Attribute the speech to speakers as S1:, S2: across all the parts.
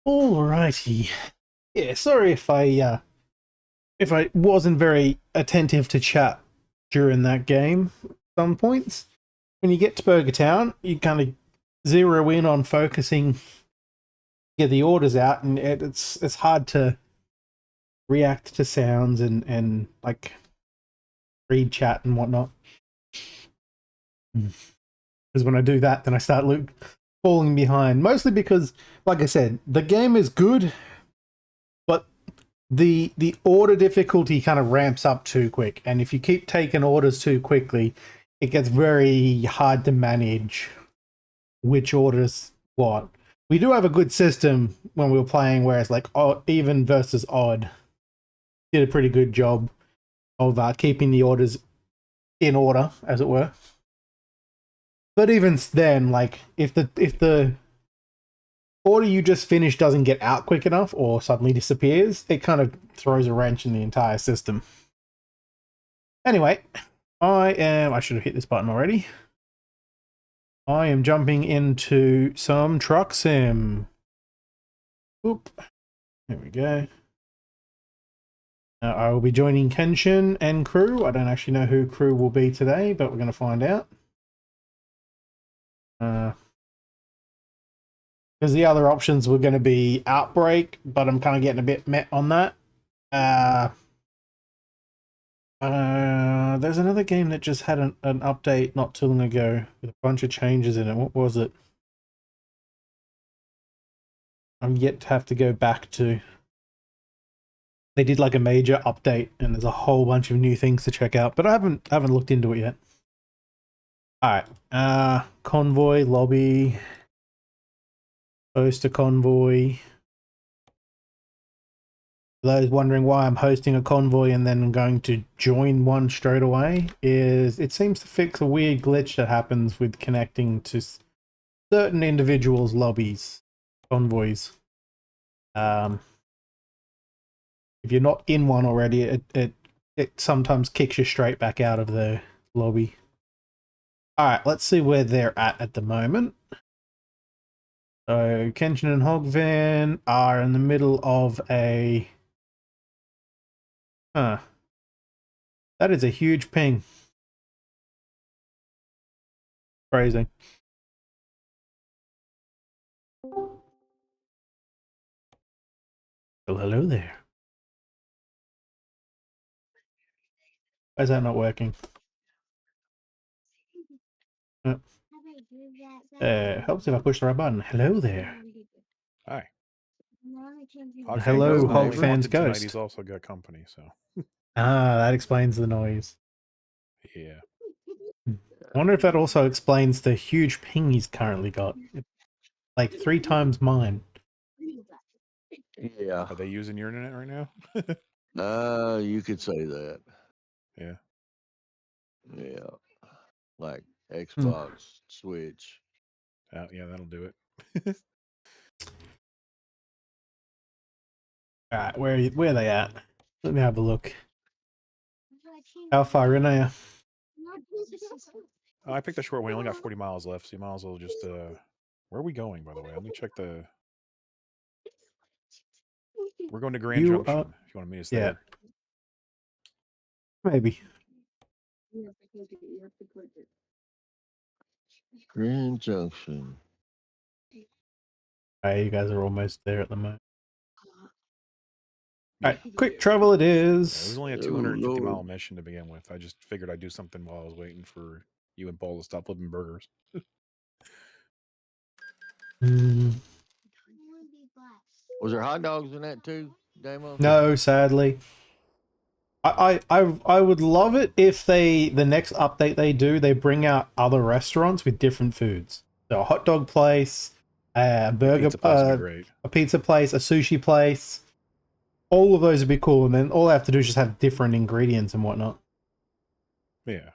S1: Alrighty. Yeah, sorry if I wasn't very attentive to chat during that game. Some points. When you get to Burger Town, you kind of zero in on focusing, get the orders out, and it's hard to react to sounds and like read chat and whatnot. Because when I do that, then I start falling behind. Mostly because, like I said, the game is good, but the order difficulty kind of ramps up too quick, and if you keep taking orders too quickly, it gets very hard to manage which orders what. We do have a good system when we were playing where it's like even versus odd. Did a pretty good job of keeping the orders in order, as it were. But even then, like if the order you just finished doesn't get out quick enough or suddenly disappears, it kind of throws a wrench in the entire system. Anyway, I should have hit this button already. I am jumping into some truck sim. Oop. There we go. I will be joining Kenshin and crew. I don't actually know who crew will be today, but we're going to find out. Because the other options were going to be Outbreak, but I'm kind of getting a bit met on that. There's another game that just had an update not too long ago with a bunch of changes in it. What was it? I'm yet to have to go back to. They did like a major update, and there's a whole bunch of new things to check out, but I haven't looked into it yet. All right, convoy lobby, host a convoy. For those wondering why I'm hosting a convoy and then going to join one straight away, is it seems to fix a weird glitch that happens with connecting to certain individuals' lobbies, convoys. If you're not in one already, it sometimes kicks you straight back out of the lobby. All right, let's see where they're at the moment. So Kenshin and Hogvan are in the middle of a. That is a huge ping. Crazy. Well, hello there. Why is that not working? Helps if I push the right button. Hello there.
S2: Hi.
S1: Hello, Hog Fans Ghost.
S2: He's also got company, so.
S1: That explains the noise.
S2: Yeah.
S1: I wonder if that also explains the huge ping he's currently got. Like 3 times mine.
S3: Yeah.
S2: Are they using your internet right now?
S3: You could say that.
S2: Yeah.
S3: Yeah. Like Xbox, Switch.
S2: Yeah, that'll do it.
S1: Alright, where are they at? Let me have a look. How far in are you?
S2: I picked a short one. I only got 40 miles left, so you might as well just where are we going, by the way? Let me check the. We're going to Grand Junction. If you want to meet us there.
S1: Maybe.
S3: Grand Junction.
S1: Alright, you guys are almost there at the moment. Alright, quick travel it is.
S2: Yeah, it was only a 250-mile mission to begin with. I just figured I'd do something while I was waiting for you and Paul to stop flipping burgers.
S3: Was there hot dogs in that too, Damo?
S1: No, sadly. I would love it if the next update they do, they bring out other restaurants with different foods. So a hot dog place, a burger, a pizza place, a sushi place. All of those would be cool, and then all they have to do is just have different ingredients and whatnot.
S2: Yeah.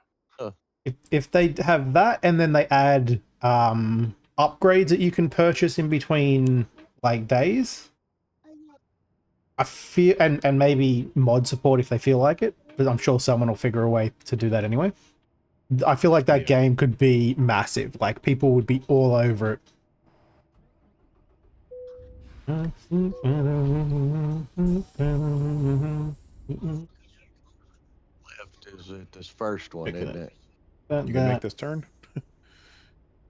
S1: If they have that, and then they add upgrades that you can purchase in between like days, I feel, and maybe mod support if they feel like it, but I'm sure someone will figure a way to do that anyway. I feel like that game could be massive. Like people would be all over it.
S3: Left is it this first one,
S1: Pick
S3: isn't
S1: it
S3: it?
S1: up.
S2: You can make
S1: That.
S2: this turn.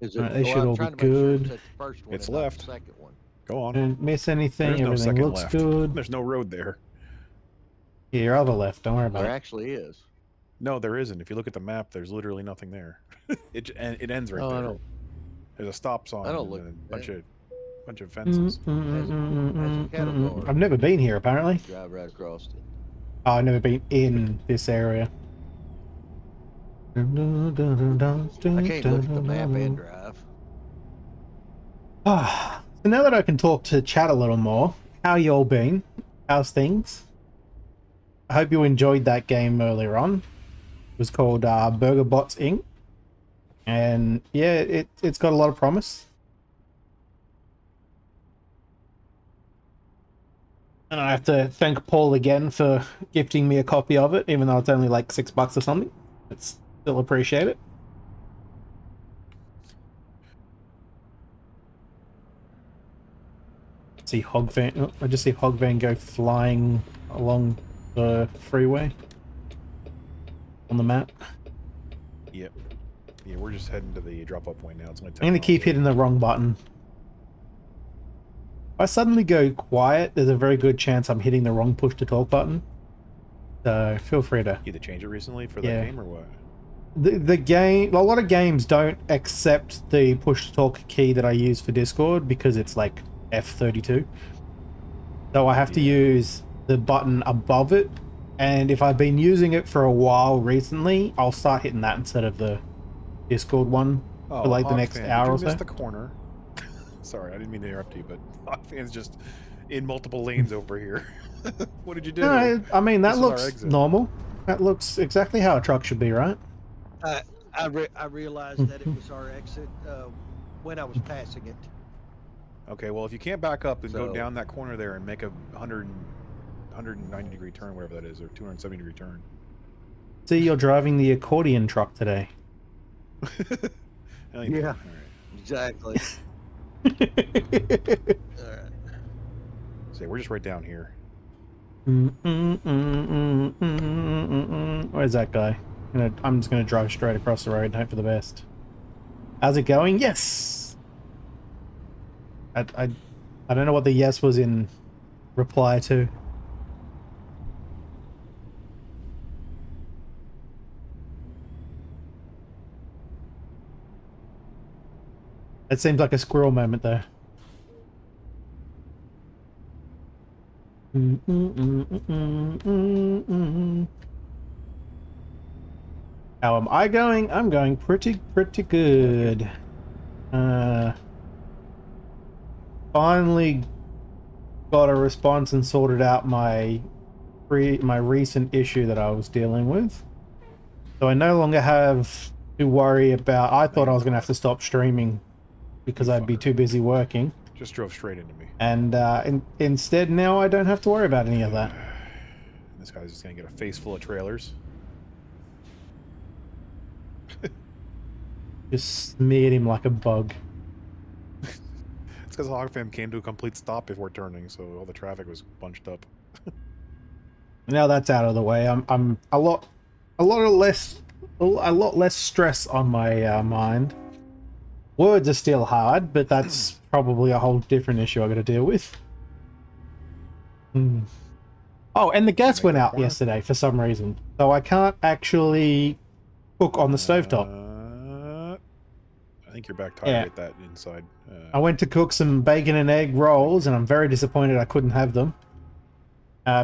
S3: Is it?
S1: Alright, they
S3: Well,
S1: should
S3: I'm
S1: all be
S3: trying to make sure
S1: good.
S3: it's at the first one
S2: It's
S3: and not the
S2: left.
S3: second one.
S2: Go on.
S1: Don't miss
S2: There
S1: anything.
S2: is no
S1: Everything
S2: second
S1: looks
S2: left.
S1: good.
S2: There's no road there.
S1: Yeah, your other left. Don't worry about
S3: There
S1: it.
S3: actually is.
S2: No, there isn't. If you look at the map, there's literally nothing there. It ends right
S3: Oh,
S2: there. There's a stop
S3: I
S2: sign
S3: don't
S2: and
S3: look
S2: then
S3: at that.
S2: bunch of fences.
S3: As a cattle guard.
S1: I've never been here, apparently.
S3: Drive right across it.
S1: Oh, I've never been in this area.
S3: I can't look at the map and drive.
S1: Ah, so now that I can talk to chat a little more, how y'all been? How's things? I hope you enjoyed that game earlier on. It was called Burger Bots Inc. And yeah, it's got a lot of promise. And I have to thank Paul again for gifting me a copy of it, even though it's only like $6 or something. It's still appreciate it. See Hogvan. Oh, I just see Hogvan go flying along the freeway on the map.
S2: Yep. Yeah, we're just heading to the drop-off point now. It's only 10
S1: I'm gonna
S2: miles
S1: keep
S2: away.
S1: hitting the wrong button. If I suddenly go quiet, there's a very good chance I'm hitting the wrong push to talk button. So feel free to.
S2: You had to change it recently for
S1: Yeah.
S2: that game or what?
S1: The game, a lot of games don't accept the push to talk key that I use for Discord because it's like F32. So I have to use the button above it, and if I've been using it for a while recently, I'll start hitting that instead of the Discord one for like the next
S2: Hogfan,
S1: hour or
S2: did you
S1: so.
S2: miss the corner? Sorry, I didn't mean to interrupt you, but Hogfan's just in multiple lanes over here. What did you do?
S1: No, I mean that
S2: This is our
S1: looks
S2: exit.
S1: normal. That looks exactly how a truck should be, right?
S4: I realized that it was our exit when I was passing it.
S2: Okay, well, if you can't back up and go
S3: So-
S2: down that corner there and make a 190 degree turn, whatever that is, or 270 degree turn.
S1: See, you're driving the accordion truck today.
S3: Yeah.
S2: All
S3: Exactly. All right.
S2: So we're just right down here.
S1: Where's that guy? I'm just gonna drive straight across the road and hope for the best. How's it going? Yes. I don't know what the yes was in reply to. It seems like a squirrel moment though. How am I going? I'm going pretty good. Finally got a response and sorted out my recent issue that I was dealing with. So I no longer have to worry about. I thought I was gonna have to stop streaming because I'd be too busy working.
S2: Just drove straight into me.
S1: And instead now I don't have to worry about any of that.
S2: This guy's just gonna get a face full of trailers.
S1: Just smeared him like a bug.
S2: It's because Hogfam came to a complete stop before turning, so all the traffic was bunched up.
S1: Now that's out of the way. I'm a lot less stress on my mind. Words are still hard, but that's probably a whole different issue I got to deal with. Oh, and the gas went out yesterday for some reason, so I can't actually cook on the stovetop.
S2: I think you're back tired at that inside.
S1: I went to cook some bacon and egg rolls, and I'm very disappointed I couldn't have them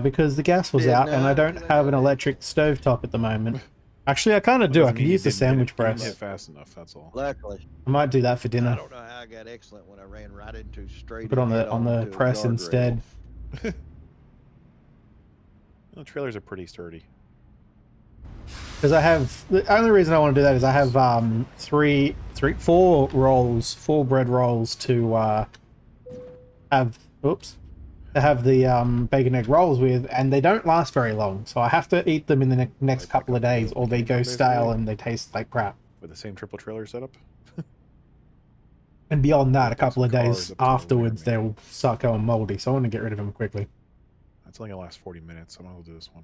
S1: because the gas was out, and I don't have an electric stovetop at the moment. Actually, I kind of do. I can use the sandwich press.
S2: Get fast enough. That's all.
S3: Luckily,
S1: I might do that for
S3: I
S1: dinner.
S3: don't know how I got excellent when I ran right into straight.
S1: Put on
S3: head
S1: the
S3: to a
S1: press
S3: guardrail.
S1: instead.
S2: The trailers are pretty sturdy.
S1: Because I have the only reason I want to do that is I have four bread rolls to have the bacon egg rolls with, and they don't last very long, so I have to eat them in the next couple of days, or they go stale and they taste like crap.
S2: With the same triple trailer setup.
S1: And beyond that, a
S2: There's
S1: couple of
S2: cars
S1: days
S2: up to the rear,
S1: afterwards,
S2: maybe.
S1: they'll start going moldy. So I want to get rid of them quickly.
S2: That's only gonna last 40 minutes. So I might as well do this one.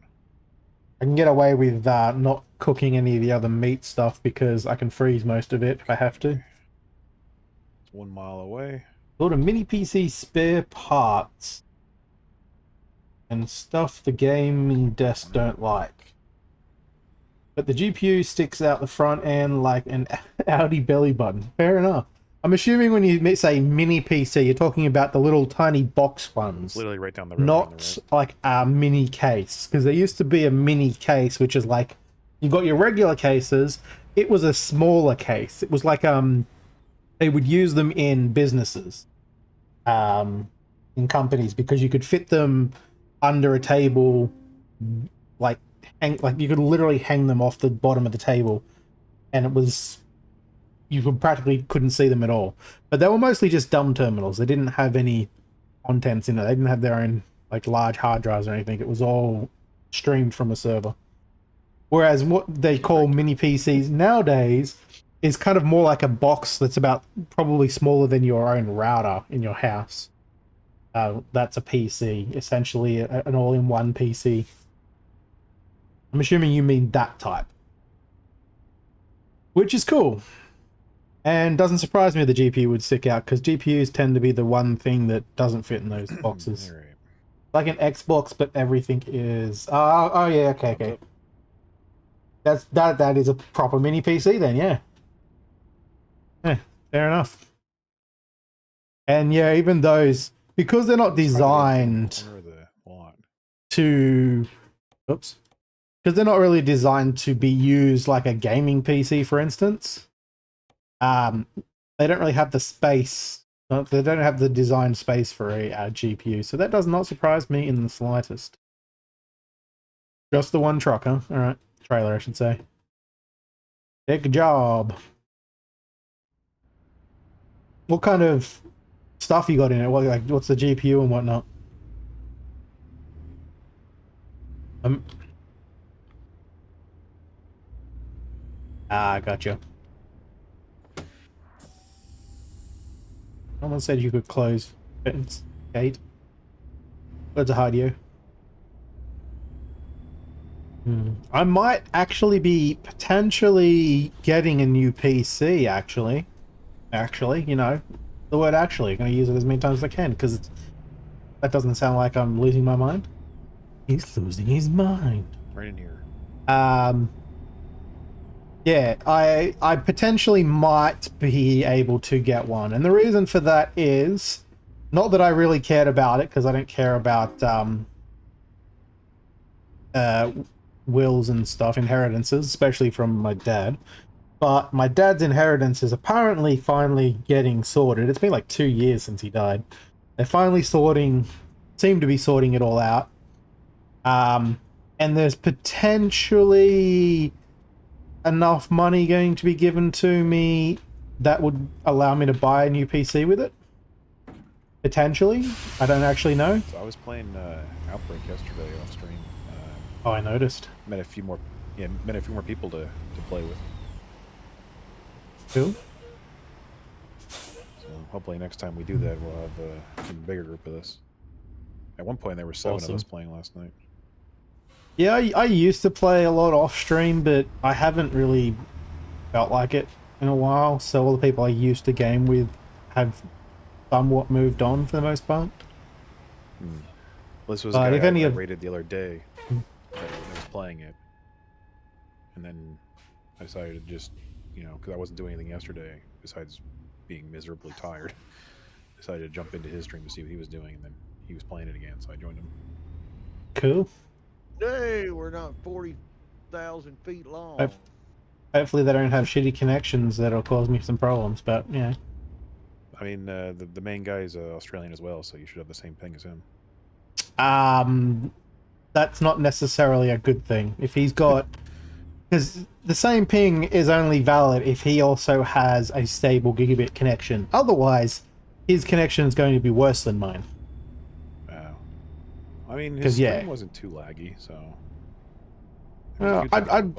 S1: I can get away with not cooking any of the other meat stuff because I can freeze most of it if I have to.
S2: It's 1 mile away.
S1: Build a mini PC spare parts and stuff the gaming desk don't like. But the GPU sticks out the front end like an Audi belly button. Fair enough. I'm assuming when you say mini PC, you're talking about the little tiny box ones.
S2: Literally right down the road. on the
S1: Not
S2: right.
S1: like a mini case. Because there used to be a mini case, which is like, you've got your regular cases. It was a smaller case. It was like, they would use them in businesses. In companies, because you could fit them under a table, like you could literally hang them off the bottom of the table, and it was, you couldn't see them at all. But they were mostly just dumb terminals. They didn't have any contents in it. They didn't have their own like large hard drives or anything. It was all streamed from a server. Whereas what they call mini PCs nowadays is kind of more like a box that's about probably smaller than your own router in your house. That's a PC, essentially an all-in-one PC. I'm assuming you mean that type. Which is cool. And doesn't surprise me the GPU would stick out, because GPUs tend to be the one thing that doesn't fit in those boxes.
S2: All right.
S1: Like an Xbox, but everything is... oh yeah, okay. That is a proper mini PC then, yeah. Fair enough. And yeah, even those, because they're not designed to... Oops. Because they're not really designed to be used like a gaming PC, for instance. They don't really have the space. They don't have the design space for a GPU, so that does not surprise me in the slightest. Just the one truck, huh? All right, trailer, I should say. Good job. What kind of stuff you got in it? What's the GPU and whatnot? Gotcha. Someone said you could close Ben's gate. That's a hard you. I might actually be potentially getting a new PC, actually. Actually, you know, the word actually. I'm going to use it as many times as I can, because that doesn't sound like I'm losing my mind. He's losing his mind.
S2: Right in here.
S1: Yeah, I potentially might be able to get one. And the reason for that is, not that I really cared about it, because I don't care about wills and stuff, inheritances, especially from my dad. But my dad's inheritance is apparently finally getting sorted. It's been like 2 years since he died. They're finally seem to be sorting it all out. And there's potentially enough money going to be given to me that would allow me to buy a new PC with it. Potentially. I don't actually know.
S2: So I was playing Outbreak yesterday off stream.
S1: Oh, I noticed.
S2: Met a few more people to play with.
S1: Cool.
S2: So hopefully next time we do that, we'll have a bigger group of us. At one point, there were 7 of us playing last night.
S1: Yeah, I used to play a lot off stream, but I haven't really felt like it in a while. So all the people I used to game with have somewhat moved on for the most part.
S2: Well, this was a guy I rated the other day that was playing it. And then I decided to just, you know, because I wasn't doing anything yesterday besides being miserably tired, decided to jump into his stream to see what he was doing, and then he was playing it again, so I joined him.
S1: Cool.
S4: Hey, we're not 40,000 feet long.
S1: Hopefully they don't have shitty connections that'll cause me some problems, but yeah.
S2: I mean, the main guy is Australian as well, so you should have the same ping as him.
S1: That's not necessarily a good thing. If he's got... Because the same ping is only valid if he also has a stable gigabit connection. Otherwise, his connection is going to be worse than mine.
S2: Wow. I mean, his stream wasn't too laggy, so...
S1: Well, I'd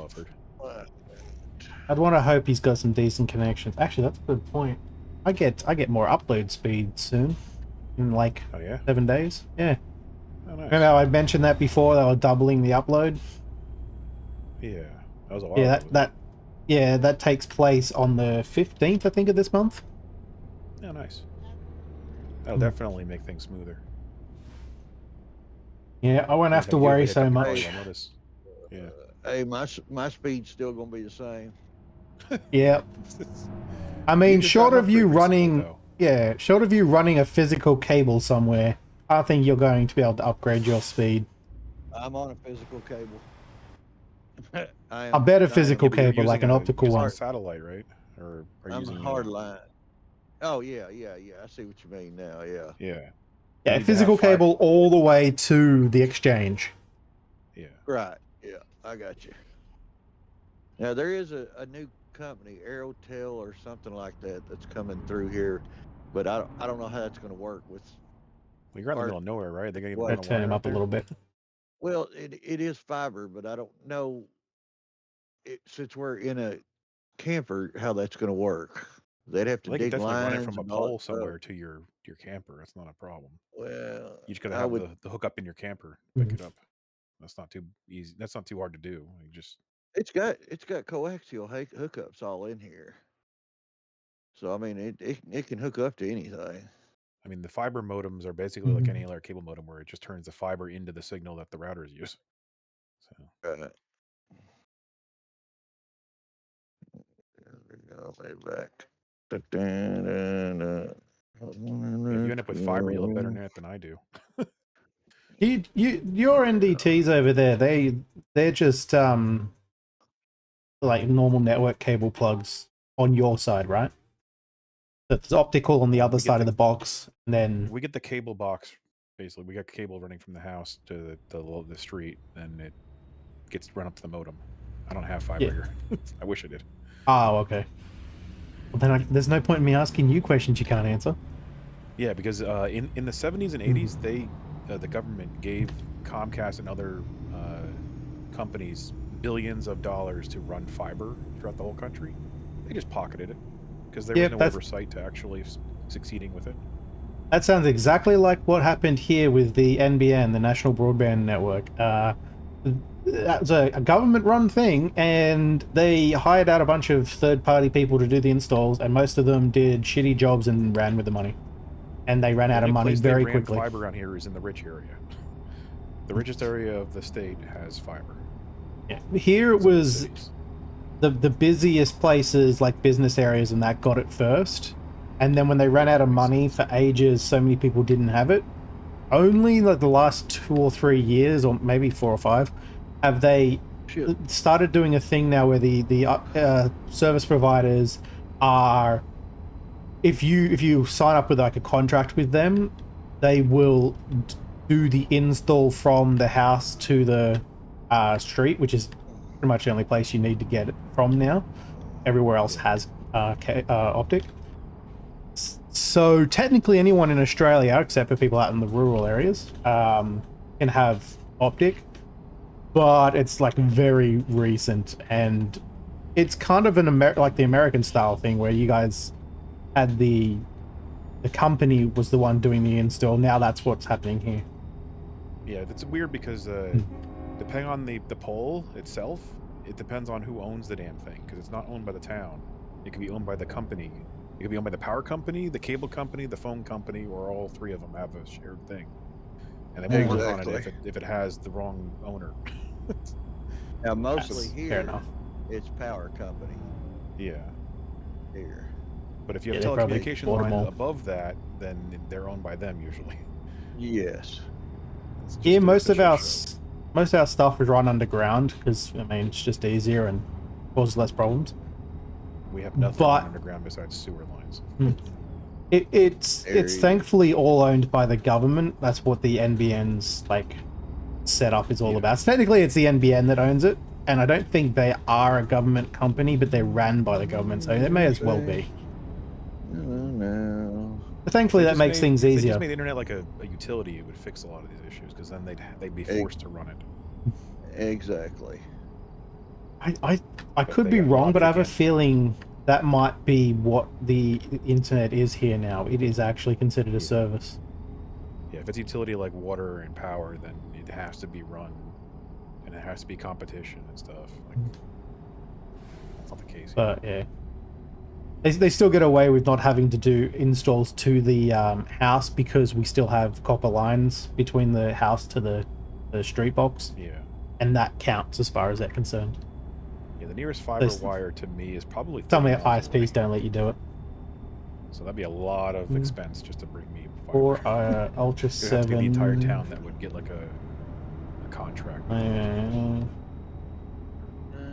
S1: want to hope he's got some decent connections. Actually, that's a good point. I get more upload speed soon, in like
S2: Oh yeah.
S1: 7 days. Yeah.
S2: Oh nice.
S1: Remember how I mentioned that before? They were doubling the upload.
S2: Yeah, that was a while
S1: Yeah,
S2: ago.
S1: that takes place on the 15th, I think, of this month.
S2: Oh nice. That'll definitely make things smoother.
S1: Yeah, I won't
S2: You
S1: have to
S2: have a
S1: worry
S2: hiccup,
S1: so
S2: you probably
S1: much.
S2: won't notice. Yeah.
S3: Hey, my speed's still gonna be the same.
S1: Yeah. I
S2: You
S1: mean,
S2: just got
S1: short
S2: an
S1: of you
S2: upgrade recently,
S1: running,
S2: though.
S1: yeah, short of you running a physical cable somewhere, I think you're going to be able to upgrade your speed.
S3: I'm on a physical cable.
S1: A better
S3: I am.
S1: physical
S2: Yeah, but you're
S1: cable, like an optical
S2: using a
S1: one.
S2: satellite, right? Or are
S3: I'm
S2: using
S3: hard line. Oh yeah. I see what you mean now. Yeah.
S2: yeah. You
S1: Yeah, a
S2: need to have
S1: physical
S2: fiber.
S1: cable all the way to the exchange.
S2: Yeah.
S3: Right. Yeah. I got you. Now there is a new company, Aerotel or something like that, that's coming through here, but I don't know how that's going to work with.
S2: Well, you're out in the
S3: Or
S2: middle of nowhere, right? They got even
S3: what?
S2: run
S1: I'll
S2: a
S1: turn him
S2: wire out
S1: up a
S2: there.
S1: little bit.
S3: Well, it is fiber, but I don't know since we're in a camper how that's going to work. They'd have to
S2: Well, they could
S3: dig
S2: definitely run it
S3: lines
S2: from a
S3: and all that
S2: pole
S3: stuff.
S2: somewhere to your camper. That's not a problem.
S3: Well,
S2: You just got to
S3: I
S2: have
S3: would.
S2: the hookup in your camper to pick
S1: Mhm.
S2: it up. That's not too easy. That's not too hard to do. You just
S3: It's got coaxial hookups all in here, so I mean it can hook up to anything.
S2: I mean, the fiber modems are basically like any
S1: Mhm.
S2: other cable modem where it just turns the fiber into the signal that the routers use. So
S3: Right. There we go. Way back. Da-da-da-da.
S2: if you end up with fiber, you'll have better net than I do.
S1: Your NDTs over there, they're just like normal network cable plugs on your side, right? It's optical on the other
S2: We get
S1: side of the box, and then
S2: we get the cable box. Basically, we got cable running from the house to the street, and it gets run up to the modem. I don't have fiber
S1: yeah.
S2: here. I wish I did.
S1: Oh, okay. Well, then there's no point in me asking you questions you can't answer.
S2: Yeah, because in the 70s and 80s, they the government gave Comcast and other companies billions of dollars to run fiber throughout the whole country. They just pocketed it because there was
S1: Yep,
S2: no oversight to actually succeeding with it.
S1: that sounds exactly like what happened here with the NBN, the National Broadband Network. That was a government-run thing, and they hired out a bunch of third-party people to do the installs, and most of them did shitty jobs and ran with the money. And they ran
S2: The
S1: out of
S2: only
S1: money
S2: place
S1: very
S2: they ran
S1: quickly.
S2: fiber around here is in the rich area. The richest area of the state has fiber.
S1: Yeah. Here it was the busiest places, like business areas, and that got it first. And then when they ran out of money for ages, so many people didn't have it. Only like the last 2 or 3 years, or maybe 4 or 5, have they started doing a thing now where the service providers are, if you sign up with like a contract with them, they will do the install from the house to the street, which is pretty much the only place you need to get it from now. Everywhere else has optic. So technically anyone in Australia, except for people out in the rural areas, can have optic, but it's like very recent, and it's kind of an like the American style thing where you guys had the company was the one doing the install. Now that's what's happening here.
S2: Yeah, that's weird because depending on the pole itself, it depends on who owns the damn thing, because it's not owned by the town. It could be owned by the company. It could be owned by the power company, the cable company, the phone company, or all three of them have a shared thing. And they won't work on it if it has the wrong owner.
S3: Now, mostly
S1: Fair
S3: here,
S1: enough.
S3: it's power company
S2: Yeah.
S3: here.
S2: But if you have
S1: Yeah, they probably
S2: telecommunication
S1: bought 'em
S2: lines
S1: all.
S2: above that, then they're owned by them usually.
S3: Yes.
S2: It's just
S1: Here,
S2: a
S1: most of
S2: shit
S1: our
S2: show.
S1: stuff is run underground because I mean it's just easier and causes less problems.
S2: We have nothing
S1: But
S2: underground besides sewer lines.
S1: it's thankfully all owned by the government. That's what the NBN's like setup is all about. So technically, it's the NBN that owns it, and I don't think they are a government company, but they're ran by the government, so they may as well be.
S3: No.
S1: But thankfully, that makes things
S2: If they
S1: easier.
S2: just made the internet like a utility, it would fix a lot of these issues, because then they'd be forced to run it.
S3: Exactly.
S1: I could
S2: they
S1: be
S2: got
S1: wrong, but I have a
S2: optic
S1: feeling that might be what the internet is here now. It is actually considered a service.
S2: Yeah, if it's utility like water and power, then it has to be run, and it has to be competition and stuff. Like, that's not the case here.
S1: But yeah, they still get away with not having to do installs to the house because we still have copper lines between the house to the street box.
S2: Yeah.
S1: And that counts as far as they're concerned.
S2: Yeah, the nearest fiber wire to me is probably 30
S1: some
S2: miles
S1: ISPs
S2: away.
S1: don't let you do it.
S2: So that'd be a lot of expense just to bring me fiber.
S1: Or Ultra
S2: You'd
S1: 7.
S2: have to get the entire town that would get like a contract.
S1: I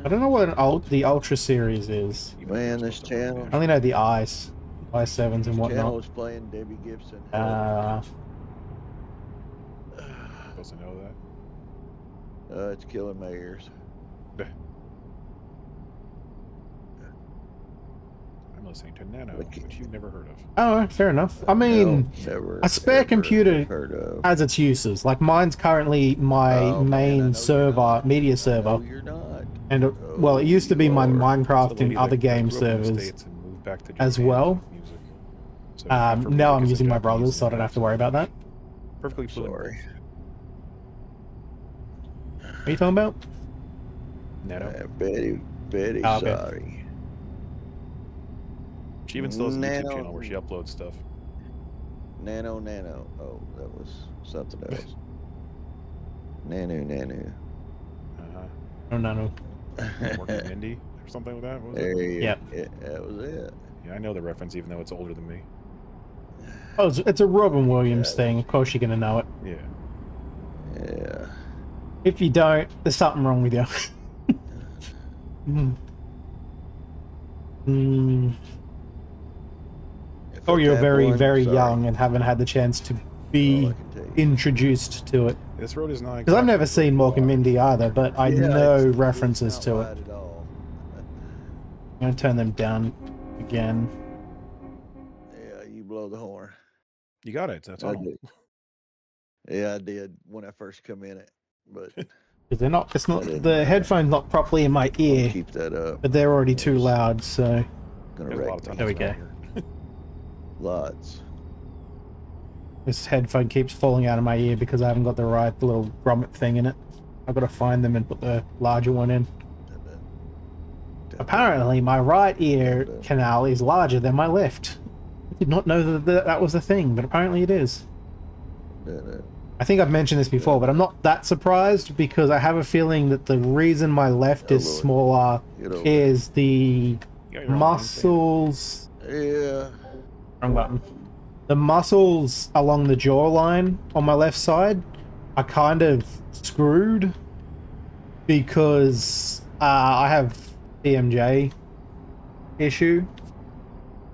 S1: don't know what the Ultra series is.
S3: Man, this channel.
S1: I only know the i7s and
S3: Channel
S1: whatnot.
S3: was playing Debbie Gibson.
S2: Supposed to know that?
S3: It's killing my ears.
S2: I'm listening to Nano, which you've never heard of.
S1: Oh, fair enough. I mean,
S3: No, never,
S1: a spare
S3: ever
S1: computer
S3: heard of.
S1: has its uses. Like mine's currently my
S3: Oh, man, I
S1: main
S3: know you're
S1: server,
S3: not.
S1: media server.
S3: No, you're not.
S1: And well, it used to be my
S3: you are.
S1: Minecraft
S2: It's a lady
S1: and other
S2: that
S1: game
S2: grew up in the
S1: servers
S2: States and moved back to
S1: as
S2: Japan
S1: well.
S2: with music. So half her
S1: Now
S2: music
S1: I'm
S2: is in
S1: using my
S2: Japanese
S1: brother's, so I
S2: and
S1: don't have to
S2: half
S1: worry about that.
S2: perfectly fluent.
S3: Sorry.
S1: What are you talking about?
S2: Nano.
S3: Betty,
S1: Oh, okay.
S3: sorry.
S2: She even still has a YouTube
S3: Nano.
S2: channel where she uploads stuff.
S3: Nano. Oh, that was something else. Nanu.
S2: Uh-huh.
S1: Oh, no.
S2: Working with Mindy or something like that. What was
S3: There
S2: it?
S3: you
S1: Yep.
S3: go. Yeah, that was it.
S2: Yeah, I know the reference even though it's older than me.
S1: Oh, it's a Robin Williams
S3: Yeah.
S1: thing. Of course you're gonna know it.
S2: Yeah.
S3: Yeah.
S1: If you don't, there's something wrong with you.
S3: If
S1: Or
S3: I
S1: you're
S3: tap
S1: very,
S3: one,
S1: very
S3: sorry.
S1: young and haven't had the chance to
S3: All
S1: be
S3: I can tell you.
S1: introduced to it.
S2: This road is not
S1: Because I've never
S2: exactly
S1: seen Mork and
S2: wide.
S1: Mindy either, but I
S3: Yeah,
S1: know
S3: it's
S1: references
S3: not
S1: to it.
S3: wide at all.
S1: I'm gonna turn them down again.
S3: Yeah, you blow the horn.
S2: You got it. That's
S3: I
S2: all.
S3: did. Yeah, I did when I first come in it, but
S1: Because they're not. It's not.
S3: I didn't,
S1: The headphone's not properly in my
S3: I'll
S1: ear,
S3: keep that up.
S1: but they're already too
S3: Yes.
S1: loud. So
S3: Gonna
S2: There's a lot
S3: wreck
S2: of
S3: me.
S2: tunnels
S1: There we go.
S2: around here.
S3: Lots.
S1: this headphone keeps falling out of my ear because I haven't got the right little grommet thing in it. I've got to find them and put the larger one in. Apparently, my right ear canal is larger than my left. I did not know that was a thing, but apparently it is. I think I've mentioned this before, but I'm not that surprised because I have a feeling that the reason my left is
S3: Lord.
S1: smaller
S3: Get over
S1: is the
S2: You got your own
S1: muscles.
S3: Yeah.
S1: Wrong button. The muscles along the jawline on my left side are kind of screwed because I have TMJ issue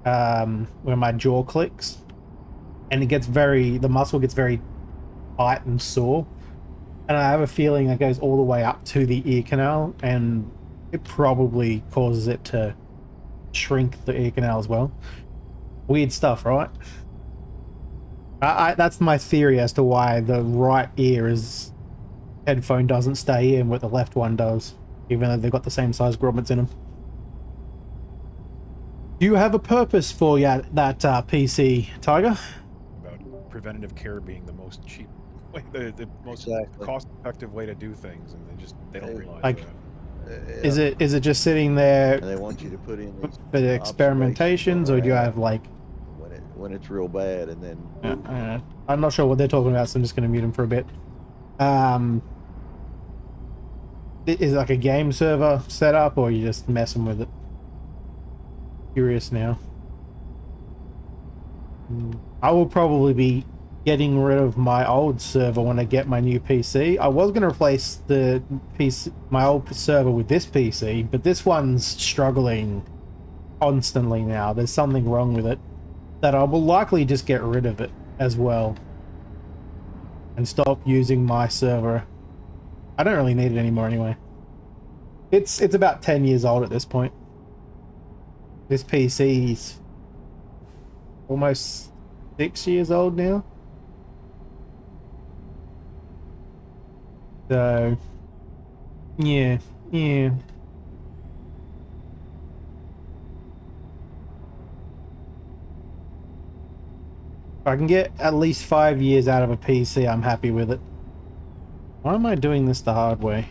S1: where my jaw clicks and the muscle gets very tight and sore, and I have a feeling that goes all the way up to the ear canal, and it probably causes it to shrink the ear canal as well. Weird stuff, right? That's my theory as to why the right headphone doesn't stay in, what the left one does, even though they've got the same size grommets in them. Do you have a purpose for that PC, Tiger?
S2: About preventative care being the most cheap way, the most
S3: Exactly.
S2: cost-effective way to do things, and they don't realize
S1: Like,
S2: that.
S1: Is it just sitting there
S3: And they want you to put in these
S1: for the experimentations, or do you have like?
S3: when it's real bad, and then
S1: I'm not sure what they're talking about, so I'm just going to mute them for a bit. Is it like a game server setup, or are you just messing with it? Curious now. I will probably be getting rid of my old server when I get my new PC. I was going to replace my old server with this PC, but this one's struggling constantly now. There's something wrong with it that I will likely just get rid of it as well and stop using my server. I don't really need it anymore anyway. It's about 10 years old at this point. This PC's almost 6 years old now. So, yeah. If I can get at least 5 years out of a PC, I'm happy with it. Why am I doing this the hard way?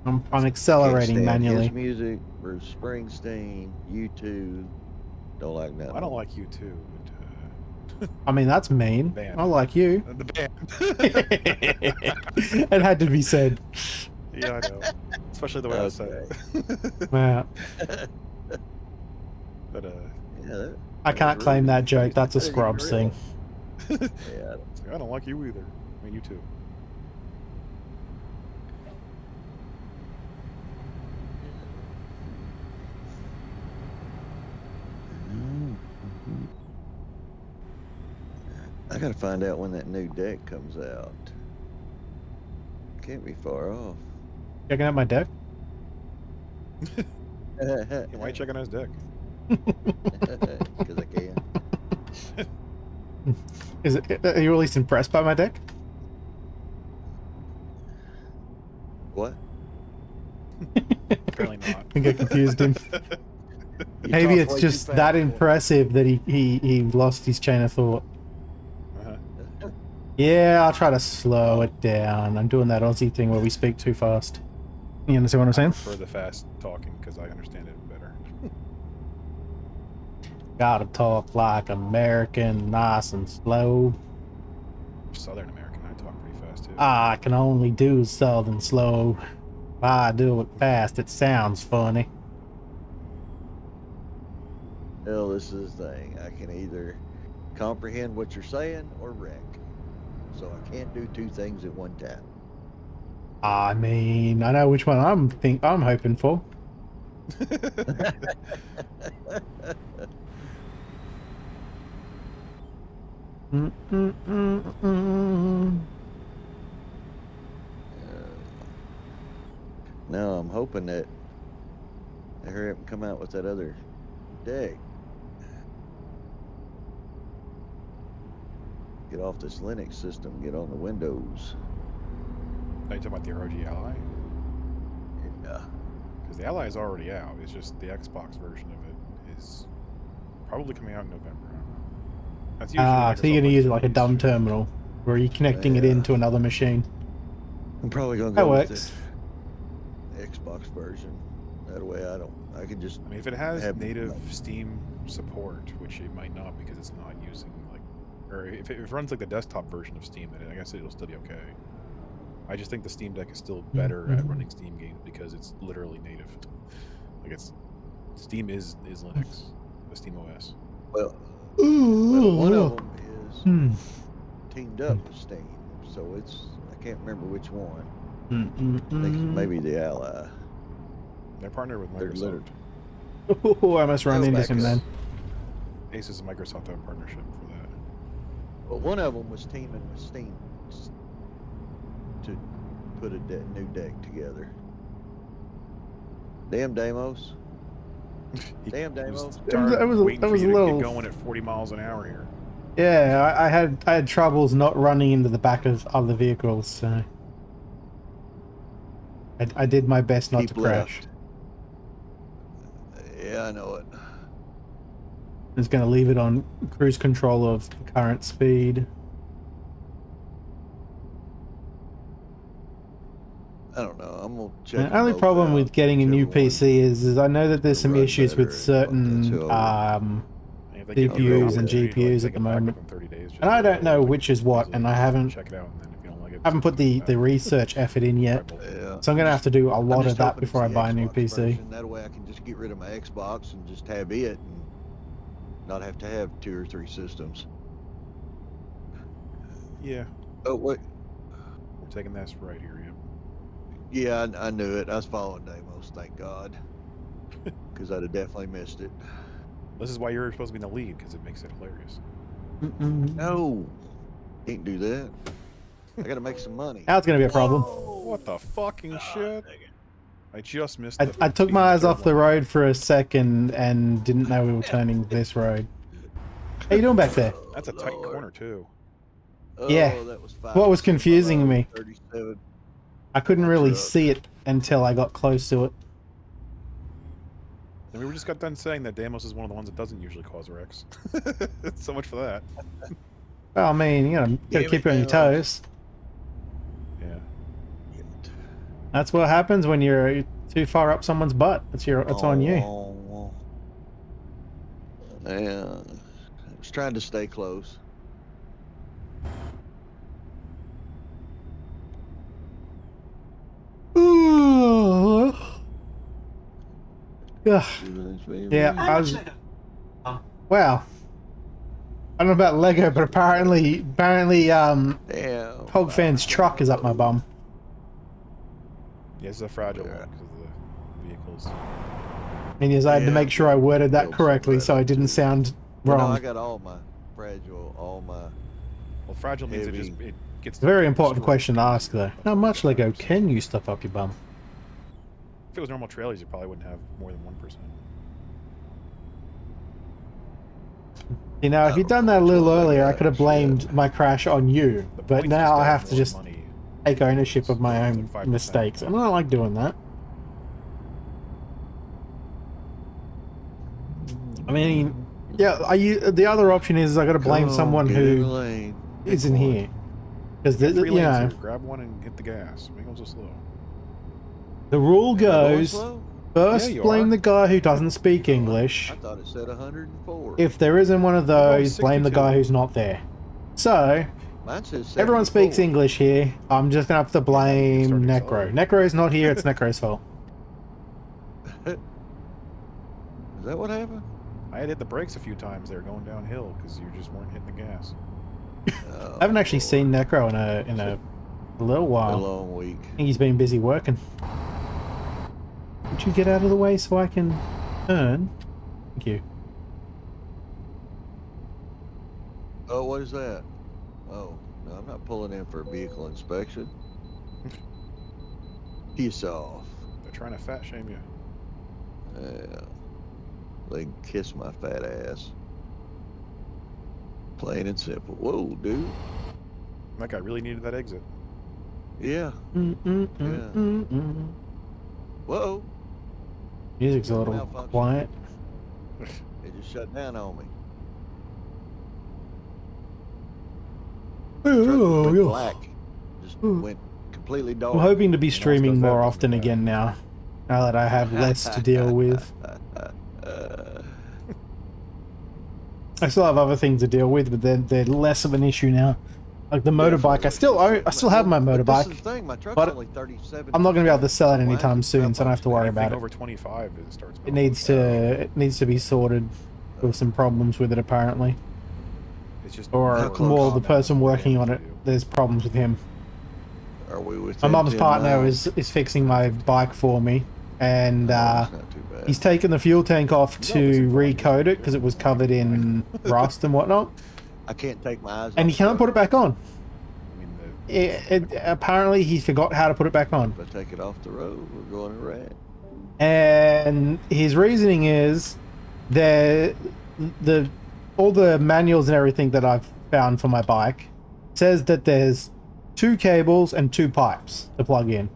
S1: I'm accelerating manually.
S3: His music, Bruce Springsteen, U2. Don't like that.
S2: I don't like you too. But,
S1: I mean, that's mean.
S2: band.
S1: I like you.
S2: The band.
S1: It had to be said.
S2: Yeah, I know. Especially the way I said it.
S1: Wow.
S2: But
S3: yeah,
S1: I can't claim that joke. That's a Scrubs thing.
S3: Yeah.
S2: I don't like you either. I mean, you too.
S3: I gotta find out when that new deck comes out. Can't be far off.
S1: Checking out my deck?
S2: Hey, why are you checking out his deck?
S3: Because I can.
S1: Are you at least impressed by my deck?
S3: What?
S2: Apparently not.
S1: I think I confused him.
S3: You
S1: Maybe
S3: talk
S1: it's
S3: way
S1: just
S3: too
S1: that
S3: fast, boy.
S1: impressive that he lost his chain of thought.
S2: Uh-huh.
S1: Yeah, I'll try to slow it down. I'm doing that Aussie thing where we speak too fast. You understand what I'm
S2: I
S1: saying?
S2: prefer the fast talking because I understand it better.
S1: Gotta talk like American, nice and slow.
S2: Southern American, I talk pretty fast too.
S1: I can only do southern slow. If I do it fast, it sounds funny.
S3: Hell, this is the thing. I can either comprehend what you're saying or wreck. So I can't do two things at one time.
S1: I mean, I know which one I'm hoping for.
S3: Now I'm hoping that they hurry up and come out with that other deck. Get off this Linux system, get on the Windows.
S2: Are you talking about the ROG Ally?
S3: Yeah.
S2: Because the Ally is already out. It's just the Xbox version of it is probably coming out in November. I don't know. That's usually
S1: So you're gonna
S2: Microsoft
S1: use it like a
S2: release.
S1: dumb terminal, where you're connecting it
S3: Yeah.
S1: into another machine.
S3: I'm probably gonna
S1: That
S3: go
S1: works.
S3: with the Xbox version. That way I can just
S2: I mean, if it has
S3: have
S2: native Steam support, which it might not because it's not using like, or if it runs like the desktop version of Steam, then I guess it'll still be okay. I just think the Steam Deck is still better at running Steam games because it's literally native. Like Steam is Linux, the Steam OS.
S3: well one of them is
S1: Hmm.
S3: teamed up with Steam, so I can't remember which one. I think
S1: Mm.
S3: it's maybe the Ally.
S2: They're partnered with
S3: They're
S2: Microsoft.
S1: Oh, I must run
S3: Go
S1: into
S3: back
S1: him
S3: to-
S1: then.
S2: Asus and Microsoft have a partnership for that.
S3: Well, one of them was teaming with Steam to put a new deck together. Damn Deimos. Damn
S2: He was
S3: Deimos.
S2: waiting
S1: that
S2: for
S1: was
S2: you
S1: a
S2: to
S1: little-
S2: get going at 40 miles an hour here.
S1: Yeah, I had troubles not running into the back of other vehicles, so I did my best not
S3: Keep
S1: to crash.
S3: left. Yeah, I know it.
S1: I'm just gonna leave it on cruise control of the current speed.
S3: I don't know. I'm gonna check.
S1: The
S3: them
S1: only
S3: both
S1: problem
S3: out,
S1: with getting a new
S3: whichever one
S1: PC is I know that there's
S3: will
S1: some
S3: run
S1: issues with
S3: better,
S1: certain
S3: that's who I
S2: And if they give you
S1: CPUs
S2: the
S1: and
S2: opportunity to,
S1: GPUs
S2: take
S1: at the
S2: it back
S1: moment.
S2: within 30 days, just
S1: And I
S2: do it.
S1: don't know
S2: Like,
S1: which is what,
S2: easily
S1: and I haven't
S2: check it out, and then if you don't like it,
S1: put the
S2: take it back.
S1: research effort in yet.
S3: Yeah.
S1: So I'm gonna have to do a
S3: I'm
S1: lot
S3: just
S1: of that
S3: hoping it's
S1: before I
S3: the
S1: buy a new
S3: Xbox
S1: PC.
S3: version. That way I can just get rid of my Xbox and just have it and not have to have 2 or 3 systems.
S2: Yeah,
S3: Oh wait,
S2: we're taking this right here. Yep.
S3: yeah, I knew it. I was following Deimos, thank God, because I'd have definitely missed it.
S2: This is why you're supposed to be in the lead because it makes it hilarious.
S3: No, can't do that. I gotta make some money.
S1: Now it's gonna be a problem.
S2: What the fucking shit? I just missed.
S1: I took my eyes off the road for a second and didn't know we were turning this road. How you doing back there?
S2: That's a tight
S3: Lord.
S2: corner too.
S3: Oh,
S1: Yeah.
S3: that was
S1: What was confusing me?
S3: 37.
S1: I couldn't really
S3: Truck.
S1: see it until I got close to it.
S2: And we just got done saying that Deimos is one of the ones that doesn't usually cause wrecks. So much for that.
S1: Well, I mean, you know, gotta keep you on your toes.
S2: Yeah.
S1: That's what happens when you're too far up someone's butt. It's on you.
S3: Yeah, I was trying to stay close.
S1: Ooh. Yeah. Yeah, I was. Wow. I don't know about Lego, but apparently, Hogfan's truck is up my bum.
S2: Yeah, it's a fragile one because of the vehicles.
S1: And yes, I had to make sure I worded that correctly so I didn't sound wrong.
S3: No, I got all my fragile,
S2: Well, fragile means it gets.
S1: It's a very important question to ask, though. How much Lego can you stuff up your bum?
S2: If it was normal trailers, you probably wouldn't have more than 1%.
S1: You know, if you'd done that a little earlier, I could have blamed my crash on you. But now I have to just take ownership of my own mistakes. And I don't like doing that. I mean, yeah, the other option is I got to blame someone who isn't here. Because, you know...
S2: Grab one and hit the gas. Make them so slow.
S1: The rule goes... First, blame the guy who doesn't speak English.
S3: I thought it said 104.
S1: If there isn't one of those, blame the guy who's not there. So, everyone speaks English here. I'm just going to have to blame Necro. Necro's not here, it's Necro's fault.
S3: Is that what happened?
S2: I had hit the brakes a few times there going downhill because you just weren't hitting the gas.
S1: I haven't actually seen Necro in a little while.
S3: A long week.
S1: I think he's been busy working. Would you get out of the way so I can turn? Thank you.
S3: Oh, what is that? Oh, no, I'm not pulling in for a vehicle inspection. Peace off.
S2: They're trying to fat shame you.
S3: Yeah. They can kiss my fat ass. Plain and simple. Whoa, dude.
S2: That guy really needed that exit.
S3: Yeah. Whoa.
S1: Music's a little quiet.
S3: It just shut down on me.
S1: Oh, yeah.
S3: Black. Just went completely dark.
S1: I'm hoping to be streaming more often again now that I have less to deal with. I still have other things to deal with, but they're less of an issue now. Like the motorbike, I still have my motorbike, but I'm not going to be able to sell it anytime soon, so I don't have to worry about it.
S2: Over 25, it starts.
S1: It needs to be sorted with some problems with it apparently.
S2: It's just
S1: or more the person working on it. There's problems with him.
S3: Are we with
S1: my mum's partner is fixing my bike for me, and he's taken the fuel tank off to recode it because it was covered in rust and whatnot.
S3: I can't take my eyes off.
S1: And he can't put it back on. Apparently he forgot how to put it back on.
S3: If I take it off the road, we're going to wreck.
S1: And his reasoning is that all the manuals and everything that I've found for my bike says that there's 2 cables and 2 pipes to plug in.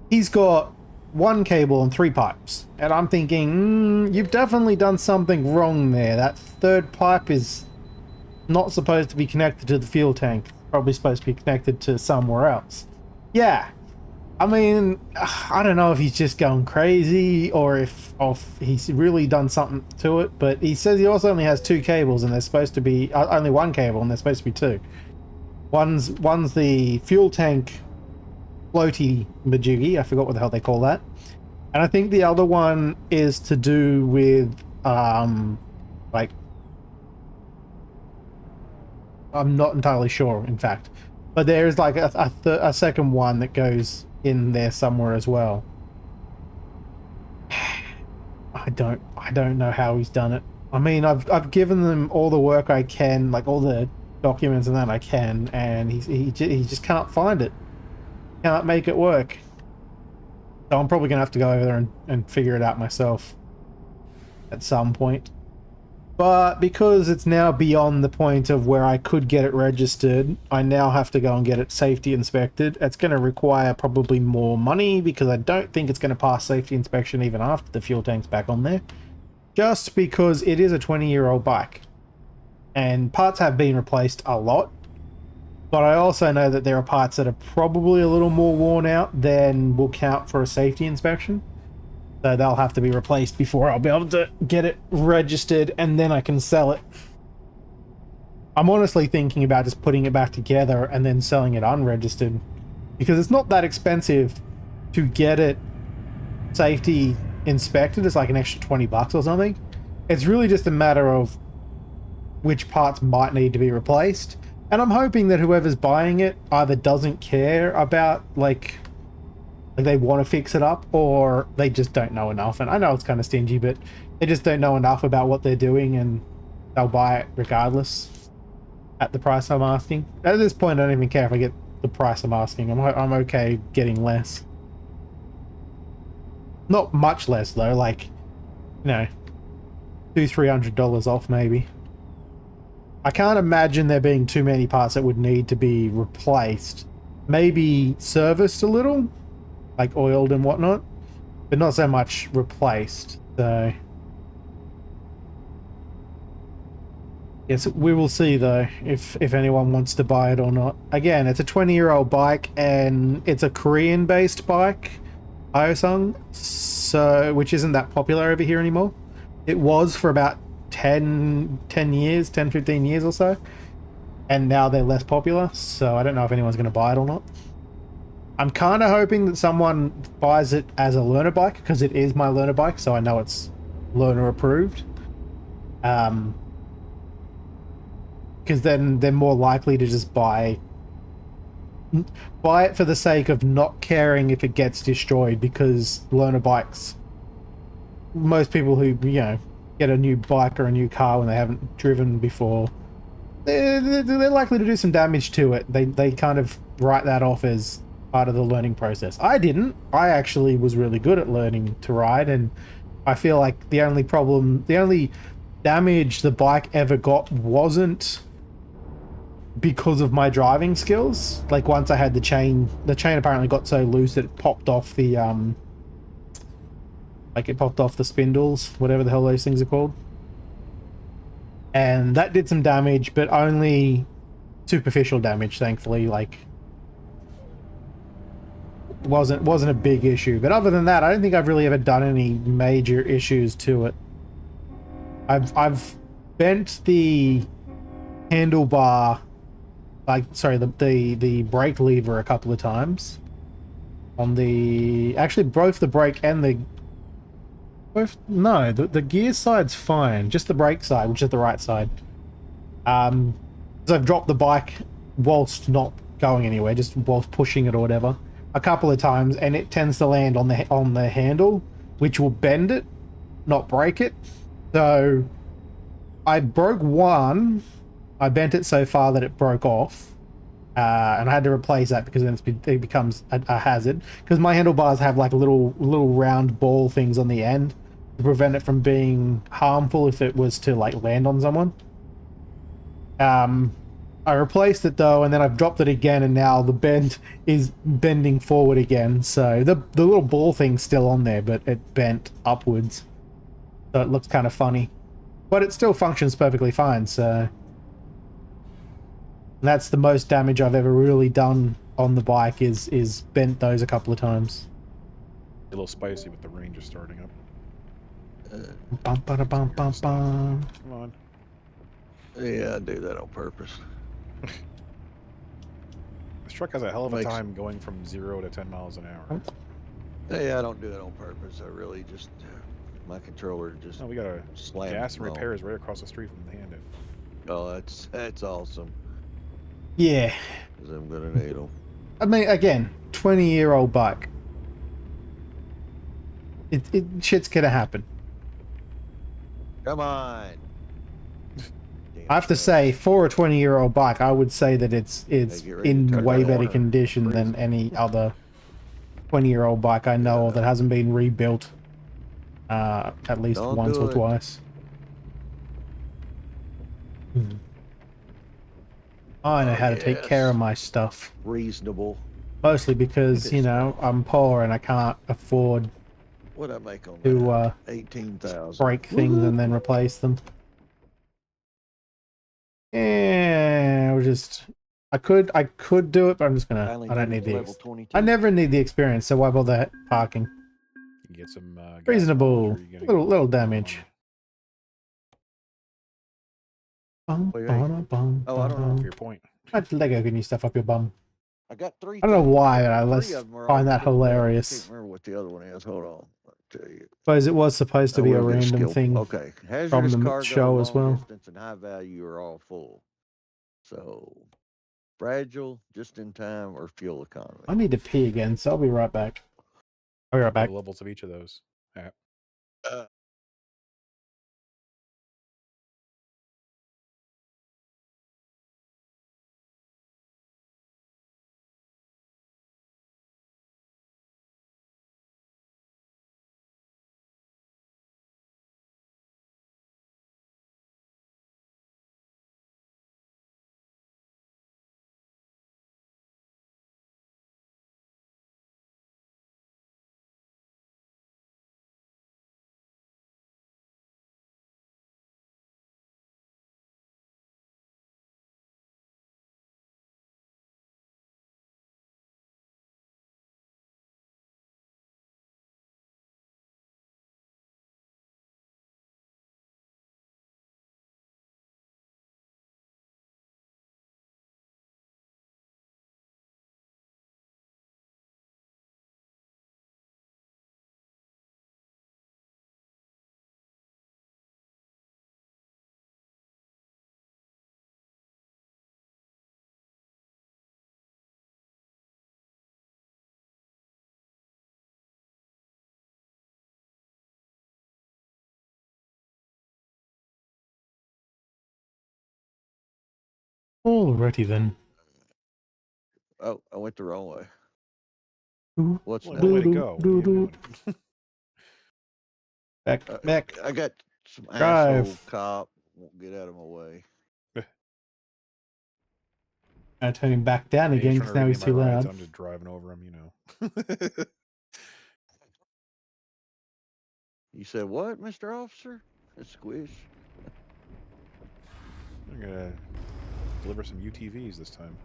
S1: He's got 1 cable and 3 pipes. And I'm thinking, you've definitely done something wrong there. That 3rd pipe is not supposed to be connected to the fuel tank. Probably supposed to be connected to somewhere else. Yeah. I mean, I don't know if he's just going crazy or if he's really done something to it, but he says he also only has 2 cables and there's supposed to be only 1 cable and there's supposed to be 2. One's the fuel tank floaty majiggy, I forgot what the hell they call that. And I think the other one is to do with like, I'm not entirely sure, in fact, but there's like a second one that goes in there somewhere as well. I don't know how he's done it. I mean, I've given them all the work I can, like all the documents and that I can, and he just can't find it. Can't make it work. So I'm probably gonna have to go over there and figure it out myself at some point. But because it's now beyond the point of where I could get it registered, I now have to go and get it safety inspected. It's going to require probably more money because I don't think it's going to pass safety inspection even after the fuel tank's back on there. Just because it is a 20-year-old bike. And parts have been replaced a lot. But I also know that there are parts that are probably a little more worn out than will count for a safety inspection. So they'll have to be replaced before I'll be able to get it registered and then I can sell it. I'm honestly thinking about just putting it back together and then selling it unregistered. Because it's not that expensive to get it safety inspected. It's like an extra 20 bucks or something. It's really just a matter of which parts might need to be replaced. And I'm hoping that whoever's buying it either doesn't care about, like they want to fix it up, or they just don't know enough. And I know it's kind of stingy, but they just don't know enough about what they're doing and they'll buy it regardless at the price I'm asking. At this point, I don't even care if I get the price I'm asking. I'm okay getting less. Not much less though, like, you know, $200-300 off maybe. I can't imagine there being too many parts that would need to be replaced. Maybe serviced a little, like oiled and whatnot, but not so much replaced. So yes, we will see though if anyone wants to buy it or not. Again, it's a 20-year-old bike and it's a Korean-based bike, Hyosung, so which isn't that popular over here anymore. It was for about 10 years, 10-15 years or so, and now they're less popular, so I don't know if anyone's going to buy it or not. I'm kind of hoping that someone buys it as a learner bike, because it is my learner bike, so I know it's learner approved. Because then they're more likely to just buy it for the sake of not caring if it gets destroyed, because learner bikes, most people who, you know, get a new bike or a new car when they haven't driven before, they're likely to do some damage to it. They kind of write that off as part of the learning process. I didn't. I actually was really good at learning to ride, and I feel like the only damage the bike ever got wasn't because of my driving skills. Like once I had the chain apparently got so loose that it popped off the it popped off the spindles, whatever the hell those things are called. And that did some damage, but only superficial damage, thankfully. Like wasn't a big issue. But other than that, I don't think I've really ever done any major issues to it. I've bent the handlebar, the brake lever a couple of times on actually both the brake and the gear side's fine, just the brake side, which is the right side. So I've dropped the bike whilst not going anywhere, just whilst pushing it or whatever, a couple of times, and it tends to land on the handle, which will bend it, not break it. So I broke one. I bent it so far that it broke off, and I had to replace that because then it becomes a hazard. Because my handlebars have like little round ball things on the end to prevent it from being harmful if it was to like land on someone. I replaced it though, and then I've dropped it again, and now the bend is bending forward again. So the little ball thing's still on there, but it bent upwards, so it looks kind of funny. But it still functions perfectly fine. So that's the most damage I've ever really done on the bike is bent those a couple of times.
S2: A little spicy with the Ranger starting up.
S1: Bum, ba, da, bum, bum, bum.
S2: Come on.
S3: Yeah, I do that on purpose.
S2: This truck has a hell of a time going from 0 to 10 miles an hour.
S3: Yeah, I don't do it on purpose. I really just my controller just.
S2: No, we got a
S3: slam
S2: gas and repairs right across the street from the Handed.
S3: Oh, that's awesome.
S1: Yeah.
S3: 'Cause I'm gonna need them.
S1: I mean, again, 20-year-old bike. Shit's gonna happen.
S3: Come on.
S1: I have to say, for a 20-year-old bike, I would say that it's in way better condition than any other 20-year-old bike I know of that hasn't been rebuilt at least once or twice. I know
S3: Oh,
S1: how to take care
S3: yes.
S1: of my stuff.
S3: Reasonable.
S1: Mostly because,
S3: Look
S1: you
S3: at
S1: know, I'm poor and I can't afford
S3: What'd I make on
S1: to
S3: that? 18,000.
S1: break things and then replace them. Yeah, I could do it, but I'm just gonna. I don't need the.
S3: Level 22.
S1: I never need the experience, so why bother parking?
S2: You get some gas
S1: Reasonable,
S2: mileage, or you gonna
S1: little
S2: get
S1: damage. Bum,
S3: Wait,
S1: bum, bum,
S3: oh, I don't know.
S2: for
S1: bum.
S2: your point.
S1: How much Lego can you stuff up your bum?
S3: I got 3.
S1: I don't know why, but I
S3: Three
S1: just
S3: of them are
S1: find
S3: all
S1: that
S3: filled up. I
S1: hilarious.
S3: can't remember what the other one is. Hold on. I'll tell you.
S1: Suppose it was supposed to be a
S3: we'll get
S1: random
S3: skill.
S1: thing
S3: Okay.
S1: from
S3: Hazardous
S1: the
S3: cargo,
S1: show as
S3: long
S1: well.
S3: distance, and high value are all full. So, fragile, just in time, or fuel economy.
S1: I need to pee again, so I'll be right back. I'll be right
S2: What are
S1: back.
S2: the levels of each of those?
S1: Alrighty then.
S3: Oh, I went the wrong way. What's
S2: Well,
S3: next?
S2: one way to go. What are you doing?
S1: Back.
S3: I got some
S1: Drive.
S3: asshole cop. Won't get out of my way.
S1: I turn him back down
S2: Yeah, he's
S1: again
S2: trying
S1: because
S2: to
S1: now
S2: read me
S1: he's
S2: my
S1: too
S2: rides.
S1: loud.
S2: I'm just driving over him, you know.
S3: You said what, Mr. Officer? A squish.
S2: I'm gonna deliver some UTVs this time.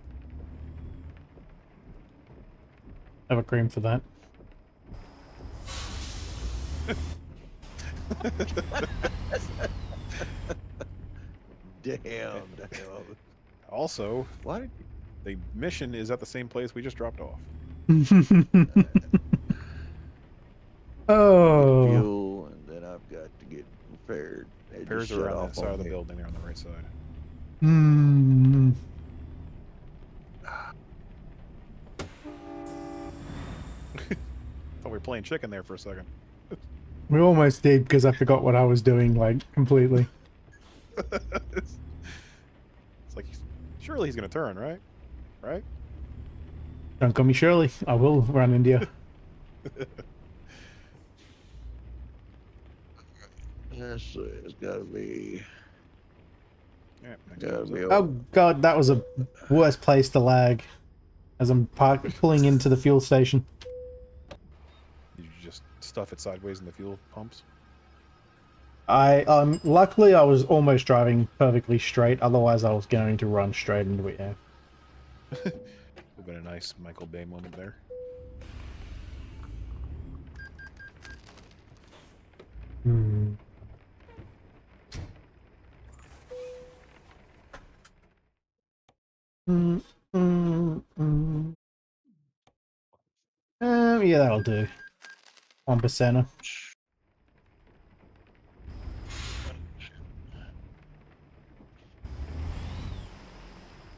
S1: Have a cream for that.
S3: Damn.
S2: Also,
S3: Why did
S2: the mission is at the same place we just dropped off.
S1: Oh.
S3: fuel, and then I've got to get repaired. It
S2: Repairs
S3: just
S2: are
S3: shut
S2: on
S3: off
S2: that side
S3: on
S2: of the
S3: me.
S2: building. They're on the right side.
S1: Hmm.
S2: Thought we were playing chicken there for a second.
S1: We almost did because I forgot what I was doing, like, completely.
S2: It's like, surely he's gonna turn, right? Right?
S1: Don't call me Shirley. I will run into you.
S3: Yes, it's gotta be.
S2: Yeah, next
S3: Gotta
S2: job's
S3: be.
S2: up.
S1: Oh god, that was a worst place to lag. As I'm pulling into the fuel station.
S2: Did you just stuff it sideways in the fuel pumps?
S1: Luckily I was almost driving perfectly straight, otherwise I was going to run straight into it, yeah.
S2: Would have been a nice Michael Bay moment there.
S1: Hmm. Yeah, that'll do. 1%er.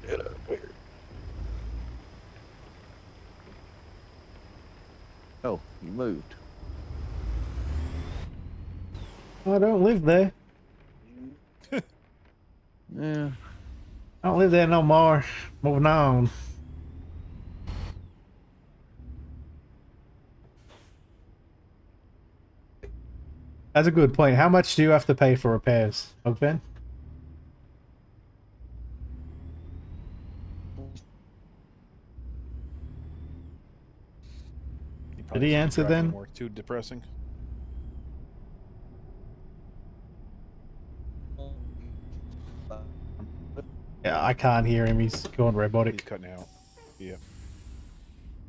S3: Get up here. Oh, you moved.
S1: I don't live there.
S3: Yeah.
S1: I don't live there no more. Moving on. That's a good point. How much do you have to pay for repairs, Ogben? Did he answer then?
S2: More too depressing.
S1: Yeah, I can't hear him. He's going
S2: He's
S1: robotic.
S2: cutting out. Yeah.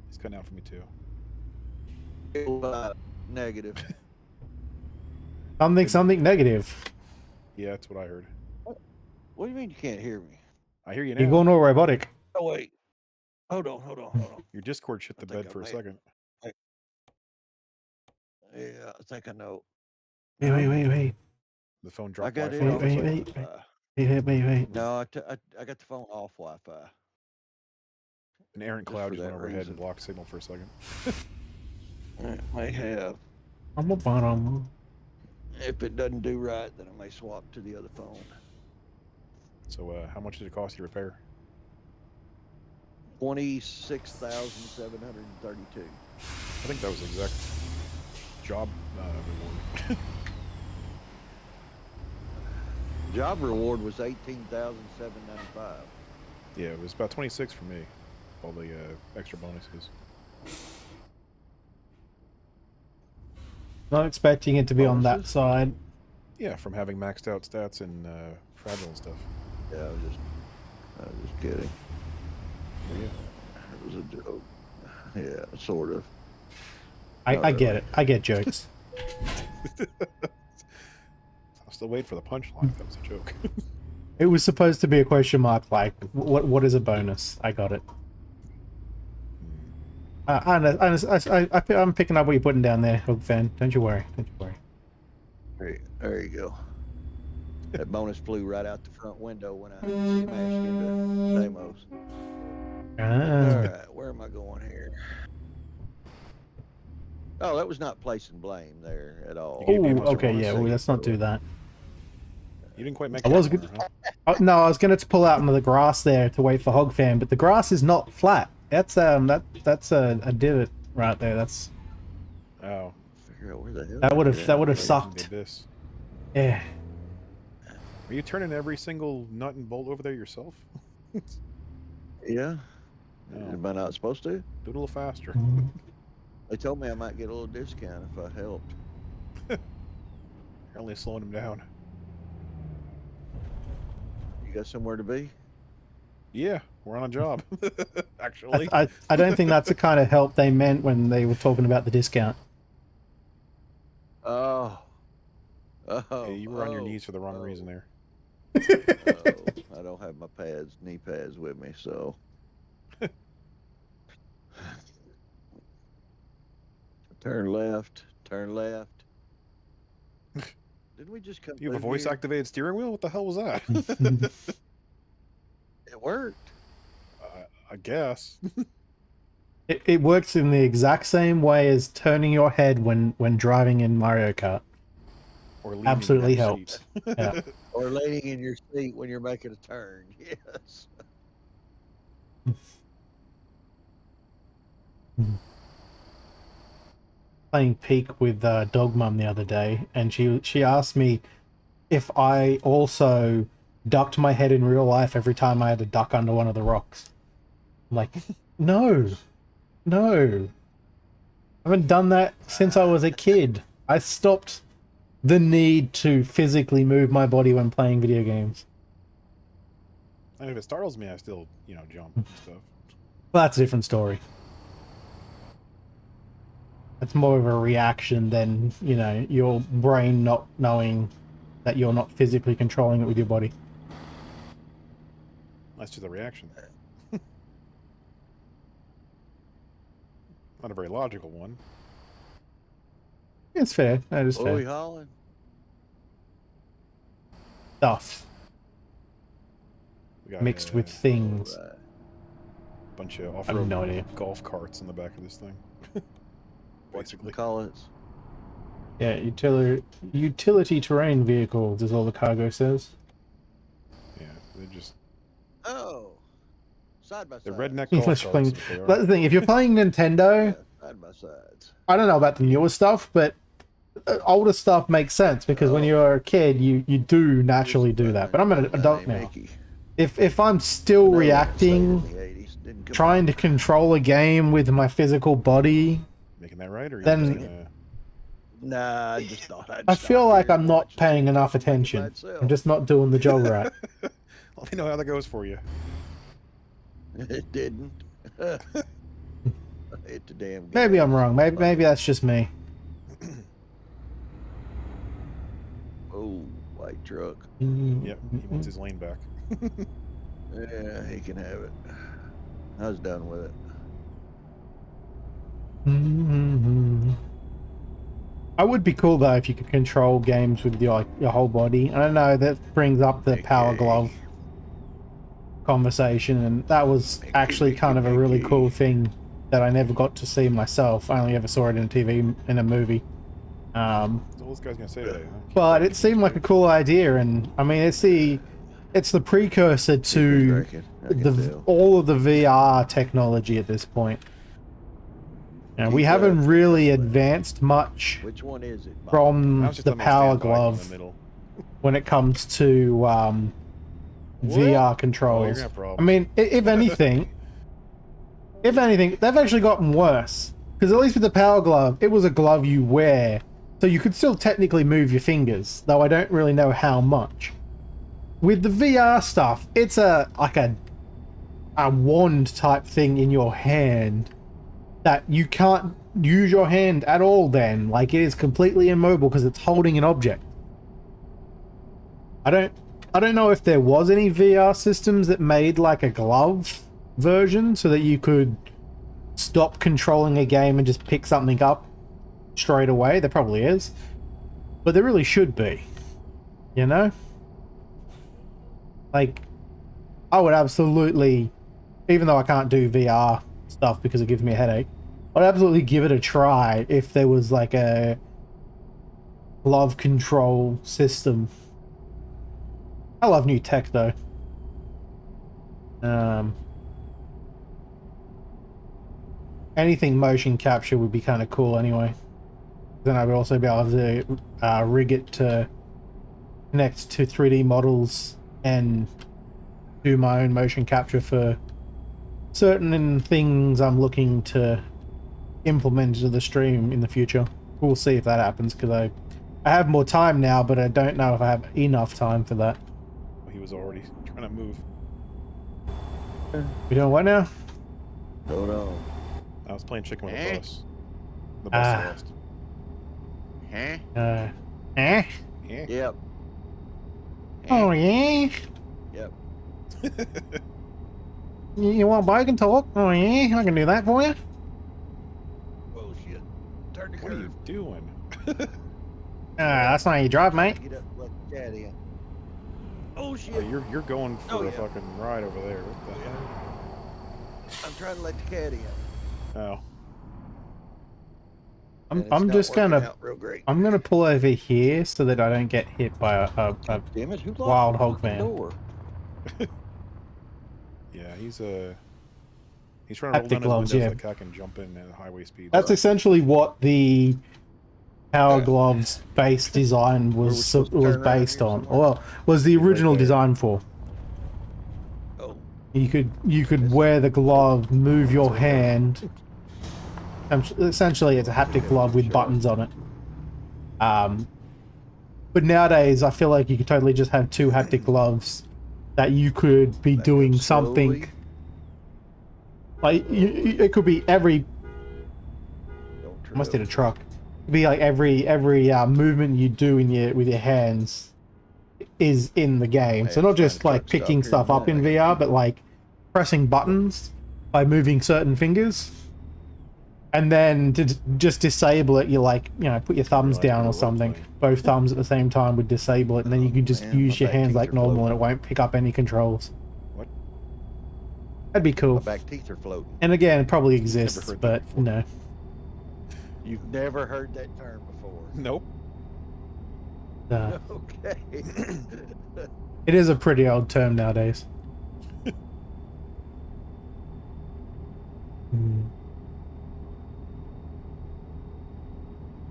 S2: He's cutting out for me too.
S3: Negative.
S1: Something negative.
S2: Yeah, that's what I heard.
S3: What do you mean you can't hear me?
S2: I hear you now.
S1: You're going all robotic.
S3: Oh wait. Hold on.
S2: Your Discord shit the
S3: I think
S2: bed
S3: I
S2: for a
S3: may-
S2: second.
S3: Yeah, I think I know.
S1: Wait.
S2: The phone
S3: I
S2: dropped
S3: got it
S2: Wi-Fi.
S3: off
S1: Wait.
S3: Wi-Fi.
S1: Wait.
S3: No, I got the phone off Wi-Fi.
S2: An errant
S3: Just
S2: cloud
S3: for
S2: just went
S3: that
S2: overhead
S3: reason.
S2: and blocked signal for a second.
S3: It may have.
S1: I'm a bottom.
S3: If it doesn't do right, then I may swap to the other phone.
S2: So, how much did it cost you to repair?
S3: 26,732.
S2: I think that was the exact job reward.
S3: Job reward was 18,795.
S2: Yeah, it was about 26 for me. All the extra bonuses.
S1: Not expecting it to be on that
S3: Bonuses?
S1: side.
S2: Yeah, from having maxed out stats and fragile and stuff.
S3: Yeah, I was just kidding.
S2: Yeah.
S3: It was a joke. Yeah, sort of.
S1: I get it. I get jokes.
S2: I'm still waiting for the punchline. That was a joke.
S1: It was supposed to be a question mark, like, what is a bonus? I got it. I'm picking up what you're putting down there, Hook fan. Don't you worry.
S3: There you go. That bonus flew right out the front window when I smashed into Deimos. All right, where am I going here? Oh, that was not placing blame there at all.
S2: You gave me a
S1: Oh,
S2: bunch of
S1: okay, yeah.
S2: bonuses.
S1: Well, let's not do that.
S2: You didn't quite make
S1: I
S2: it.
S1: was
S2: more,
S1: good.
S2: huh?
S1: No, I was gonna pull out into the grass there to wait for Hog fan, but the grass is not flat. That's that's a divot right there. That's
S2: Oh.
S3: Figure out where the hell
S1: that would have
S2: Right from the
S1: sucked.
S2: abyss.
S1: Yeah.
S2: Are you turning every single nut and bolt over there yourself?
S3: Yeah.
S2: No.
S3: Am I not supposed to?
S2: Do it a little faster.
S3: They told me I might get a little discount if I helped.
S2: You're only slowing him down.
S3: You got somewhere to be?
S2: Yeah, we're on a job. Actually.
S1: I don't think that's the kind of help they meant when they were talking about the discount.
S3: Oh.
S2: Yeah, you were on your knees for the wrong reason there.
S3: I don't have my knee pads with me, so. Turn left. Didn't we just come
S2: You have a
S3: through
S2: voice
S3: here?
S2: activated steering wheel? What the hell was that?
S3: It worked.
S2: I guess.
S1: It works in the exact same way as turning your head when driving in Mario Kart.
S2: Or leaning
S1: Absolutely
S2: in your
S1: helps.
S2: seat.
S1: Yeah.
S3: Or laying in your seat when you're making a turn. Yes.
S1: Playing Peak with Dog Mum the other day, and she asked me if I also ducked my head in real life every time I had to duck under one of the rocks. I'm like, no. I haven't done that since I was a kid. I stopped the need to physically move my body when playing video games.
S2: And if it startles me, I still, jump and stuff.
S1: Well, that's a different story. That's more of a reaction than, your brain not knowing that you're not physically controlling it with your body.
S2: That's just a reaction. Not a very logical one.
S1: It's fair. That is
S3: What are we
S1: fair.
S3: hauling?
S1: Stuff
S2: We got
S1: mixed with things.
S3: All right.
S2: a bunch of
S1: I have
S2: off-road
S1: no idea.
S2: golf carts in the back of this thing. Basically.
S3: Call it.
S1: Yeah, utility terrain vehicles is all the cargo says.
S2: Yeah, they're just
S3: Oh. Side by
S2: the
S3: side.
S2: redneck golf
S1: That's
S2: carts. is what they
S1: That's
S2: are.
S1: the thing. If you're playing Nintendo,
S3: Side by sides.
S1: I don't know about the newer stuff, but older stuff makes sense because when you're a kid, you do naturally do that. But I'm an adult now. If I'm still reacting, trying to control a game with my physical body,
S2: Making that right, or
S1: Then-
S2: you just gonna...
S4: Nah, I just thought I'd
S1: I
S4: stop
S1: feel like
S4: here
S1: I'm
S4: and
S1: not
S4: watch the
S1: paying
S4: shit
S1: enough
S4: make it by
S1: attention.
S4: itself.
S1: I'm just not doing the job right.
S2: Let me know how that goes for you.
S4: It didn't. Hit the damn gas.
S1: Maybe I'm wrong. Maybe that's just me.
S4: Oh, white truck.
S2: Yep, he wants his lane back.
S4: Yeah, he can have it. I was done with it.
S1: I would be cool though if you could control games with your whole body. I don't know, that brings up the Power Glove conversation, and that was actually kind of a really cool thing that I never got to see myself. I only ever saw it in TV in a movie.
S2: What's all this guy's gonna say today, huh?
S1: But it seemed like a cool idea, and I mean it's the precursor to all of the VR technology at this point. And we haven't really advanced much
S4: Which one is it, Bob?
S1: from the Power Glove when it comes to VR controls. I mean, if anything, they've actually gotten worse. Because at least with the Power Glove, it was a glove you wear, so you could still technically move your fingers, though I don't really know how much. With the VR stuff, it's like a wand type thing in your hand that you can't use your hand at all then. Like, it is completely immobile because it's holding an object. I don't know if there was any VR systems that made like a glove version so that you could stop controlling a game and just pick something up straight away. There probably is. But there really should be. You know? Like, I would absolutely, even though I can't do VR stuff because it gives me a headache, I'd absolutely give it a try if there was like a glove control system. I love new tech though. Anything motion capture would be kind of cool anyway. Then I would also be able to rig it to connect to 3D models and do my own motion capture for certain things I'm looking to implement into the stream in the future. We'll see if that happens, because I have more time now, but I don't know if I have enough time for that.
S2: Well, he was already trying to move.
S1: We doing what now?
S4: Hold on.
S2: I was playing chicken with the bus. The bus lost.
S4: Huh?
S2: Yeah.
S4: Yep.
S1: Oh yeah?
S4: Yep.
S1: You want bike and talk? Oh yeah? I can do that for you.
S4: Oh shit. Turn the
S2: What are you
S4: curve.
S2: doing?
S1: That's not how you drive, mate.
S4: Get up, let the cat in. Oh shit.
S2: Oh, you're going for
S4: Oh,
S2: a
S4: yeah.
S2: fucking ride over there. What the hell?
S4: I'm trying to let the cat in.
S2: Oh.
S4: and it's
S1: I'm
S4: not
S1: just
S4: working
S1: gonna
S4: out real great.
S1: I'm gonna pull over here so that I don't get hit by a
S4: Damn it! Who locked
S1: wild
S4: the
S1: hog
S4: fucking
S1: van.
S4: door?
S2: Yeah, he's trying to roll
S1: Haptic
S2: down
S1: gloves,
S2: his windows
S1: yeah.
S2: like I can jump in at highway speed.
S1: That's essentially what the Power Glove's base design was
S4: supposed to turn around
S1: based
S4: here
S1: on.
S4: somewhere?
S1: Well, was the
S2: Right
S1: original
S2: there.
S1: design for.
S4: Oh,
S1: You could wear the glove, move your hand. Essentially, it's a haptic glove with buttons on it. But nowadays, I feel like you could totally just have two haptic gloves that you could be
S4: back
S1: doing
S4: up
S1: something.
S4: slowly.
S1: Like it could be every.
S4: Don't trip
S1: Almost hit a
S4: over.
S1: truck. It'd be like every movement you do with your hands is in the game.
S4: Hey,
S1: So not
S4: I'm trying
S1: just
S4: to
S1: like
S4: truck
S1: picking
S4: stop
S1: stuff
S4: here
S1: up in
S4: in a minute.
S1: VR, but like pressing buttons by moving certain fingers. And then to just disable it, you like, put your thumbs
S2: realized
S1: down
S2: we
S1: or
S2: were
S1: something.
S2: role-playing.
S1: Both thumbs at the same time would disable it, and then you can just
S4: man,
S1: use
S4: my
S1: your
S4: back
S1: hands
S4: teeth
S1: like
S4: are
S1: normal,
S4: floating.
S1: and it won't pick up any controls.
S2: What?
S1: That'd be
S4: My
S1: cool.
S4: back teeth are floating.
S1: And again, it probably
S2: Never
S1: exists,
S2: heard that
S1: but
S2: before.
S1: no.
S4: You've never heard that term before.
S2: Nope.
S4: Okay.
S1: It is a pretty old term nowadays.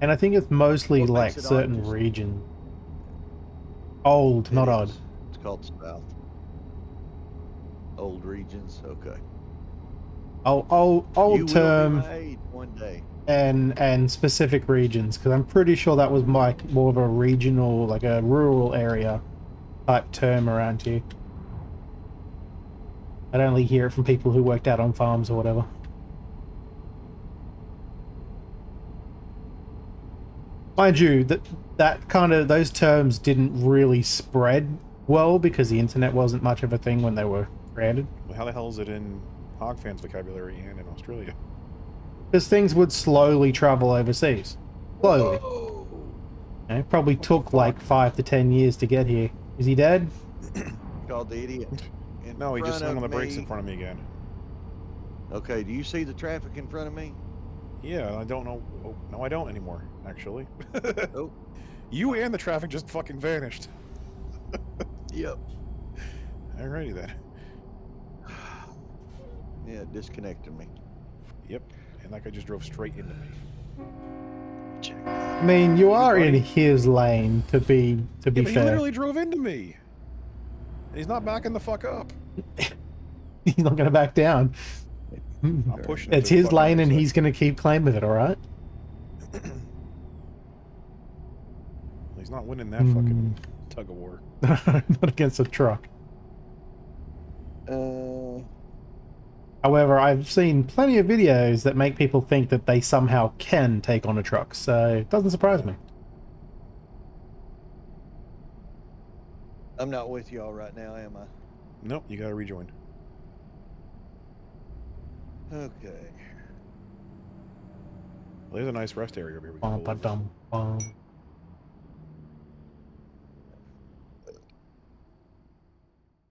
S1: And I think it's mostly
S4: What
S1: like
S4: makes it odd?
S1: certain
S4: Just-
S1: region. Old, not
S4: It
S1: odd.
S4: is. It's called South. Old regions. Okay.
S1: Old
S3: You will
S1: term
S3: be my age one day.
S1: and specific regions, because I'm pretty sure that was more of a regional, like a rural area type term around here. I'd only hear it from people who worked out on farms or whatever. Mind you, that kind of, those terms didn't really spread well because the internet wasn't much of a thing when they were created.
S2: Well, how the hell is it in Hogfan's vocabulary and in Australia?
S1: Because things would slowly travel overseas. Slowly.
S3: Whoa.
S1: You know, probably took like 5 to 10 years to get here. Is he dead?
S3: Called the idiot.
S2: No, he just slammed on the brakes in
S3: me.
S2: front of me again.
S3: Okay, do you see the traffic in front of me?
S2: Yeah, I don't know. Oh, no, I don't anymore, actually.
S3: Oh.
S2: You and the traffic just fucking vanished.
S3: Yep.
S2: Alrighty then.
S3: Yeah, it disconnected me.
S2: Yep, and that guy just drove straight into me.
S3: Check.
S1: I mean, you are in his lane, to be
S2: But
S1: fair.
S2: he literally drove into me. And he's not backing the fuck up.
S1: He's not going to back down.
S2: I'm pushing.
S1: It's his lane and he's going to keep playing with it, alright?
S2: He's not winning that fucking tug of war.
S1: Not against a truck. However, I've seen plenty of videos that make people think that they somehow can take on a truck, so it doesn't surprise me.
S3: I'm not with y'all right now, am I?
S2: Nope, you gotta rejoin.
S3: Okay.
S2: Well, there's a nice rest area over here. We can pull over.
S1: Bum-ba-dum-bum.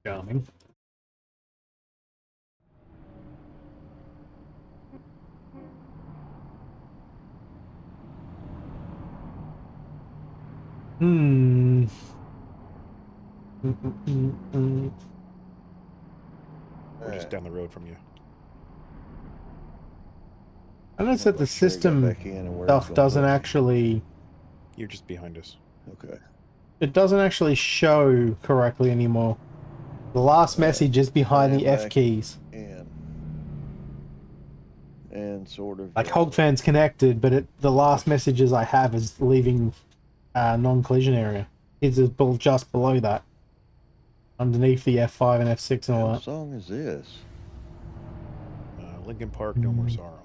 S1: Charming. Hmm.
S2: We're just down the road from you.
S1: I noticed that the system stuff doesn't actually...
S2: You're just behind us.
S3: Okay.
S1: It doesn't actually show correctly anymore. The last message is behind the F keys.
S3: And sort of...
S1: Like Hogfan's connected, but the last messages I have is leaving non-collision area. It's just below that. Underneath the F5 and F6 and all that.
S3: What song is this?
S2: Linkin Park, No More Sorrow.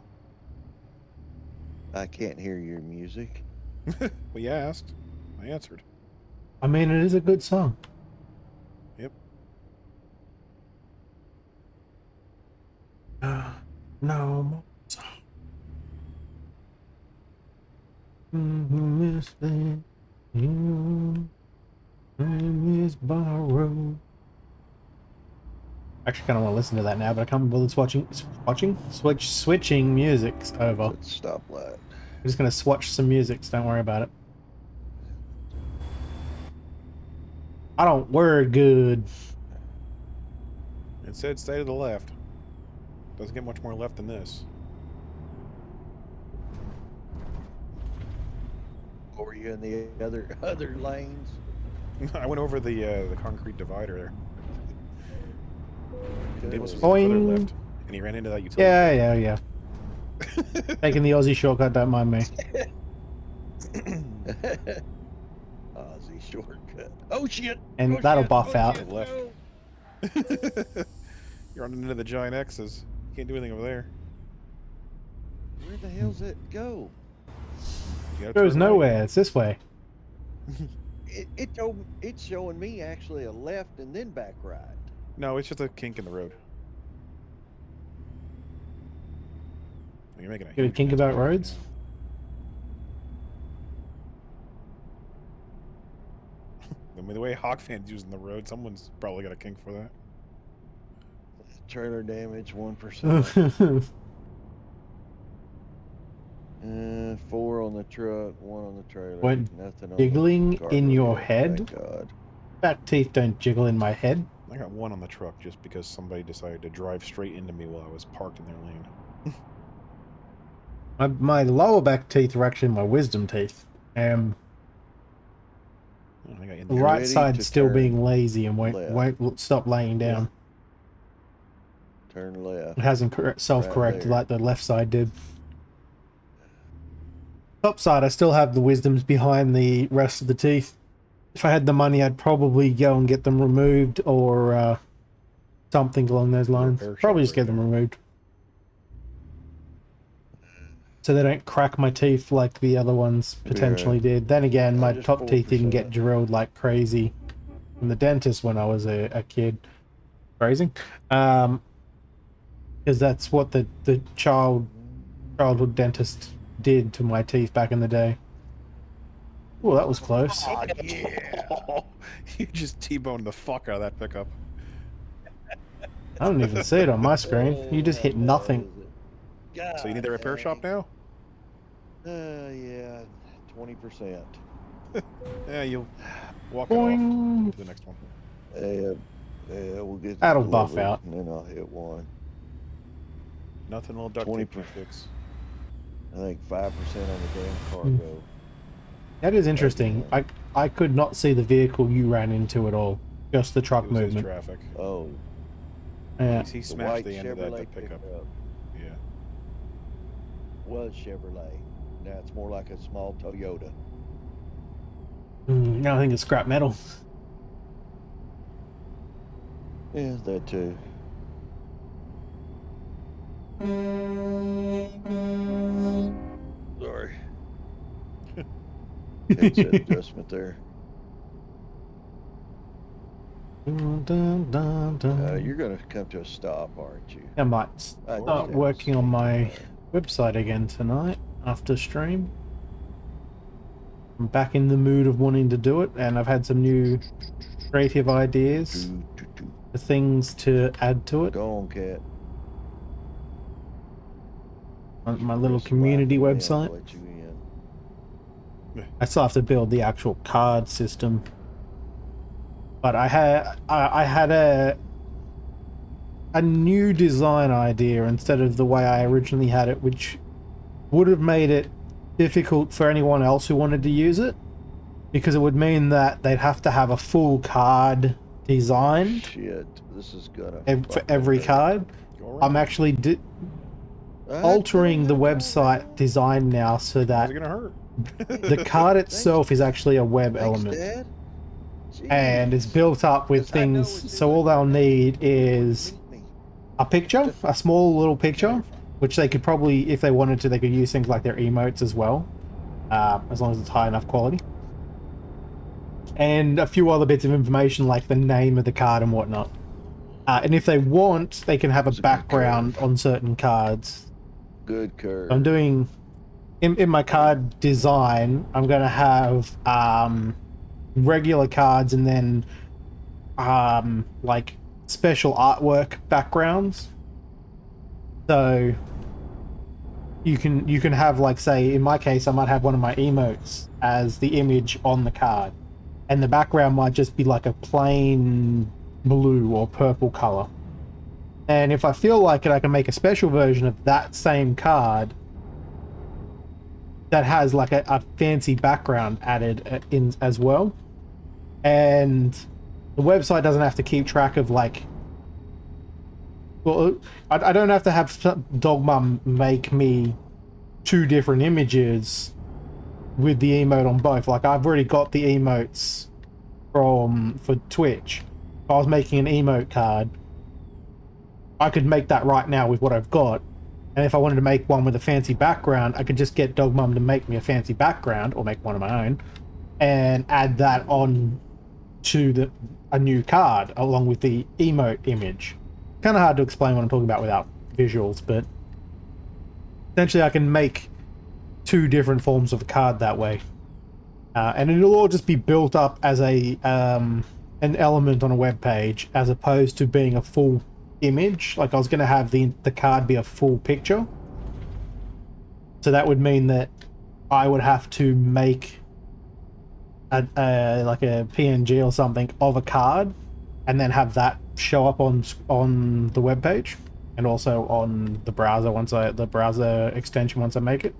S3: I can't hear your music.
S2: Well, you asked. I answered.
S1: I mean, it is a good song.
S2: Yep.
S1: No more song. Miss you. I miss borrowed. I actually kind of want to listen to that now, but I can't bother switching music's over.
S3: Stoplight.
S1: I'm just gonna swatch some music, so don't worry about it. I don't word good.
S2: It said stay to the left. Doesn't get much more left than this.
S3: Or were you in the other lanes?
S2: I went over the concrete divider there. Davis was
S1: Boing.
S2: further left, and he ran into that utility.
S1: Yeah. Taking the Aussie shortcut, don't mind me.
S3: Aussie shortcut. Oh shit!
S1: And
S3: oh,
S1: that'll
S3: shit.
S1: buff out.
S3: Shit.
S2: Left. You're running into the giant X's. Can't do anything over there.
S3: Where the hell's it go?
S1: It goes nowhere. It's this way.
S3: It's showing me actually a left and then back right.
S2: No, it's just a kink in the road. You're making
S1: You got a kink about roads?
S2: I mean, the way Hogfan's using the road, someone's probably got a kink for that.
S3: Trailer damage 1%. 4 on the truck, 1 on the trailer.
S1: What,
S3: Nothing on
S1: jiggling
S3: the
S1: in your
S3: thank
S1: head?
S3: God.
S1: Back teeth don't jiggle in my head.
S2: I got 1 on the truck just because somebody decided to drive straight into me while I was parked in their lane.
S1: My lower back teeth are actually my wisdom teeth.
S2: I got in
S1: The
S2: there.
S1: right
S3: Ready
S1: side's
S3: to
S1: still
S3: turn
S1: being lazy and
S3: left.
S1: won't stop laying down.
S3: Turn left.
S1: It hasn't self-corrected
S3: there.
S1: like the left side did. Top side, I still have the wisdoms behind the rest of the teeth. If I had the money, I'd probably go and get them removed or something along those lines. Probably just get them removed. So they don't crack my teeth like the other ones potentially did. Then again, my top teeth didn't get drilled like crazy from the dentist when I was a kid. Phrasing. Because that's what the childhood dentist did to my teeth back in the day. Oh, that was close.
S2: Oh, yeah. You just T-boned the fuck out of that pickup.
S1: I don't even see it on my screen. You just hit nothing.
S2: So you need the repair shop now?
S3: Yeah, 20%.
S2: Yeah, you'll walk
S1: Boing.
S2: it off to the next one.
S3: Yeah, we'll get
S1: That'll buff out.
S3: and then I'll hit one.
S2: Nothing will duct tape can fix.
S3: I think 5% on the damn cargo.
S1: That is interesting. I could not see the vehicle you ran into at all. Just the truck movement.
S2: Traffic.
S3: Oh.
S1: Yeah.
S2: He smashed the end of that pickup. Yeah.
S3: Was Chevrolet. Now it's more like a small Toyota.
S1: No, I think it's scrap metal.
S3: Yeah, that too. Sorry. Headset adjustment there. You're going to come to a stop, aren't you?
S1: I might start working on my website again tonight after stream. I'm back in the mood of wanting to do it, and I've had some new creative ideas for things to add to it.
S3: Go on, cat.
S1: On my little community website. I still have to build the actual card system. But I had a new design idea instead of the way I originally had it, which would have made it difficult for anyone else who wanted to use it, because it would mean that they'd have to have a full card designed.
S3: Shit, this is gonna
S1: for every card. I'm actually altering the website design now so that the card itself is actually a web element. And it's built up with things, so all they'll need is a picture, a small little picture, which they could probably, if they wanted to, they could use things like their emotes as well, as long as it's high enough quality. And a few other bits of information like the name of the card and whatnot. And if they want, they can have a background on certain cards.
S3: Good curve.
S1: I'm doing, in my card design, I'm going to have regular cards and then like special artwork backgrounds. So you can have, like, say in my case I might have one of my emotes as the image on the card, and the background might just be like a plain blue or purple color. And if I feel like it, I can make a special version of that same card that has like a fancy background added in as well. And the website doesn't have to keep track of, like, well, I don't have to have Dogmum make me 2 different images with the emote on both. Like, I've already got the emotes for Twitch. If I was making an emote card, I could make that right now with what I've got. And if I wanted to make one with a fancy background, I could just get Dogmum to make me a fancy background, or make one of my own, and add that on to a new card along with the emote image. Kind of hard to explain what I'm talking about without visuals, but essentially I can make 2 different forms of a card that way, and it'll all just be built up as a an element on a web page, as opposed to being a full image. Like, I was going to have the card be a full picture, so that would mean that I would have to make like a PNG or something of a card, and then have that show up on the web page, and also on the browser the browser extension once I make it.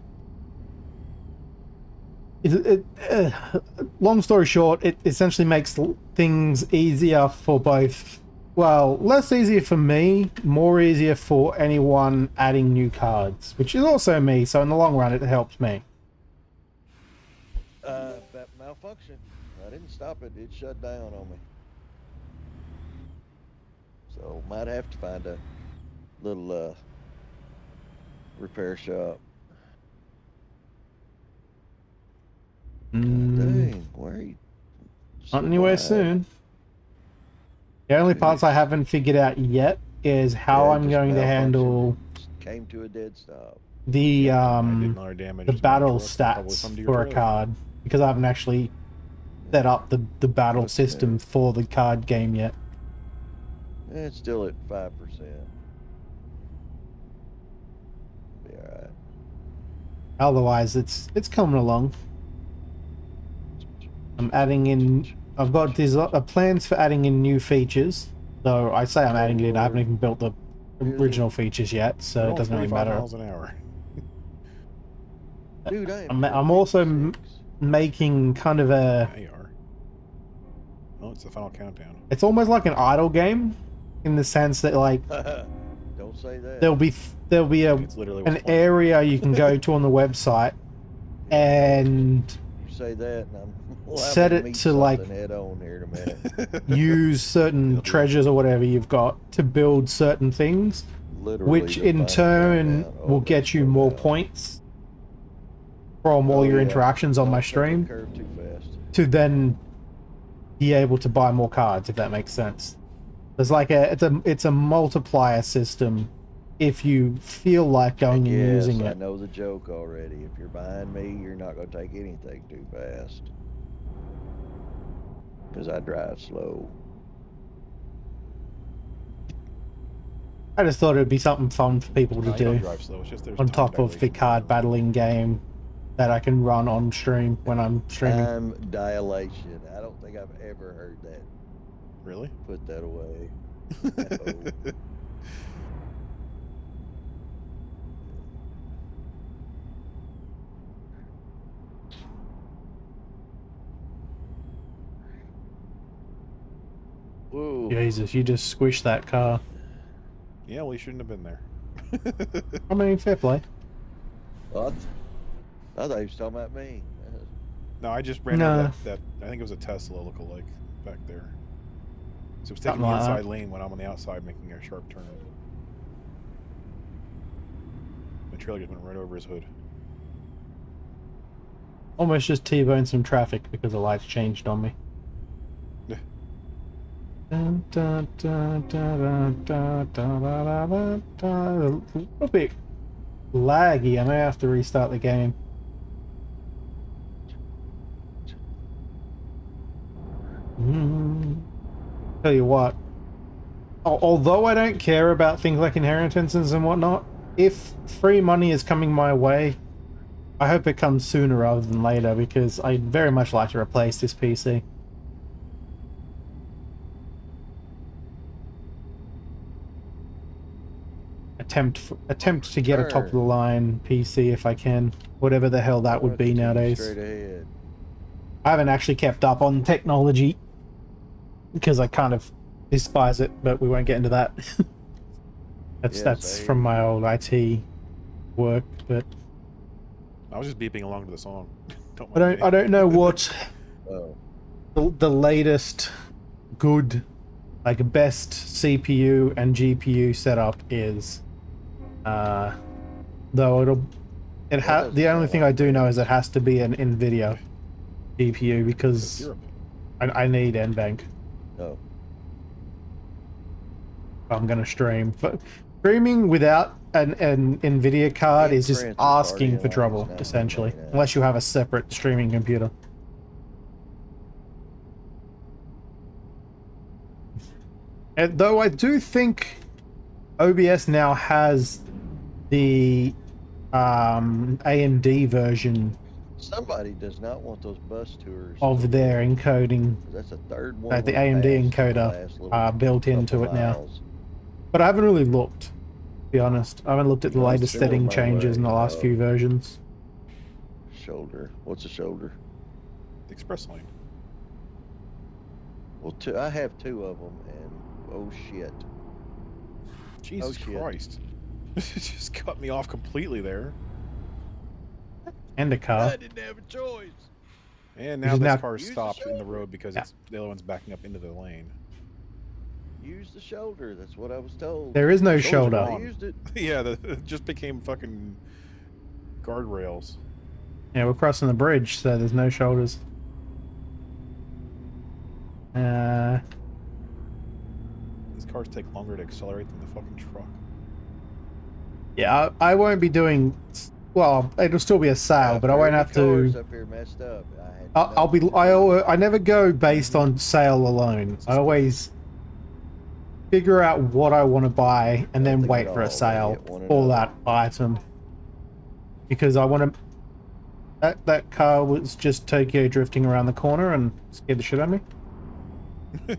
S1: Long story short, it essentially makes things easier for both well, less easier for me, more easier for anyone adding new cards, which is also me, so in the long run it helps me.
S3: That malfunction. I didn't stop it. It shut down on me. So might have to find a little repair shop. Dang, where are you?
S1: Not anywhere soon. The only parts I haven't figured out yet is how I'm going to handle
S3: came to a dead stop.
S1: The
S2: damage
S1: the
S2: to my
S1: battle
S2: truck, and probably
S1: stats
S2: some to your
S1: for a
S2: truck.
S1: card, because I haven't actually set up the battle
S3: What's
S1: system
S3: new?
S1: for the card game yet.
S3: It's still at 5%. Be all right.
S1: Otherwise, it's coming along. I'm adding in. I've got plans for adding in new features. So I say I'm adding it in. I haven't even built the original features yet, so
S2: You're
S1: it doesn't really
S2: 45
S1: matter.
S2: miles an hour.
S3: Dude,
S1: I'm also making kind of a.
S2: Yeah, you are. Oh, it's the final countdown.
S1: It's almost like an idle game, in the sense that like
S3: don't say that.
S1: there'll be an area you can go to on the website, and
S3: You say that, and I'm
S1: set it to like
S3: head on here in a minute.
S1: use certain treasures or whatever you've got to build certain things,
S3: Literally,
S1: which in turn will get you more points from all your interactions on my stream,
S3: Too fast.
S1: to then be able to buy more cards, if that makes sense. There's like it's a multiplier system if you feel like going and using it.
S3: I know the joke already. If you're behind me, you're not going to take anything too fast. Because I drive slow.
S1: I just thought it'd be something fun for people to do
S2: drive slow. It's just
S1: on top of the card battling game that I can run on stream when I'm streaming.
S3: Time dilation. I don't think I've ever heard that.
S2: Really?
S3: Put that away. Whoa.
S1: Jesus, you just squished that car.
S2: Yeah, well, you shouldn't have been there.
S1: I mean, fair play.
S3: What? I thought he was talking about me.
S2: No, I just ran over that. I think it was a Tesla lookalike back there. So it was taking the inside lane when I'm on the outside making a sharp turn. The trailer just went right over his hood.
S1: Almost just T-boned some traffic because the lights changed on me. A little bit laggy. I may have to restart the game. Tell you what, although I don't care about things like inheritances and whatnot, if free money is coming my way, I hope it comes sooner rather than later, because I'd very much like to replace this PC. Attempt to get a top of the line PC if I can, whatever the hell that would be nowadays.
S3: Straight ahead.
S1: I haven't actually kept up on technology because I kind of despise it, but we won't get into that. That's from my old IT work, but
S2: I was just beeping along to the song.
S1: I don't know what the latest good, like, best CPU and GPU setup is. Though the only thing I do know is it has to be an NVIDIA GPU, because I need NVENC.
S3: Oh.
S1: I'm gonna stream, but streaming without an NVIDIA card is just asking for trouble, essentially, unless you have a separate streaming computer. And though I do think OBS now has the AMD version.
S3: Somebody does not want those bus tours
S1: of their encoding.
S3: That's a third one.
S1: The AMD encoder built into it now. But I haven't really looked, to be honest. I haven't looked at the latest setting changes in the last few versions.
S3: Shoulder. What's a shoulder?
S2: The express lane.
S3: Well, I have two of them, and Oh shit.
S2: Jesus
S3: shit.
S2: Christ. It just cut me off completely there.
S1: And a car.
S4: I didn't have a choice.
S2: And
S1: Which
S2: now
S1: is
S2: this
S1: now-
S2: car
S3: Use the
S2: stopped in the
S3: shoulder.
S2: road because
S1: Yeah.
S2: it's the other one's backing up into the lane.
S3: Use the shoulder. That's what I was told.
S1: There is no
S2: Shoulder's
S1: shoulder.
S2: gone.
S3: I used it.
S2: Yeah, it just became fucking guardrails.
S1: Yeah, we're crossing the bridge, so there's no shoulders.
S2: These cars take longer to accelerate than the fucking truck.
S1: Yeah, I won't be doing. Well, it'll still be a sale, but I won't have
S3: Cars
S1: to.
S3: up here messed up.
S1: I'll be. I never go based on sale alone. I always figure out what I want to buy and then
S3: Nothing
S1: wait
S3: at
S1: for a
S3: all.
S1: sale
S3: They hit one
S1: for
S3: another.
S1: that item. Because I want to. That car was just Tokyo drifting around the corner and scared the shit out of me.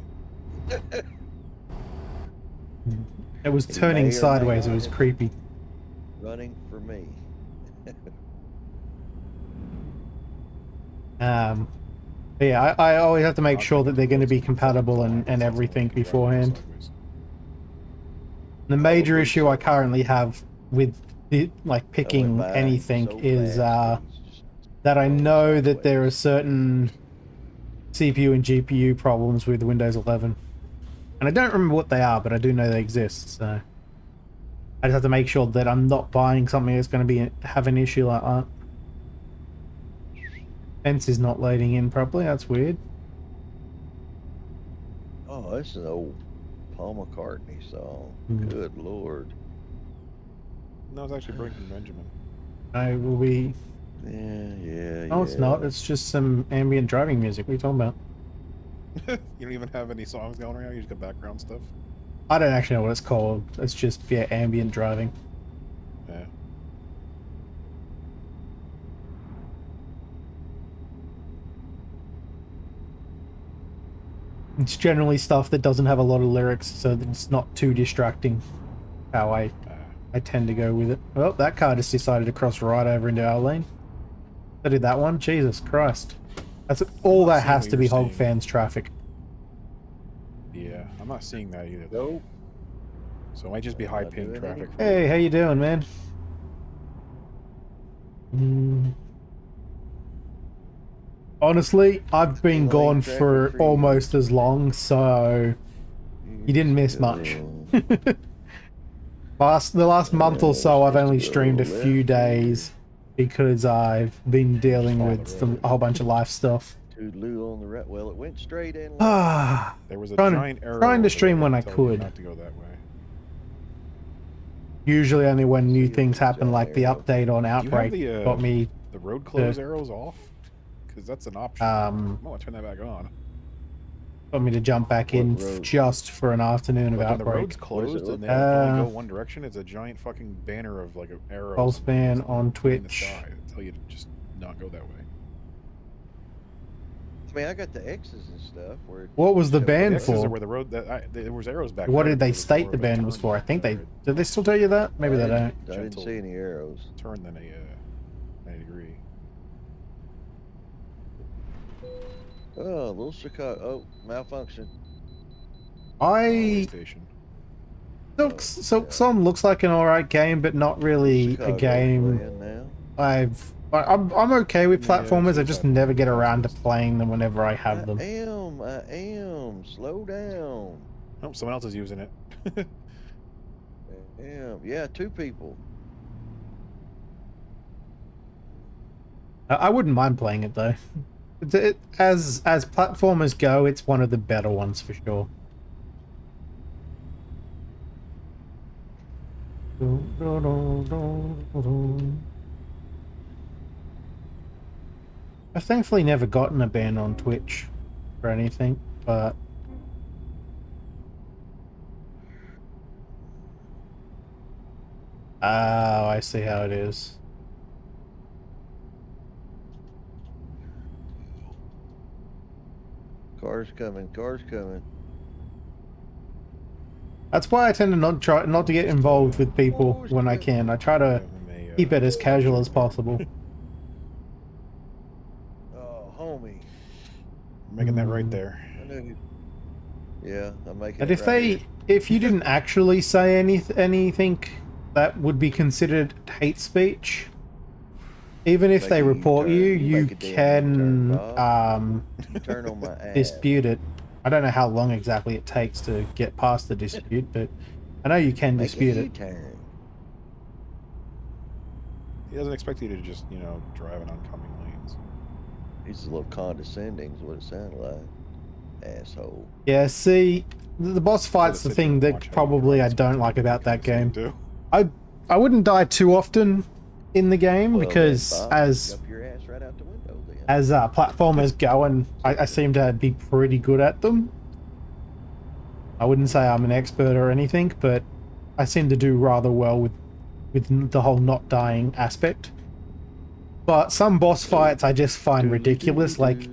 S1: It was
S3: He
S1: turning
S3: may or may
S1: sideways. It
S3: not
S1: was
S3: have-
S1: creepy.
S3: Running for me.
S1: But yeah, I always have to make sure that they're going to be compatible and everything beforehand. The major
S3: Probably
S1: issue I
S3: so.
S1: currently have with like picking
S3: Going by
S1: anything
S3: so
S1: is
S3: fast, he's just
S1: that I
S3: going
S1: know that there are
S3: sideways.
S1: certain CPU and GPU problems with Windows 11. And I don't remember what they are, but I do know they exist, so I just have to make sure that I'm not buying something that's going to have an issue like that. Fence is not loading in properly, that's weird.
S3: Oh, this is an old Paul McCartney song.
S1: Hmm.
S3: Good lord.
S2: No, it's actually Breaking Benjamin.
S1: I will be...
S3: Yeah.
S1: No, it's not. It's just some ambient driving music. What are you talking about?
S2: You don't even have any songs going right now? You just got background stuff?
S1: I don't actually know what it's called. It's just, yeah, ambient driving.
S2: Yeah.
S1: It's generally stuff that doesn't have a lot of lyrics, so that it's not too distracting. How I tend to go with it. Well, that car just decided to cross right over into our lane. I did that one. Jesus Christ. That's all that has to be Hog Fans traffic.
S2: Yeah, I'm not seeing that either.
S3: Nope.
S2: So it might just be high ping traffic.
S1: Hey, how you doing, man? Honestly, I've been gone for almost as long, so you didn't miss much. The last month or so, I've only streamed a few days because I've been dealing with a whole bunch of life stuff.
S3: Toodaloo on the right. Well, it went straight in.
S1: Ah,
S2: There was a
S1: Trying to-
S2: giant arrow
S1: trying to
S2: over
S1: stream
S2: there
S1: when
S2: to
S1: I
S2: tell you
S1: could.
S2: not to go that way.
S1: usually only when new
S3: See,
S1: things happen,
S3: giant
S1: like the
S3: arrow.
S1: update on Outbreak,
S2: the,
S1: got me.
S2: The road close arrows off? Because that's an option. I want to turn that back on.
S1: Got me to jump back in
S3: What road?
S1: just for an afternoon of
S2: But when the
S1: Outbreak.
S2: road's closed and they
S1: like?
S2: only go one direction, it's a giant fucking banner of like an arrow.
S1: Pulse ban on
S2: in the
S1: Twitch.
S2: sky that tell you to just not go that way.
S3: I mean, I got the X's and stuff. Where
S1: What was the
S3: show
S1: ban
S2: The
S3: up.
S2: X's
S1: for?
S2: are where the road there was arrows back.
S1: What
S2: there,
S1: did they
S2: but it was
S1: state
S2: more
S1: the
S2: of a
S1: ban was
S2: turn
S1: for? I think they...
S2: than
S1: Did they still tell you that? Maybe they don't.
S3: I didn't
S2: Gentle.
S3: see any arrows.
S2: turn than a 90 degree.
S3: Oh, little Chicago. Oh, malfunction.
S1: I...
S2: Station.
S1: Silk Song looks like an alright game, but not really a
S3: Chicago's
S1: game
S3: playing now.
S1: I'm okay with
S2: Yeah,
S1: platformers, I
S2: it's
S1: just
S2: not-
S1: never get around to playing them whenever I have them.
S3: I am. Slow down.
S2: Oh, someone else is using it.
S3: I am. Yeah, 2 people.
S1: I wouldn't mind playing it though. As platformers go, it's one of the better ones for sure. I've thankfully never gotten a ban on Twitch or anything, but oh, I see how it is.
S3: Cars coming.
S1: That's why I tend to not to get involved with people when I can. I try to keep it as casual as possible.
S3: Oh, homie.
S2: Making that right there.
S3: I knew Yeah, I'm making
S1: And
S3: it right here.
S1: if you didn't actually say anything that would be considered hate speech, even if
S3: Make
S1: they
S3: a
S1: report you,
S3: U-turn. You
S1: you
S3: make a damn U-turn,
S1: can
S3: Bob. You turn on my ass.
S1: dispute it. I don't know how long exactly it takes to get past the dispute, but I know you can
S3: Make
S1: dispute
S3: a
S1: it.
S3: U-turn.
S2: He doesn't expect you to just, you know, drive in oncoming lanes.
S3: He's a little condescending, is what it sounded like. Asshole.
S1: Yeah, see, the boss
S2: You gotta
S1: fight's the
S2: sit here
S1: thing
S2: and
S1: that
S2: watch how you
S1: probably
S2: drive
S1: I
S2: and
S1: don't
S2: spectate
S1: like
S2: what
S1: about
S2: he
S1: that
S2: comes to
S1: game.
S2: do.
S1: I wouldn't die too often in the game
S3: Well, then,
S1: because
S3: Bob,
S1: as
S3: up your ass right out the window, then.
S1: platformers go, and I seem to be pretty good at them. I wouldn't say I'm an expert or anything, but I seem to do rather well with the whole not dying aspect. But some boss fights I just find ridiculous. Like,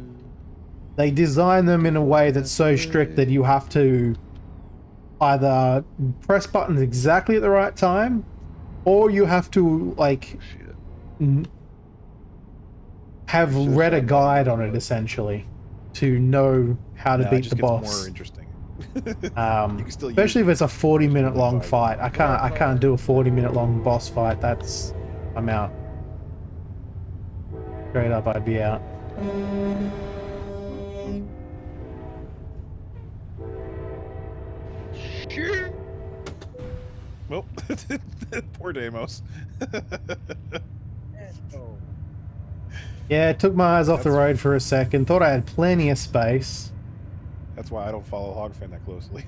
S1: they design them in a way that's so strict that you have to either press buttons exactly at the right time, or you have to, like, have read a guide on it, essentially, to know how to
S2: It
S1: beat
S2: just
S1: the
S2: gets
S1: boss.
S2: more interesting. You can still use
S1: Especially if it's a 40-minute long
S2: advisable.
S1: fight. I can't do a 40-minute long boss fight. I'm out. Straight up, I'd be out.
S3: Sure.
S2: Well, poor Deimos.
S3: Oh.
S1: Yeah, it took my eyes off the road for a second. Thought I had plenty of space.
S2: That's why I don't follow Hogfan that closely.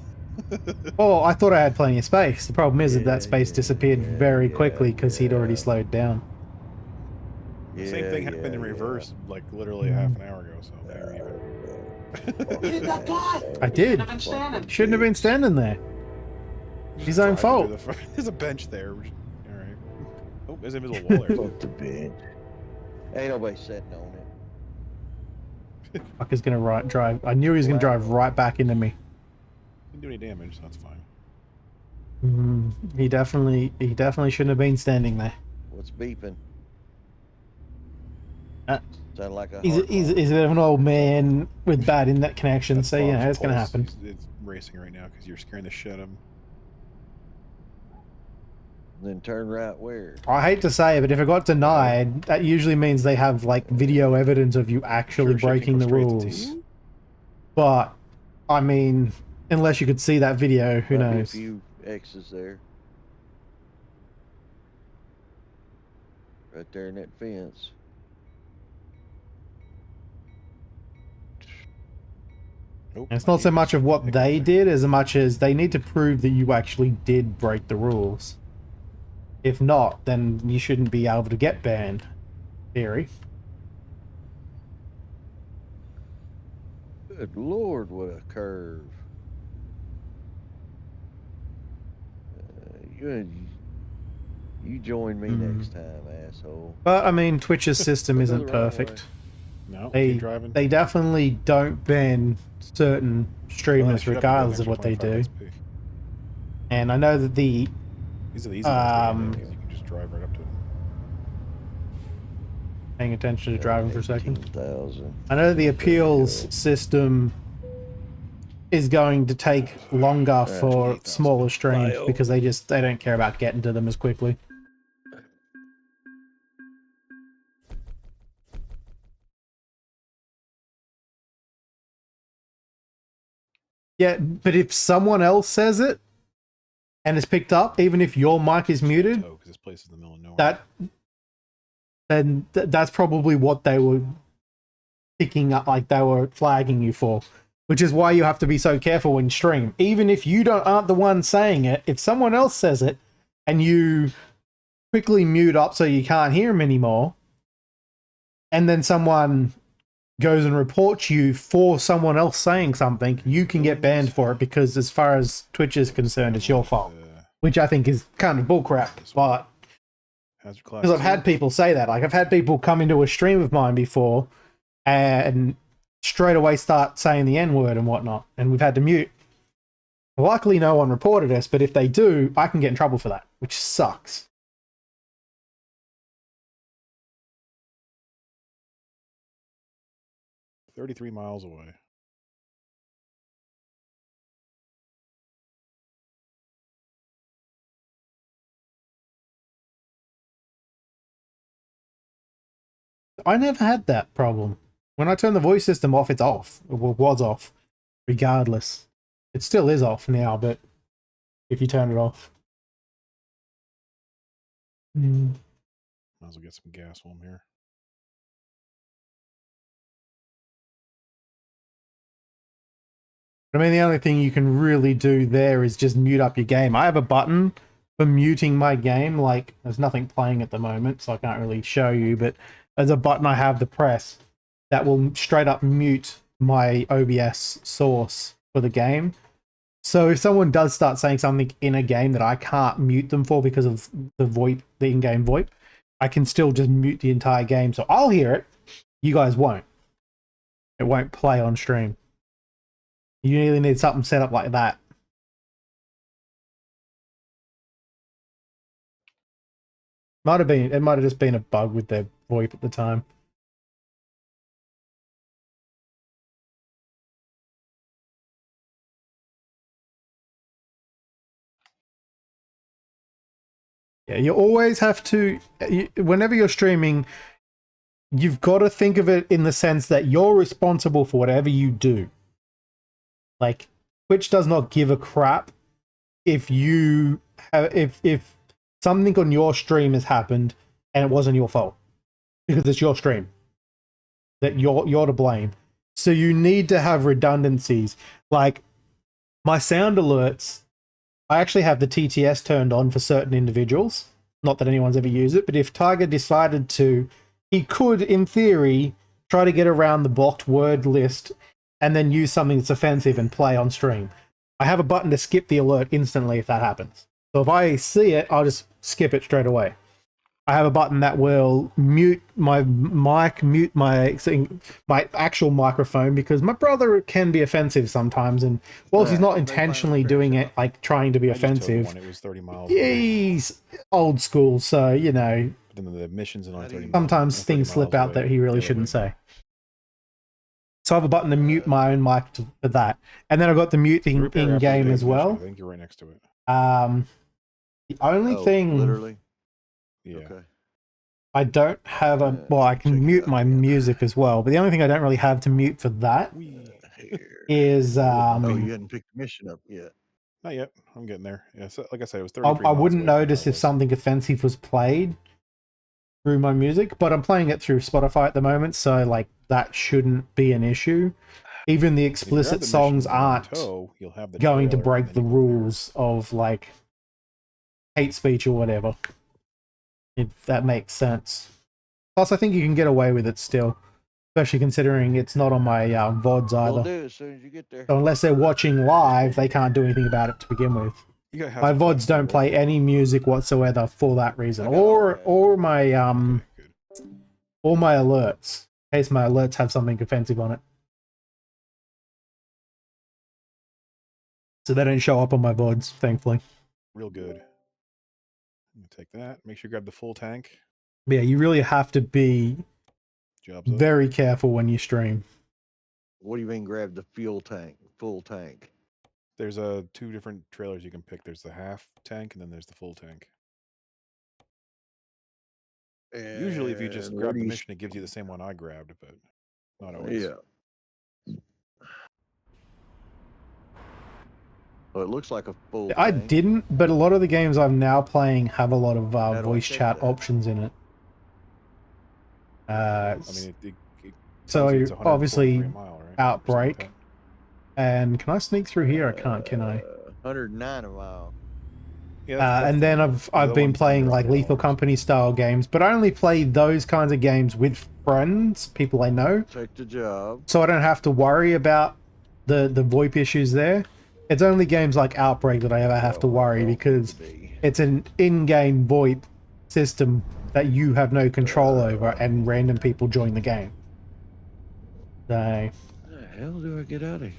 S1: Oh, I thought I had plenty of space. The problem is that space disappeared very quickly because he'd already slowed down.
S2: The same thing happened in reverse, like literally half an hour ago. So there even.
S5: Hit that guy!
S1: I did.
S5: Shouldn't have been standing.
S1: Shouldn't have been standing there. His own fault.
S2: There's a bench there. All right. Oh, there's an invisible wall there.
S3: Fuck the bench. Ain't nobody sitting on it.
S1: Fucker's gonna drive. I knew he was gonna drive right back into me.
S2: Didn't do any damage, so that's fine.
S1: He definitely shouldn't have been standing there.
S3: What's beeping? Sound like a
S1: He's a bit of an old man with bad internet connection, so yeah, it's gonna happen.
S2: It's racing right now because you're scaring the shit out of him.
S3: Then turn right where?
S1: I hate to say it, but if it got denied, that usually means they have like video evidence of you actually breaking the rules. But I mean, unless you could see that video, who
S3: Might be
S1: knows?
S3: a few X's there. Right there in that fence.
S2: Nope,
S1: And it's not so much of what they did as much as they need to prove that you actually did break the rules. If not, then you shouldn't be able to get banned. Theory.
S3: Good Lord, what a curve. You join me next time, asshole.
S1: But I mean, Twitch's system isn't perfect.
S2: No,
S1: they definitely don't ban certain streamers regardless of what they do. And I know that
S2: these are the easy ones, you can just drive right up to them.
S1: Paying attention to driving for a second.
S3: 18,000.
S1: I know the appeals system is going to take longer for smaller streams because they don't care about getting to them as quickly. Yeah, but if someone else says it and it's picked up, even if your mic is muted,
S2: this place is in the middle of nowhere.
S1: then that's probably what they were picking up, like they were flagging you for. Which is why you have to be so careful when you stream. Even if you aren't the one saying it, if someone else says it and you quickly mute up so you can't hear them anymore, and then someone goes and reports you for someone else saying something, you can get banned for it because as far as Twitch is concerned, it's your fault. Which I think is kind of bullcrap, but because I've had people say that. Like, I've had people come into a stream of mine before and straight away start saying the N-word and whatnot, and we've had to mute. Luckily, no one reported us, but if they do, I can get in trouble for that, which sucks.
S2: $33 miles away.
S1: I never had that problem. When I turn the voice system off, it's off. It was off, regardless. It still is off now, but if you turn it off.
S2: Might as well get some gas while I'm here.
S1: I mean, the only thing you can really do there is just mute up your game. I have a button for muting my game. Like, there's nothing playing at the moment, so I can't really show you, but there's a button I have to press that will straight up mute my OBS source for the game. So if someone does start saying something in a game that I can't mute them for because of the VoIP, the in-game VoIP, I can still just mute the entire game. So I'll hear it. You guys won't. It won't play on stream. You really need something set up like that. It might have just been a bug with their VoIP at the time. Yeah, you always have to, whenever you're streaming, you've got to think of it in the sense that you're responsible for whatever you do. Like, Twitch does not give a crap if you have, if something on your stream has happened and it wasn't your fault, because it's your stream that you're to blame. So you need to have redundancies. Like my sound alerts, I actually have the TTS turned on for certain individuals. Not that anyone's ever used it, but if Tiger decided to, he could, in theory, try to get around the blocked word list and then use something that's offensive and play on stream. I have a button to skip the alert instantly if that happens. So if I see it, I'll just skip it straight away. I have a button that will mute my mic, mute my actual microphone, because my brother can be offensive sometimes, and whilst he's not intentionally doing it, like trying to be offensive,
S2: it was 30 miles.
S1: He's old school, so you know.
S2: But then the missions are only 30 miles.
S1: Sometimes things slip out that he really shouldn't say. So I have a button to mute my own mic for that, and then I've got the muting in game as well.
S2: I think you're right next to it.
S1: The only thing,
S3: literally.
S2: Yeah.
S3: Okay.
S1: I don't have a, well, I can mute my music as well, but the only thing I don't really have to mute for that is
S3: oh, you hadn't picked the mission up yet.
S2: Not yet. I'm getting there. Yeah, so, like I said, it was 33
S1: I
S2: miles
S1: wouldn't
S2: away from
S1: notice
S2: where I
S1: if
S2: was.
S1: something offensive was played through my music, but I'm playing it through Spotify at the moment, so like that shouldn't be an issue. Even the
S2: If you grab
S1: explicit
S2: the
S1: songs
S2: missions on
S1: aren't
S2: tow, you'll have the
S1: going to
S2: trailer,
S1: break
S2: and
S1: the
S2: then you can grab it.
S1: rules of like hate speech or whatever, if that makes sense. Plus, I think you can get away with it still, especially considering it's not on my VODs
S3: We'll
S1: either.
S3: do it as soon as you get there.
S1: So unless they're watching live, they can't do anything about it to begin with.
S2: You gotta have
S1: My
S2: some
S1: VODs don't play
S2: flexibility.
S1: any music whatsoever for that reason,
S2: I got all that.
S1: or my
S2: Okay, good.
S1: or my alerts, in case my alerts have something offensive on it, so they don't show up on my VODs, thankfully.
S2: Real good. I'm gonna take that. Make sure you grab the full tank.
S1: But yeah, you really have to be
S2: Jobs up.
S1: very careful when you stream.
S3: What do you mean grab the fuel tank, full tank?
S2: There's two different trailers you can pick. There's the half tank and then there's the full tank. Usually, if you just
S3: And
S2: grab
S3: where
S2: the
S3: do you
S2: mission, it gives you the same one I grabbed, but not always.
S3: Yeah. Oh, it looks like a full
S1: I
S3: tank.
S1: didn't, but a lot of the games I'm now playing have a lot of
S3: do I
S1: voice
S3: check
S1: chat
S3: that?
S1: options in it.
S2: I mean, it
S1: So,
S2: tells you it's 143
S1: obviously,
S2: a mile, right?
S1: Outbreak.
S2: Or something
S1: And can I sneak through here? I can't, can I?
S3: 109 a mile.
S2: like that. Yeah, that's
S1: And then
S2: the
S1: I've
S2: other
S1: been
S2: one's
S1: playing
S2: under
S1: like Lethal
S2: $100.
S1: Company style games, but I only play those kinds of games with friends, people I know,
S3: Take the job.
S1: so I don't have to worry about the VoIP issues there. It's only games like Outbreak that I ever have to worry, because it's an in-game VoIP system that you have no control over, and random people join the game. So
S3: How the hell do I get out of here?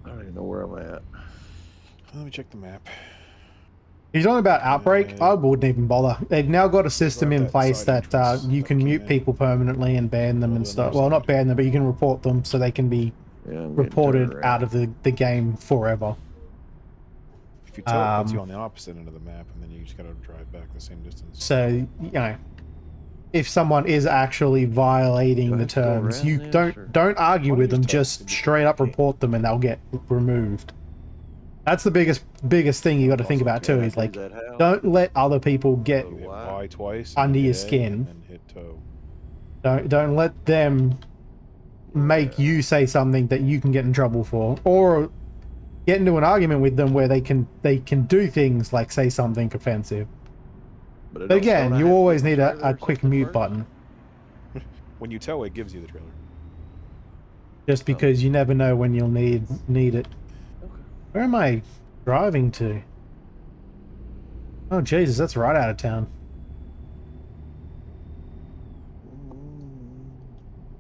S3: I don't even know where I'm at.
S2: Let me check the map.
S1: if you're talking about Outbreak, I wouldn't even bother. They've now got a system in
S2: that
S1: place
S2: side
S1: that
S2: entrance
S1: you
S2: that
S1: can
S2: came
S1: mute
S2: in.
S1: people permanently and ban them
S2: Well,
S1: and
S2: the
S1: stuff.
S2: other
S1: Well, not
S2: side.
S1: ban them, but you can report them so they can be
S3: Yeah, I'm getting
S1: reported
S3: turned
S1: out
S3: around.
S1: of the game forever.
S2: If you tow, it puts you on the opposite end of the map, and then you just gotta drive back the same distance.
S1: So, you know, if someone is actually violating the terms, you don't argue with them, just straight up report them and they'll get removed. That's the biggest thing you got to think about too, is like, don't let other people get
S2: Y twice
S1: under your
S2: A,
S1: skin.
S2: and hit toe.
S1: Don't let them make you say something that you can get in trouble for, or get into an argument with them where they can do things like say something offensive. But again, you always need a quick mute button.
S2: When you tow, it gives you the trailer.
S1: Just because you never know when you'll need it. Where am I driving to? Oh Jesus, that's right out of town.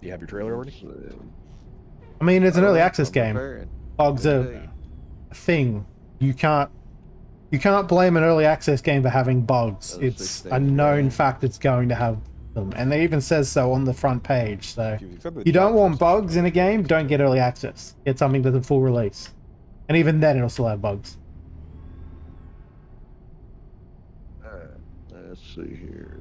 S2: Do you have your trailer already?
S1: I mean, it's an early access game. Bugs are a thing. You can't blame an early access game for having bugs. It's a known fact it's going to have them, and it even says so on the front page. So you don't want bugs in a game, don't get early access. Get something to the full release, and even then it'll still have bugs.
S3: Alright, let's see here.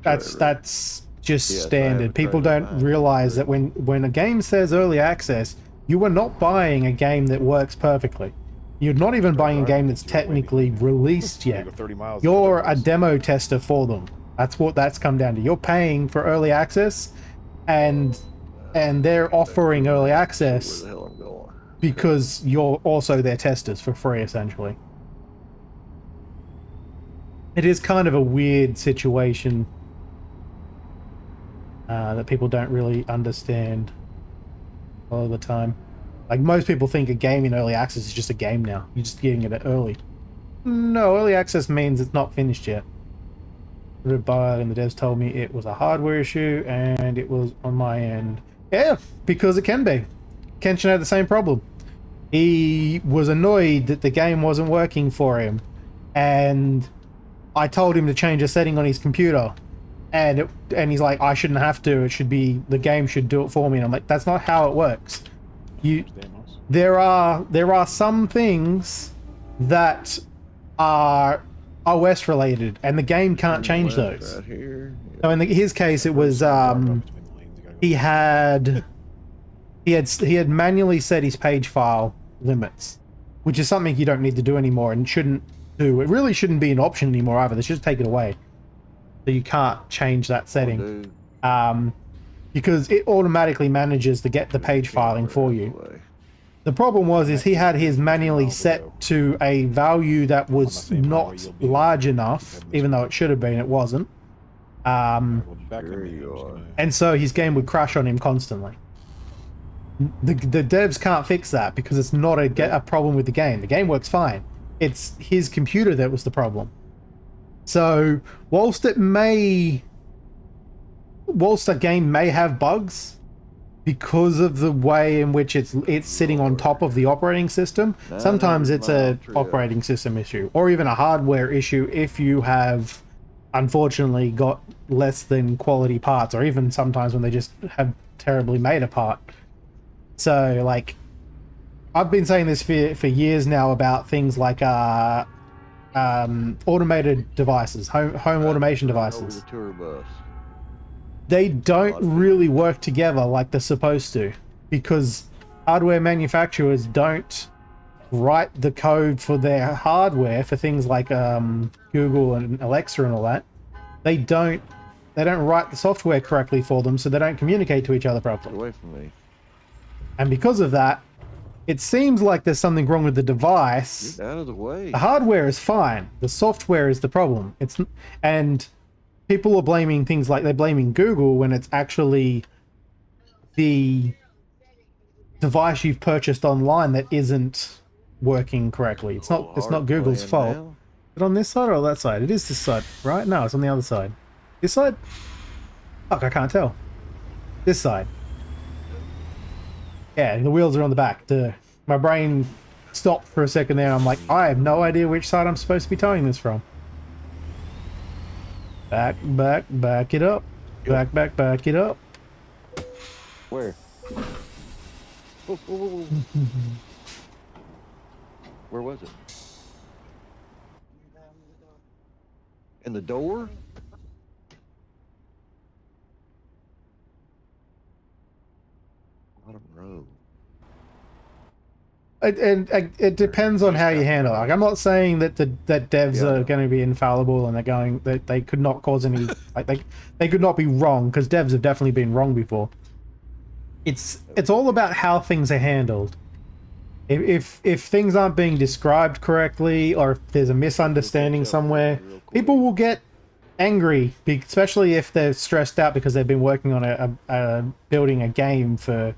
S1: That's just standard. People don't realize that when a game says early access, you are not buying a game that works perfectly. You're not even buying a game that's technically released yet. You're a demo tester for them. That's what that's come down to. You're paying for early access, and they're offering early access because you're also their testers for free, essentially. It is kind of a weird situation that people don't really understand a lot of the time. Like, most people think a game in early access is just a game now. You're just getting it early. No, early access means it's not finished yet. The bug and the devs told me it was a hardware issue and it was on my end. Yeah, because it can be. Kenshin had the same problem. He was annoyed that the game wasn't working for him, and I told him to change a setting on his computer, and he's like, I shouldn't have to. It should be, the game should do it for me. And I'm like, that's not how it works. There are some things that are OS related, and the game can't change those.
S3: Right here.
S1: So in his case, it was he had manually set his page file limits, which is something you don't need to do anymore and shouldn't do. It really shouldn't be an option anymore either. They should just take it away. So you can't change that setting. Because it automatically manages to get the page filing for you. The problem is he had his manually set to a value that was not large enough, even though it should have been, it wasn't. And so his game would crash on him constantly. The devs can't fix that because it's not a problem with the game. The game works fine. It's his computer that was the problem. So whilst a game may have bugs because of the way in which it's sitting on top of the operating system, sometimes it's a operating system issue, or even a hardware issue if you have unfortunately got less than quality parts, or even sometimes when they just have terribly made a part. So, like, I've been saying this for years now about things like automated devices, home automation devices. They don't really work together like they're supposed to, because hardware manufacturers don't write the code for their hardware for things like Google and Alexa and all that. They don't write the software correctly for them, so they don't communicate to each other properly.
S3: Away from me.
S1: And because of that, it seems like there's something wrong with the device.
S3: Get out of the way.
S1: The hardware is fine. The software is the problem. And people are blaming things like they're blaming Google when it's actually the device you've purchased online that isn't working correctly. It's not Google's fault. Is it on this side or that side? It is this side, right? No, it's on the other side. This side? Fuck, I can't tell. This side. Yeah, and the wheels are on the back. My brain stopped for a second there. I'm like, I have no idea which side I'm supposed to be towing this from. Back it up. Back it up.
S3: Where? Where was it? In the door? Bottom row.
S1: It depends on how you handle it. Like, I'm not saying that that devs are going to be infallible and that they could not cause any like they could not be wrong, because devs have definitely been wrong before. It's all about how things are handled. If things aren't being described correctly, or if there's a misunderstanding somewhere, people will get angry, especially if they're stressed out because they've been working on building a game for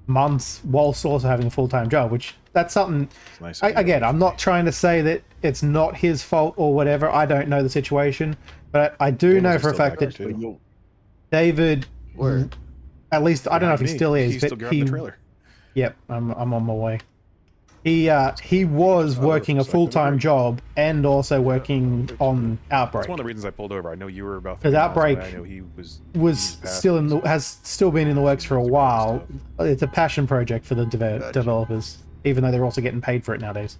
S1: months whilst also having a full-time job, which that's something nice. Again, I'm not trying to say that it's not his fault or whatever. I don't know the situation, but I do know for a fact that David, at least I don't know if he still is, but he, yep, I'm on my way. He was working a full-time job and also working on Outbreak.
S2: That's one of the reasons I pulled over. I know you were about.
S1: Because Outbreak
S2: I know he
S1: was still in the has still been in the works for a while. It's a passion project for the developers, even though they're also getting paid for it nowadays.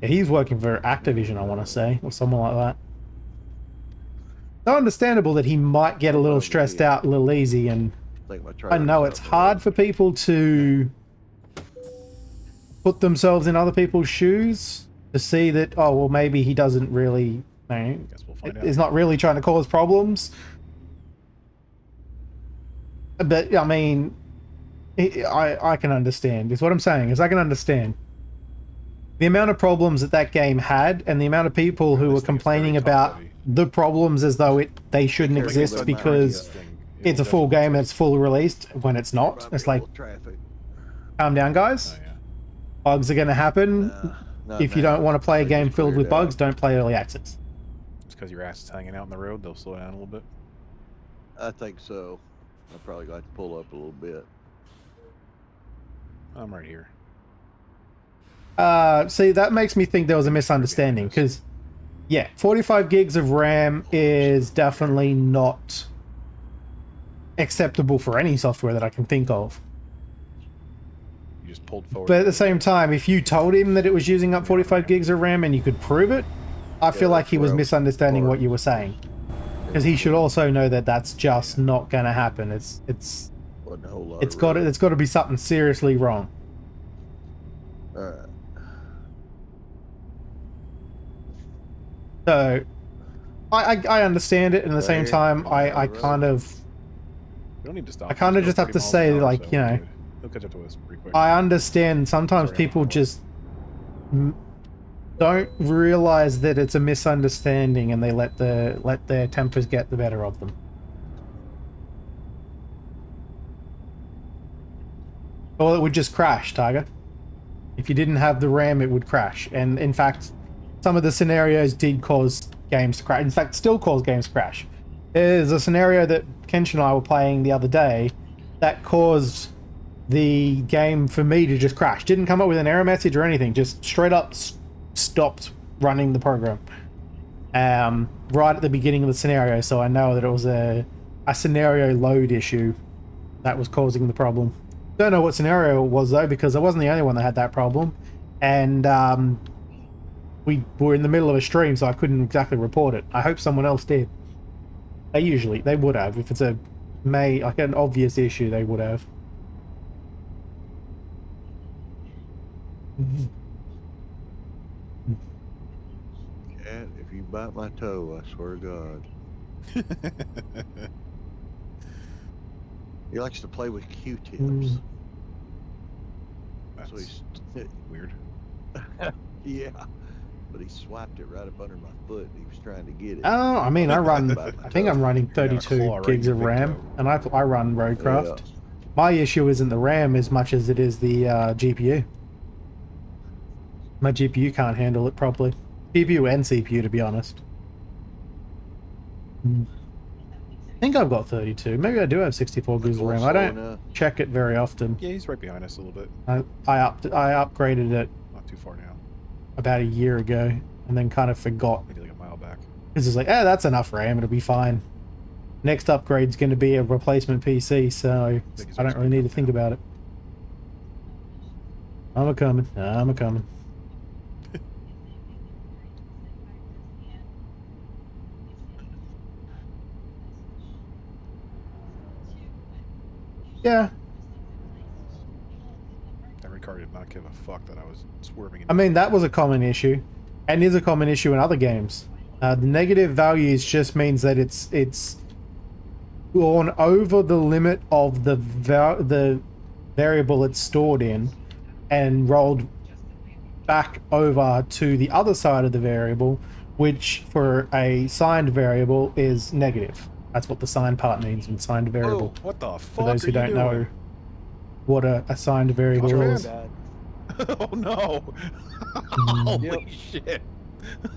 S1: Yeah, he's working for Activision, I want to say, or someone like that. So understandable that he might get a little stressed out, a little easy, and I know it's hard for people to put themselves in other people's shoes to see that, oh, well, maybe he doesn't really, is not really trying to cause problems. But, I mean, I can understand. Is what I'm saying, is I can understand. The amount of problems that game had, and the amount of people who were complaining about the problems as though they shouldn't exist because it's a full game and it's fully released, when it's not. It's like, calm down, guys. Bugs are going to happen. If you don't want to play a game filled with bugs, don't play early access.
S2: It's because your ass is hanging out on the road, they'll slow down a little bit.
S3: I think so. I'll probably got to pull up a little bit.
S2: I'm right here.
S1: See, that makes me think there was a misunderstanding, because, yeah, 45 gigs of RAM is definitely not acceptable for any software that I can think of.
S2: Just pulled forward.
S1: But at the same time, if you told him that it was using up 45 gigs of RAM and you could prove it, I feel like he was misunderstanding what you were saying. Because he should also know that that's just not going to happen. It's got to be something seriously wrong. So I understand it, and at the same time I kind of just have to say, like, you know,
S2: He'll catch up to us pretty quick.
S1: I understand sometimes people just don't realize that it's a misunderstanding, and they let their tempers get the better of them. Or it would just crash, Tiger. If you didn't have the RAM, it would crash. And in fact, some of the scenarios did cause games to crash. In fact, still cause games to crash. There's a scenario that Kench and I were playing the other day that caused the game for me to just crash. Didn't come up with an error message or anything, just straight up stopped running the program right at the beginning of the scenario. So I know that it was a scenario load issue that was causing the problem. Don't know what scenario it was though, because I wasn't the only one that had that problem, and we were in the middle of a stream, so I couldn't exactly report it. I hope someone else did. They would have. If it's like an obvious issue, they would have.
S3: Cat, if you bite my toe, I swear to God. He likes to play with Q-tips.
S2: That's weird.
S3: Yeah, but he swiped it right up under my foot. He was trying to get it.
S1: Oh, I mean, I think I'm running 32 gigs of RAM, and I run Roadcraft. Yeah. My issue isn't the RAM as much as it is the GPU. My GPU can't handle it properly. GPU and CPU, to be honest. I think I've got 32. Maybe I do have 64 gigs of RAM. I don't check it very often.
S2: Yeah, he's right behind us a little bit.
S1: I upgraded it.
S2: Not too far now.
S1: About a year ago, and then kind of forgot.
S2: Maybe like a mile back.
S1: It's just like, that's enough RAM. It'll be fine. Next upgrade's going to be a replacement PC, so I don't really need to think about it. I'm a coming. Yeah.
S2: Every car did not give a fuck that I was swerving.
S1: I mean, that was a common issue, and is a common issue in other games. The negative values just means that it's gone over the limit of the variable it's stored in, and rolled back over to the other side of the variable, which for a signed variable is negative. That's what the signed part means in signed variable.
S2: Oh, what the fuck?
S1: For those who don't know what a signed variable is.
S2: Oh no! Holy shit!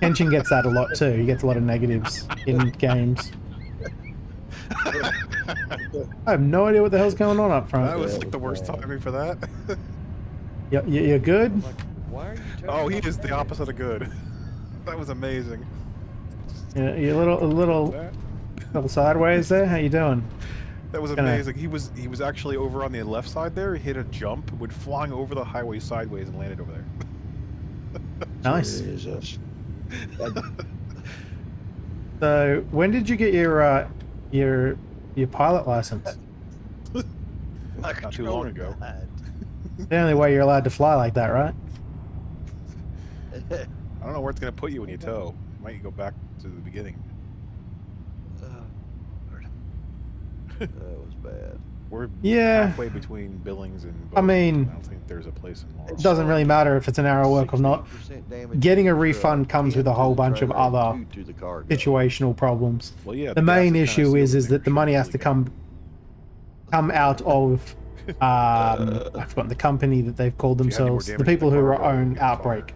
S1: Kenshin gets that a lot too. He gets a lot of negatives in games. I have no idea what the hell's going on up front.
S2: That was like the worst timing for that.
S1: You're good?
S3: Like, why are you
S2: Oh, he is the opposite of good. That was amazing.
S1: Yeah, you're a little sideways there. How you doing?
S2: That was amazing. He was actually over on the left side there. He hit a jump, went flying over the highway sideways, and landed over there.
S1: Nice.
S3: Jesus.
S1: So, when did you get your pilot license?
S2: Not too long ago.
S1: The only way you're allowed to fly like that, right?
S2: I don't know where it's gonna put you when you tow. Might go back to the beginning.
S3: That was bad.
S2: We're
S1: Yeah.
S2: halfway between Billings and
S1: I mean,
S2: I don't think there's a place in Laurel.
S1: It doesn't really matter if it's an hour work or not.
S3: 16% damage
S1: Getting a
S3: to the
S1: refund
S3: truck,
S1: comes with a
S3: 10 to
S1: whole
S3: the
S1: bunch of
S3: trailer, and
S1: other
S3: 2 to the cargo.
S1: situational problems.
S2: Well, yeah.
S1: The
S2: gas
S1: main
S2: kinda
S1: issue
S2: sealed
S1: is that the
S2: thing,
S1: money
S2: so
S1: has
S2: we
S1: to
S2: can-
S1: come out of I've forgotten the company that they've called
S2: If you had any more
S1: themselves, the
S2: damage to
S1: people
S2: the
S1: who
S2: cargo,
S1: own
S2: you'd get fired.
S1: Outbreak.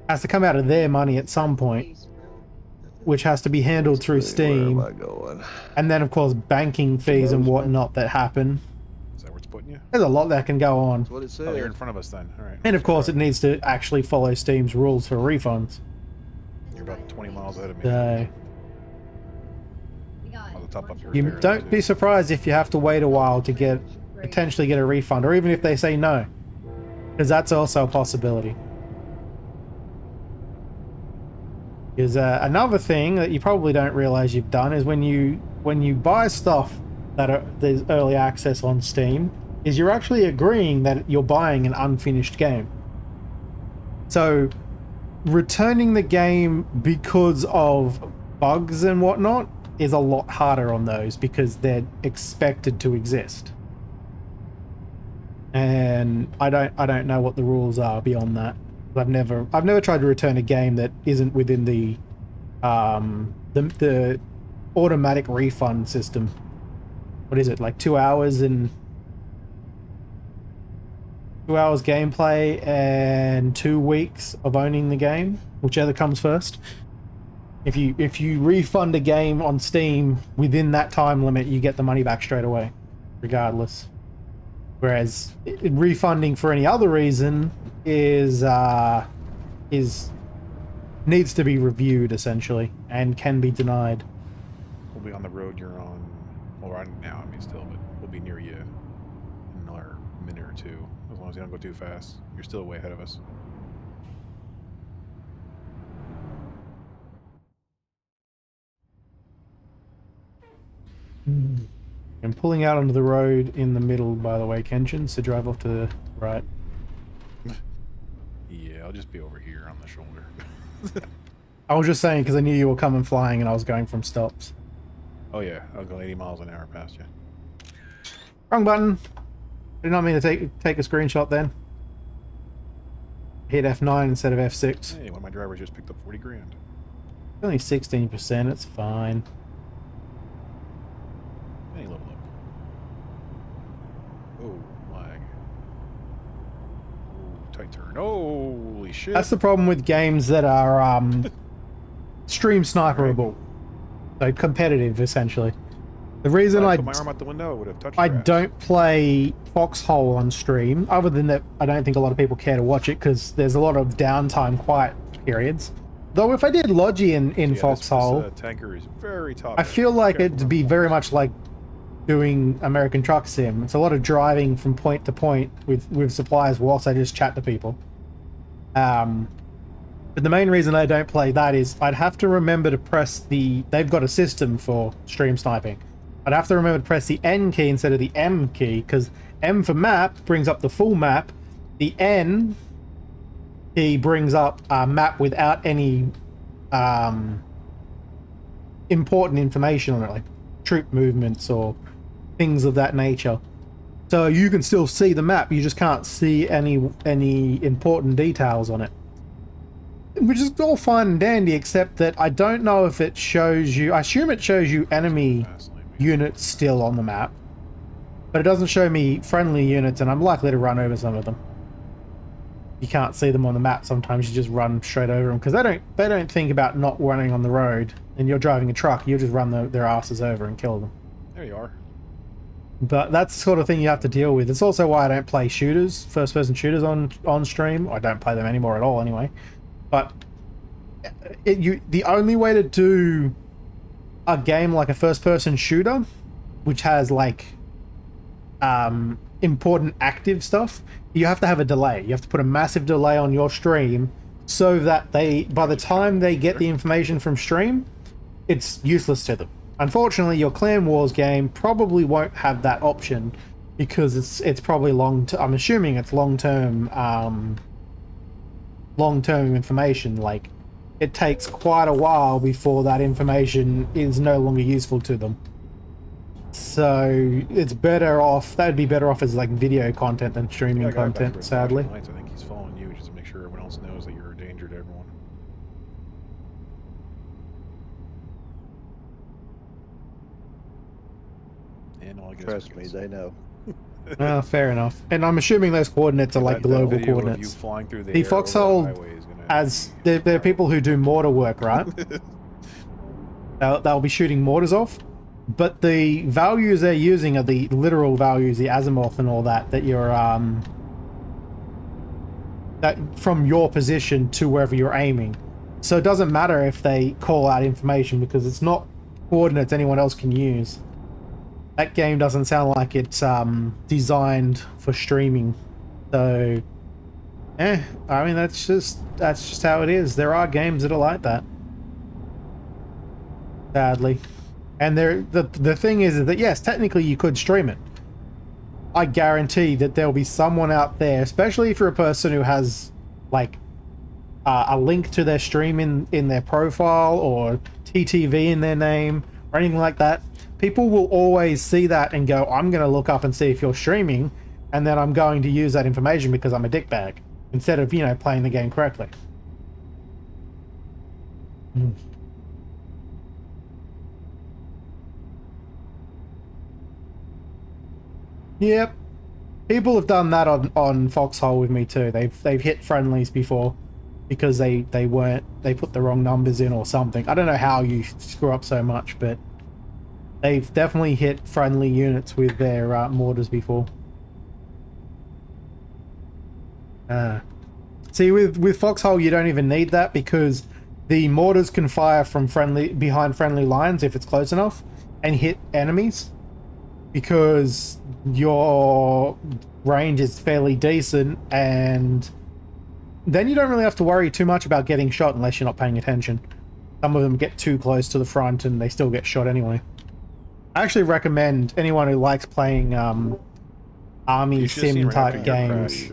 S1: Has to come out of their money at some point, which has to be handled through
S3: Let's see, where
S1: Steam,
S3: am I going?
S1: and then of course banking fees and whatnot that happen.
S2: Is that where it's putting you?
S1: There's a lot that can go on,
S3: That's what it
S2: Oh, you're in
S3: says.
S2: front of us then. All right.
S1: and of course it needs to actually follow Steam's rules for refunds.
S2: You're about 20 miles ahead of me.
S1: So
S2: I'll top up your
S1: you
S2: repairs,
S1: don't
S2: too.
S1: be surprised if you have to wait a while to potentially get a refund, or even if they say no, because that's also a possibility. Is another thing that you probably don't realize you've done is when you buy stuff that there's early access on Steam, is you're actually agreeing that you're buying an unfinished game. So returning the game because of bugs and whatnot is a lot harder on those because they're expected to exist. And I don't know what the rules are beyond that. I've never tried to return a game that isn't within the automatic refund system. What is it, like 2 hours and 2 hours gameplay and 2 weeks of owning the game, whichever comes first. If you refund a game on Steam within that time limit, you get the money back straight away, regardless. Whereas refunding for any other reason is needs to be reviewed essentially and can be denied.
S2: We'll be on the road you're on. Well, right now, I mean, still, but we'll be near you in another minute or two. As long as you don't go too fast. You're still way ahead of us.
S1: I'm pulling out onto the road in the middle, by the way, Kenshin, so drive off to the right.
S2: Yeah, I'll just be over here on the shoulder.
S1: I was just saying because I knew you were coming flying and I was going from stops.
S2: Oh yeah, I'll go 80 miles an hour past you.
S1: Wrong button. Did not mean to take a screenshot then. Hit F9 instead of F6.
S2: Hey, one of my drivers just picked up 40 grand.
S1: Only 16%, it's fine.
S2: Hey, level up. Oh, lag. Oh, tight turn. Holy shit.
S1: That's the problem with games that are stream sniperable. So competitive, essentially. The reason
S2: If I put my arm out the window, I would have touched
S1: I
S2: your ass.
S1: don't play Foxhole on stream, other than that I don't think a lot of people care to watch it because there's a lot of downtime quiet periods. Though if I did Logi in Foxhole,
S2: This tanker is very top.
S1: I feel like
S2: Careful
S1: it'd be very much like doing American Truck Sim. It's a lot of driving from point to point with suppliers whilst I just chat to people. But the main reason I don't play that is I'd have to remember to press they've got a system for stream sniping. I'd have to remember to press the N key instead of the M key, because M for map brings up the full map. The N key brings up a map without any important information on it, like troop movements or things of that nature. So you can still see the map, you just can't see any important details on it. Which is all fine and dandy, except that I don't know if it shows you... I assume it shows you enemy units still on the map, but it doesn't show me friendly units, and I'm likely to run over some of them. You can't see them on the map sometimes, you just run straight over them, because they don't think about not running on the road, and you're driving a truck, you just run their asses over and kill them.
S2: There you are.
S1: But that's the sort of thing you have to deal with. It's also why I don't play shooters, first-person shooters on stream. I don't play them anymore at all anyway. But the only way to do a game like a first-person shooter, which has like important active stuff, you have to have a delay. You have to put a massive delay on your stream so that by the time they get the information from stream, it's useless to them. Unfortunately, your Clan Wars game probably won't have that option because it's probably I'm assuming it's long-term information. Like, it takes quite a while before that information is no longer useful to them. So it's better off. That'd be better off as like video content than streaming content. Sadly.
S2: I think he's following you just to make sure everyone else knows that you're a danger to everyone. And all
S3: Trust me, they know.
S1: Well, fair enough. And I'm assuming those coordinates are like global coordinates. The foxhole, as there are people who do mortar work, right? they'll be shooting mortars off, but the values they're using are the literal values, the azimuth and all that you're that from your position to wherever you're aiming. So it doesn't matter if they call out information because it's not coordinates anyone else can use. That game doesn't sound like it's designed for streaming. So I mean that's just how it is. There are games that are like that. Sadly. And the thing is that yes, technically you could stream it. I guarantee that there'll be someone out there, especially if you're a person who has like a link to their stream in their profile or TTV in their name or anything like that. People will always see that and go, I'm going to look up and see if you're streaming, and then I'm going to use that information because I'm a dickbag, instead of, playing the game correctly. Yep. People have done that on Foxhole with me too. They've hit friendlies before because they put the wrong numbers in or something. I don't know how you screw up so much, but they've definitely hit friendly units with their mortars before. See, with Foxhole, you don't even need that because the mortars can fire from behind friendly lines if it's close enough and hit enemies, because your range is fairly decent, and then you don't really have to worry too much about getting shot unless you're not paying attention. Some of them get too close to the front and they still get shot anyway. I actually recommend anyone who likes playing army sim type games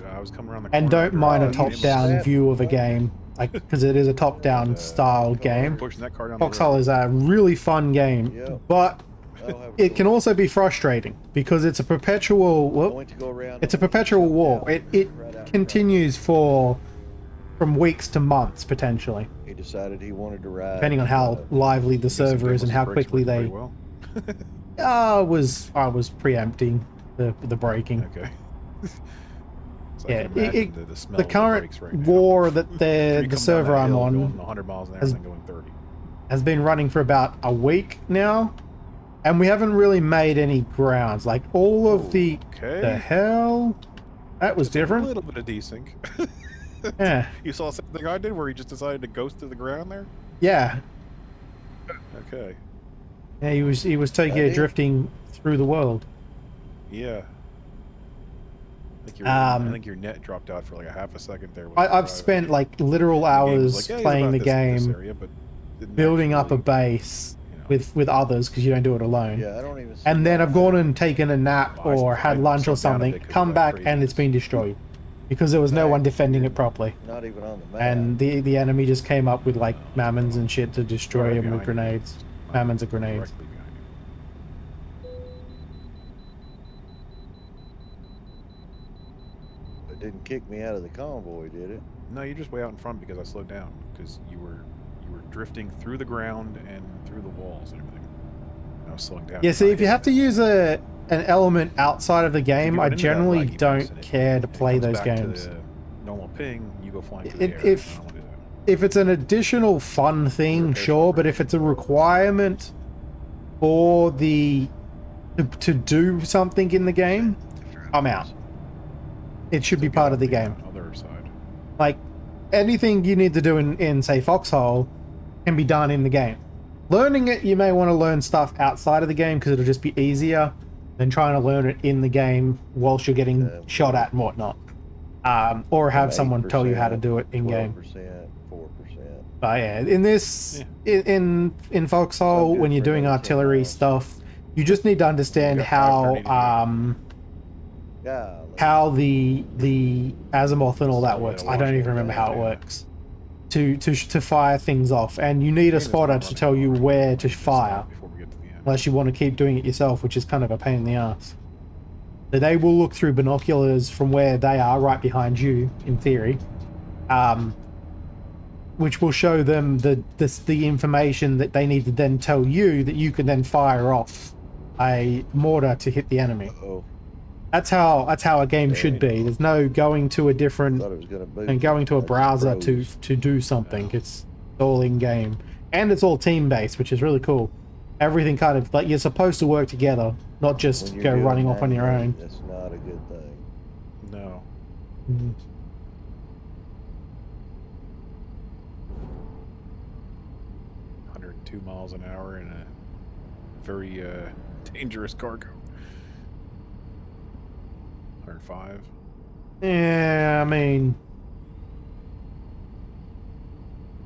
S1: and don't mind a top-down view of a game, like, because it is a top-down style game. Foxhole is a really fun game, but it can also be frustrating because it's a perpetual war. It continues from weeks to months potentially.
S3: He decided he wanted to ride.
S1: Depending on how lively the server is and how quickly they. I was preempting the braking.
S2: Okay. So
S1: yeah,
S2: the
S1: current
S2: right
S1: war that the server I'm on
S2: 100 miles an hour and going 30.
S1: Has been running for about a week now, and we haven't really made any grounds. Like all of the hell, that was different.
S2: A little bit of desync.
S1: Yeah.
S2: You saw something I did where he just decided to ghost to the ground there?
S1: Yeah.
S2: Okay.
S1: Yeah, he was Tokyo drifting through the world.
S2: Yeah. I think your net dropped out for like a half a second there.
S1: I've spent like literal hours playing the game, building up a base, with others because you don't do it alone.
S3: Yeah, I don't even see
S1: And then I've
S3: mine.
S1: gone and taken a nap or had lunch or something, come back and it's been destroyed because there was no one defending it properly.
S3: Not even on the map.
S1: And the enemy just came up with like mammons and shit to destroy him with grenades. Mammons are grenades.
S2: Directly behind you.
S3: It didn't kick me out of the convoy, did it?
S2: No, you're just way out in front because I slowed down because you were drifting through the ground and through the walls and everything. I was slowing down.
S1: Yeah, see, if you have to use an element outside of the game, I generally don't care to play those games.
S2: Normal ping, you go flying through the air.
S1: If it's an additional fun thing, sure, but if it's a requirement for the to do something in the game, I'm out. It should be part of the game.
S2: Other side.
S1: Like anything you need to do in say Foxhole can be done in the game. Learning it, you may want to learn stuff outside of the game because it'll just be easier than trying to learn it in the game whilst you're getting shot at and whatnot. Or have someone tell you how to do it in game.
S3: 4%.
S1: But yeah, in this, in Foxhole, when you're doing artillery stuff, you just need to understand how the azimuth and all that works. I don't even remember how it works. To fire things off, and you need a spotter to tell you where to fire, unless you want to keep doing it yourself, which is kind of a pain in the ass. So they will look through binoculars from where they are, right behind you, in theory, which will show them the information that they need to then tell you that you can then fire off a mortar to hit the enemy. That's how a game should be. There's no going to a different and going to a browser to do something. It's all in game, and it's all team based, which is really cool. Everything kind of like you're supposed to work together, not just go running off on your own.
S3: That's not a good thing.
S2: No. 102 miles an hour in a very dangerous cargo. 105.
S1: Yeah, I mean,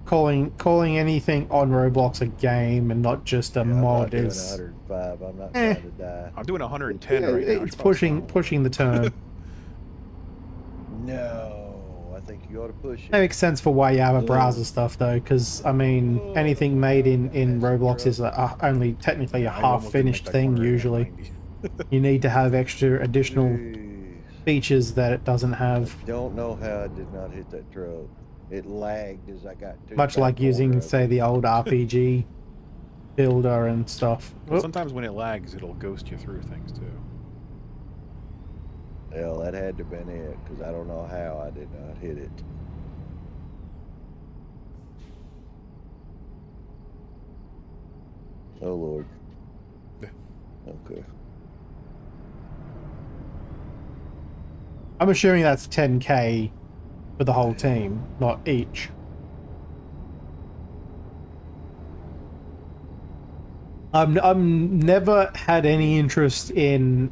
S1: calling anything on Roblox a game and not just a mod is.
S3: 105. I'm not trying to die.
S2: I'm doing 110 right now.
S1: It's pushing the turn.
S3: No, I think you ought to push it.
S1: It makes sense for why you have a browser stuff though, because I mean, anything made in Roblox is only technically a half-finished thing usually. You need to have extra additional features that it doesn't have.
S3: I don't know how I did not hit that truck. It lagged as I got to
S1: much like using, say, the old RPG builder and stuff.
S2: Well, sometimes when it lags, it'll ghost you through things too.
S3: Well, that had to have been it, because I don't know how I did not hit it. Oh, Lord. Okay.
S1: I'm assuming that's 10k for the whole team, not each. I've never had any interest in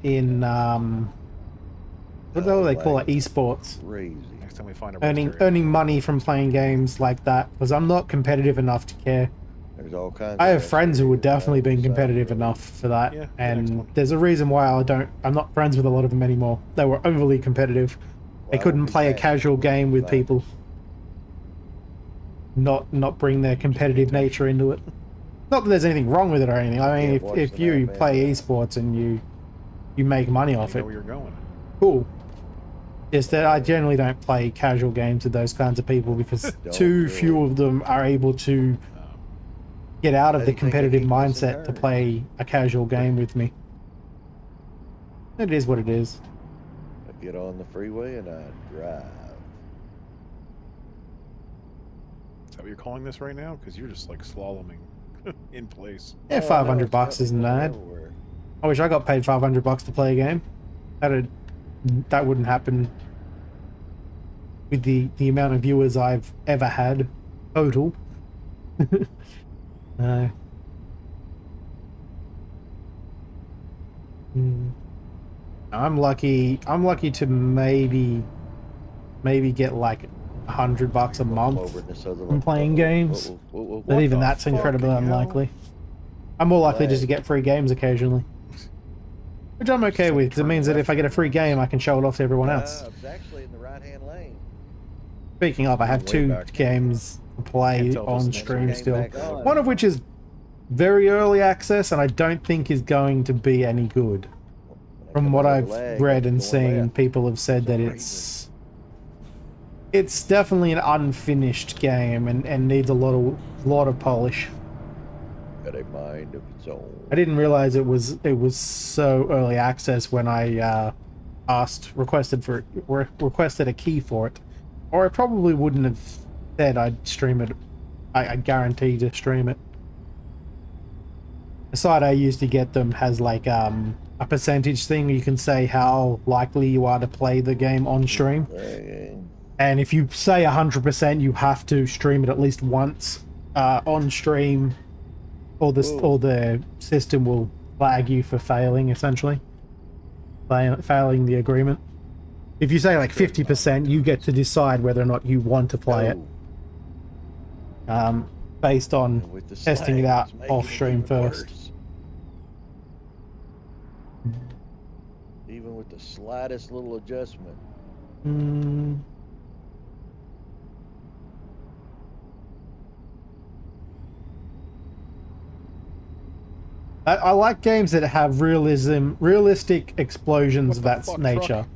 S1: what do they call it, esports?
S3: Crazy.
S2: Next time we find a
S1: earning money from playing games like that, because I'm not competitive enough to care.
S3: There's all kinds.
S1: I have friends who would definitely been competitive enough for that,
S2: Yeah,
S1: and there's a reason why I'm not friends with a lot of them anymore. They were overly competitive. They couldn't play a casual game with people. Not bring their competitive nature into it. Not that there's anything wrong with it or anything. I mean, if you play esports and you make money off it,
S2: where you're going.
S1: Cool. Just that I generally don't play casual games with those kinds of people because too few of them are able to get out of the competitive mindset to play a casual game with me. It is what it is.
S3: I get on the freeway and I drive.
S2: Is that what you're calling this right now? Because you're just like slaloming in place.
S1: Yeah, $500 isn't bad. I wish I got paid $500 to play a game. That wouldn't happen with the amount of viewers I've ever had total. No. I'm lucky to maybe get like $100 a month from playing games. But even that's incredibly unlikely. I'm more likely just to get free games occasionally. Which I'm okay with, because it means that if I get a free game, I can show it off to everyone else.
S3: It's actually in the right-hand lane.
S1: Speaking of, I have 2 games to play on stream still. One of which is very early access, and I don't think is going to be any good. From what I've read and seen, people have said that it's definitely an unfinished game and needs a lot of polish.
S3: Got a mind of its own.
S1: I didn't realize it was so early access when I requested a key for it, or I probably wouldn't have said I'd stream it. I guarantee to stream it. The site I used to get them has like a percentage thing. You can say how likely you are to play the game on stream, and if you say 100%, you have to stream it at least once on stream. Or the system will flag you for failing, essentially. Failing the agreement. If you say like 50%, you get to decide whether or not you want to play it. Based on testing it out off stream first.
S3: Even with the slightest little adjustment.
S1: I like games that have realistic explosions of that nature.
S2: Truck?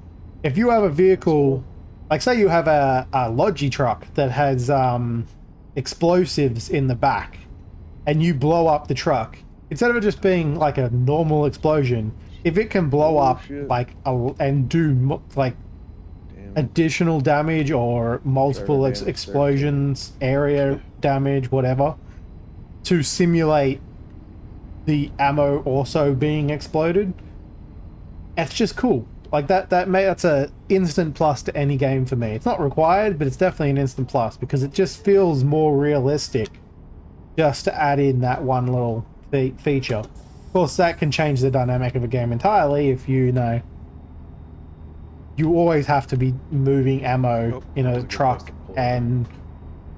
S1: If you have a vehicle, like say you have a Logi truck that has explosives in the back, and you blow up the truck, instead of it just being like a normal explosion, if it can blow up like and do like additional damage or multiple explosions, area damage, whatever, to simulate the ammo also being exploded, it's just cool. Like that's a instant plus to any game for me. It's not required, but it's definitely an instant plus because it just feels more realistic just to add in that one little feature. Of course, that can change the dynamic of a game entirely if you always have to be moving ammo in a truck, and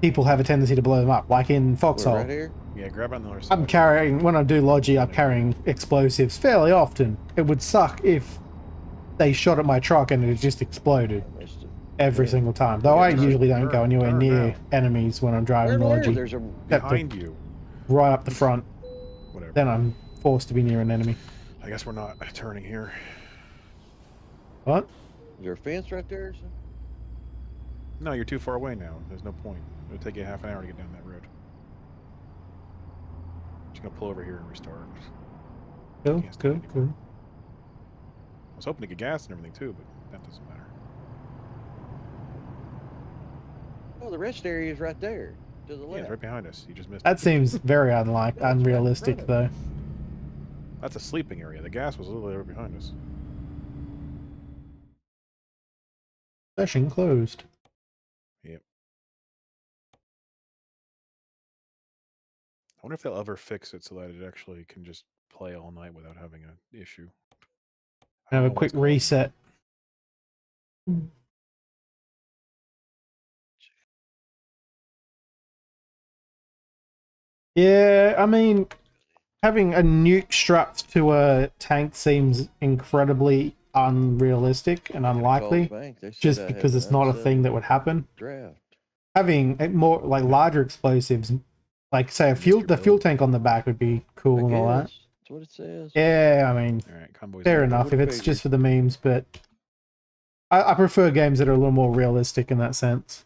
S1: people have a tendency to blow them up, like in Foxhole.
S3: Right here?
S2: Yeah, grab on the other side.
S1: When I do Logi, I'm carrying explosives fairly often. It would suck if they shot at my truck and it just exploded every single time. Though I usually don't go anywhere near enemies when I'm driving Logi.
S3: There's a
S2: behind you.
S1: Right up the front.
S2: Whatever.
S1: Then I'm forced to be near an enemy.
S2: I guess we're not turning here.
S1: What?
S3: Is there a fence right there or something?
S2: No, you're too far away now. There's no point. It'll take you half an hour to get down that road. Just gonna pull over here and restart.
S1: Cool.
S2: I was hoping to get gas and everything too, but that doesn't matter.
S3: Oh, the rest area is right there to the left.
S2: Yeah, it's right behind us. You just missed
S1: That
S2: it.
S1: seems very unrealistic, though.
S2: That's a sleeping area. The gas was literally right behind us.
S1: Session closed.
S2: Yep. I wonder if they'll ever fix it so that it actually can just play all night without having an issue.
S1: Have a quick reset. Yeah, I mean, having a nuke strapped to a tank seems incredibly unrealistic and unlikely, just because it's not a thing that would happen. Having more like larger explosives, like say the fuel tank on the back would be cool and all that.
S3: That's what it says.
S1: Yeah, I mean, fair enough if it's just for the memes, but I prefer games that are a little more realistic in that sense.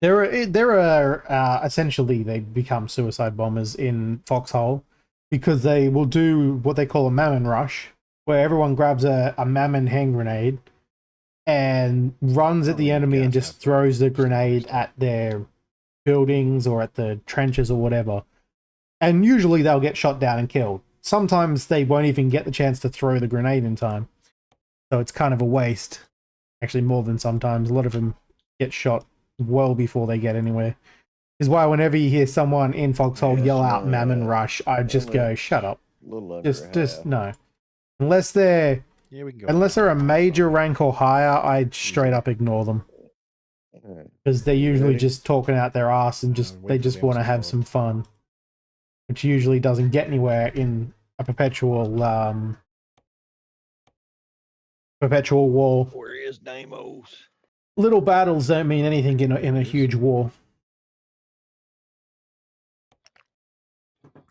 S1: There are essentially they become suicide bombers in Foxhole because they will do what they call a mammon rush, where everyone grabs a mammon hand grenade and runs at the enemy and just throws the grenade at their buildings or at the trenches or whatever. And usually they'll get shot down and killed. Sometimes they won't even get the chance to throw the grenade in time. So it's kind of a waste. Actually, more than sometimes. A lot of them get shot well before they get anywhere. Is why whenever you hear someone in Foxhole yell out Mammon Rush, I just go, shut up. Just no. Unless they're a major rank or higher, I'd straight up ignore them.
S3: Alright.
S1: because they're usually
S3: Ready?
S1: just talking out their ass and just
S2: wait
S1: they
S2: for
S1: just
S2: them
S1: want to
S2: to
S1: have
S2: show
S1: some fun, which usually doesn't get anywhere in a perpetual war.
S3: Where is Namos?
S1: Little battles don't mean anything in a huge war.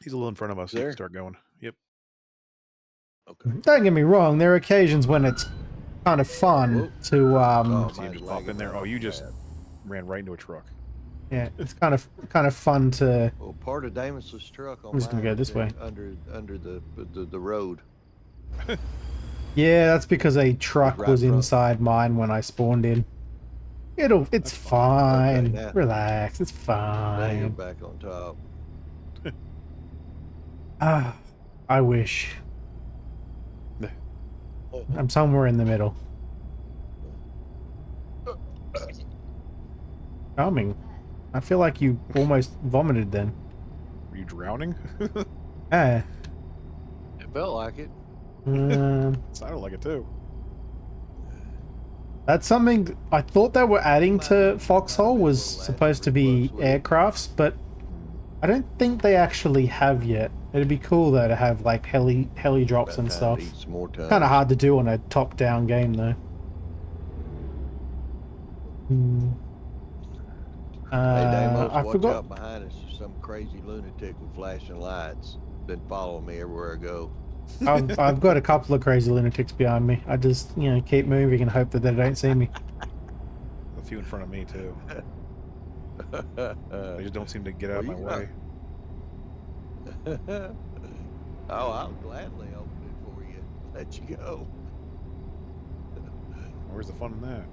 S2: He's a little in front of us. You
S3: There?
S2: can start going. Yep.
S3: Okay.
S1: Don't get me wrong, there are occasions when it's kind of fun
S3: Whoop.
S1: to
S3: Oh,
S2: See him
S3: mine's
S2: just pop in
S3: lagging
S2: there.
S3: right
S2: Oh,
S3: off
S2: you
S3: the
S2: just
S3: bat.
S2: ran right into a truck.
S1: yeah, it's kind of fun to.
S3: Well, part of Damos's truck on
S1: I'm just gonna
S3: mine
S1: go
S3: was
S1: this way.
S3: under the road.
S1: Yeah, that's because a truck
S3: right
S1: was
S3: front.
S1: inside mine when I spawned in. It's
S2: That's
S1: fine.
S3: Okay, now-
S1: Relax, it's
S3: Now you're
S1: fine.
S3: back on top.
S1: Ah, I wish. I'm somewhere in the middle. Charming. I feel like you almost vomited then.
S2: Were you drowning?
S1: Ah.
S3: It felt like it.
S2: Sounded like it too.
S1: That's something I thought they were adding to Foxhole was supposed to be aircrafts, but I don't think they actually have yet. It'd be cool though to have like heli drops and stuff. Kind of hard to do on a top-down game though.
S3: Hey, Damos,
S1: I
S3: watch
S1: forgot.
S3: out behind us. There's some crazy lunatic with flashing lights. Been following me everywhere I go.
S1: I've got a couple of crazy lunatics behind me. I just keep moving and hope that they don't see me.
S2: A few in front of me too. They just don't seem to get out of my way.
S3: Oh, I'll gladly open it for you. Let you go.
S2: Where's the fun in that?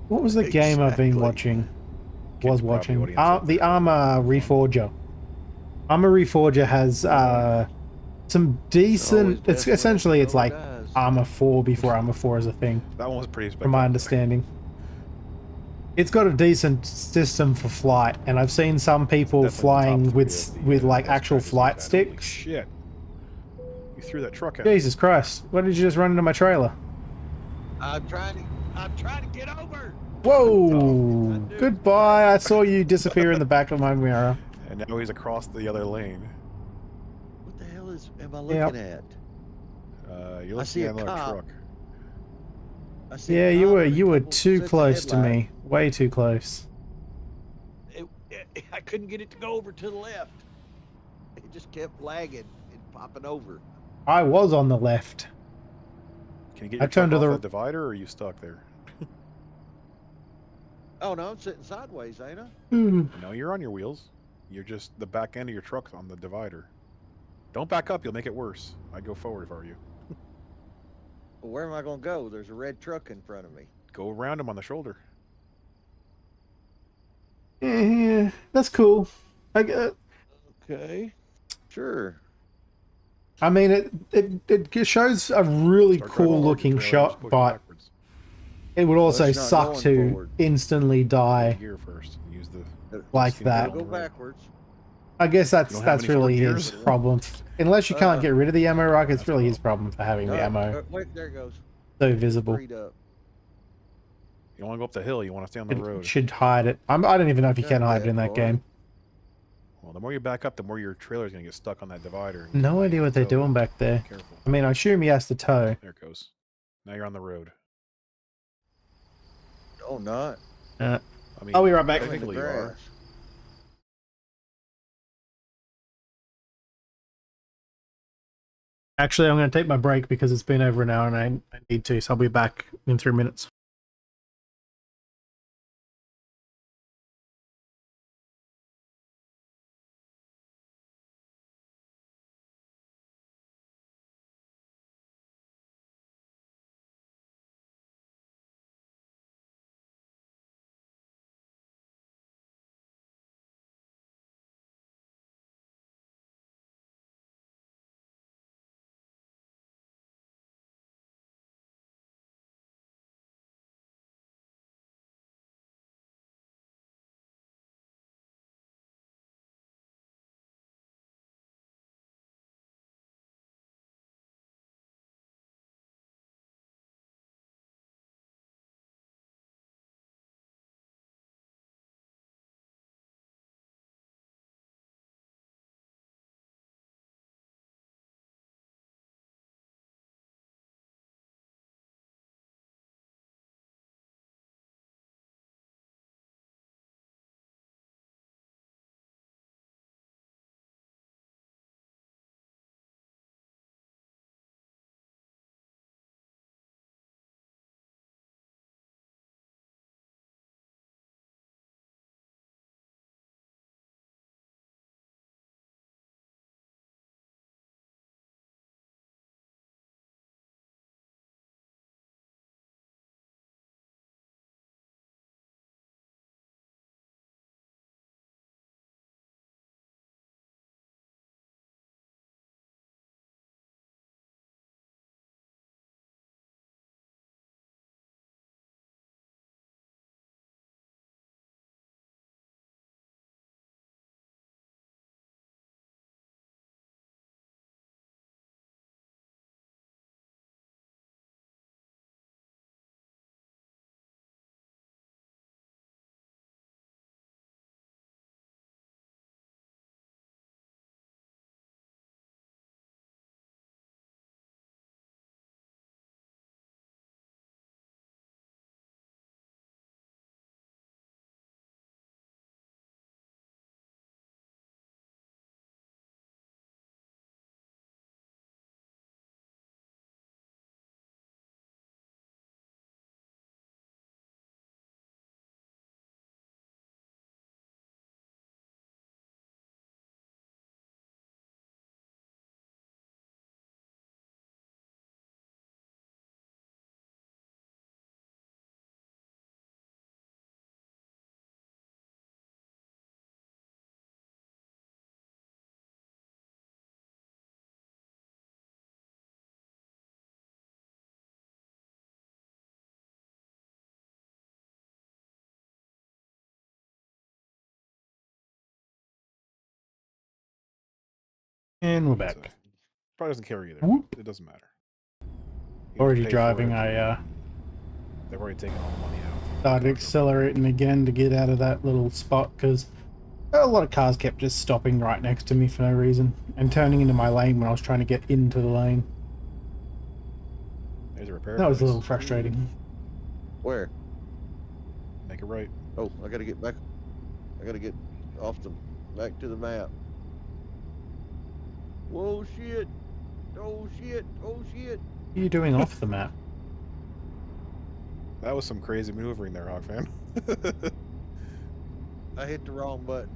S1: What was the game I've been watching?
S2: Kids probably audience up
S1: The
S2: there.
S1: Armor Reforger. Armor Reforger has some decent. It's essentially it's like Armor 4 before Armor 4 is a thing.
S2: That one was pretty spectacular.
S1: From my understanding. It's got a decent system for flight, and I've seen some people flying with like actual flight sticks.
S2: Shit! You threw that truck at
S1: Jesus Christ! Why did you just run into my trailer?
S3: I'm trying to get over.
S1: Whoa! Goodbye. I saw you disappear in the back of my mirror.
S2: And now he's across the other lane.
S3: What the hell am I looking at?
S2: You're looking
S3: see
S2: at
S3: a
S2: another
S3: cop.
S2: truck.
S3: I see
S1: Yeah,
S3: a
S1: you
S3: cop
S1: were
S3: and a
S1: you were
S3: couple
S1: too
S3: sets of
S1: close to
S3: headlights.
S1: me. Way too close.
S3: I couldn't get it to go over to the left. It just kept lagging and popping over.
S1: I was on the left.
S2: Can you get
S1: I
S2: your
S1: turned
S2: truck
S1: to
S2: off
S1: the
S2: that divider, or are you stuck there?
S3: Oh no, I'm sitting sideways, ain't I?
S2: No, you're on your wheels. You're just the back end of your truck's on the divider. Don't back up; you'll make it worse. I'd go forward if I were you.
S3: Well, where am I gonna go? There's a red truck in front of me.
S2: Go around him on the shoulder.
S1: Yeah, that's cool.
S3: Okay, sure.
S1: I mean, it shows a really
S2: Start driving
S1: cool
S2: forward, your
S1: looking
S2: trailer just
S1: shot,
S2: pushes
S1: but
S2: backwards.
S1: it would also
S3: it's not
S1: suck
S3: going
S1: to
S3: forward.
S1: instantly die
S2: Gear first. Use the
S1: like
S2: steam
S1: that.
S2: wheel
S3: Go
S2: on the road.
S3: backwards.
S1: I guess
S2: You don't have
S1: that's
S2: any forward
S1: really his
S2: gears?
S1: problem. Unless you can't get rid of the ammo rock, it's
S2: That's
S1: really
S2: the
S1: his problem for having the ammo
S3: Wait, there it goes.
S1: so visible.
S3: Freed up.
S2: You don't want to go up the hill. You want to stay on the
S1: It
S2: road.
S1: should hide it. I don't even know if you can hide it in that game.
S2: Well, the more you back up, the more your trailer's gonna get stuck on that divider.
S1: No idea what they're doing back there.
S2: Careful.
S1: I mean, I assume he has to tow.
S2: There it goes. Now you're on the road.
S3: Oh, not.
S2: I mean,
S1: I'll be right back.
S2: technically you are.
S1: Actually, I'm going to take my break because it's been over an hour and I need to, so I'll be back in 3 minutes. And we're
S2: So,
S1: back.
S2: probably doesn't care either.
S1: Whoop.
S2: It doesn't matter. You
S1: Already
S2: pay for
S1: driving,
S2: it,
S1: I
S2: they've already taken all the money out.
S1: started accelerating again to get out of that little spot because a lot of cars kept just stopping right next to me for no reason and turning into my lane when I was trying to get into the lane.
S2: There's a repair
S1: That was a
S2: place.
S1: little frustrating.
S3: Where?
S2: Make it right.
S3: Oh, I gotta get back. I gotta get off the back to the map. Whoa, shit! Oh shit! Oh shit!
S1: What are you doing off the map?
S2: That was some crazy maneuvering there, Hawkfan.
S3: I hit the wrong button.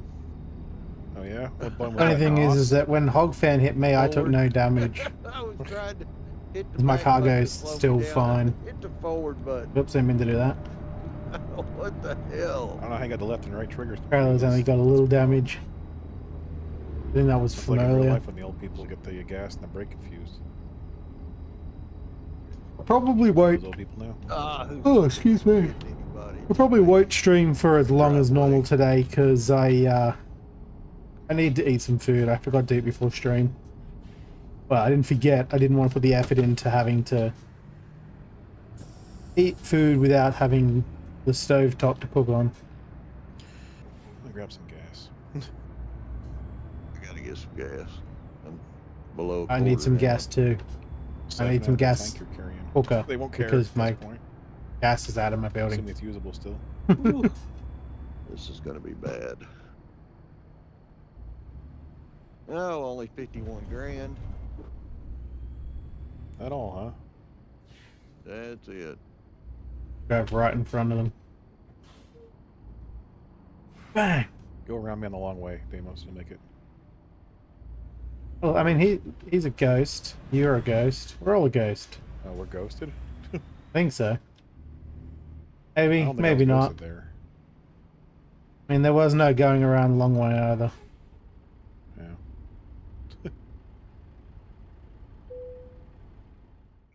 S2: Oh yeah? What button was
S1: Funny
S2: that?
S1: thing is
S2: NOS?
S1: that when Hogfan hit me, I took
S3: Forward.
S1: no damage.
S3: I was trying to hit the
S1: Because my
S3: back
S1: cargo
S3: button
S1: is
S3: to slow me
S1: still
S3: down.
S1: fine.
S3: I hit the forward button.
S1: Oops, I didn't mean to do that.
S3: What the hell?
S2: I don't know how you got the left and right triggers.
S1: Trailer's only got a little damage. I think that was
S2: It's
S1: from
S2: like in real
S1: earlier.
S2: life when the old people get the gas and the brake confused.
S1: I probably
S2: Those
S1: won't.
S2: old people know.
S1: Oh, excuse me. I probably won't stream for as long as normal today because I need to eat some food. I forgot to eat before stream. Well, I didn't forget. I didn't want to put the effort into having to eat food without having the stove top to cook on.
S2: Let me grab some gas.
S3: I gotta get some gas. I'm below.
S1: I need some gas too. I need some gas
S2: Tank you're carrying.
S1: cooker
S2: They won't care
S1: because
S2: at
S1: my
S2: this point.
S1: gas is out of my
S2: Assuming
S1: building.
S2: it's usable still.
S3: This is gonna be bad. Oh, only 51 grand.
S2: At all, huh?
S3: That's it.
S1: Drive right in front of them. Bang!
S2: Go around me on the long way, Deimos. You'll make it.
S1: Well, I mean, he's a ghost. You're a ghost. We're all a ghost.
S2: Oh, we're ghosted?
S1: I think so.
S2: I
S1: Maybe,
S2: don't think I
S1: maybe
S2: was
S1: not.
S2: ghosted there.
S1: I mean, there was no going around a long way either.
S2: Yeah.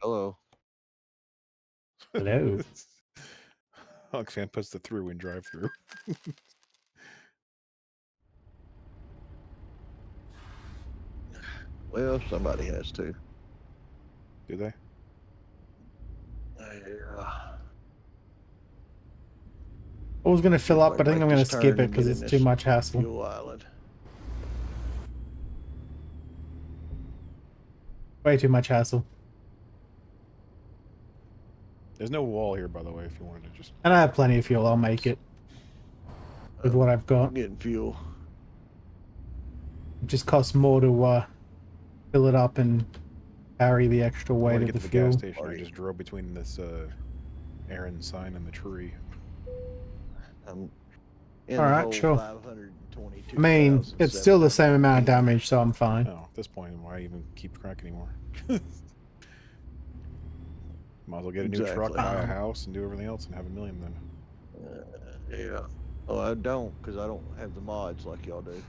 S3: Hello.
S1: Hello.
S2: Hawkfan puts the through in drive-through.
S3: Well, somebody has to.
S2: Do they?
S3: Yeah.
S1: I was going to fill up, but I think I'm going to
S3: Make this
S1: skip
S3: turn
S1: it
S3: and
S1: because
S3: get
S1: it's
S3: in
S1: too
S3: this
S1: much hassle.
S3: Fuel island.
S1: Way too much hassle.
S2: There's no wall here, by the way, if you wanted to just...
S1: And I have plenty of fuel. I'll make it with what I've got.
S3: I'm getting fuel.
S1: It just costs more to fill it up and carry the extra
S2: When I
S1: weight
S2: get
S1: of
S2: to
S1: the
S2: the gas
S1: fuel.
S2: station, I just drove between this Aaron sign and the tree.
S3: I'm in
S1: All
S3: the
S1: right,
S3: hole
S1: sure.
S3: 522.
S1: I mean, it's still the same amount of damage, so I'm fine.
S2: Oh, at this point, why even keep track anymore? Might as well get a new truck,
S3: Exactly.
S2: buy a house, and do everything else and have $1 million then.
S3: Yeah. Oh, I don't, because I don't have the mods like y'all do.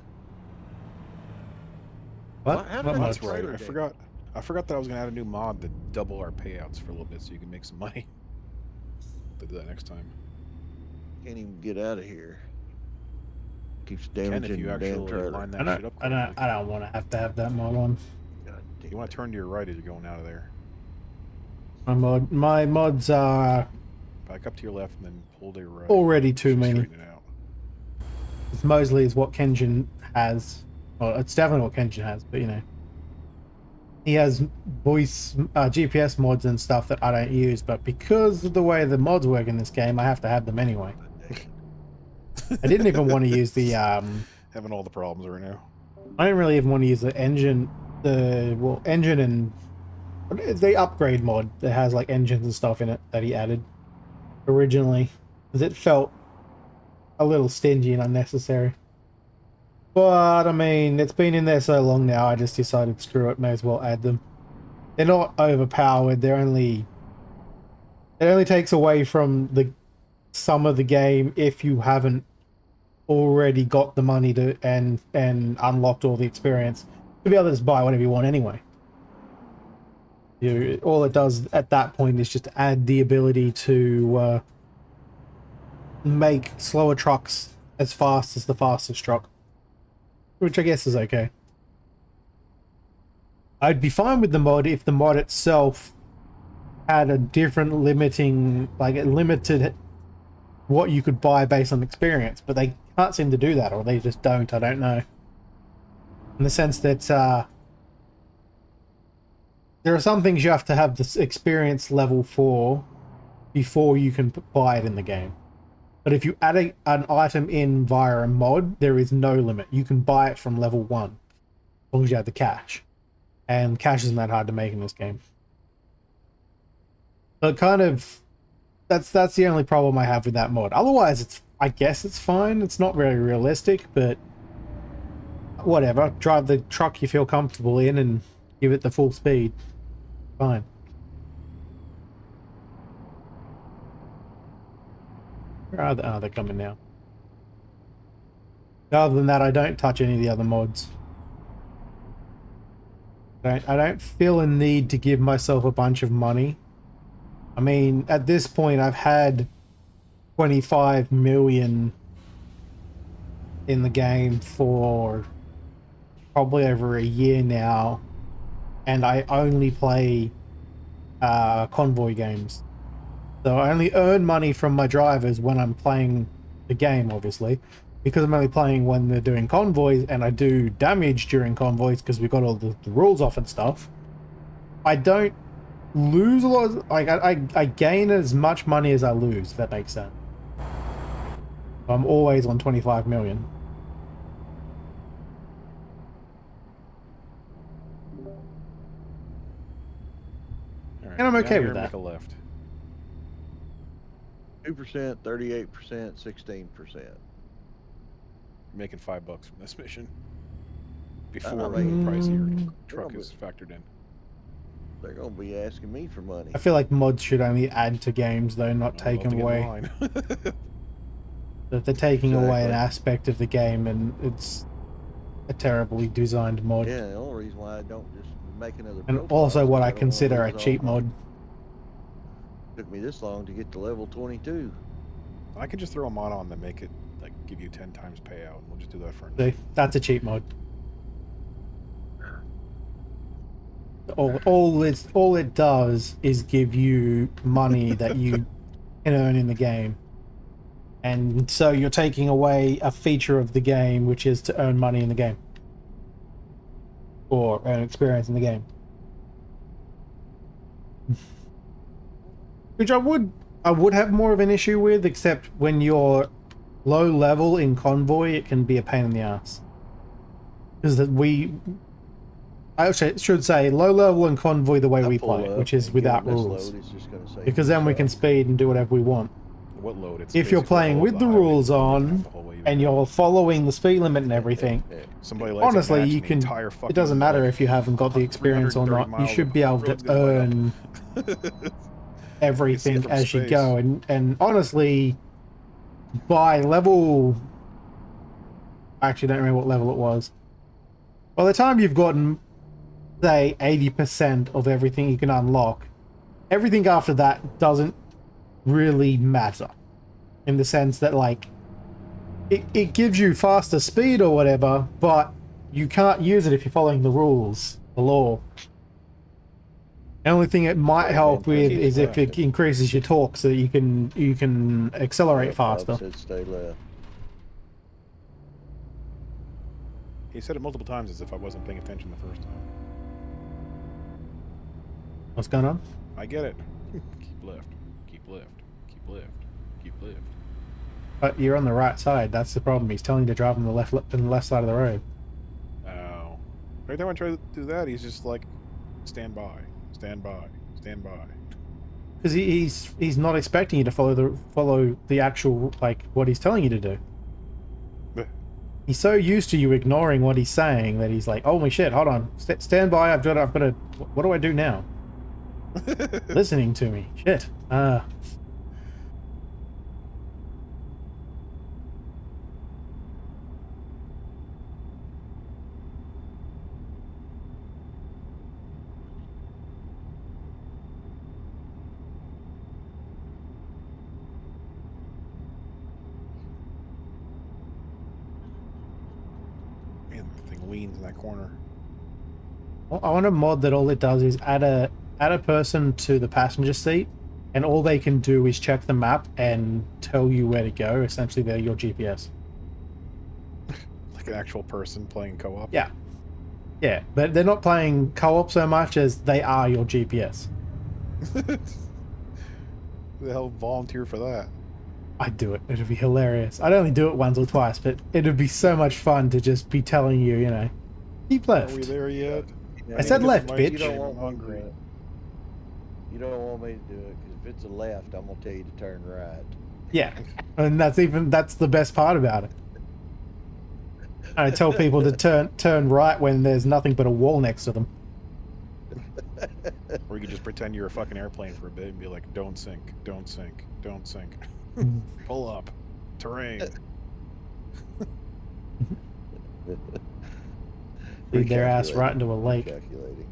S1: What?
S3: How did
S1: What
S3: I
S1: mods?
S2: That's right.
S3: trailer day?
S2: I forgot that I was gonna add a new mod that double our payouts for a little bit, so you can make some money. To do that next time.
S3: Can't even get out of here. Keeps
S2: Can if
S3: damaging
S2: you
S3: the damn
S2: actually
S3: trailer.
S2: line that
S1: I
S2: shit up
S1: don't
S2: correctly.
S1: want to have that mod on.
S3: God damn
S2: You want
S3: it.
S2: to turn to your right as you're going out of there.
S1: My mods are
S2: Back up to your left and then pull to your right.
S1: already too
S2: Just
S1: many.
S2: straighten it out.
S1: It's Mosley is what Kenjin has. Well, it's definitely what Kenjin has, but you know. He has voice GPS mods and stuff that I don't use, but because of the way the mods work in this game, I have to have them anyway. I didn't even want to use the
S2: Having all the problems right now.
S1: I didn't really even want to use the engine engine and it's the upgrade mod that has like engines and stuff in it that he added originally, because it felt a little stingy and unnecessary. But I mean, it's been in there so long now, I just decided screw it, may as well add them. They're not overpowered, it only takes away from some of the game if you haven't already got the money to and unlocked all the experience to be able to just buy whatever you want anyway. All it does at that point is just add the ability to make slower trucks as fast as the fastest truck, which I guess is okay. I'd be fine with the mod if the mod itself had a different limiting, like it limited what you could buy based on experience, but they can't seem to do that, or they just don't. I don't know. In the sense that there are some things you have to have this experience level for before you can buy it in the game. But if you add an item in via a mod, there is no limit. You can buy it from level 1 as long as you have the cash. And cash isn't that hard to make in this game. So kind of that's the only problem I have with that mod. Otherwise, I guess it's fine. It's not very realistic, but whatever. Drive the truck you feel comfortable in and give it the full speed. Fine. Where are they? Oh, they're coming now. Other than that, I don't touch any of the other mods. I don't feel a need to give myself a bunch of money. I mean, at this point, I've had 25 million in the game for probably over a year now, and I only play convoy games. So I only earn money from my drivers when I'm playing the game, obviously, because I'm only playing when they're doing convoys, and I do damage during convoys because we got all the rules off and stuff. I don't lose a lot of, like, I gain as much money as I lose, if that makes sense. I'm always on 25 million.
S2: Right,
S1: And I'm okay with that.
S2: Make a left.
S3: 2%, 38%, 16%.
S2: Making $5 from this mission before the
S3: mean,
S2: price of your truck is factored in.
S3: They're gonna be asking me for money.
S1: I feel like mods should only add to games, though, not take them away. That they're taking away an aspect of the game, and it's a terribly designed mod.
S3: Yeah, the only reason why I don't just make another.
S1: And also what I consider a cheap mod.
S3: Took me this long to get to level 22.
S2: I can just throw a mod on that make it like give you 10 times payout, and we'll just do that for.
S1: See, that's a cheap mod. All it does is give you money that you can earn in the game, and so you're taking away a feature of the game, which is to earn money in the game or earn experience in the game. Which I would have more of an issue with, except when you're low level in convoy, it can be a pain in the ass. Because I should say low level in convoy the way we play it, which is without rules. Because then we can speed and do whatever we want.
S2: What load? It's
S1: if you're playing with the rules on and you're following the speed limit and everything, honestly, you can. It doesn't matter if you haven't got the experience or not. You should be able to earn everything as you go. And honestly, by level, I actually don't remember what level it was. By the time you've gotten, say, 80% of everything you can unlock, everything after that doesn't really matter. In the sense that, like, it gives you faster speed or whatever, but you can't use it if you're following the rules, the law. The only thing it might help with is if it increases your torque so that you can accelerate faster.
S3: Stay left.
S2: He said it multiple times as if I wasn't paying attention the first time.
S1: What's going on?
S2: I get it. Keep left. Keep left. Keep left. Keep left.
S1: But you're on the right side. That's the problem. He's telling you to drive on the left side of the road.
S2: Oh. Every time I try to do that, he's just like, stand by, stand by, stand by.
S1: Because he's not expecting you to follow the actual, like, what he's telling you to do. He's so used to you ignoring what he's saying that he's like, holy shit, hold on, stand by, I've got to, what do I do now? Listening to me, shit.
S2: Man, the thing leans in that corner.
S1: I want a mod that all it does is add a person to the passenger seat, and all they can do is check the map and tell you where to go. Essentially, they're your GPS.
S2: Like an actual person playing co-op?
S1: Yeah. Yeah, but they're not playing co-op so much as they are your GPS.
S2: Who the hell volunteer for that?
S1: I'd do it. It'd be hilarious. I'd only do it once or twice, but it'd be so much fun to just be telling you, you know, keep left.
S2: Are we there yet?
S3: Yeah,
S1: I said left,
S3: you
S1: bitch.
S3: don't want
S2: I'm
S3: me to do it. You don't want me to do it because if it's a left, I'm gonna tell you to turn right.
S1: Yeah, and that's the best part about it. I tell people to turn right when there's nothing but a wall next to them.
S2: Or you could just pretend you're a fucking airplane for a bit and be like, don't sink, don't sink, don't sink. Pull up. Terrain.
S1: Lead their ass right into a lake.
S3: Calculating.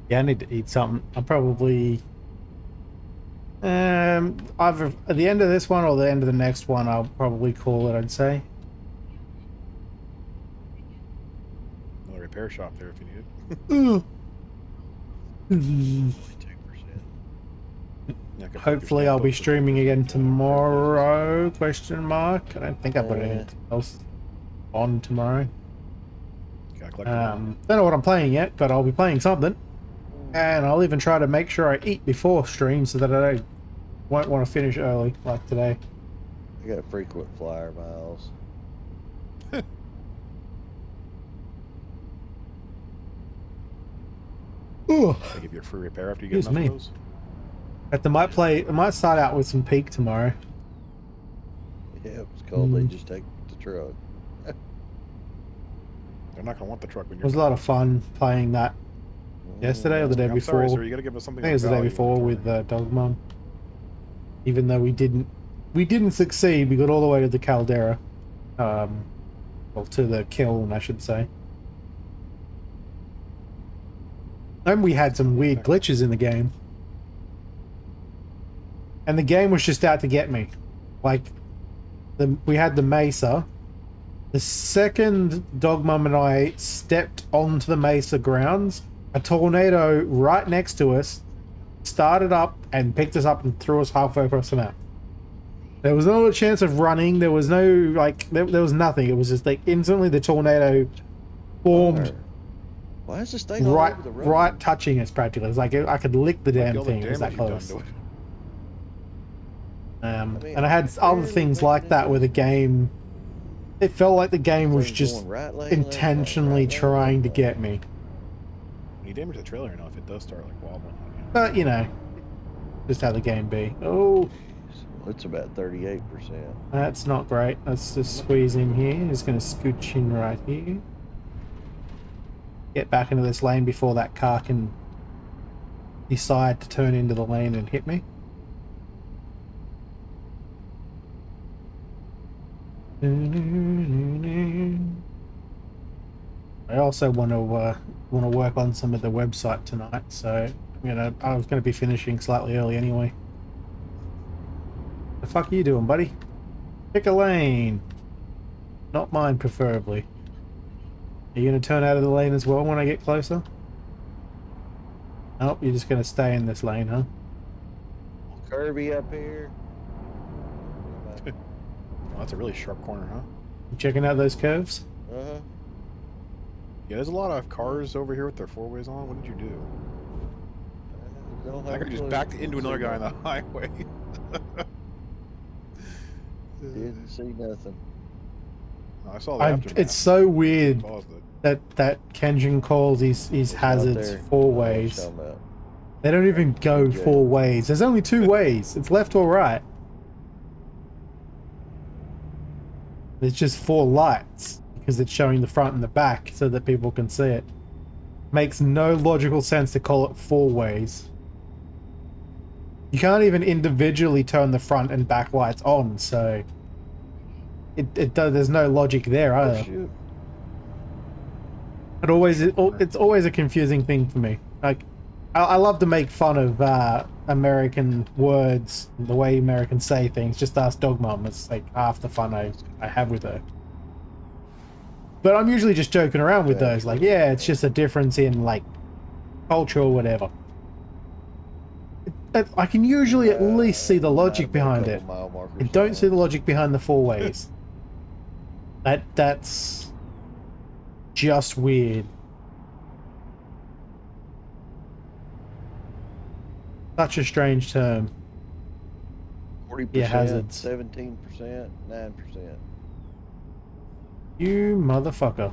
S1: Yeah, I need to eat something. I'll probably either at the end of this one or the end of the next one, I'll probably call it, I'd say.
S2: Another repair shop there if you need it.
S3: 2%.
S2: Yeah,
S1: Hopefully I'll be streaming again tomorrow, question mark. I don't think I've got anything else on tomorrow. Don't know what I'm playing yet, but I'll be playing something. And I'll even try to make sure I eat before stream so that I won't want to finish early, like today.
S3: I got frequent flyer miles.
S1: Ooh.
S2: They give you a free repair after you get
S1: Excuse
S2: enough
S1: me.
S2: of those?
S1: I might start out with some Peak tomorrow.
S3: Yeah, it's cold. They just take the truck.
S2: They're not going to want the truck when
S1: It
S2: you're
S1: was a lot of fun playing that yesterday or the day
S2: I'm
S1: before.
S2: sorry, sir, you got to give us something.
S1: I think it was the day before with Dog Mom. Even though we didn't succeed, we got all the way to the caldera, well, to the kiln, I should say. And we had some weird glitches in the game, and the game was just out to get me. Like, we had the mesa. The second Dog Mum and I stepped onto the mesa grounds, a tornado right next to us started up and picked us up and threw us halfway across the map. There was no chance of running. There was no, like, there was nothing. It was just like instantly the tornado formed.
S3: Why is this thing all over the road?
S1: Right touching us practically. It's like I could lick the damn thing. It was that close. And I had other things like that where the game, it felt like the game was just intentionally trying to get me.
S2: When you damage the trailer enough, it does start like wobbling.
S1: But you know, just how the game be. Oh,
S3: it's about 38%.
S1: That's not great. Let's just squeeze in here. Just gonna scooch in right here. Get back into this lane before that car can decide to turn into the lane and hit me. I also want to work on some of the website tonight, so I was gonna be finishing slightly early anyway. The fuck are you doing, buddy? Pick a lane. Not mine, preferably. Are you gonna turn out of the lane as well when I get closer? Nope, you're just gonna stay in this lane, huh?
S3: Curvy up here.
S2: Oh, that's a really sharp corner, huh?
S1: You checking out those curves?
S3: Uh-huh.
S2: Yeah, there's a lot of cars over here with their four-ways on. What did you do? I could just backed into another guy on the highway.
S3: Didn't see nothing.
S2: I saw the aftermath.
S1: It's so weird that Kenjin calls his hazards four ways. They don't even go four ways. There's only two ways. It's left or right. There's just four lights because it's showing the front and the back so that people can see it. Makes no logical sense to call it four ways. You can't even individually turn the front and back lights on, so there's no logic there either. It's always a confusing thing for me. Like, I love to make fun of American words, the way Americans say things. Just ask Dog Mom. It's like half the fun I have with her. But I'm usually just joking around with those. Like, yeah, it's just a difference in, like, culture or whatever. I can usually at least see the logic behind it. I don't see the logic behind the 4 ways. That's just weird. Such a strange term.
S3: 40%,
S1: Yeah, hazards.
S3: 17%, 9%.
S1: You motherfucker.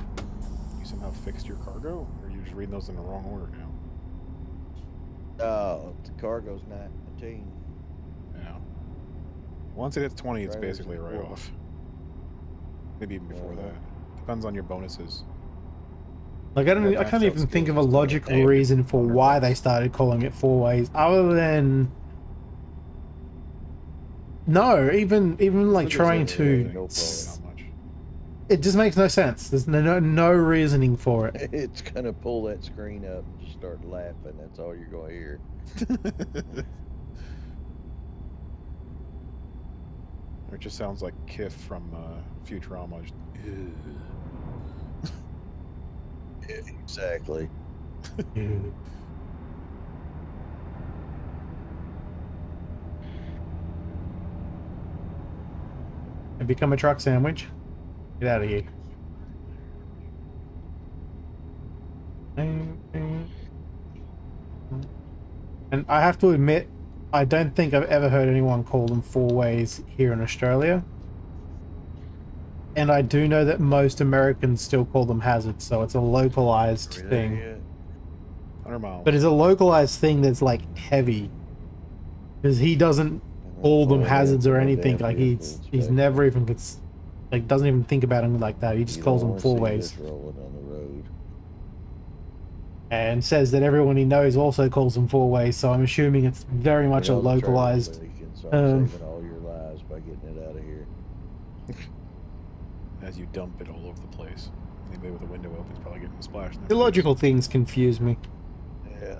S2: You somehow fixed your cargo, or are you just reading those in the wrong order now?
S3: Oh, the cargo's 19.
S2: Yeah. Once it hits 20, it's
S3: Trailers
S2: basically a
S3: and
S2: write-off. Maybe even before that. Depends on your bonuses.
S1: Like, I can't even think of a logical reason for why they started calling it 4 ways, other than even like trying to. It just makes no sense. There's no reasoning for it.
S3: It's gonna pull that screen up and just start laughing. That's all you're gonna hear.
S2: It just sounds like Kiff from Futurama. Just,
S3: Yeah, exactly.
S1: And become a truck sandwich. Get out of here. And I have to admit, I don't think I've ever heard anyone call them 4 ways here in Australia. And I do know that most Americans still call them hazards, so it's a localized thing.
S2: 100 miles.
S1: But it's a localized thing that's like heavy. Because he doesn't call them hazards or anything. Like he's never even doesn't even think about them like that. He just calls them 4 ways. And says that everyone he knows also calls them 4 ways, so I'm assuming it's very much a localized.
S3: Saving all your lives by getting it out of here.
S2: As you dump it all over the place. Anybody with a window open is probably getting splashed.
S1: Illogical things confuse me.
S3: Yeah.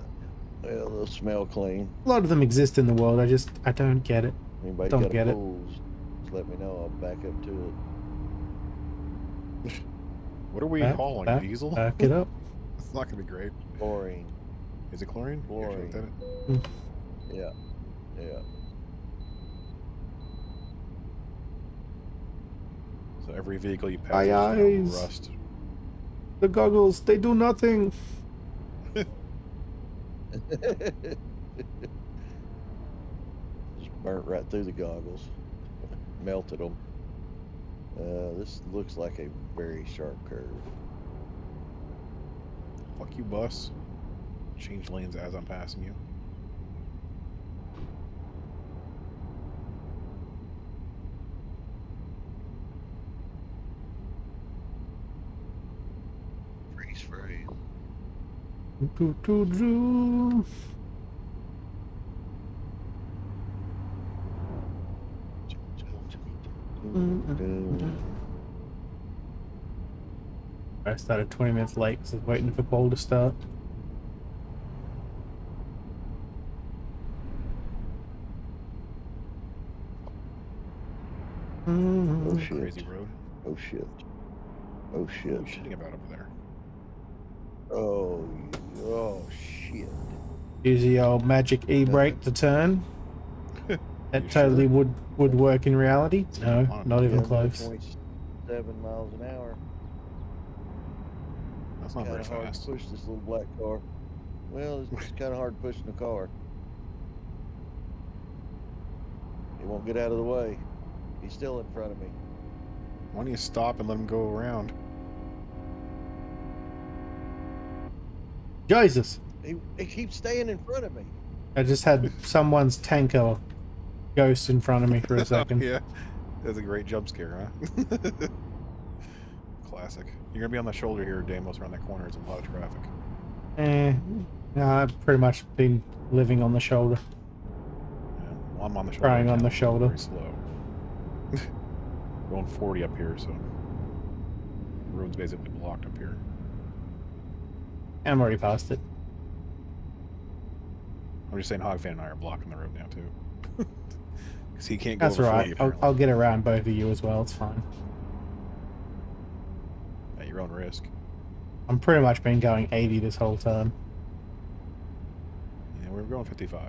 S3: Well, they'll smell clean.
S1: A lot of them exist in the world. I don't get it.
S3: Anybody
S1: Don't
S3: got
S1: get
S3: a
S1: it.
S3: pools, just let me know. I'll back up to it.
S2: What are we hauling? Diesel?
S1: Back it up.
S2: It's not going to be great.
S3: Chlorine.
S2: Is it chlorine?
S3: Chlorine. Yeah. Yeah.
S2: So every vehicle you pass
S1: My eyes.
S2: rust.
S1: The goggles, they do nothing.
S3: Just burnt right through the goggles. Melted them. This looks like a very sharp curve.
S2: Fuck you, bus. Change lanes as I'm passing you.
S3: Freeze frame.
S1: I started 20 minutes late because I was waiting for Paul to start.
S3: Oh shit.
S2: Crazy road.
S3: Oh shit. Oh shit.
S2: What are you shitting about over there?
S3: Oh shit.
S1: Use the old magic e-brake to turn. That totally would work in reality. No, not even close.
S3: 27 miles an hour.
S2: That's not very
S3: Kind of hard
S2: fast.
S3: to push this little black car. Well, it's kind of hard pushing the car. He won't get out of the way. He's still in front of me.
S2: Why don't you stop and let him go around?
S1: Jesus!
S3: He keeps staying in front of me.
S1: I just had someone's tanker ghost in front of me for a second.
S2: Yeah, that's a great jump scare, huh? Classic. You're gonna be on the shoulder here, Damos, around that corner. There's a lot of traffic.
S1: No, I've pretty much been living on the shoulder.
S2: Yeah, well, I'm on the shoulder.
S1: Crying
S2: right
S1: on
S2: now.
S1: the shoulder.
S2: Very slow. Going 40 up here, so the road's basically blocked up here.
S1: I'm already past it.
S2: I'm just saying Hogfan and I are blocking the road now too. Because he can't go
S1: That's
S2: over
S1: all
S2: 40
S1: right.
S2: apparently.
S1: I'll get around both of you as well. It's fine.
S2: At your own risk.
S1: I'm pretty much been going 80 this whole time.
S2: Yeah, we were going 55.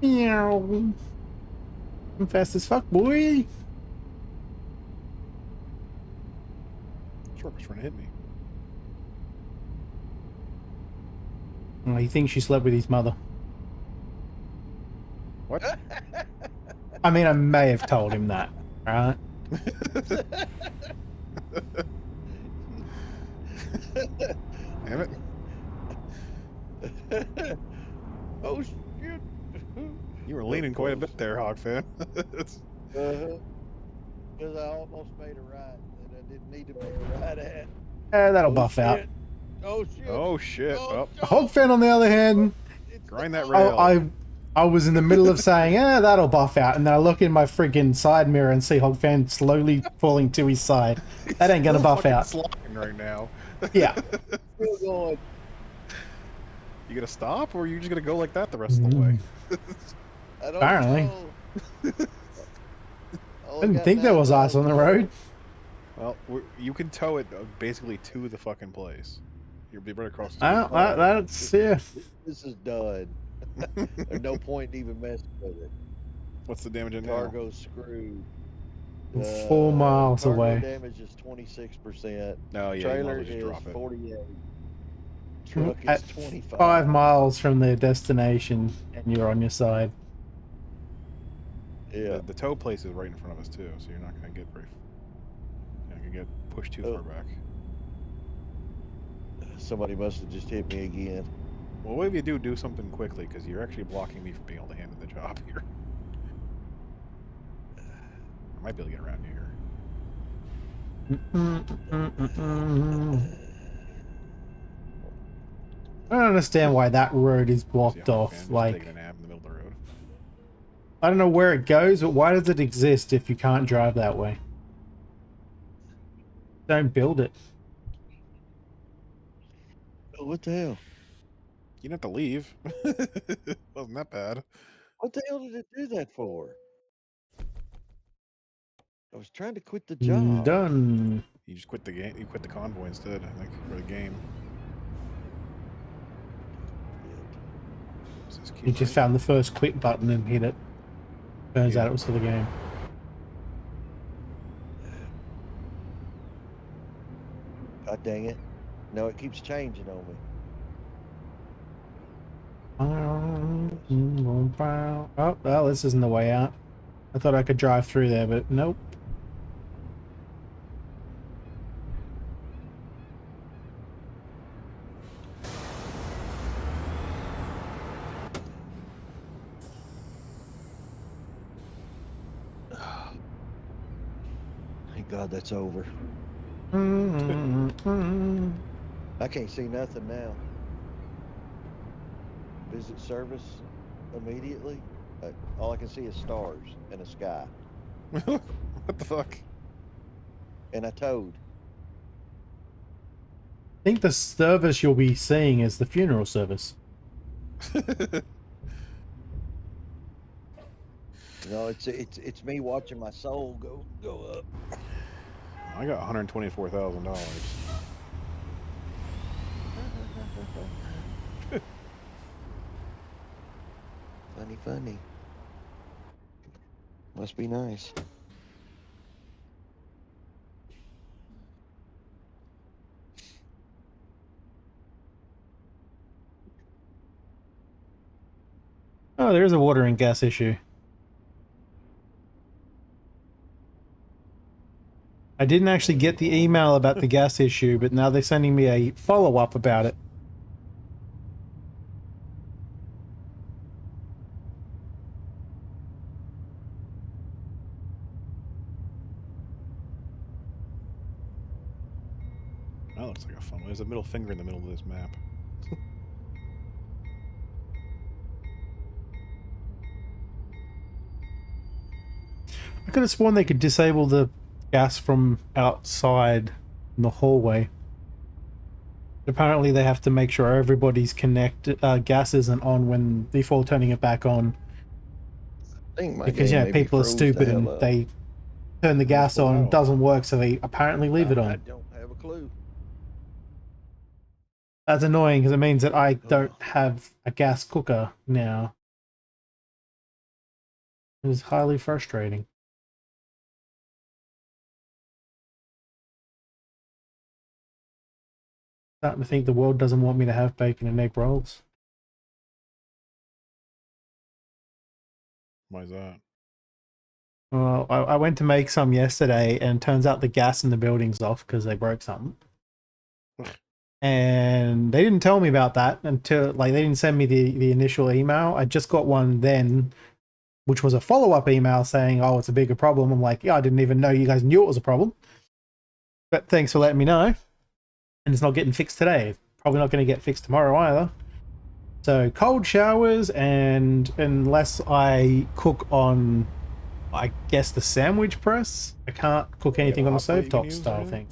S1: Meow. I'm fast as fuck, boy.
S2: Short was trying to hit me.
S1: Oh, he thinks she slept with his mother.
S2: What?
S1: I mean, I may have told him that, right?
S2: Damn it.
S3: Oh shit!
S2: You were leaning quite a bit there, Hogfan.
S3: Because I almost made a right that I didn't need to make a right at.
S1: That'll
S3: Oh,
S1: buff out.
S3: shit. Oh shit!
S2: Oh shit.
S3: Oh,
S2: Oh,
S1: Hogfan, on the other hand,
S3: it's
S2: grind that
S3: the-
S2: rail.
S1: I was in the middle of saying, that'll buff out, and then I look in my freaking side mirror and see Hogfan slowly falling to his side. That ain't gonna
S2: Still
S1: buff
S2: fucking
S1: out.
S2: sliding right now.
S1: Yeah.
S3: Still going.
S2: You gonna stop, or are you just gonna go like that the rest of the way?
S3: I don't
S1: Apparently.
S3: know.
S1: I didn't think there was ice on the road.
S2: Well, you can tow it basically to the fucking place. You'll be right across the street.
S1: That's, yeah.
S3: This is done. There's no point in even messing with it.
S2: What's the damage in now?
S3: Cargo's screwed.
S1: 4 miles
S3: cargo
S1: away.
S3: damage is 26%.
S2: No, yeah,
S3: Trailer
S2: you might as well just
S3: is
S2: drop it.
S3: 48. Truck
S1: At
S3: is 25.
S1: 5 miles from their destination, and you're on your side.
S3: Yeah.
S2: The tow place is right in front of us too, so you're not gonna get very. You're not gonna get pushed too far back.
S3: Somebody must have just hit me again.
S2: Well, if you do something quickly, because you're actually blocking me from being able to handle the job here. I might be able to get around you here.
S1: I don't understand why that road is blocked
S2: See a Hogfan
S1: off.
S2: just
S1: Like,
S2: taking a nap in the middle of the road.
S1: I don't know where it goes, but why does it exist if you can't drive that way? Don't build it.
S3: Oh, what the hell?
S2: You didn't have to leave. Wasn't that bad?
S3: What the hell did it do that for? I was trying to quit the job.
S1: Done.
S2: You just quit the game. You quit the convoy instead, I think, for the game.
S1: You just found the first quit button and hit it. Turns out it was for the game.
S3: God dang it. No, it keeps changing on me.
S1: Oh, well, this isn't the way out. I thought I could drive through there, but nope.
S3: Thank God that's over. I can't see nothing now. Visit service immediately. All I can see is stars and a sky.
S2: What the fuck?
S3: And I towed.
S1: I think the service you'll be seeing is the funeral service.
S3: No, it's me watching my soul go up.
S2: I got $124,000.
S3: Funny. Must be nice.
S1: Oh, there is a water and gas issue. I didn't actually get the email about the gas issue, but now they're sending me a follow-up about it.
S2: That looks like a fun one. There's a middle finger in the middle of this map.
S1: I could have sworn they could disable the gas from outside in the hallway. Apparently they have to make sure everybody's connected, gas isn't on when before turning it back on.
S3: I think my
S1: Because,
S3: game
S1: you know,
S3: maybe
S1: people are
S3: froze the
S1: stupid
S3: hell
S1: and
S3: up.
S1: they turn the gas
S2: pull
S1: on,
S2: out.
S1: doesn't work, so they apparently leave it
S3: I
S1: on.
S3: don't have a clue.
S1: That's annoying because it means that I don't
S3: Oh.
S1: have a gas cooker now. It is highly frustrating. Starting to think the world doesn't want me to have bacon and egg rolls.
S2: Why is that?
S1: Well, I went to make some yesterday, and turns out the gas in the building's off because they broke something. And they didn't tell me about that until, like, they didn't send me the initial email. I just got one then, which was a follow-up email saying, oh, it's a bigger problem. I'm like, yeah, I didn't even know you guys knew it was a problem. But thanks for letting me know. And it's not getting fixed today. Probably not going to get fixed tomorrow either. So cold showers, and unless I cook on, I guess, the sandwich press, I can't cook anything on the stovetop style thing.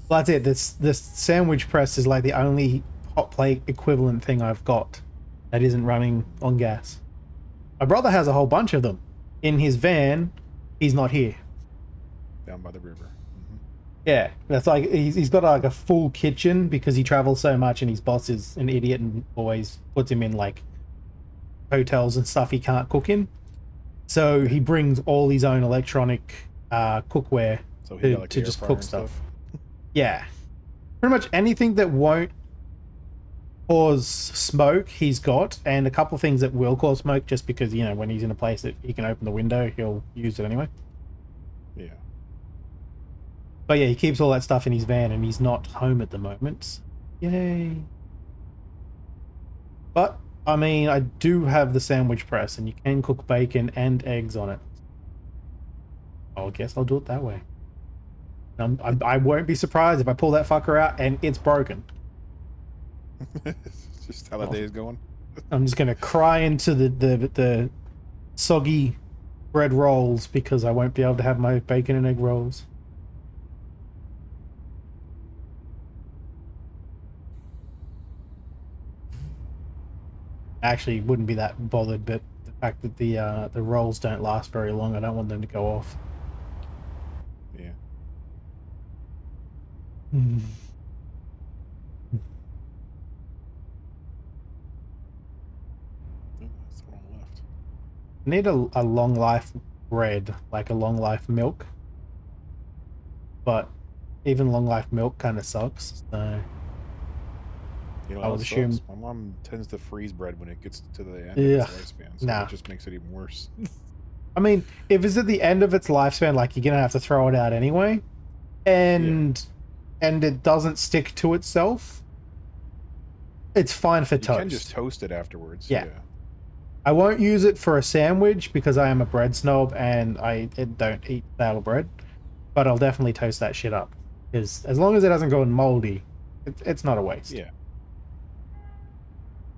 S1: Well, that's it. This sandwich press is like the only hot plate equivalent thing I've got that isn't running on gas. My brother has a whole bunch of them in his van. He's not here.
S2: Down by the river.
S1: Yeah, that's like he's got like a full kitchen because he travels so much, and his boss is an idiot and always puts him in like hotels and stuff he can't cook in. So he brings all his own electronic cookware
S2: So he got, like,
S1: to
S2: air
S1: just
S2: fryer
S1: cook
S2: and
S1: stuff. Yeah, pretty much anything that won't cause smoke he's got, and a couple of things that will cause smoke just because, you know, when he's in a place that he can open the window, he'll use it anyway.
S2: Yeah.
S1: But yeah, he keeps all that stuff in his van, and he's not home at the moment. Yay. But, I mean, I do have the sandwich press, and you can cook bacon and eggs on it. I guess I'll do it that way. I won't be surprised if I pull that fucker out and it's broken.
S2: Just how the day is going.
S1: I'm just going to cry into the soggy bread rolls because I won't be able to have my bacon and egg rolls. Actually wouldn't be that bothered, but the fact that the rolls don't last very long, I don't want them to go off.
S2: Yeah. Oh, that's the one left.
S1: I need a long life bread, like a long life milk. But even long life milk kind of sucks, so
S2: You know,
S1: I would assume.
S2: Sucks? My mom tends to freeze bread when it gets to the end of its lifespan, so that just makes it even worse.
S1: I mean, if it's at the end of its lifespan, like, you're gonna have to throw it out anyway, and it doesn't stick to itself, it's fine for toast.
S2: You can just toast it afterwards. Yeah.
S1: I won't use it for a sandwich because I am a bread snob and I don't eat stale bread, but I'll definitely toast that shit up, because as long as it doesn't go in moldy, it's not a waste.
S2: Yeah.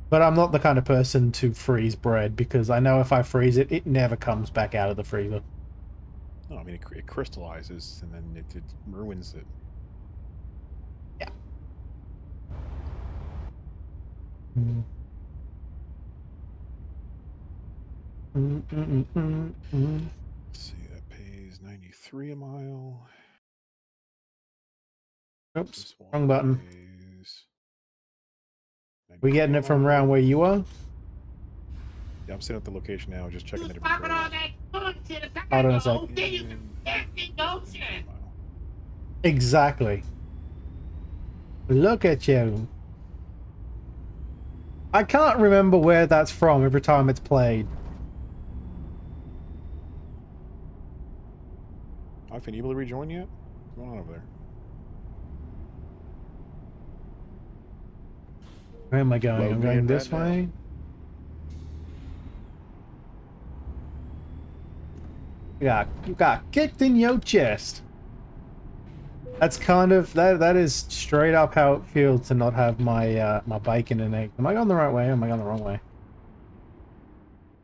S1: But I'm not the kind of person to freeze bread, because I know if I freeze it, it never comes back out of the freezer.
S2: No, I mean, it crystallizes and then it ruins it.
S1: Yeah.
S2: Let's see, that pays 93 a mile.
S1: Oops, wrong button. We getting it from
S2: mile.
S1: around where you are?
S2: Yeah, I'm sitting at the location now, just checking the different
S1: Hold on a sec. Exactly. Look at you. I can't remember where that's from every time it's played.
S2: I've been able to rejoin yet? What's going on over there?
S1: Where am I going? I'm going this way. You got kicked in your chest. That's kind of that is straight up how it feels to not have my my bacon and egg. Am I going the right way or am I going the wrong way?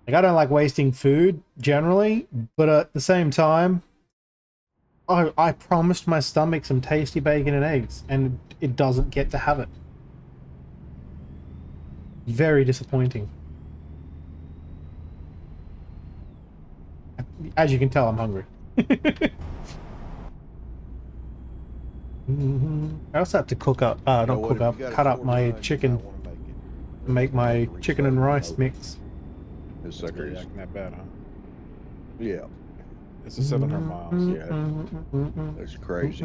S1: Like, I don't like wasting food generally, but at the same time, I promised my stomach some tasty bacon and eggs, and it doesn't get to have it. Very disappointing. As you can tell, I'm hungry. I also have to cook up, not cook up, cut up my chicken, make my chicken and rice mix.
S3: This
S2: It's
S3: sucker
S2: really
S3: is,
S2: acting that bad, huh?
S3: yeah,
S2: It's a 700 miles.
S3: yeah, it's crazy.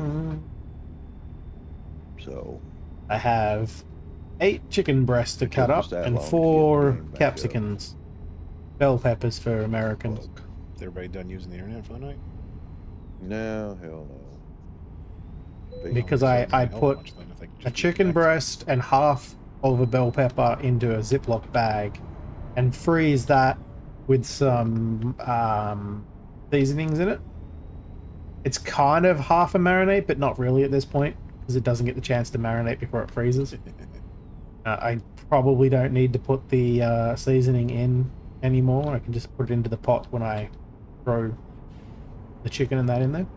S3: So
S1: I have 8 chicken breasts to cut
S3: took us
S1: up
S3: that
S1: and
S3: long to get the
S1: 4
S3: game back up.
S1: capsicums. Bell peppers for Americans.
S3: Look,
S2: Is everybody done using the internet for the night?
S3: no, hell no.
S1: Because
S2: So it
S1: I
S2: doesn't help
S1: put
S2: much then if they
S1: a
S2: just
S1: chicken
S2: reconnect.
S1: breast and half of a bell pepper into a Ziploc bag and freeze that with some seasonings in it. It's kind of half a marinade, but not really at this point because it doesn't get the chance to marinate before it freezes. I probably don't need to put the seasoning in anymore. I can just put it into the pot when I throw the chicken and that in there.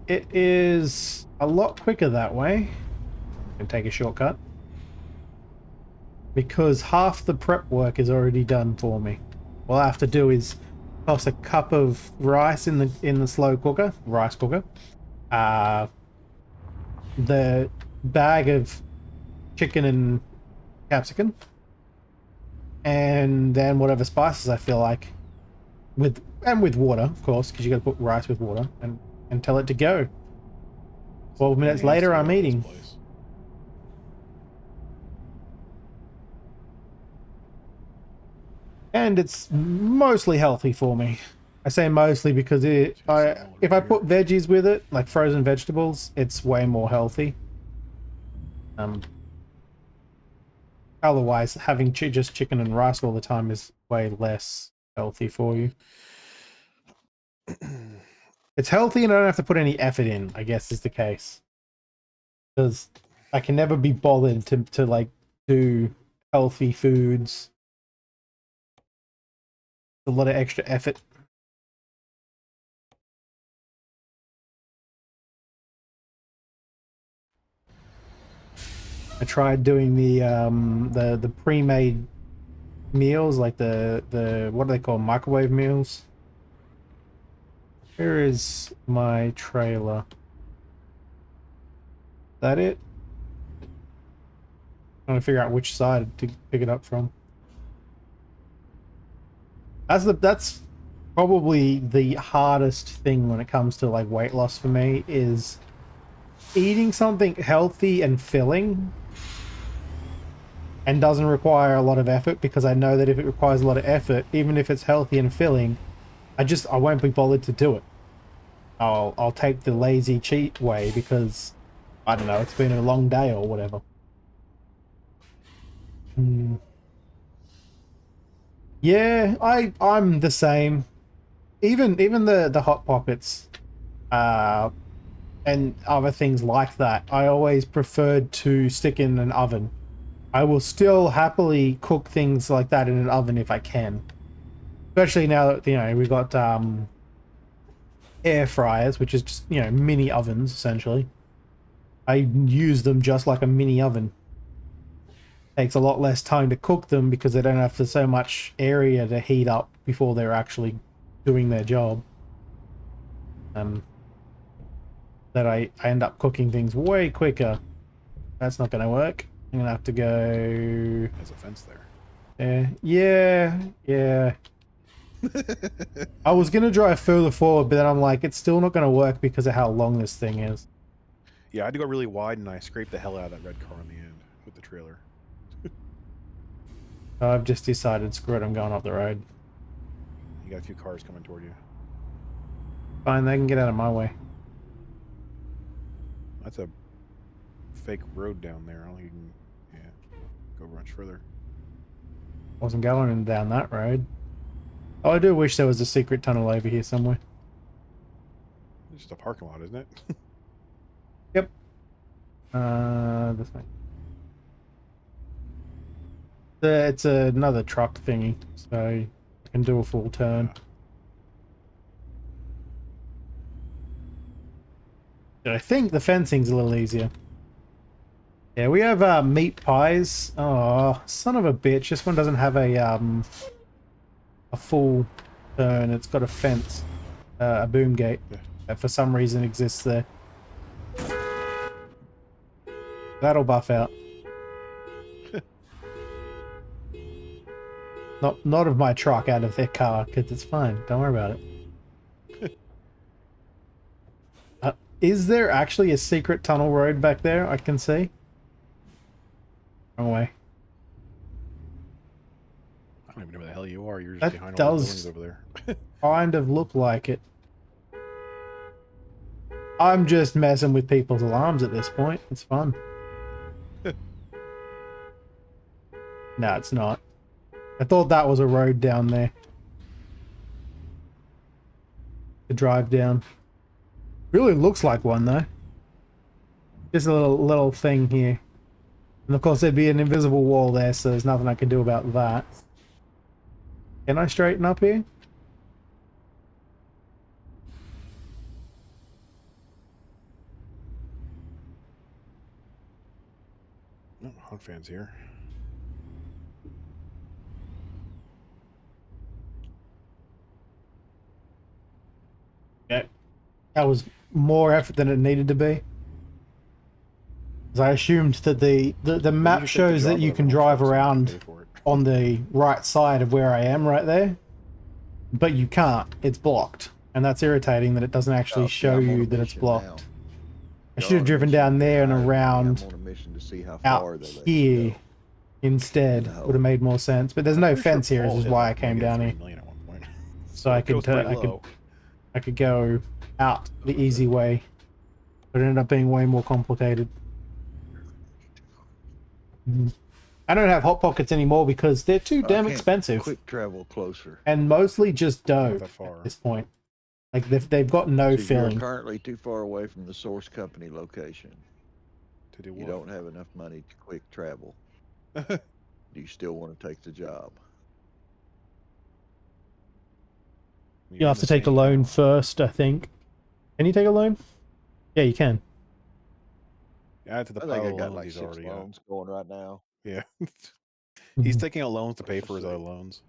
S1: It is a lot quicker that way. I can take a shortcut. Because half the prep work is already done for me. All I have to do is toss a cup of rice in the slow cooker, rice cooker. The bag of chicken and capsicum. And then whatever spices I feel like. With water, of course, because you got to put rice with water and tell it to go. 12 minutes later, I'm eating. And it's mostly healthy for me. I say mostly because if I put veggies with it, like frozen vegetables, it's way more healthy. Otherwise, having just chicken and rice all the time is way less healthy for you. It's healthy and I don't have to put any effort in, I guess is the case. Because I can never be bothered to like do healthy foods. A lot of extra effort. I tried doing the pre-made meals, like the what do they call microwave meals? Where is my trailer? Is that it? I'm trying to figure out which side to pick it up from. That's probably the hardest thing when it comes to like weight loss for me is eating something healthy and filling and doesn't require a lot of effort, because I know that if it requires a lot of effort, even if it's healthy and filling, I won't be bothered to do it. I'll take the lazy cheat way because I don't know, it's been a long day or whatever. Yeah, I'm the same. Even the hot pockets and other things like that, I always preferred to stick in an oven. I will still happily cook things like that in an oven if I can. Especially now that, you know, we've got air fryers, which is just, you know, mini ovens essentially. I use them just like a mini oven. Takes a lot less time to cook them because they don't have so much area to heat up before they're actually doing their job. That I end up cooking things way quicker. That's not going to work. I'm going to have to go...
S2: There's a fence there.
S1: Yeah. I was going to drive further forward, but then I'm like, it's still not going to work because of how long this thing is.
S2: Yeah, I had to go really wide, and I scraped the hell out of that red car in the end with the trailer.
S1: I've just decided, screw it, I'm going up the road.
S2: You got a few cars coming toward you.
S1: Fine, they can get out of my way.
S2: That's a fake road down there. I don't think you can, go much further.
S1: Wasn't going down that road. Oh, I do wish there was a secret tunnel over here somewhere.
S2: It's just a parking lot, isn't it?
S1: Yep. This way. It's another truck thingy, so you can do a full turn. I think the fencing's a little easier. Yeah, we have meat pies. Oh, son of a bitch! This one doesn't have a full turn. It's got a fence, a boom gate that for some reason exists there. That'll buff out. Not of my truck, out of their car, because it's fine. Don't worry about it. Is there actually a secret tunnel road back there I can see? Wrong way.
S2: I don't even know where the hell you are. You're just
S1: That
S2: behind all the
S1: does
S2: buildings over there.
S1: kind of look like it. I'm just messing with people's alarms at this point. It's fun. No, it's not. I thought that was a road down there to drive down. Really looks like one though. Just a little thing here, and of course there'd be an invisible wall there, so there's nothing I can do about that. Can I straighten up here?
S2: Oh, Hunt fans here.
S1: Yeah, that was more effort than it needed to be. As I assumed that the map shows that you can drive around on the right side of where I am right there, but you can't. It's blocked, and that's irritating that it doesn't actually show you that it's blocked. I should have driven down there and around out here instead. Would have made more sense, but there's no fence here, which is why I came down here. So I could go out the easy way, but it ended up being way more complicated. I don't have hot pockets anymore because they're too damn expensive.
S3: Quick travel closer.
S1: And mostly just dough at this point. Like they've got no filling.
S3: You're currently too far away from the source company location.
S2: To do what?
S3: You don't have enough money to quick travel. Do you still want to take the job?
S1: You'll have to take a loan first, I think. Can you take a loan? Yeah, you can.
S2: Add to the
S3: I
S2: pile
S3: think I
S2: of
S3: got
S2: loans
S3: like
S2: he's
S3: 6
S2: already got.
S3: loans going right now.
S2: Yeah. He's taking out loans to pay for his other loans.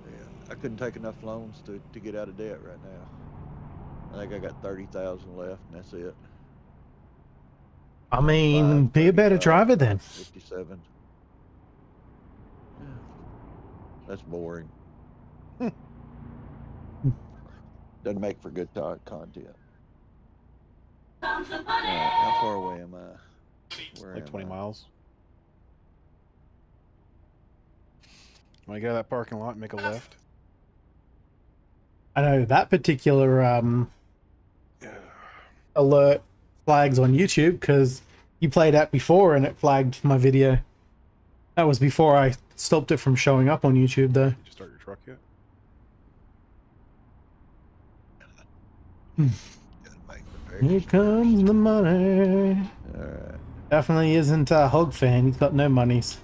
S3: Yeah, I couldn't take enough loans to get out of debt right now. I think I got 30,000 left, and that's it.
S1: I mean, be a better driver then.
S3: 57. Yeah. That's boring. Doesn't make for good content. How far away am I? Where
S2: Like
S3: am
S2: 20
S3: I?
S2: miles. When I get out of that parking lot, make a left.
S1: I know that particular alert flags on YouTube because you played that before and it flagged my video. That was before I stopped it from showing up on YouTube though.
S2: Did you start your truck yet?
S1: Here comes the money.
S3: Alright.
S1: Definitely isn't a Hog fan. He's got no monies.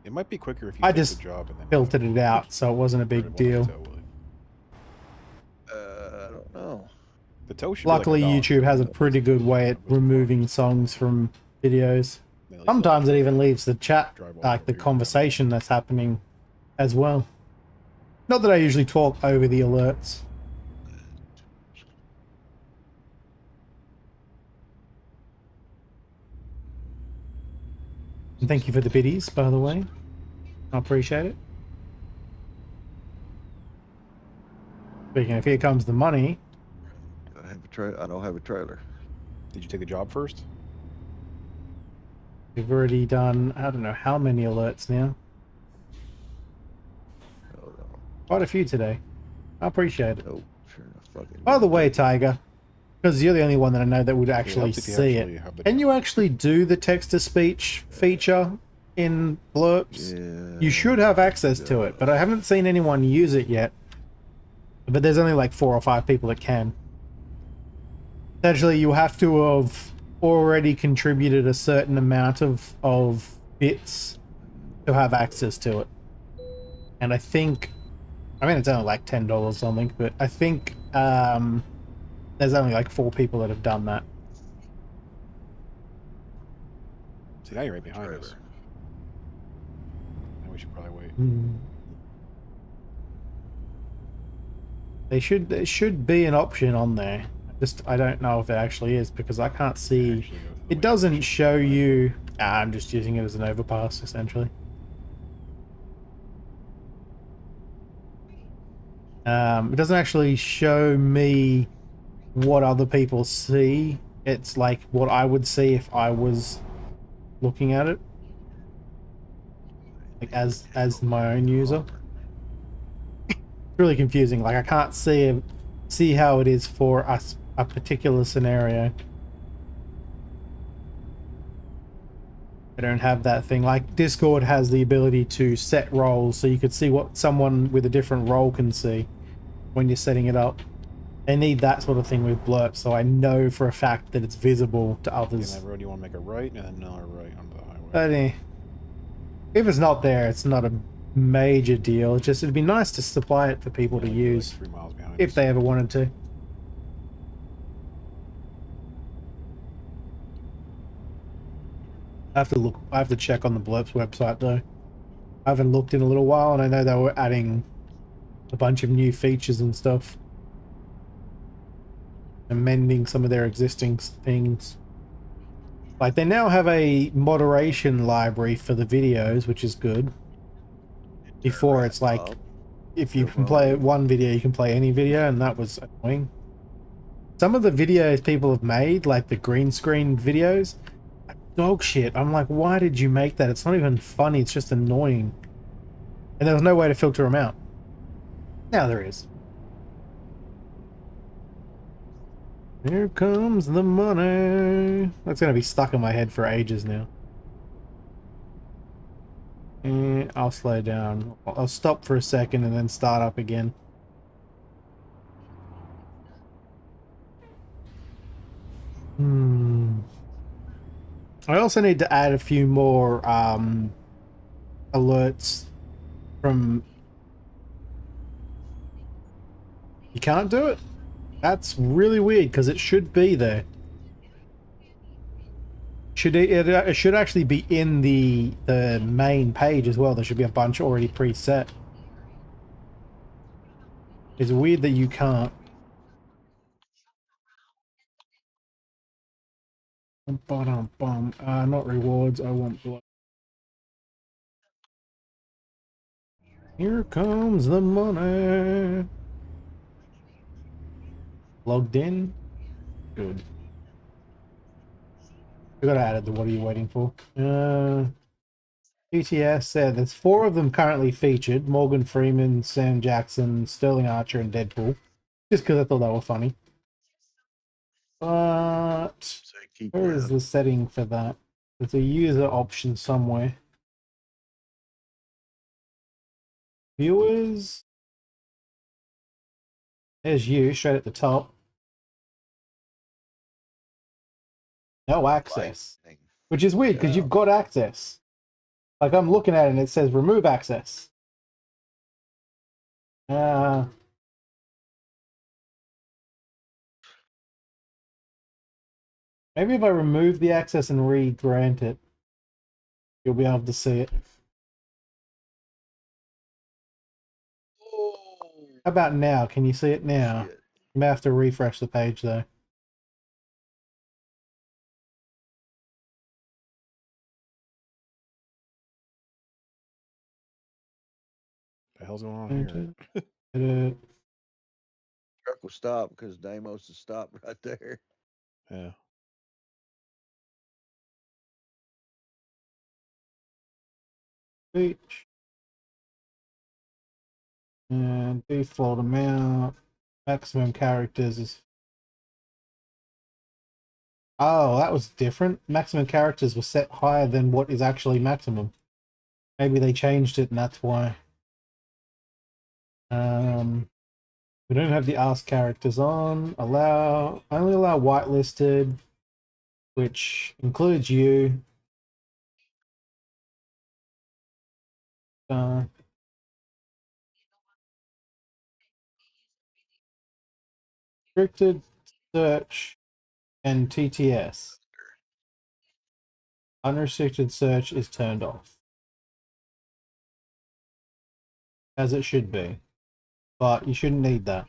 S2: It might be quicker if you
S1: I
S2: take
S1: just
S2: the job and then
S1: filtered it out, so it wasn't a big deal.
S3: I don't know.
S2: The toe should
S1: Luckily,
S2: be like
S1: YouTube has a pretty good way at removing songs from videos. Sometimes it even leaves the chat, like the conversation that's happening as well. Not that I usually talk over the alerts. And thank you for the biddies, by the way. I appreciate it. Speaking of, here comes the money.
S3: I don't have a trailer.
S2: Did you take the job first?
S1: We've already done, I don't know how many alerts now.
S3: Hold on.
S1: Quite a few today. I appreciate it.
S3: Oh, sure enough, fucking.
S1: By the way, Tiger, because you're the only one that I know that would actually see it. Can you actually do the text-to-speech feature in blurbs?
S3: Yeah.
S1: You should have access to it, but I haven't seen anyone use it yet. but there's only like 4 or 5 people that can. Essentially, you have to have already contributed a certain amount of bits to have access to it. And I think, I mean, it's only like $10 or something, but I think there's only like 4 people that have done that.
S2: See, now you're right behind us. Now we should probably wait.
S1: There should be an option on there. I don't know if it actually is because I can't see. It doesn't show you. I'm just using it as an overpass essentially. It doesn't actually show me what other people see. It's like what I would see if I was looking at it, like as my own user. It's really confusing. Like I can't see how it is for us a particular scenario. I don't have that thing. Like Discord has the ability to set roles, so you could see what someone with a different role can see when you're setting it up. They need that sort of thing with blurb, so I know for a fact that it's visible to others.
S2: In that road, you want to make a right and then another right onto the highway.
S1: But if it's not there, it's not a major deal. It's just it'd be nice to supply it for people to use
S2: like 3 miles behind
S1: if
S2: us.
S1: they ever wanted to. I have to check on the Blurps website though. I haven't looked in a little while, and I know they were adding a bunch of new features and stuff, amending some of their existing things. Like they now have a moderation library for the videos, which is good. Before it's like, if you can play one video, you can play any video, and that was annoying. Some of the videos people have made, like the green screen videos, dog shit. I'm like, why did you make that? It's not even funny, it's just annoying. And there was no way to filter them out. Now there is. Here comes the money. That's gonna be stuck in my head for ages now. And I'll slow down. I'll stop for a second and then start up again. I also need to add a few more alerts from... You can't do it? That's really weird because it should be there. It should actually be in the main page as well. There should be a bunch already preset. It's weird that you can't. Not rewards. I want blood. Here comes the money. Logged in. Good. We got added the what are you waiting for? GTS said there's 4 of them currently featured. Morgan Freeman, Sam Jackson, Sterling Archer, and Deadpool. Just because I thought they were funny. But where is the setting for that? There's a user option somewhere. Viewers. There's you, straight at the top. No access. Which is weird, because you've got access. Like, I'm looking at it and it says remove access. Maybe if I remove the access and re-grant it, you'll be able to see it. How about now? Can you see it now? You may have to refresh the page though.
S2: The hell's going on here?
S3: Truck will stop because Deimos is stopped right there.
S2: Yeah.
S1: Speech. And default amount. Maximum characters is... Oh, that was different. Maximum characters were set higher than what is actually maximum. Maybe they changed it and that's why. We don't have the ask characters on. Only allow whitelisted, which includes you. Restricted search and TTS. Unrestricted search is turned off. As it should be. But you shouldn't need that.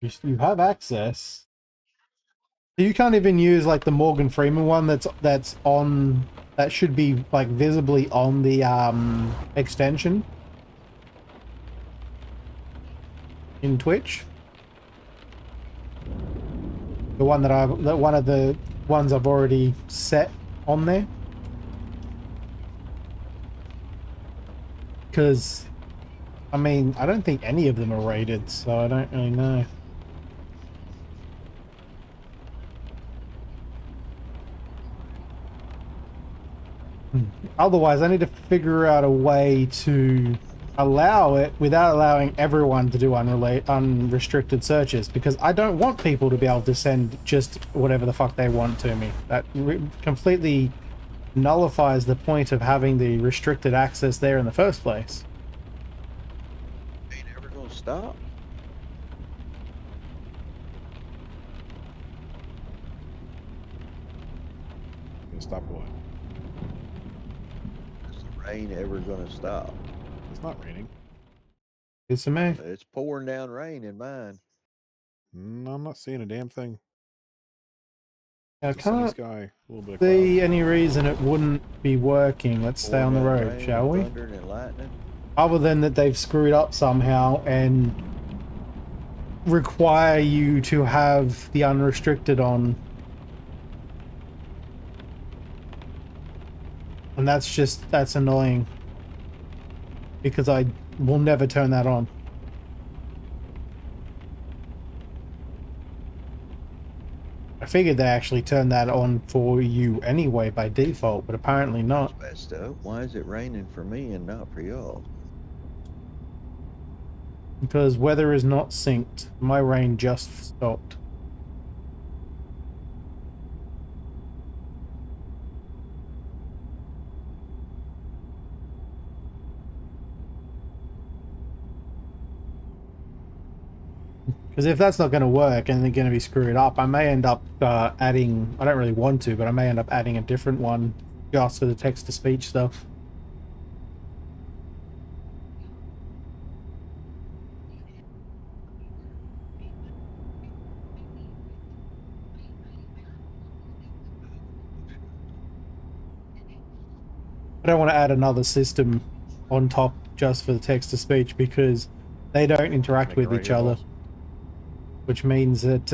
S1: You have access. You can't even use like the Morgan Freeman one that's on, that should be like visibly on the extension in Twitch. The one that one of the ones I've already set on there. Because I mean, I don't think any of them are rated, so I don't really know. Otherwise, I need to figure out a way to allow it without allowing everyone to do unrestricted searches, because I don't want people to be able to send just whatever the fuck they want to me. That completely nullifies the point of having the restricted access there in the first place.
S3: Ain't ever gonna stop.
S2: Gonna stop what?
S3: Is the rain ever gonna stop?
S2: It's not raining.
S1: It's a me.
S3: It's pouring down rain in mine.
S2: I'm not seeing a damn thing.
S1: I
S2: It's a sunny
S1: can't
S2: sky, a little bit of
S1: see
S2: cloud.
S1: any reason it wouldn't be working. Let's stay on the road,
S3: Rain,
S1: shall we?
S3: Thunder and lightning.
S1: Other than that they've screwed up somehow and require you to have the unrestricted on. And that's annoying. Because I will never turn that on. I figured they actually turned that on for you anyway by default, but apparently not.
S3: Messed up. Why is it raining for me and not for y'all?
S1: Because weather is not synced. My rain just stopped. Because if that's not going to work and they're going to be screwed up, I may end up adding, I don't really want to, but I may end up adding a different one just for the text-to-speech stuff. I don't want to add another system on top just for the text-to-speech because they don't interact with each other. Which means that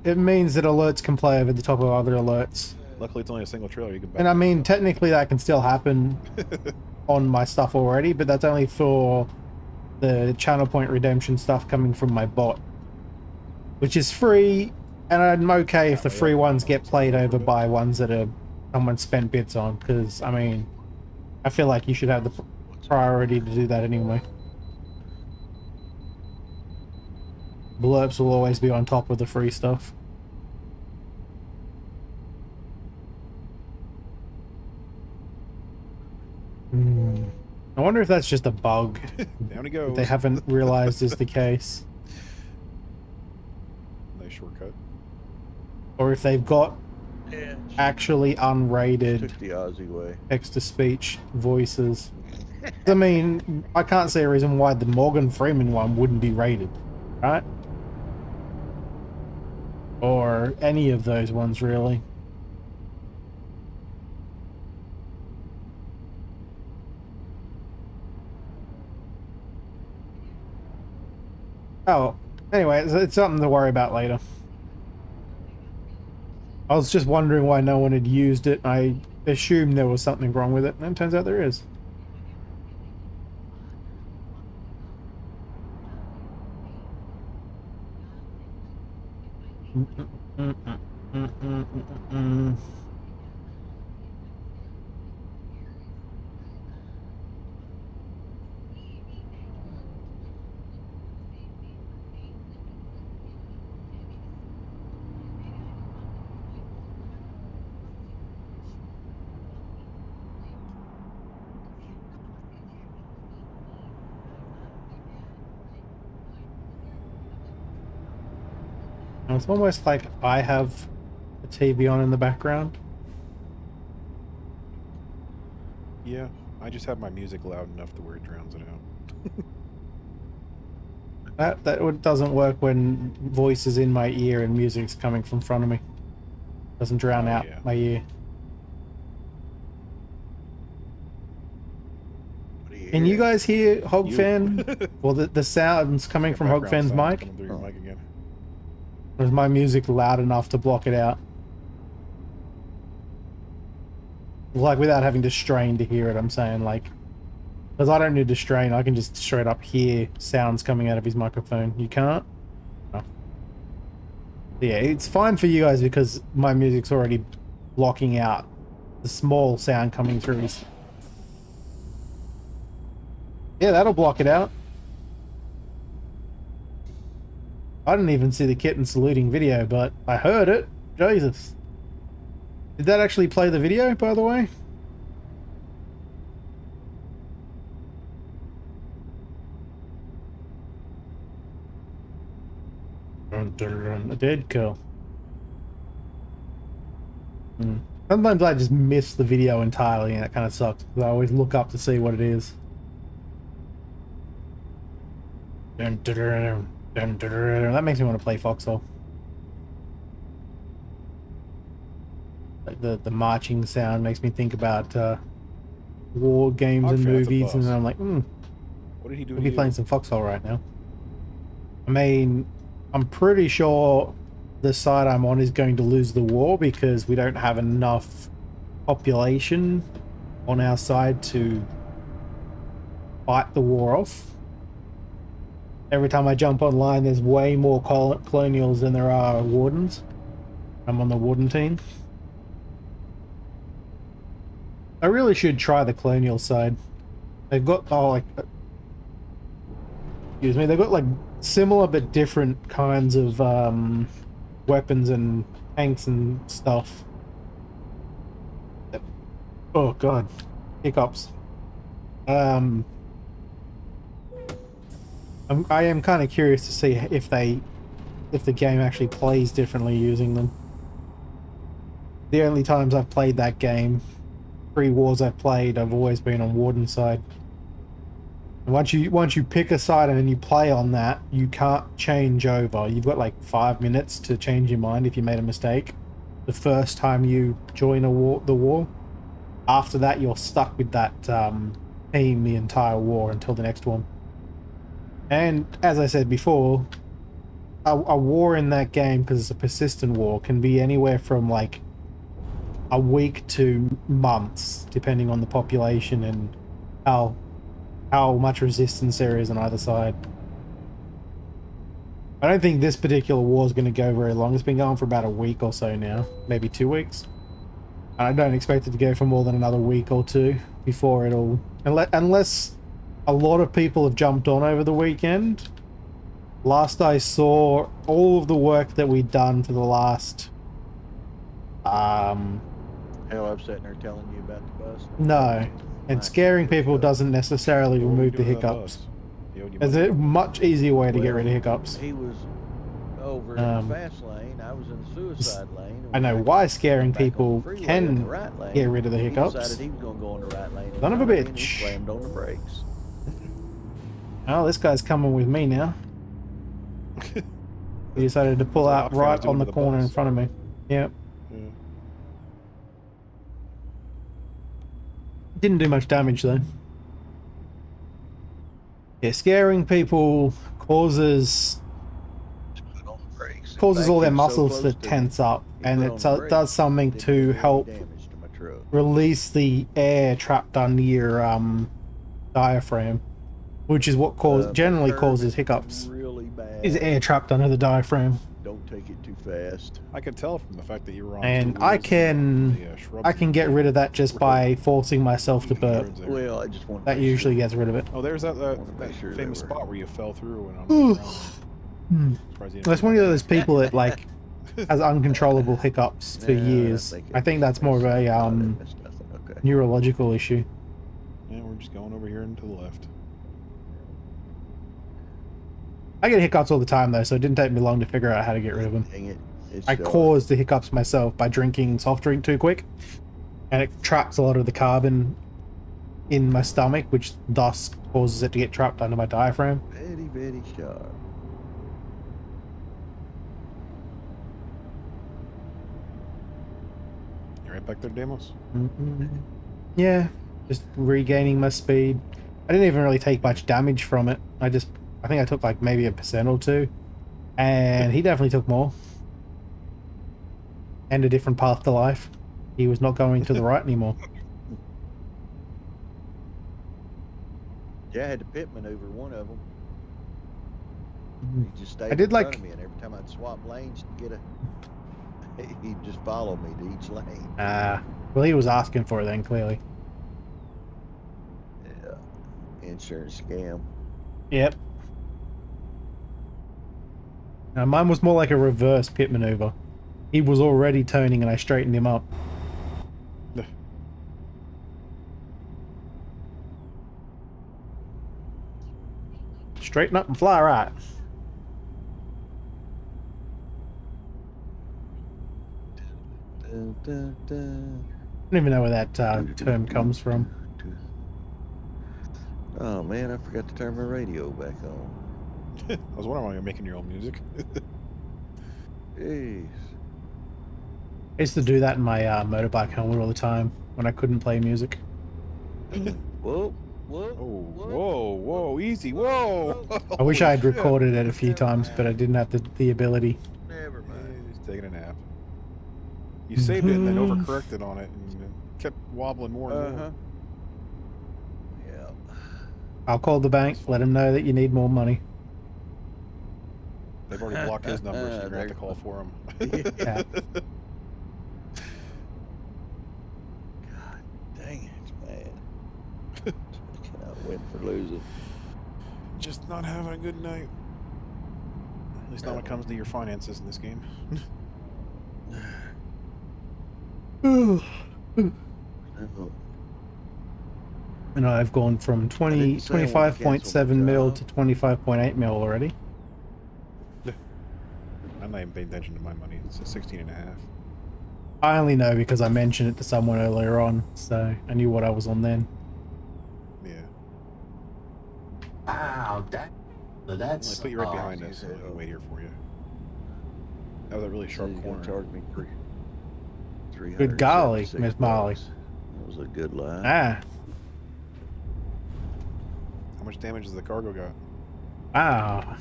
S1: it means that alerts can play over the top of other alerts.
S2: Luckily, it's only a single trailer. You can.
S1: And I mean, technically, that can still happen on my stuff already, but that's only for the channel point redemption stuff coming from my bot, which is free. And I'm okay if the free ones get played over by ones that are someone spent bits on, because I mean, I feel like you should have the priority to do that anyway. Blurps will always be on top of the free stuff. I wonder if that's just a bug
S2: Down he goes.
S1: they haven't realized is the case.
S2: Nice shortcut.
S1: Or if they've got actually unrated
S3: Took the Aussie way.
S1: text-to-speech voices. I mean, I can't see a reason why the Morgan Freeman one wouldn't be rated, right? Or any of those ones, really. Oh, anyway, it's something to worry about later. I was just wondering why no one had used it. I assumed there was something wrong with it, and it turns out there is. It's almost like I have a TV on in the background.
S2: Yeah, I just have my music loud enough to where it drowns it out.
S1: That doesn't work when voice is in my ear and music's coming from front of me. Doesn't drown out
S2: Yeah.
S1: my ear. Can you guys hear Hogfan? Well, the sounds coming from Hogfan's mic?
S2: Coming through your mic again.
S1: Or is my music loud enough to block it out? Like, without having to strain to hear it, I'm saying, like... Because I don't need to strain, I can just straight up hear sounds coming out of his microphone. You can't? No. Yeah, it's fine for you guys because my music's already blocking out the small sound coming through his... Yeah, that'll block it out. I didn't even see the kitten saluting video, but I heard it. Jesus. Did that actually play the video, by the way? A dead kill. Sometimes I just miss the video entirely and that kind of sucks, because I always look up to see what it is. That makes me want to play Foxhole. Like the marching sound makes me think about war games and movies, and I'm like,
S2: what did he do?
S1: We'll be playing some Foxhole right now. I mean, I'm pretty sure the side I'm on is going to lose the war because we don't have enough population on our side to fight the war off. Every time I jump online, there's way more colonials than there are wardens. I'm on the warden team. I really should try the colonial side. They've got, excuse me, they've got like similar but different kinds of weapons and tanks and stuff. Oh god, hiccups. I am kind of curious to see if the game actually plays differently using them. The only times I've played that game, 3 wars I've played, I've always been on Warden side. And once you pick a side and then you play on that, you can't change over. You've got like 5 minutes to change your mind if you made a mistake the first time you join the war. After that, you're stuck with that team the entire war until the next one. And as I said before, a war in that game, because it's a persistent war, can be anywhere from like a week to months, depending on the population and how much resistance there is on either side. I don't think this particular war is going to go very long. It's been going for about a week or so now, maybe 2 weeks. I don't expect it to go for more than another week or two before it'll... Unless a lot of people have jumped on over the weekend. Last I saw, all of the work that we'd done for the last...
S3: Hell, I'm sitting there telling you about the bus.
S1: No. And scaring people doesn't necessarily remove the hiccups. There's a much easier way to get rid of hiccups.
S3: He was over in the fast lane. I was in the suicide lane.
S1: I know why scaring people can get rid of the hiccups.
S3: He decided he was going to go in the right lane.
S1: Son of a bitch.
S3: He slammed on the brakes.
S1: Oh, this guy's coming with me now. He decided to pull out right on the corner in front of me. Yep. Didn't do much damage though. Yeah, scaring people causes all their muscles to tense up, and it does something to help release the air trapped under your diaphragm, which is what generally causes hiccups.
S3: Really bad.
S1: Is air trapped under the diaphragm.
S3: Don't take it too fast.
S2: I could tell from the fact that you were on.
S1: And
S2: two
S1: I
S2: wheels and
S1: can
S2: the, shrubs
S1: I can
S2: and
S1: get rid of that just by forcing myself to burp.
S2: roads there.
S3: Well, I just want to
S1: That usually gets rid of it.
S2: Oh, there's that,
S3: wanna
S2: that
S3: make sure they
S2: famous
S3: were-
S2: spot where you fell through and on the ground. Surprised you didn't
S1: That's
S2: fall
S1: one of
S2: down
S1: those people that like has uncontrollable hiccups for years. I think that's more of a
S3: missed nothing. Okay.
S1: neurological issue.
S2: there. Yeah, we're just going over here and to the left.
S1: I get hiccups all the time though, so it didn't take me long to figure out how to get rid of them.
S3: Dang it. It's
S1: I caused the hiccups myself by drinking soft drink too quick, and it traps a lot of the carbon in my stomach, which thus causes it to get trapped under my diaphragm.
S3: very, very sharp.
S2: You right back there, Damos?
S1: Yeah, just regaining my speed. I didn't even really take much damage from it. I think I took like maybe 1% or 2, and he definitely took more. And a different path to life. He was not going to the right anymore.
S3: Yeah, I had to pit maneuver one of them. He just stayed
S1: I did
S3: in
S1: like-
S3: front of me, and every time I'd swap lanes to get a, he'd just follow me to each lane.
S1: Well, he was asking for it then, clearly.
S3: Yeah, insurance scam.
S1: Yep. Now, mine was more like a reverse pit maneuver. He was already turning and I straightened him up. Straighten up and fly right.
S3: Dun, dun, dun.
S1: I don't even know where that term comes from.
S3: Oh man, I forgot to turn my radio back on.
S2: I was wondering why you're making your own music.
S3: Jeez.
S1: I used to do that in my motorbike helmet all the time when I couldn't play music.
S3: Whoa, whoa,
S2: Oh, whoa, whoa, easy, whoa!
S1: I wish I had
S2: Holy shit.
S1: recorded it a few times, but I didn't have the ability.
S3: Never
S2: Yeah,
S3: mind.
S2: just taking a nap. You saved it and then overcorrected on it and it kept wobbling more and more.
S3: Yeah.
S1: I'll call the bank, let them know that you need more money.
S2: They've already blocked his number, so you're gonna have to call for him.
S1: Yeah.
S3: God dang it, man. Cannot win for losing.
S2: Just not having a good night. At least not when it comes to your finances in this game.
S3: Oh,
S1: And I've gone from 25.7 mil to 25.8 mil already.
S2: I'm not even paying attention to my money. It's a 16 and a half.
S1: I only know because I mentioned it to someone earlier on, so I knew what I was on then.
S2: Yeah.
S5: Wow, that's
S2: I put you right behind us, so I can wait here for you. That was a really sharp
S3: He's gonna
S2: corner.
S3: charge me $300.
S1: Good golly, Miss Molly.
S3: That was a good lie.
S1: Ah,
S2: How much damage has the cargo got?
S1: wow.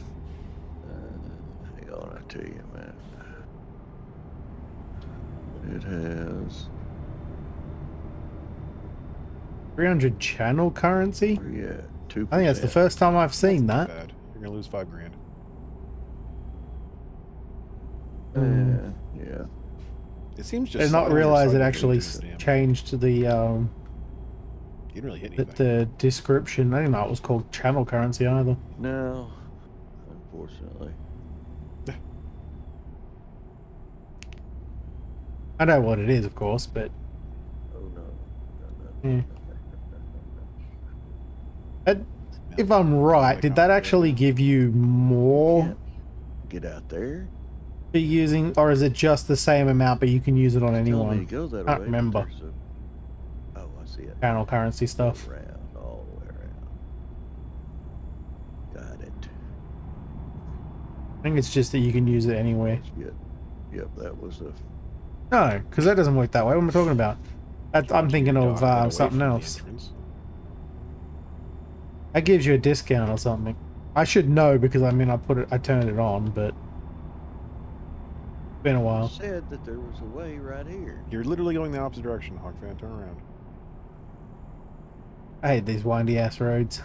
S3: Hang on, I tell you, man. It has
S1: 300 channel currency?
S3: 2%.
S1: I think that's the first time I've seen
S2: Not
S1: that.
S2: bad. You're gonna lose $5 grand.
S3: Yeah.
S2: It seems just.
S1: I did not
S2: slightly
S1: realize it
S2: undersized
S1: actually
S2: for the damage.
S1: changed the
S2: You didn't really hit anything.
S1: the description. I didn't know it was called channel currency either.
S3: No, unfortunately.
S1: I know what it is, of course, but
S3: Oh no.
S1: Yeah. If I'm right, did that actually give you more
S3: Can't get out there.
S1: for using, or is it just the same amount, but you can use it on
S3: Telling me to
S1: anyone?
S3: go that
S1: Can't
S3: way, but
S1: remember.
S3: there's Oh, I see it.
S1: Channel currency stuff.
S3: Around, all the way around. Got it.
S1: I think it's just that you can use it anywhere.
S3: Yep, that was a.
S1: No, because that doesn't work that way. What am I talking about? I'm thinking
S2: No,
S1: of
S2: I got away
S1: something
S2: from the
S1: else.
S2: entrance.
S1: That gives you a discount or something. I should know because I mean I turned it on, but it's been a while.
S3: Said that there was a way right here.
S2: You're literally going the opposite direction, Hawk fan. Turn around.
S1: I hate these windy ass roads.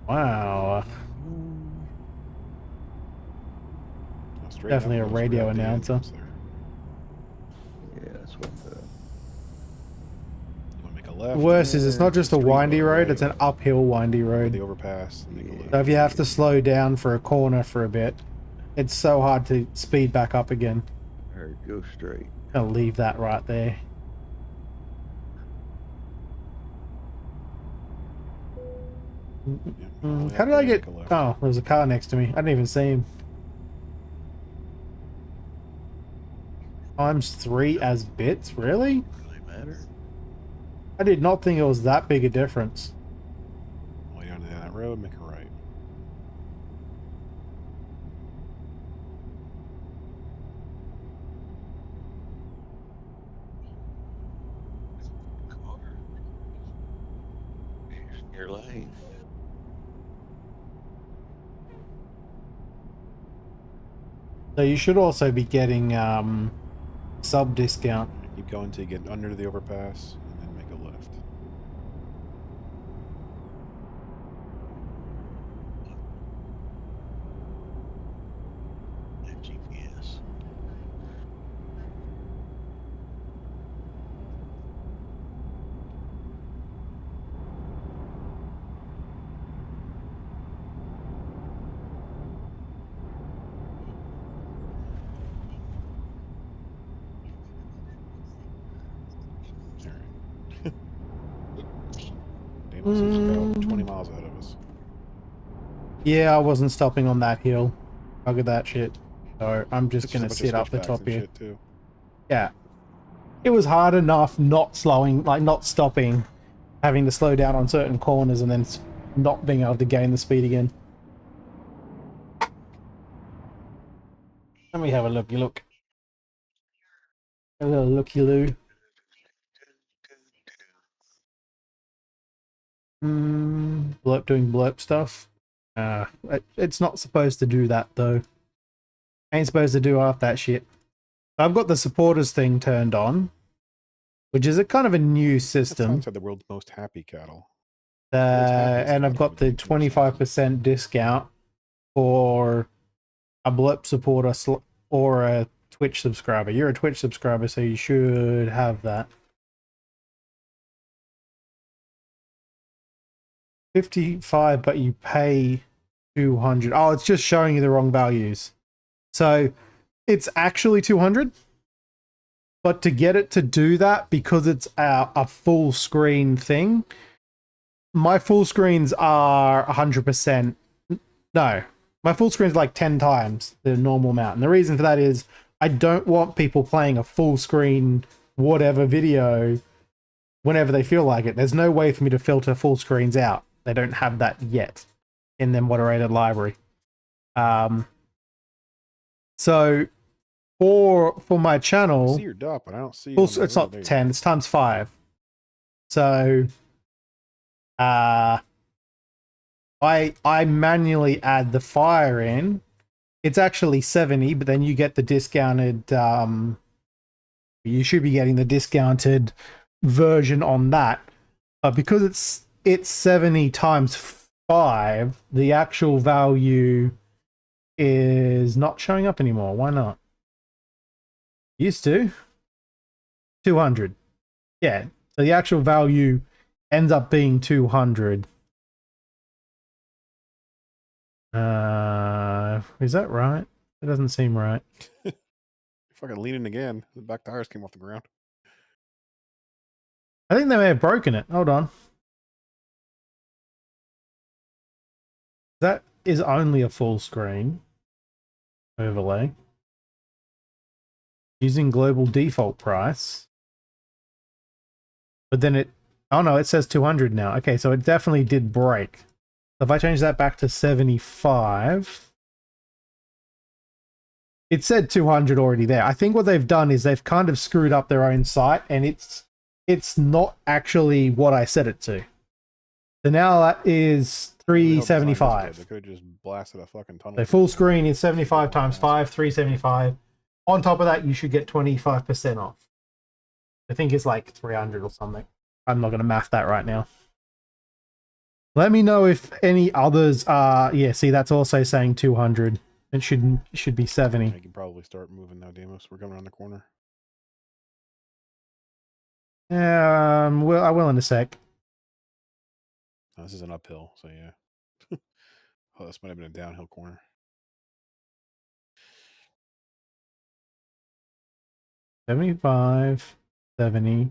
S1: Wow.
S2: straight
S1: Definitely
S2: up
S1: a
S2: goes
S1: radio
S2: right at the
S1: announcer.
S2: entrance there.
S3: Yeah, that's what the.
S2: You want to make a
S1: The
S2: left.
S1: worst is it's not just a
S2: street,
S1: windy
S2: go
S1: road,
S2: right,
S1: it's an uphill windy
S2: over
S1: road.
S2: the overpass, and make a left.
S1: So if you have to slow down for a corner for a bit, it's so hard to speed back up again.
S3: Or go straight.
S1: I'll leave that right there.
S2: Yeah,
S1: How did I get...
S2: make a left.
S1: Oh, there's a car next to me. I didn't even see him. ×3 as bits? Really?
S3: Really matter.
S1: I did not think it was that big a difference.
S2: Way down that road, make a right.
S3: Your lane.
S1: So you should also be getting sub discount.
S2: Keep going until you get under the overpass, and then make a left.
S3: That GPS.
S2: Daniel seems about 20 miles ahead of us.
S1: Yeah, I wasn't stopping on that hill. Look at that shit. So I'm just
S2: It's
S1: gonna
S2: just a bunch
S1: sit
S2: of
S1: up the
S2: switchbacks
S1: top
S2: and
S1: here.
S2: shit, too.
S1: Yeah. It was hard enough not slowing, like not stopping, having to slow down on certain corners and then not being able to gain the speed again. Let me have a looky look. A little looky loo. Blurp doing blurp stuff. It's not supposed to do that though. Ain't supposed to do half that shit. I've got the supporters thing turned on, which is a kind of a new system.
S2: Inside the world's most happy cattle. Happiest
S1: And I've
S2: cattle
S1: got the
S2: would make more sense.
S1: 25% discount for a blurp supporter or a Twitch subscriber. You're a Twitch subscriber, so you should have that. 55, but you pay 200. Oh, it's just showing you the wrong values. So it's actually 200. But to get it to do that, because it's a full screen thing, my full screens are 100%. No, my full screen's like 10 times the normal amount. And the reason for that is I don't want people playing a full screen whatever video whenever they feel like it. There's no way for me to filter full screens out. They don't have that yet in their moderated library. So for my channel,
S2: I see your dot, but I don't see.
S1: it's not 10. It's times 5. So I manually add the fire in. It's actually 70, but then you get the discounted. You should be getting the discounted version on that. But because it's 70 times 5, the actual value is not showing up anymore. Why not? Used to 200. Yeah. So the actual value ends up being 200. Is that right? It doesn't seem right.
S2: You're fucking leaning again. The back tires came off the ground.
S1: I think they may have broken it. Hold on. That is only a full screen overlay. Using global default price. But then it... Oh no, it says 200 now. Okay, so it definitely did break. So if I change that back to 75... It said 200 already there. I think what they've done is they've kind of screwed up their own site, and it's not actually what I set it to. So now that is 375.
S2: They could have just blasted a fucking tunnel.
S1: So full screen is 75 times 5, 375. On top of that, you should get 25% off. I think it's like 300 or something. I'm not going to math that right now. Let me know if any others are... Yeah, see, that's also saying 200. It should be 70.
S2: I can probably start moving now, Damos. We're coming around the corner.
S1: Well, I will in a sec.
S2: Oh, this is an uphill, so yeah. Oh, this might have been a downhill corner.
S1: 75, 70.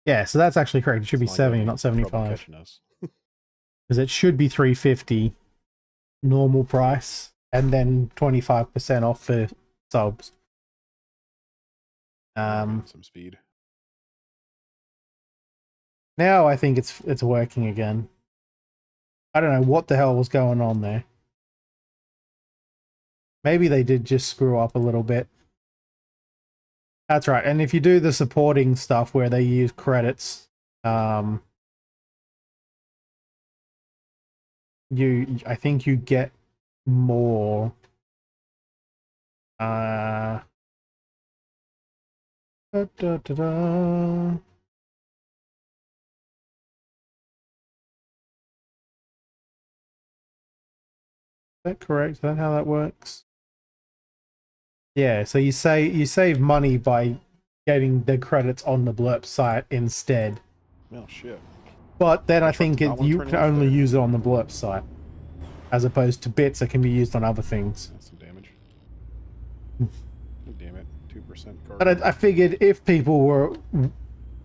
S1: Yeah, so that's actually correct. It should be 70, not 75. Because it should be 350 normal price and then 25% off for subs.
S2: Some speed.
S1: Now I think it's working again. I don't know what the hell was going on there. Maybe they did just screw up a little bit. That's right. And if you do the supporting stuff where they use credits, I think you get more da, da, da, da. Is that correct? Is that how that works? Yeah, so you save money by getting the credits on the Blurp site instead.
S2: Oh shit.
S1: But then I think you can only use it on the Blurp site, as opposed to bits that can be used on other things.
S2: That's some damage. Damn it, 2% card.
S1: But I figured if people were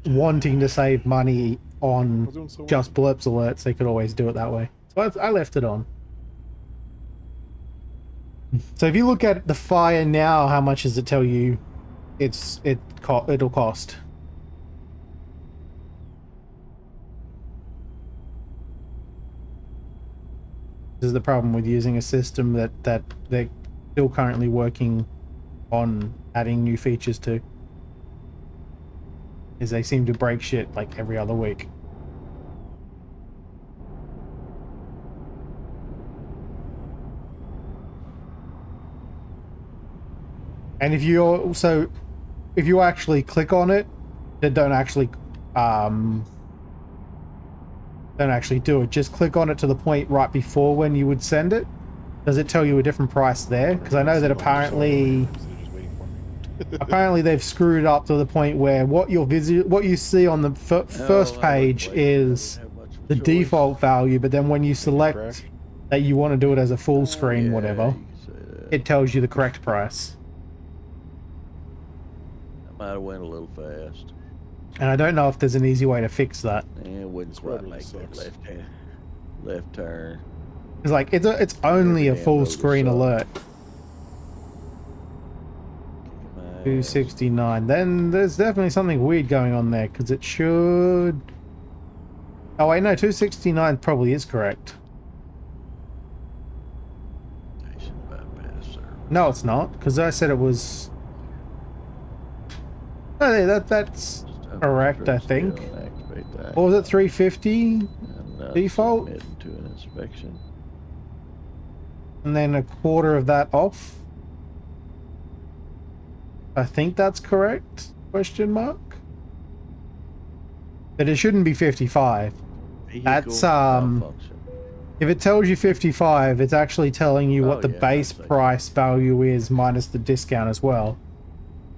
S1: wanting to save money on just Blurps alerts, they could always do it that way. So I left it on. So if you look at the fire now, how much does it tell you it'll cost? This is the problem with using a system that they're still currently working on adding new features to. Is they seem to break shit like every other week. And if you actually click on it, they don't actually do it. Just click on it to the point right before when you would send it. Does it tell you a different price there? Because I know that apparently they've screwed up to the point where what you see on the first page is the default value, but then when you select that you want to do it as a full screen, whatever, it tells you the correct price.
S3: Might have went a little fast.
S1: And I don't know if there's an easy way to fix that.
S3: Yeah, it wouldn't quite make that left turn.
S1: It's like it's only a full screen alert. 269. Then there's definitely something weird going on there because it should. Oh wait, no, 269 probably is correct. No, it's not, because I said it was. No, that's correct, I think. What was it, 350 default?
S3: To an inspection.
S1: And then a quarter of that off. I think that's correct? Question mark. But it shouldn't be 55. That's if it tells you 55, it's actually telling you what the base price value is minus the discount as well.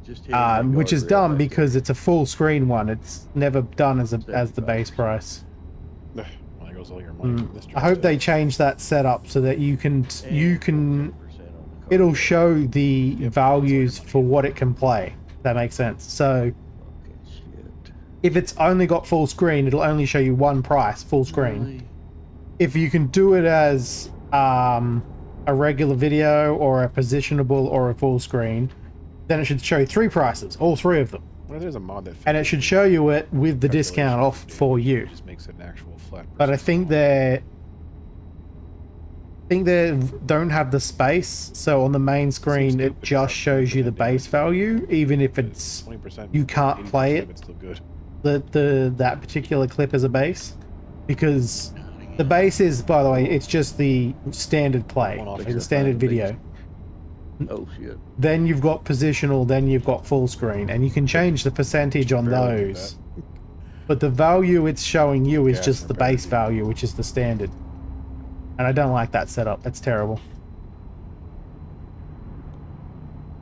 S1: Which is dumb because it's a full screen one. It's never done as the base price. I hope they change that setup so that you can it'll show the values for what it can play. That makes sense. So if it's only got full screen, it'll only show you one price, full screen. If you can do it as a regular video or a positionable or a full screen, then it should show you three prices, all three of them.
S2: Well, there's a mod that
S1: and it should show you it with the discount off for you.
S2: It just makes it an actual flat.
S1: But I think they don't have the space, so on the main screen it just shows you the base value, even if it's you can't play it. That particular clip as a base, because the base is, by the way, it's just the standard play, like the standard video.
S3: Oh shit.
S1: Then you've got positional, then you've got full screen, and you can change the percentage on those. But the value it's showing you is just the base value, which is the standard. And I don't like that setup. That's terrible.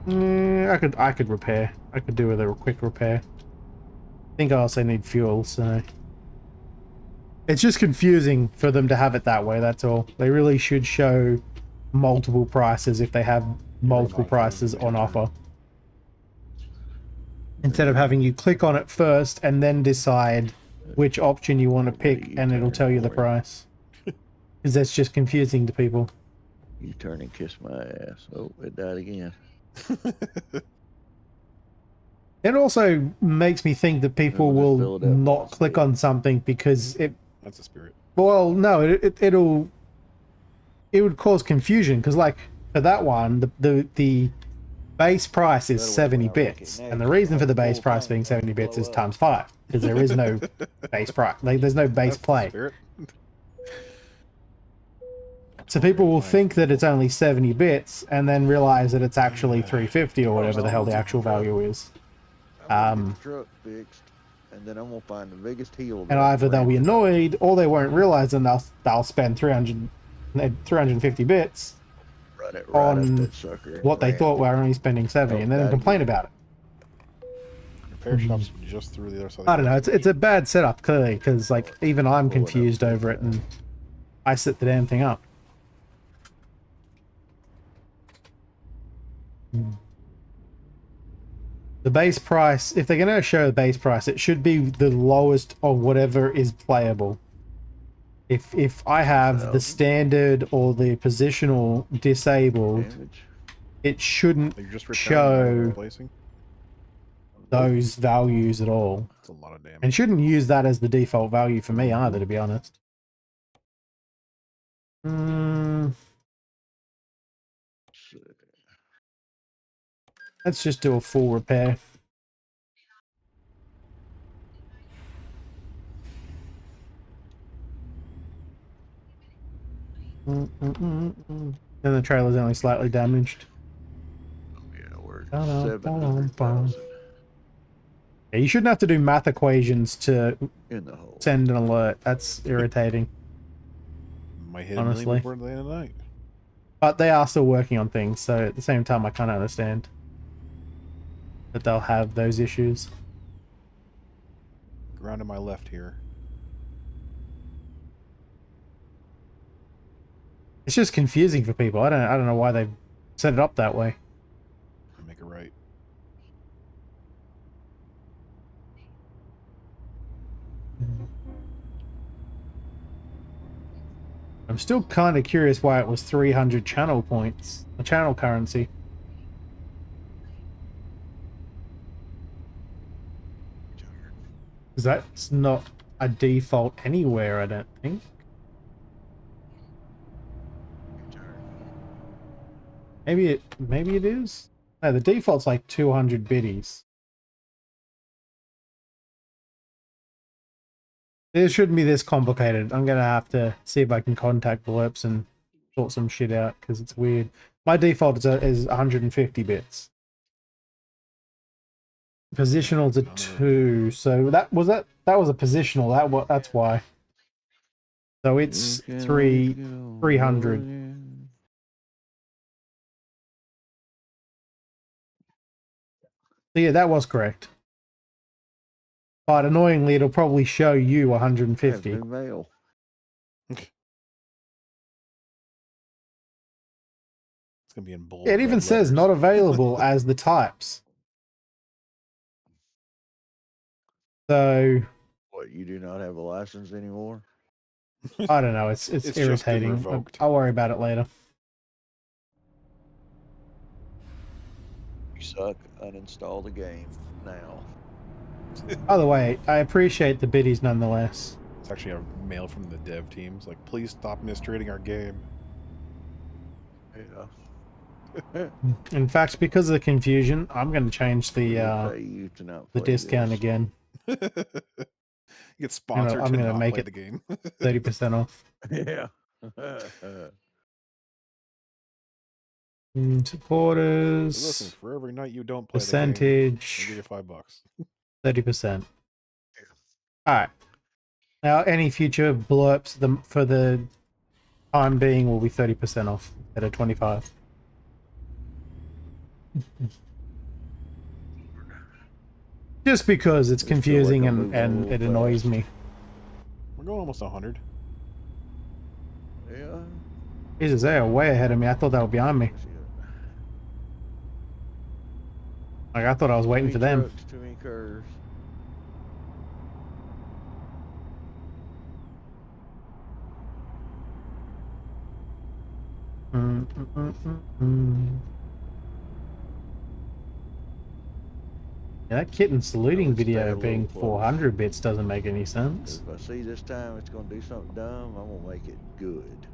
S1: I could repair. I could do with a quick repair. I think I also need fuel, so it's just confusing for them to have it that way. That's all. They really should show multiple prices if they have multiple prices on offer, instead of having you click on it first and then decide which option you want to pick, and it'll tell you the price. Because that's just confusing to people.
S3: You turn and kiss my ass. Oh, it died again.
S1: It also makes me think that people will not click on something because it...
S2: That's a spirit.
S1: Well, no, it would cause confusion, because like for that one, the base price is 70 bits, and the reason for the base price being 70 bits is times 5, because there is no base price. Like, there's no base play. So people will think that it's only 70 bits and then realize that it's actually 350 or whatever the hell the actual value is.
S3: I'm gonna get the truck fixed, and then I'm gonna find the biggest hill.
S1: And either they'll be annoyed, or they won't realize, and they'll spend 350 bits on what they thought were only spending 70, and then complain about it.
S2: Repair shop's just through the other side.
S1: I don't know. It's a bad setup, clearly, because like even I'm confused over it, and I set the damn thing up. The base price, if they're going to show the base price, it should be the lowest of whatever is playable. If I have the standard or the positional disabled, it shouldn't show those values at all.
S2: That's a lot of damage.
S1: And shouldn't use that as the default value for me either, to be honest. Let's just do a full repair. And the trailer's only slightly damaged.
S3: Yeah, we're 700,000
S1: Yeah, you shouldn't have to do math equations to
S3: in the hole.
S1: Send an alert. That's irritating.
S2: Might hit
S1: honestly.
S2: $1 million before the end of the night.
S1: But they are still working on things, so at the same time I kind of understand that they'll have those issues.
S2: Ground to my left here.
S1: It's just confusing for people. I don't know why they set it up that way.
S2: Make it right.
S1: I'm still kind of curious why it was 300 channel points, a channel currency. Because that's not a default anywhere, I don't think. Maybe it is? No, the default's like 200 biddies. It shouldn't be this complicated. I'm gonna have to see if I can contact Blurps and sort some shit out, because it's weird. My default is 150 bits. Positional's a 2, so that was a positional. That's why. So it's 300. So yeah, that was correct. But annoyingly, it'll probably show you 150.
S3: Mail.
S2: It's gonna be in bold.
S1: It even says not available as the types. So.
S3: What, you do not have a license anymore?
S1: I don't know. It's irritating. I'll worry about it later.
S3: You suck. Uninstall the game now.
S1: By the way, I appreciate the biddies nonetheless.
S2: It's actually a mail from the dev teams. Like, please stop mistreating our game.
S3: Yeah.
S1: In fact, because of the confusion, I'm going to change the discount again.
S2: You get sponsored.
S1: I'm going to make it
S2: the game.
S1: 30% off.
S3: Yeah.
S1: Supporters.
S2: Listen, for every night you don't play
S1: percentage.
S2: The game, I'll give you $5.
S1: 30%. All right. Now, any future blurps for the time being will be 30% off at a 25. Just because it's
S3: Just feel like
S1: confusing
S3: I'm
S1: and,
S3: moving a
S1: and
S3: little
S1: it annoys
S3: fast.
S1: me.
S2: We're going almost 100.
S3: Yeah.
S1: Jesus, they are way ahead of me. I thought they were behind me.
S3: Where's he at?
S1: Like, I thought I was
S3: Too
S1: waiting
S3: many
S1: for them.
S3: trucks, too many curves.
S1: Yeah, that kitten saluting
S3: would stay
S1: video
S3: a little
S1: being
S3: close.
S1: 400 bits doesn't make any sense.
S3: If I see this time it's gonna do something dumb, I'm gonna make it good.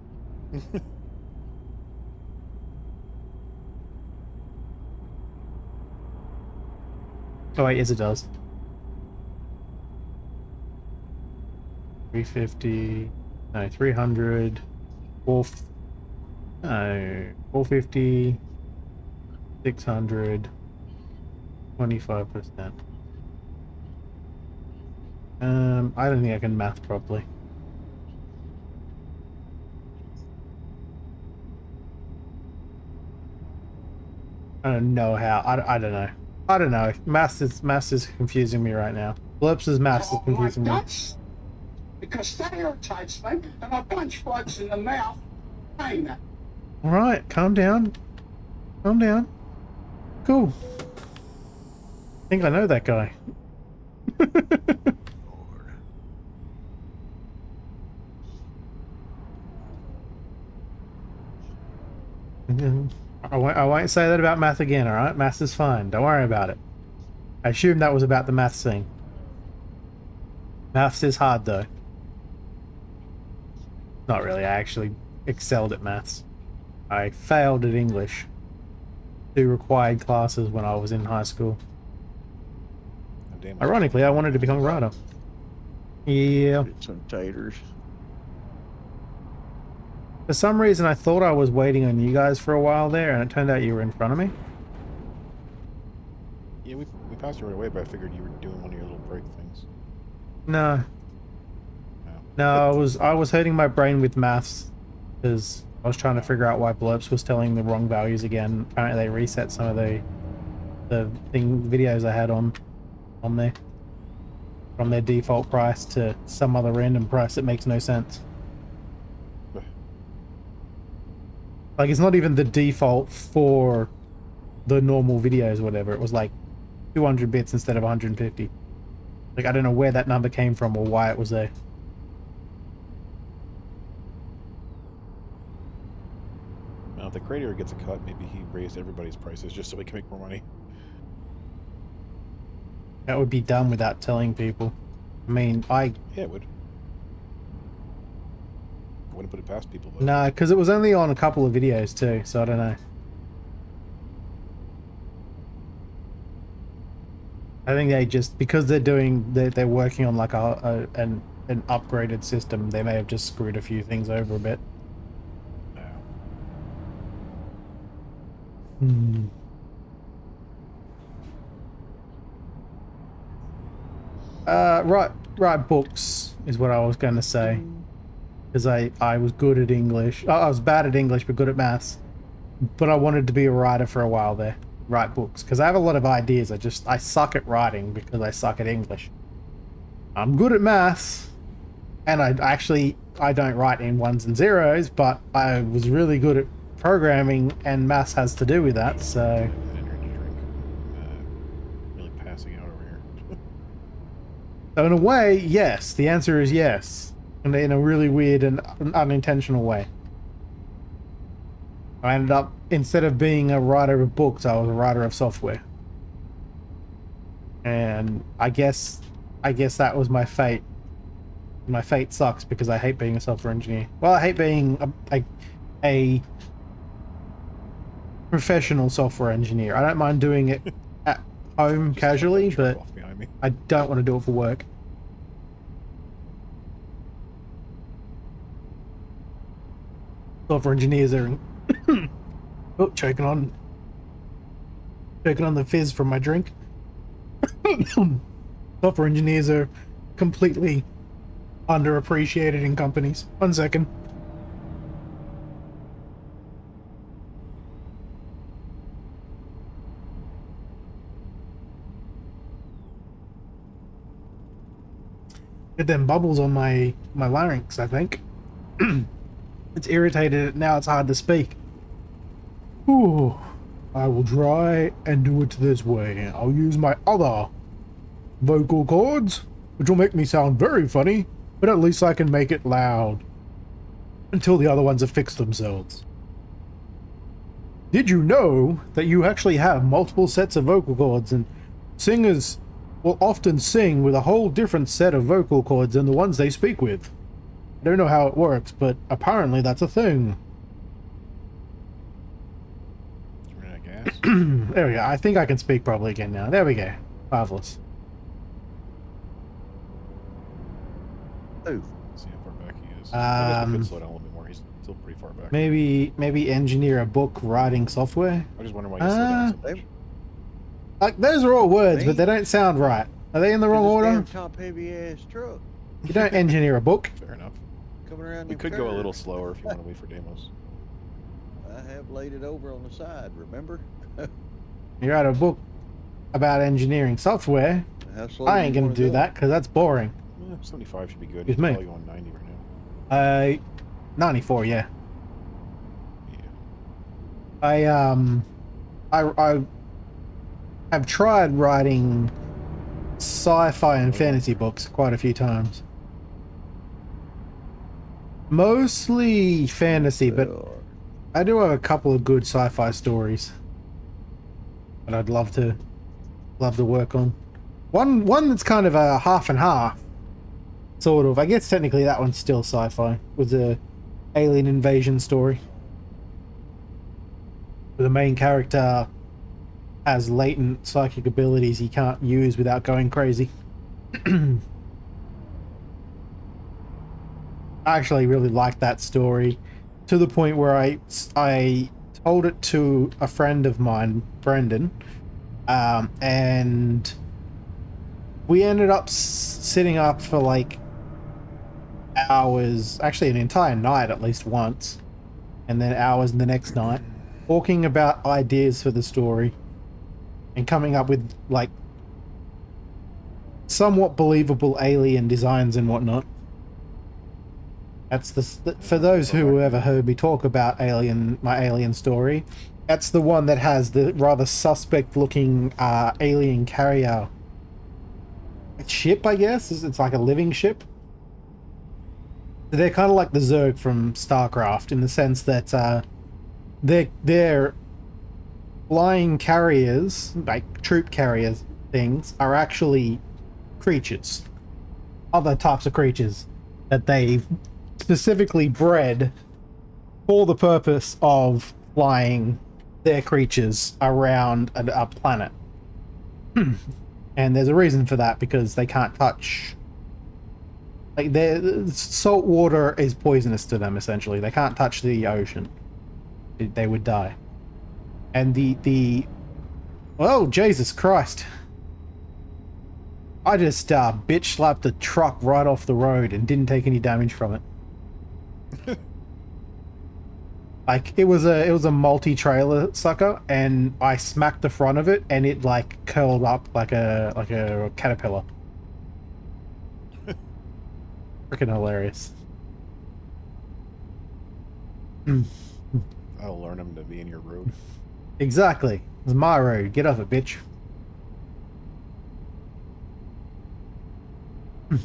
S1: Oh wait, yes it does. 350, no, 300, 450, 600, 25%. I don't think I can math properly. I don't know how. I don't know. I don't know. Maths is confusing me right now. Blurps' maths is confusing me.
S5: Because stereotypes me and I punch blokes in the mouth. Ain't that?
S1: Alright, calm down. Calm down. Cool. I think I know that guy.
S3: Lord.
S1: I won't say that about math again, alright? Math is fine. Don't worry about it. I assume that was about the math thing. Maths is hard, though. Not really. I actually excelled at maths. I failed at English. 2 required classes when I was in high school.
S2: Oh, damn,
S1: Ironically, I wanted to become a writer. Yeah.
S3: Get some taters.
S1: For some reason, I thought I was waiting on you guys for a while there, and it turned out you were in front of me.
S2: Yeah, we passed you right away, but I figured you were doing one of your little break things.
S1: No.
S2: No.
S1: No, I was hurting my brain with maths because I was trying to figure out why Blurps was telling the wrong values again. Apparently, they reset some of the videos I had on there from their default price to some other random price that makes no sense. Like, it's not even the default for the normal videos or whatever. It was like 200 bits instead of 150. Like, I don't know where that number came from or why it was there.
S2: Now, if the creator gets a cut, maybe he raised everybody's prices just so he can make more money.
S1: That would be done without telling people. I mean,
S2: Yeah, it would. I wouldn't put it past people, though.
S1: No, because it was only on a couple of videos too, so I don't know. I think they just, because they're working on like an upgraded system, they may have just screwed a few things over a bit.
S2: No.
S1: Write books is what I was going to say. Because I was good at English. I was bad at English, but good at maths. But I wanted to be a writer for a while there. Write books. Because I have a lot of ideas. I suck at writing because I suck at English. I'm good at maths. And I don't write in ones and zeros, but I was really good at programming, and maths has to do with that, so...
S2: Energy drink. Really passing out over here.
S1: So in a way, yes. The answer is yes. In a really weird and unintentional way. I ended up, instead of being a writer of books, I was a writer of software. And I guess that was my fate. My fate sucks because I hate being a software engineer. Well, I hate being a professional software engineer. I don't mind doing it at home casually, but I don't want to do it for work. Software engineers are oh, choking on the fizz from my drink. Software engineers are completely underappreciated in companies. 1 second. Get them bubbles on my larynx, I think. It's irritated, now it's hard to speak. Ooh, I will try and do it this way. I'll use my other vocal cords, which will make me sound very funny, but at least I can make it loud until the other ones have fixed themselves. Did you know that you actually have multiple sets of vocal cords, and singers will often sing with a whole different set of vocal cords than the ones they speak with? I don't know how it works, but apparently that's a thing.
S2: I guess.
S1: There we go. I think I can speak properly again now. There we go. Marvelous.
S3: Ooh.
S2: See how far back he is. I guess we could slow down a little bit more. He's still pretty far back.
S1: Maybe engineer a book writing software.
S2: I just wonder why you slowed down so much.
S1: Like those are all words, but they don't sound right. Are they in the wrong order?
S3: Top heavy ass truck
S1: You don't engineer a book.
S2: Fair enough.
S3: coming around.
S2: We
S3: them
S2: could go a little
S3: curves.
S2: slower if you want to wait for Demos.
S3: I have laid it over on the side. Remember?
S1: You write a book about engineering software.
S3: How slow
S1: I
S3: you
S1: ain't gonna
S3: wanna
S1: do
S3: go?
S1: that because that's boring.
S2: 75 should be good.
S1: Excuse
S2: He's
S1: me.
S2: probably going 90 right now.
S1: 94, yeah.
S2: Yeah.
S1: I have tried writing sci-fi and fantasy books quite a few times. Mostly fantasy, but I do have a couple of good sci-fi stories that I'd love to work on. One that's kind of a half and half, sort of. I guess technically that one's still sci-fi. Was a alien invasion story. The main character has latent psychic abilities he can't use without going crazy. I actually really liked that story to the point where I told it to a friend of mine, Brendan, and we ended up sitting up for like hours, actually an entire night at least once, and then hours the next night, talking about ideas for the story and coming up with like somewhat believable alien designs and whatnot. That's for those who ever heard me talk about my alien story, that's the one that has the rather suspect looking alien carrier ship, I guess. It's like a living ship. They're kind of like the Zerg from StarCraft in the sense that they're flying carriers, like troop carriers things, are actually creatures. Other types of creatures that they've specifically bred for the purpose of flying their creatures around a planet. And there's a reason for that, because they can't touch... Like, salt water is poisonous to them, essentially. They can't touch the ocean. They would die. And oh, Jesus Christ. I just bitch slapped a truck right off the road and didn't take any damage from it. Like, it was a multi-trailer sucker, and I smacked the front of it, and it like curled up like a caterpillar. Freaking hilarious.
S2: I'll learn him to be in your road.
S1: Exactly. It's my road. Get off it, bitch. But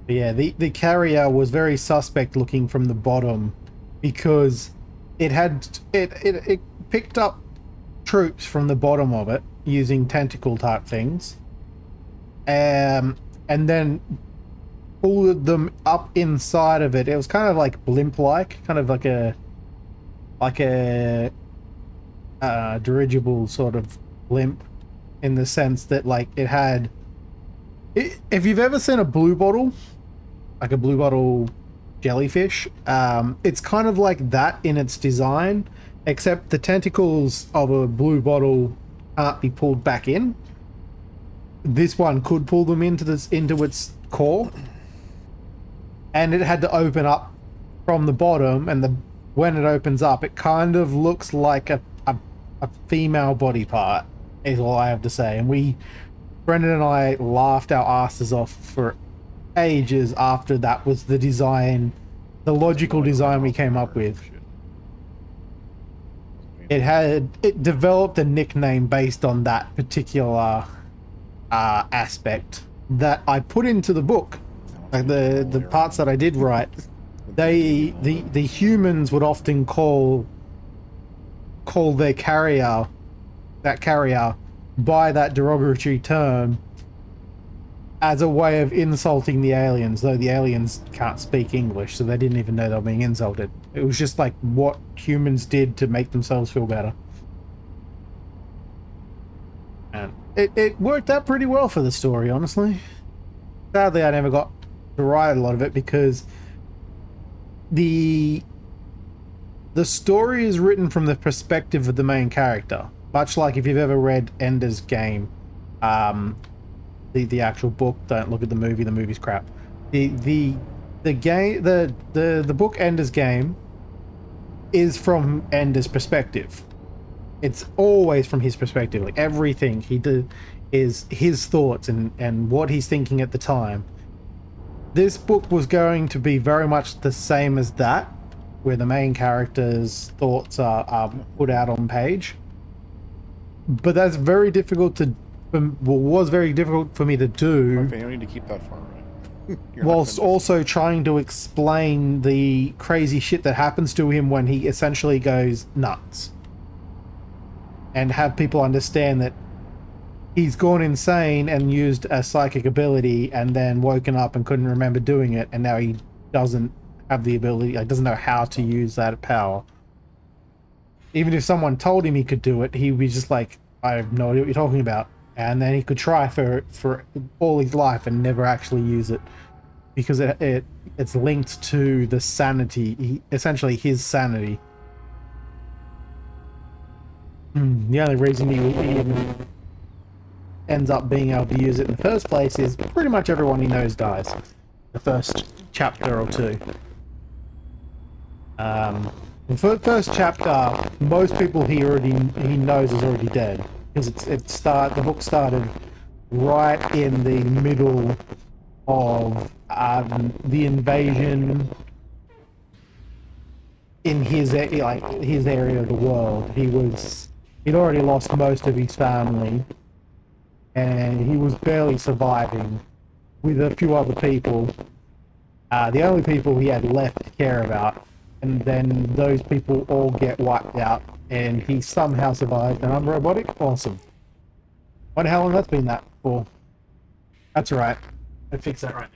S1: yeah, the carrier was very suspect looking from the bottom, because it picked up troops from the bottom of it using tentacle type things, and then pulled them up inside of it. It was kind of like blimp-like, kind of like a dirigible sort of blimp, in the sense that like it had... if you've ever seen a blue bottle, like a blue bottle jellyfish, it's kind of like that in its design, except the tentacles of a blue bottle can't be pulled back in. This one could pull them into its core, and it had to open up from the bottom, and when it opens up, it kind of looks like a female body part, is all I have to say. And Brendan and I laughed our asses off for ages after that was the design, the logical design we came up with. It developed a nickname based on that particular aspect that I put into the book. Like the parts that I did write, the humans would often call their carrier by that derogatory term as a way of insulting the aliens, though the aliens can't speak English, so they didn't even know they were being insulted. It was just like what humans did to make themselves feel better. And it worked out pretty well for the story, honestly. Sadly, I never got to write a lot of it because the story is written from the perspective of the main character. Much like if you've ever read Ender's Game, the actual book. Don't look at the movie. The movie's crap. The game, the book Ender's Game is from Ender's perspective. It's always from his perspective. Like everything he did is his thoughts and what he's thinking at the time. This book was going to be very much the same as that, where the main character's thoughts are put out on page. But that's very difficult to, was very difficult for me to do.
S2: Okay, you don't need to keep that far right.
S1: Whilst also trying to explain the crazy shit that happens to him when he essentially goes nuts. And have people understand that he's gone insane and used a psychic ability and then woken up and couldn't remember doing it, and now he doesn't have the ability, like doesn't know how to use that power. Even if someone told him he could do it, he was just like, I have no idea what you're talking about. And then he could try for all his life and never actually use it, because it's linked to the sanity, essentially his sanity. The only reason he even ends up being able to use it in the first place is pretty much everyone he knows dies. The first chapter or two. For the first chapter, most people he knows is already dead, because the book started right in the middle of the invasion in his area of the world. He'd already lost most of his family, and he was barely surviving with a few other people. The only people he had left to care about. And then those people all get wiped out, and he somehow survived, and I'm robotic? Awesome. Wonder how long that's been that for. That's right. I'll fix that right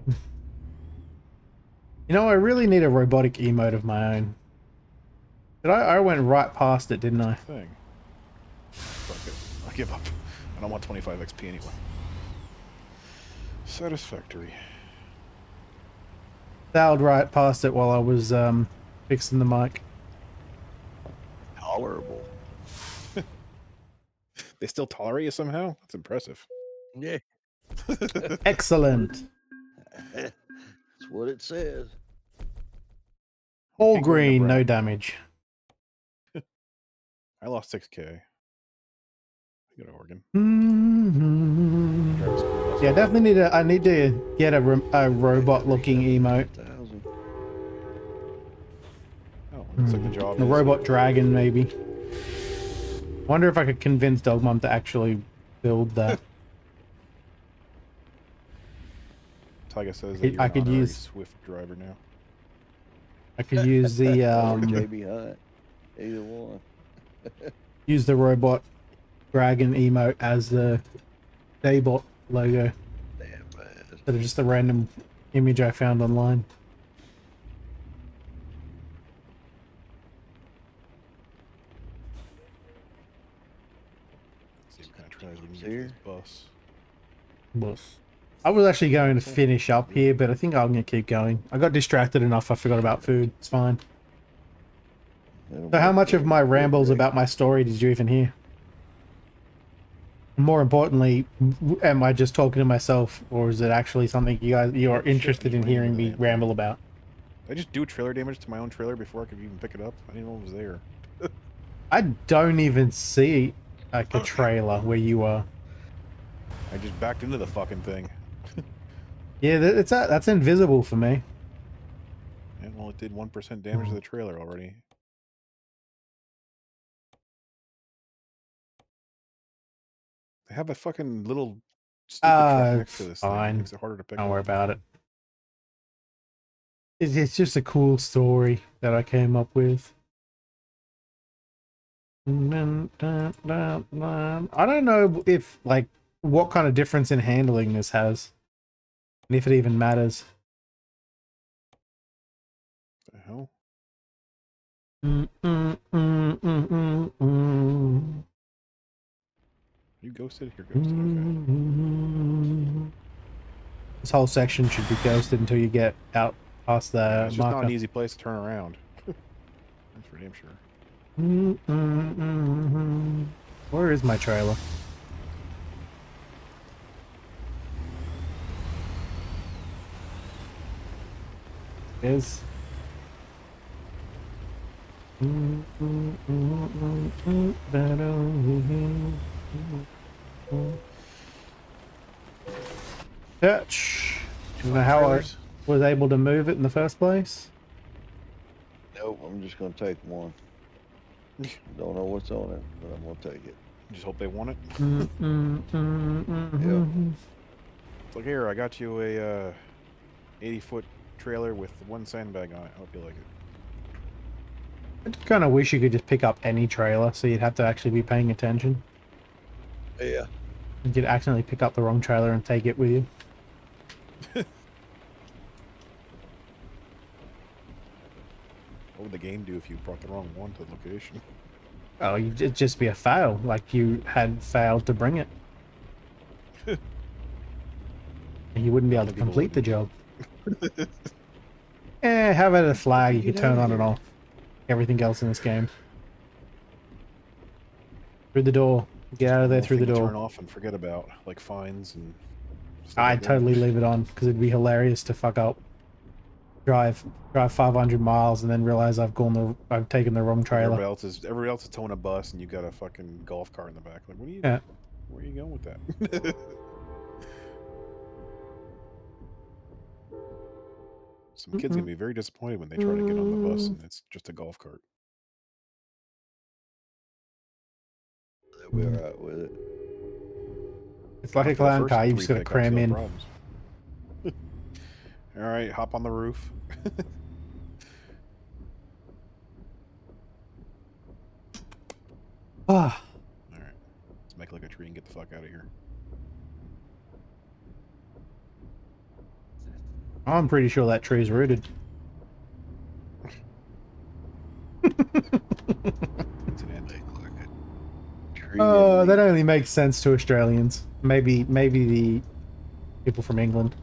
S1: now. You know, I really need a robotic emote of my own. But I went right past it, didn't I?
S2: Thing. Fuck it. I'll give up. I don't want 25 XP anyway. Satisfactory.
S1: Sailed right past it while I was fixing the mic.
S3: Tolerable.
S2: They still tolerate you somehow? That's impressive.
S3: Yeah.
S1: Excellent.
S3: That's what it says.
S1: All green, no damage.
S2: I lost 6k. I got an organ.
S1: Yeah, definitely I need to get a robot-looking emote.
S2: Oh, looks like the job.
S1: A robot dragon, maybe. Wonder if I could convince Dogmom to actually build that.
S2: Tiger says that
S1: I could use
S2: Swift driver now.
S1: I could use the
S3: JB Hunt. Either one.
S1: use the robot dragon emote as the Daybot logo.
S3: Damn bad.
S1: Instead of just a random image I found online.
S2: See what kind of tries we
S3: Here.
S2: need for this
S1: Bus. I was actually going to finish up here, but I think I'm going to keep going. I got distracted enough, I forgot about food. It's fine. So how much of my rambles about my story did you even hear? More importantly, am I just talking to myself, or is it actually something you are interested in hearing me ramble about?
S2: Did I just do trailer damage to my own trailer before I could even pick it up? I didn't know it was there.
S1: I don't even see like a trailer where you are.
S2: I just backed into the fucking thing.
S1: Yeah, that's invisible for me.
S2: And well, it did 1% damage to the trailer already. They have a fucking little stupid truck next to this thing. It
S1: Fine.
S2: makes it harder to pick
S1: Don't
S2: up.
S1: worry about it. It's just a cool story that I came up with. I don't know if, like, what kind of difference in handling this has. And if it even matters.
S2: What the hell? You ghosted? You're ghosted, okay.
S1: This whole section should be ghosted until you get out past the
S2: It's just
S1: marker.
S2: not an easy place to turn around. That's for damn sure.
S1: Where is my trailer? Is Church. Do you know how I was able to move it in the first place?
S3: Nope, I'm just gonna take one. Don't know what's on it, but I'm gonna take it.
S2: Just hope they want it.
S3: Yep.
S2: It's like, here, I got you a 80-foot trailer with one sandbag on it. I hope you like it.
S1: I kind of wish you could just pick up any trailer, so you'd have to actually be paying attention.
S3: Yeah.
S1: You could accidentally pick up the wrong trailer and take it with you.
S2: What would the game do if you brought the wrong one to the location?
S1: Oh, it'd just be a fail, like you had failed to bring it. And you wouldn't be able to complete the job. How about a flag you could turn on and off? Everything else in this game. Through the door. Get out of there through the door.
S2: Turn off and forget about, like fines and stuff
S1: I'd
S2: like that.
S1: totally leave it on, because it'd be hilarious to fuck up. Drive 500 miles and then realize I've taken the wrong trailer.
S2: Everybody else is towing a bus and you got a fucking golf cart in the back. Like,
S1: Yeah.
S2: Where are you going with that? Some kid's gonna be very disappointed when they try to get on the bus and it's just a golf cart.
S3: They'll be alright with it.
S1: It's like a clown car, you just gotta cram in.
S2: Alright, hop on the roof.
S1: Ah.
S2: Alright. Let's make like a tree and get the fuck out of here.
S1: I'm pretty sure that tree's rooted. That only makes sense to Australians. Maybe the people from England.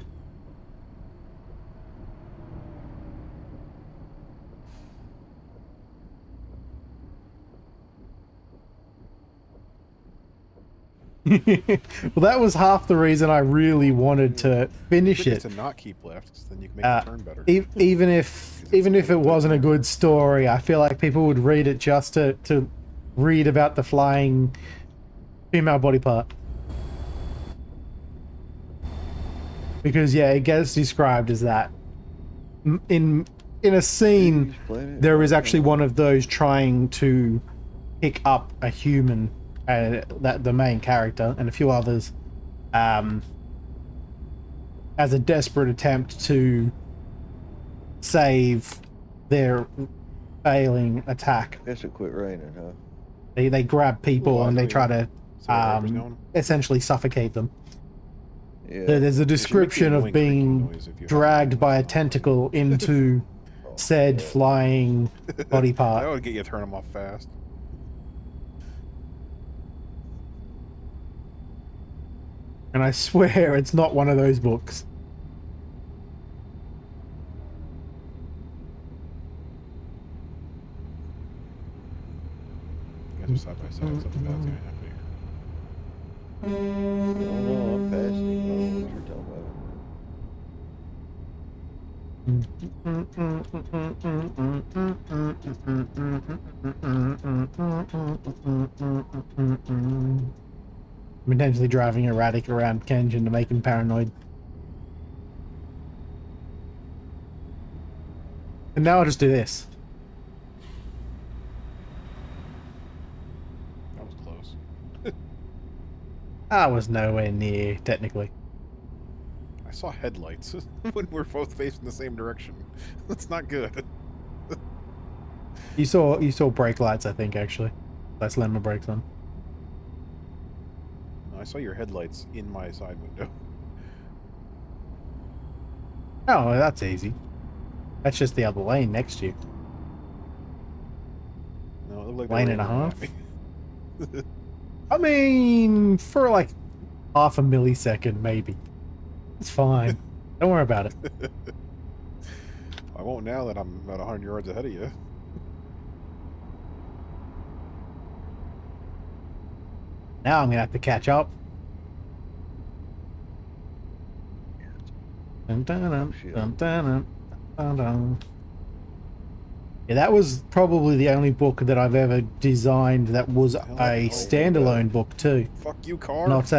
S1: Well, that was half the reason I really wanted to finish it.
S2: To not keep left, because then you can make the turn better.
S1: Even if it wasn't a good story, I feel like people would read it just to read about the flying female body part. Because yeah, it gets described as that. In a scene, there is actually one of those trying to pick up a human. That the main character and a few others as a desperate attempt to save their failing attack.
S3: I guess it quit raining, huh?
S1: They grab people and they try to essentially suffocate them.
S3: Yeah.
S1: There's a description of being dragged by a tentacle into said flying body part.
S2: That would get you to turn them off fast.
S1: And I swear it's not one of those books.
S2: You guys are side by side. Something bad's gonna happen here.
S3: No, I'm past it. I don't know what you're talking
S1: I'm intentionally driving erratic around Kenshin to make him paranoid. And now I'll just do this.
S2: That was close.
S1: I was nowhere near, technically.
S2: I saw headlights when we're both facing the same direction. That's not good.
S1: You saw brake lights, I think, actually. I slammed my brakes on.
S2: No, I saw your headlights in my side window.
S1: Oh, well, that's easy. That's just the other lane next to you.
S2: No, it looked like
S1: Lane
S2: they
S1: and
S2: were
S1: a
S2: aiming
S1: half?
S2: at me.
S1: I mean, for like half a millisecond, maybe. It's fine. Don't worry about it.
S2: I won't now that I'm about 100 yards ahead of you.
S1: Now I'm gonna have to catch up. Dun, dun, dun, dun, dun, dun, dun. Yeah, that was probably the only book that I've ever designed that was a standalone book too.
S2: Fuck you, car.
S1: Not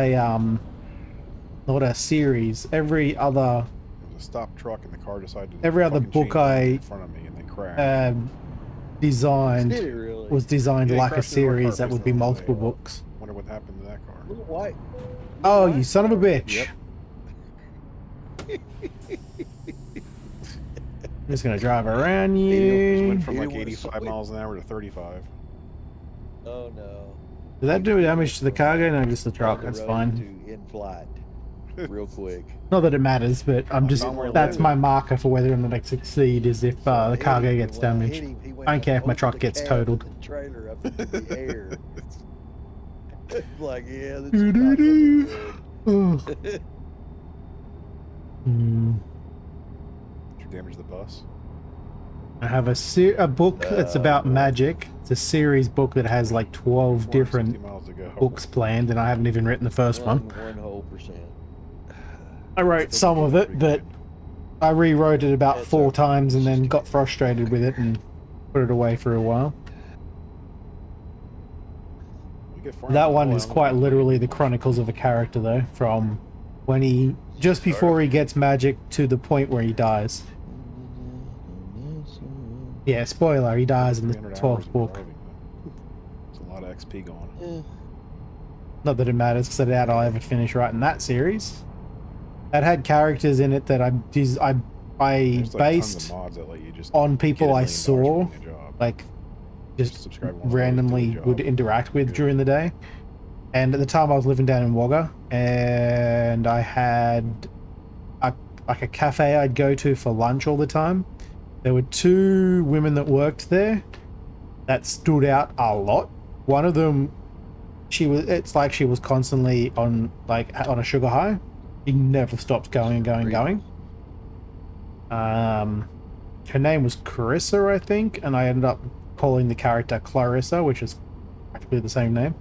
S1: a series. Every other
S2: It was a stopped truck, and the car decided to
S1: every other
S2: fucking
S1: book
S2: change lanes
S1: I
S2: in front of me, and then crashed.
S1: designed
S3: Did it really?
S1: was designed
S2: Yeah, he
S1: like a
S2: crashed into our car
S1: series that would be
S2: facing the other
S1: multiple
S2: way.
S1: books.
S2: Wonder what happened to that car.
S3: Little white.
S1: Oh, you son of a bitch!
S2: Yep.
S1: I'm just gonna drive around
S2: Just
S1: you.
S2: went from
S3: You
S2: like
S3: wanna
S2: 85
S3: swing?
S2: miles an hour to 35.
S3: Oh no.
S1: Did that do damage to the cargo? No, just the truck.
S3: On the
S1: That's
S3: road
S1: fine.
S3: to in flight, real quick.
S1: Not that it matters, but I'm just
S2: Not where
S1: that's
S2: it
S1: my marker for whether or not I succeed is if
S3: So I
S1: the
S3: hit
S1: cargo
S3: him,
S1: gets
S3: and when I hit
S1: damaged.
S3: him, he went
S1: I don't
S3: up
S1: care if my
S3: over
S1: truck
S3: the
S1: gets
S3: cab
S1: totaled.
S3: and the trailer up into the air. Like, yeah, this is
S1: Doo,
S3: not
S1: doo,
S3: gonna
S1: doo.
S3: be
S1: Ugh.
S3: good.
S1: Hmm.
S2: Did you damage the bus?
S1: I have a book that's about magic. It's a series book that has like 12 different
S2: 460 miles to go.
S1: books planned, and I haven't even written the first one.
S3: One whole percent.
S1: I wrote some of it, but I rewrote it about
S3: That's
S1: 4
S3: okay.
S1: times and then got frustrated with it and put it away for a while.
S2: We get far
S1: That
S2: enough
S1: one
S2: away,
S1: is
S2: I'm gonna
S1: quite
S2: be
S1: literally
S2: playing
S1: the chronicles of a character, though, from when he just before he gets magic to the point where he dies. Yeah, spoiler, he dies in the
S2: 300 hours
S1: 12th
S2: of
S1: book.
S2: driving, though. It's a lot of XP going.
S3: Yeah.
S1: Not that it matters, because I doubt I'll ever finish writing that series. It had characters in it that I
S2: There's like tons
S1: based
S2: of mods that let you just
S1: on
S2: get
S1: people
S2: $1
S1: I
S2: million
S1: saw,
S2: for doing a job.
S1: like just
S2: subscribe to one of those,
S1: randomly
S2: do a
S1: would
S2: job.
S1: interact with
S2: Good.
S1: during the day. And at the time I was living down in Wagga, and I had a cafe I'd go to for lunch all the time. There were 2 women that worked there that stood out a lot. One of them, it's like she was constantly on a sugar high. She never stopped going and going and going. Her name was Carissa, I think, and I ended up calling the character Clarissa, which is practically the same name.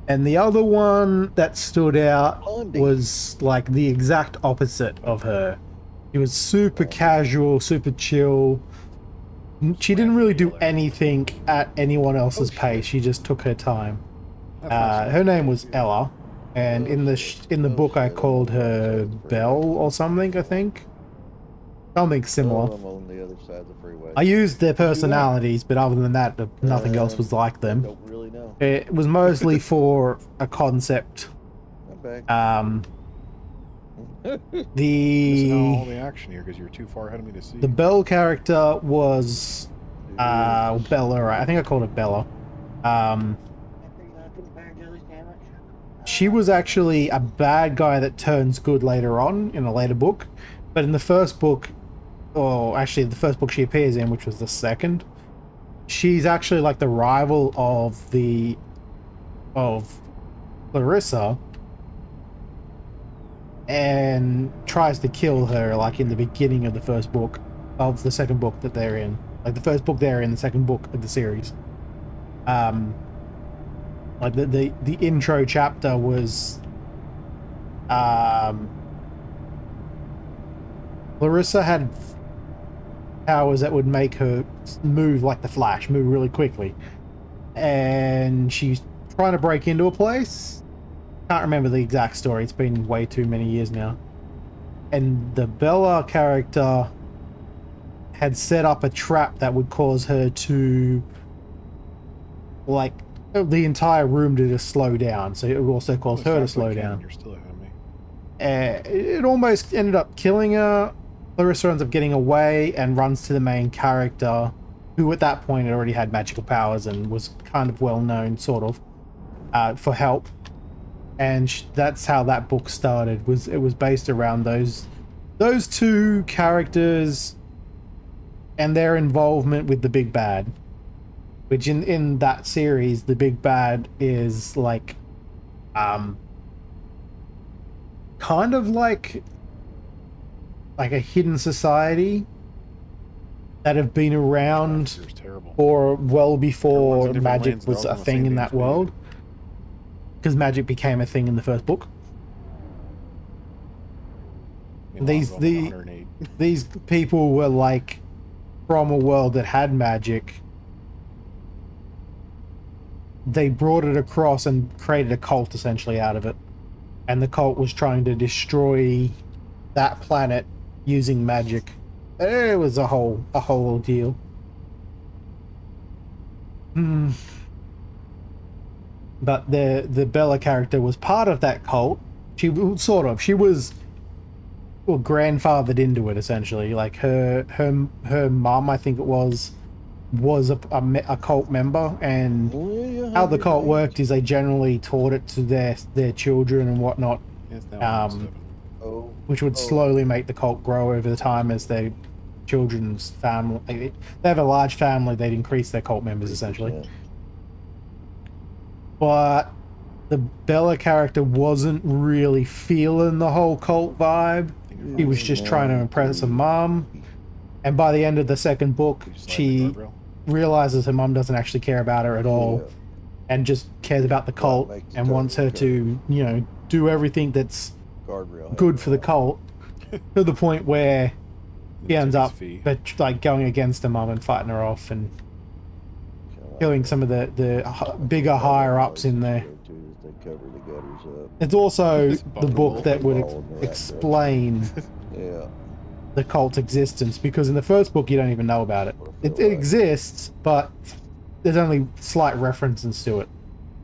S1: And the other one that stood out was like the exact opposite of her. She was super casual, super chill. She didn't really do anything at anyone else's pace. She just took her time. Her name was Ella, and in the book I called her Belle or something. I think something similar.
S3: I'm on the other side of the freeway.
S1: I used their personalities, but other than that, nothing else was like them.
S3: Don't really know.
S1: It was mostly for a concept.
S3: I'm back.
S2: Missing out on all
S1: The
S2: the action here because you're too far ahead of me to see.
S1: Belle character was Bella, right? I think I called her Bella. She was actually a bad guy that turns good later on in a later book, but in the first book, or actually the first book she appears in, which was the second, she's actually like the rival of Clarissa, and tries to kill her like in the beginning of the first book of the second book that they're in. Like the first book they're in, the second book of the series. Like the intro chapter was Clarissa had powers that would make her move like the Flash, move really quickly. And she's trying to break into a place. Can't remember the exact story. It's been way too many years now. And the Bella character had set up a trap that would cause her to, like, the entire room to just slow down. So it would also cause her to slow down.
S2: You're still ahead of me.
S1: It almost ended up killing her. Clarissa ends up getting away and runs to the main character, who at that point had already had magical powers and was kind of well known, sort of, for help. And that's how that book started. It was based around those two characters and their involvement with the big bad. Which in that series, the big bad is like, kind of like a hidden society that have been around for well before magic was a thing in that world. Because magic became a thing in the first book. These people were like from a world that had magic. They brought it across and created a cult essentially out of it. And the cult was trying to destroy that planet using magic. It was a whole ordeal. But the Bella character was part of that cult. She was grandfathered into it essentially. Like her mum, I think it was a cult member, and how the cult worked is they generally taught it to their children and whatnot, which would slowly make the cult grow over the time as their children's family. They have a large family, they'd increase their cult members essentially. But the Bella character wasn't really feeling the whole cult vibe. He was just trying to impress her mom. And by the end of the second book, she realizes her mom doesn't actually care about her at all, and just cares about the cult and wants her to, do everything that's good for the cult, to the point where he ends up like going against her mom and fighting her off and killing some of the bigger higher ups in there. It's also the book that would explain the cult's existence, because in the first book you don't even know about it. It exists, but there's only slight references to it.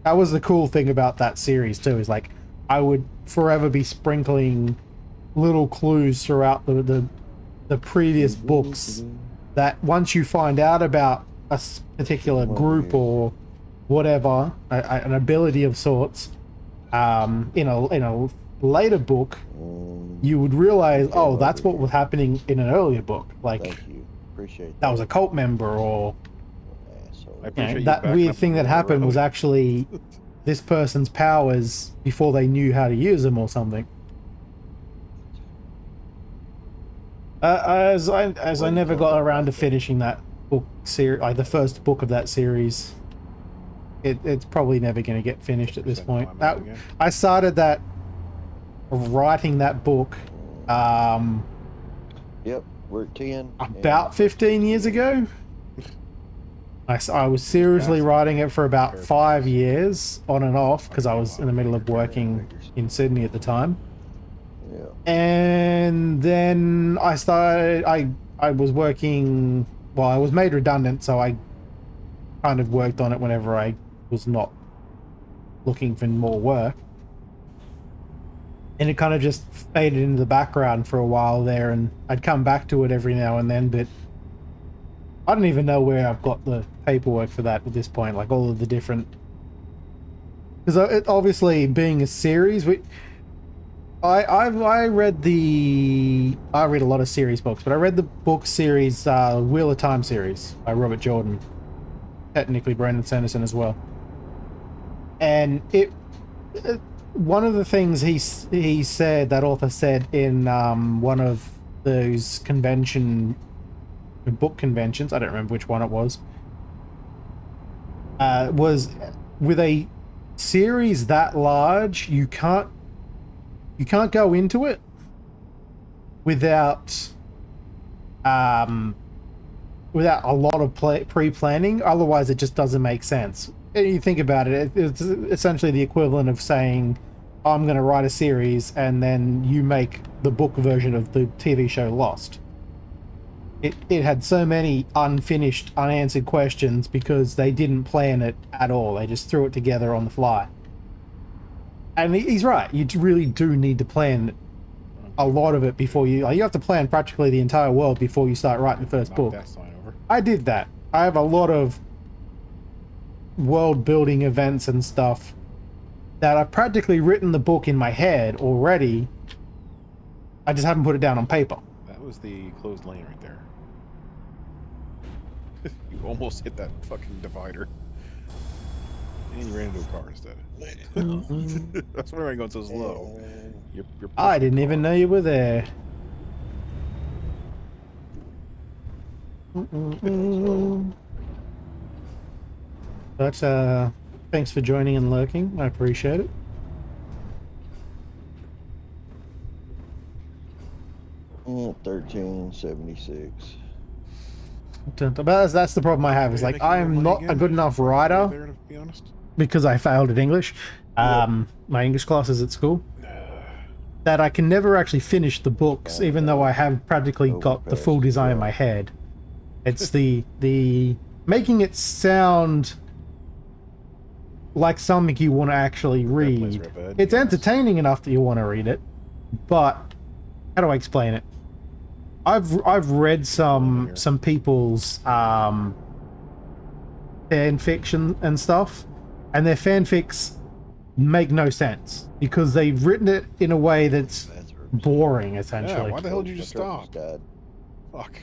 S1: That was the cool thing about that series too, is like I would forever be sprinkling little clues throughout the previous books that once you find out about a particular group or whatever, an ability of sorts, in a later book, you would realize, oh, that's what was happening in an earlier book. Like, that was a cult member, or that weird thing that happened was actually this person's powers before they knew how to use them or something. As I never got around to finishing that book series, like the first book of that series. It's probably never going to get finished at this point. I started writing that book
S3: we're at 10
S1: about 15 years ago. I was seriously writing it for about 5 years on and off, because I was in the middle of working in Sydney at the time. And then I was working, well, I was made redundant, so I kind of worked on it whenever I was not looking for more work. And it kind of just faded into the background for a while there, and I'd come back to it every now and then, but I don't even know where I've got the paperwork for that at this point, like all of the different... Because obviously, being a series, I read a lot of series books, but I read the book series Wheel of Time series by Robert Jordan, technically Brandon Sanderson as well. And one of the things he said, that author said in one of those book conventions, I don't remember which one it was with a series that large, you can't go into it without without a lot of pre-planning. Otherwise, it just doesn't make sense. And you think about it, it's essentially the equivalent of saying, I'm going to write a series, and then you make the book version of the TV show Lost. It had so many unfinished, unanswered questions because they didn't plan it at all. They just threw it together on the fly. And he's right. You really do need to plan a lot of it before you have to plan practically the entire world before you start writing the first book. I did that. I have a lot of world building events and stuff that I've practically written the book in my head already. I just haven't put it down on paper.
S2: That was the closed lane right there. You almost hit that fucking divider. And you ran into a car instead. That's why I'm going so slow. You're
S1: I didn't even know you were there. But thanks for joining and lurking. I appreciate it.
S3: Mm, 1376.
S1: That's the problem I have. Is like I'm not a good enough writer
S2: there, to be honest.
S1: because I failed at English. My English classes at school. That I can never actually finish the books, even though I have practically got the full design in my head. It's the making it sound like something you want to actually read. It's entertaining enough that you want to read it, but how do I explain it? I've read some people's fan fiction and stuff, and their fanfics make no sense because they've written it in a way that's boring, essentially.
S2: Yeah, why the hell did you just stop? Fuck.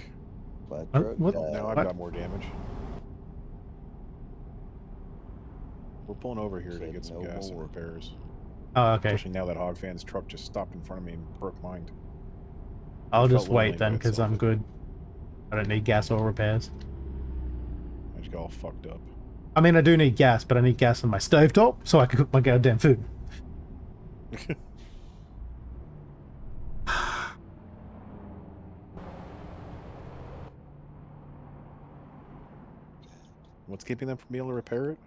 S1: What?
S2: Now I've got more damage. We're pulling over here to get some gas and repairs.
S1: Oh, okay.
S2: Especially now that Hog Fan's truck just stopped in front of me and broke mine.
S1: I'll just wait then, because I'm good. I don't need gas or repairs.
S2: I just got all fucked up.
S1: I mean, I do need gas, but I need gas on my stovetop so I can cook my goddamn food.
S2: What's keeping them from being able to repair it?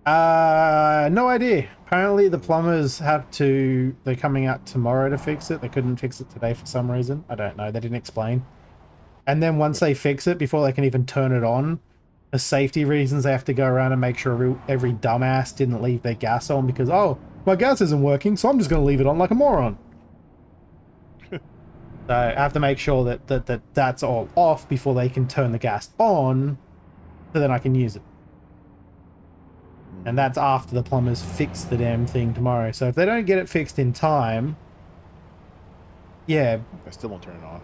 S1: No idea. Apparently the plumbers they're coming out tomorrow to fix it. They couldn't fix it today for some reason. I don't know. They didn't explain. And then once they fix it, before they can even turn it on, for safety reasons, they have to go around and make sure every dumbass didn't leave their gas on because, oh, my gas isn't working, so I'm just going to leave it on like a moron. So I have to make sure that's all off before they can turn the gas on, so then I can use it. And that's after the plumbers fix the damn thing tomorrow. So if they don't get it fixed in time, yeah.
S2: I still won't turn it on.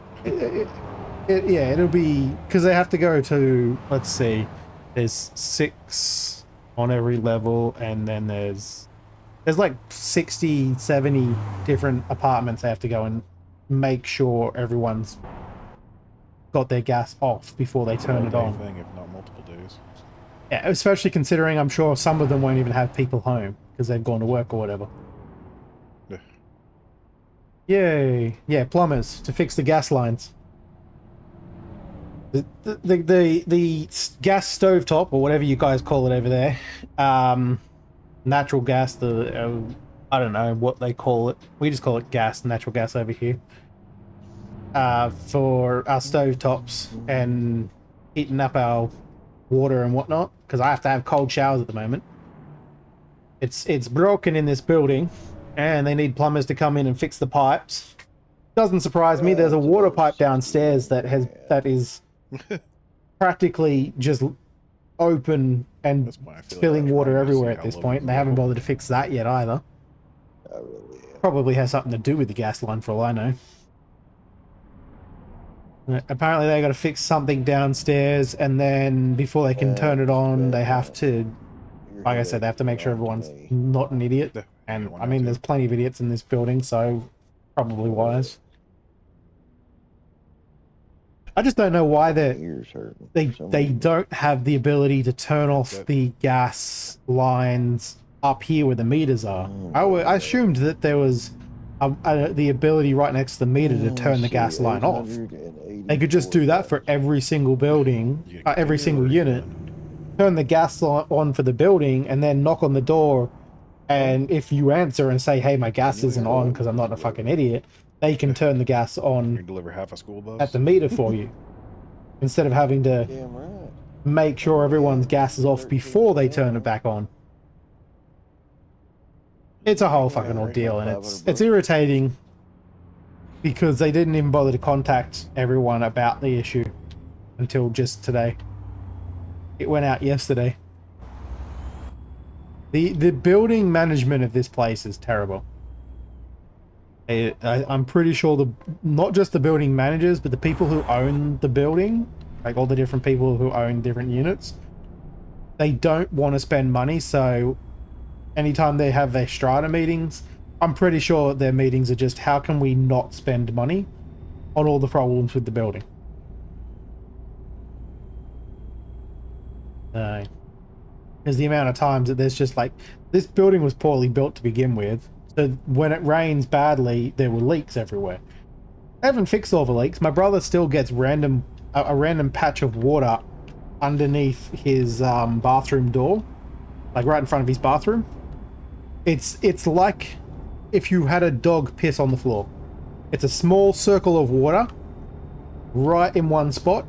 S1: Yeah, it'll be... Because they have to go to... Let's see. There's 6 on every level, and then there's like 60, 70 different apartments they have to go and make sure everyone's got their gas off before they turn it on.
S2: Thing, if not multiple days.
S1: Yeah, especially considering I'm sure some of them won't even have people home because they've gone to work or whatever.
S2: Yeah.
S1: Yay! Yeah, plumbers to fix the gas lines. The gas stovetop, or whatever you guys call it over there, natural gas. I don't know what they call it. We just call it gas, natural gas over here. For our stovetops and heating up our water and whatnot, because I have to have cold showers at the moment. It's broken in this building, and they need plumbers to come in and fix the pipes. Doesn't surprise me. There's a water pipe downstairs that is practically just open and spilling water everywhere at this point, and they haven't bothered to fix that yet either. Probably has something to do with the gas line for all I know. Apparently they got to fix something downstairs, and then before they can turn it on, they have to, like I said, they have to make sure everyone's not an idiot. And I mean, there's plenty of idiots in this building, so probably wise. I just don't know why they don't have the ability to turn off the gas lines up here where the meters are. I assumed that there was the ability right next to the meter to turn the gas line off. They could just do that for every single building, every single unit. Turn the gas on for the building, and then knock on the door. And if you answer and say, "Hey, my gas isn't on because I'm not a fucking idiot," they can turn the gas on
S2: deliver half a school bus
S1: at the meter for you, instead of having to make sure everyone's gas is off before they turn it back on. It's a whole fucking ordeal, and it's irritating because they didn't even bother to contact everyone about the issue until just today. It went out yesterday. The building management of this place is terrible. I'm pretty sure not just the building managers, but the people who own the building, like all the different people who own different units, they don't want to spend money, so anytime they have their strata meetings, I'm pretty sure their meetings are just, how can we not spend money on all the problems with the building? Because the amount of times that there's just like, this building was poorly built to begin with, so when it rains badly, there were leaks everywhere. I haven't fixed all the leaks. My brother still gets a random patch of water underneath his bathroom door, like right in front of his bathroom. It's like if you had a dog piss on the floor. It's a small circle of water right in one spot.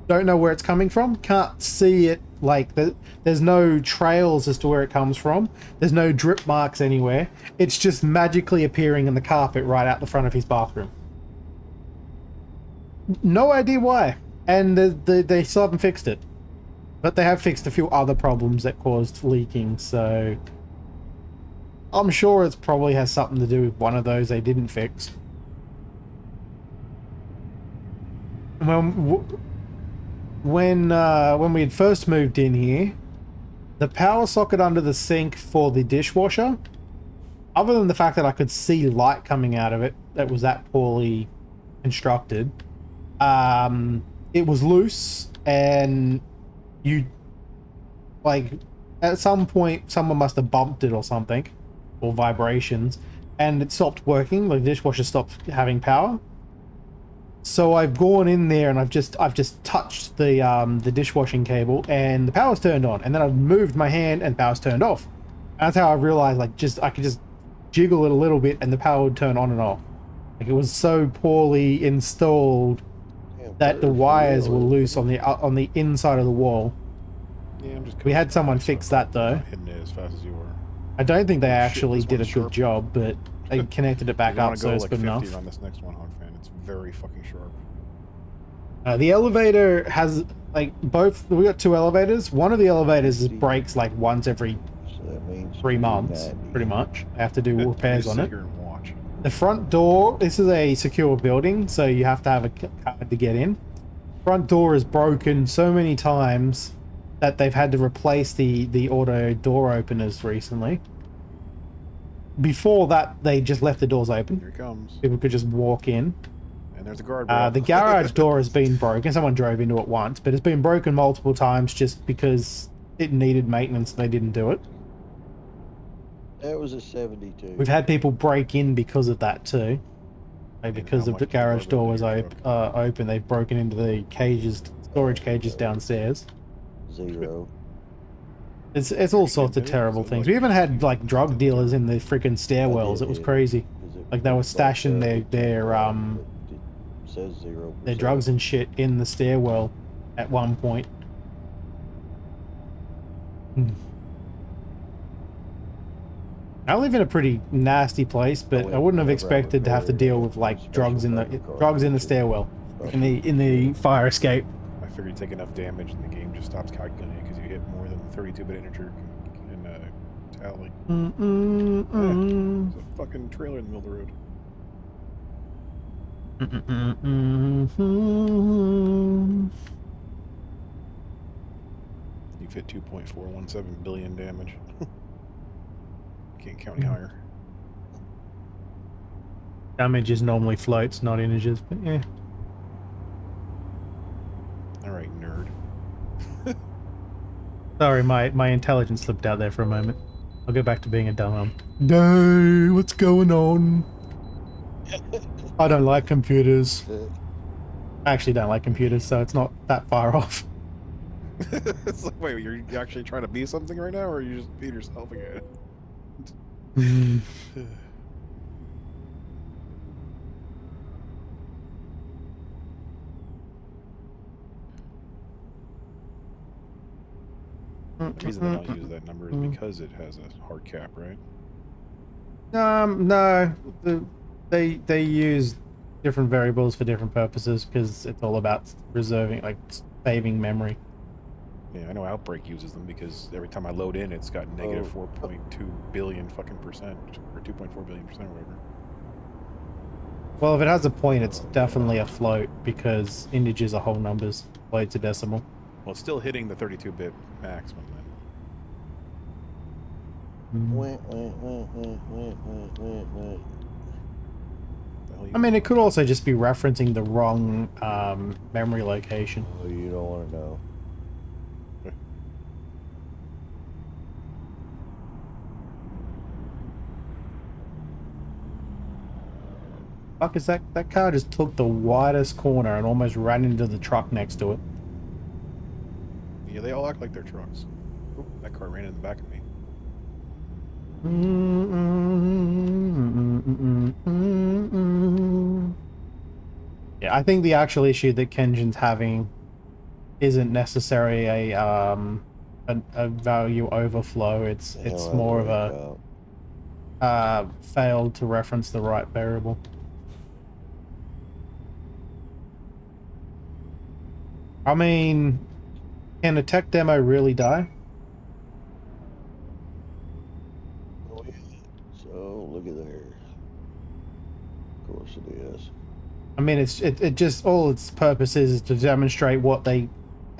S1: Don't know where it's coming from. Can't see it. Like, there's no trails as to where it comes from. There's no drip marks anywhere. It's just magically appearing in the carpet right out the front of his bathroom. No idea why. And they still haven't fixed it. But they have fixed a few other problems that caused leaking, so I'm sure it probably has something to do with one of those they didn't fix. When we had first moved in here, the power socket under the sink for the dishwasher, other than the fact that I could see light coming out of it that was that poorly constructed, it was loose, and at some point someone must have bumped it or something, or vibrations, and it stopped working. The dishwasher stopped having power. So I've gone in there and I've just touched the dishwashing cable, and the power's turned on, and then I've moved my hand and the power's turned off. And that's how I realized, I could just jiggle it a little bit and the power would turn on and off. Like, it was so poorly installed that the wires were loose on the inside of the wall.
S2: Yeah,
S1: we had someone fix that though.
S2: Hitting it as fast as you were.
S1: I don't think they actually did a good job, but they connected it back up, so it's good enough.
S2: On this next one, Hogfan. It's very fucking sharp.
S1: The elevator has, like, we got two elevators. One of the elevators breaks like once every 3 months, pretty much. I have to do repairs on it. The front door, this is a secure building, so you have to have a card to get in. Front door is broken so many times that they've had to replace the auto door openers recently. Before that, they just left the doors open.
S2: Here it comes.
S1: People could just walk in.
S2: And there's a guardrail.
S1: The garage door has been broken. Someone drove into it once, but it's been broken multiple times just because it needed maintenance and they didn't do it.
S3: That was a 72.
S1: We've had people break in because of that too. Like, because the garage door was open, they've broken into the storage cages downstairs.
S3: 0.
S1: It's all sorts of terrible things. We even had like drug dealers in the freaking stairwells. It was crazy. Like, they were stashing their drugs and shit in the stairwell at one point. I live in a pretty nasty place, but I wouldn't have expected to have to deal with like drugs in the stairwell, in the fire escape.
S2: I figured you take enough damage and the game just stops calculating because you hit more than 32-bit integer in tally. There's a fucking trailer in the middle of the road. You've hit 2.417 billion damage. Can't count any higher.
S1: Damage is normally floats, not integers, but yeah.
S2: Alright, nerd.
S1: Sorry, my intelligence slipped out there for a moment. I'll go back to being a dumb. No, what's going on? I don't like computers. I actually don't like computers, so it's not that far off.
S2: It's like, wait, you're actually trying to be something right now, or are you just being yourself again? The reason they don't use that number is because it has a hard cap, right?
S1: No, they use different variables for different purposes because it's all about reserving, like saving memory.
S2: Yeah, I know Outbreak uses them because every time I load in, it's got negative 4.2 billion fucking percent, or 2.4 billion percent, or whatever.
S1: Well, if it has a point, it's definitely a float because integers are whole numbers, floats a decimal.
S2: Well, it's still hitting the 32-bit maximum then.
S1: I mean, it could also just be referencing the wrong memory location.
S3: Oh, you don't want to know.
S1: Fuck is that? That car just took the widest corner and almost ran into the truck next to it.
S2: Yeah, they all act like they're trucks. Oop, that car ran in the back of me.
S1: Yeah, I think the actual issue that Kenjin's having isn't necessarily a value overflow. It's more of a failed to reference the right variable. I mean, can a tech demo really die?
S3: So look at there. Of course it is.
S1: I mean, it just all its purpose is to demonstrate what they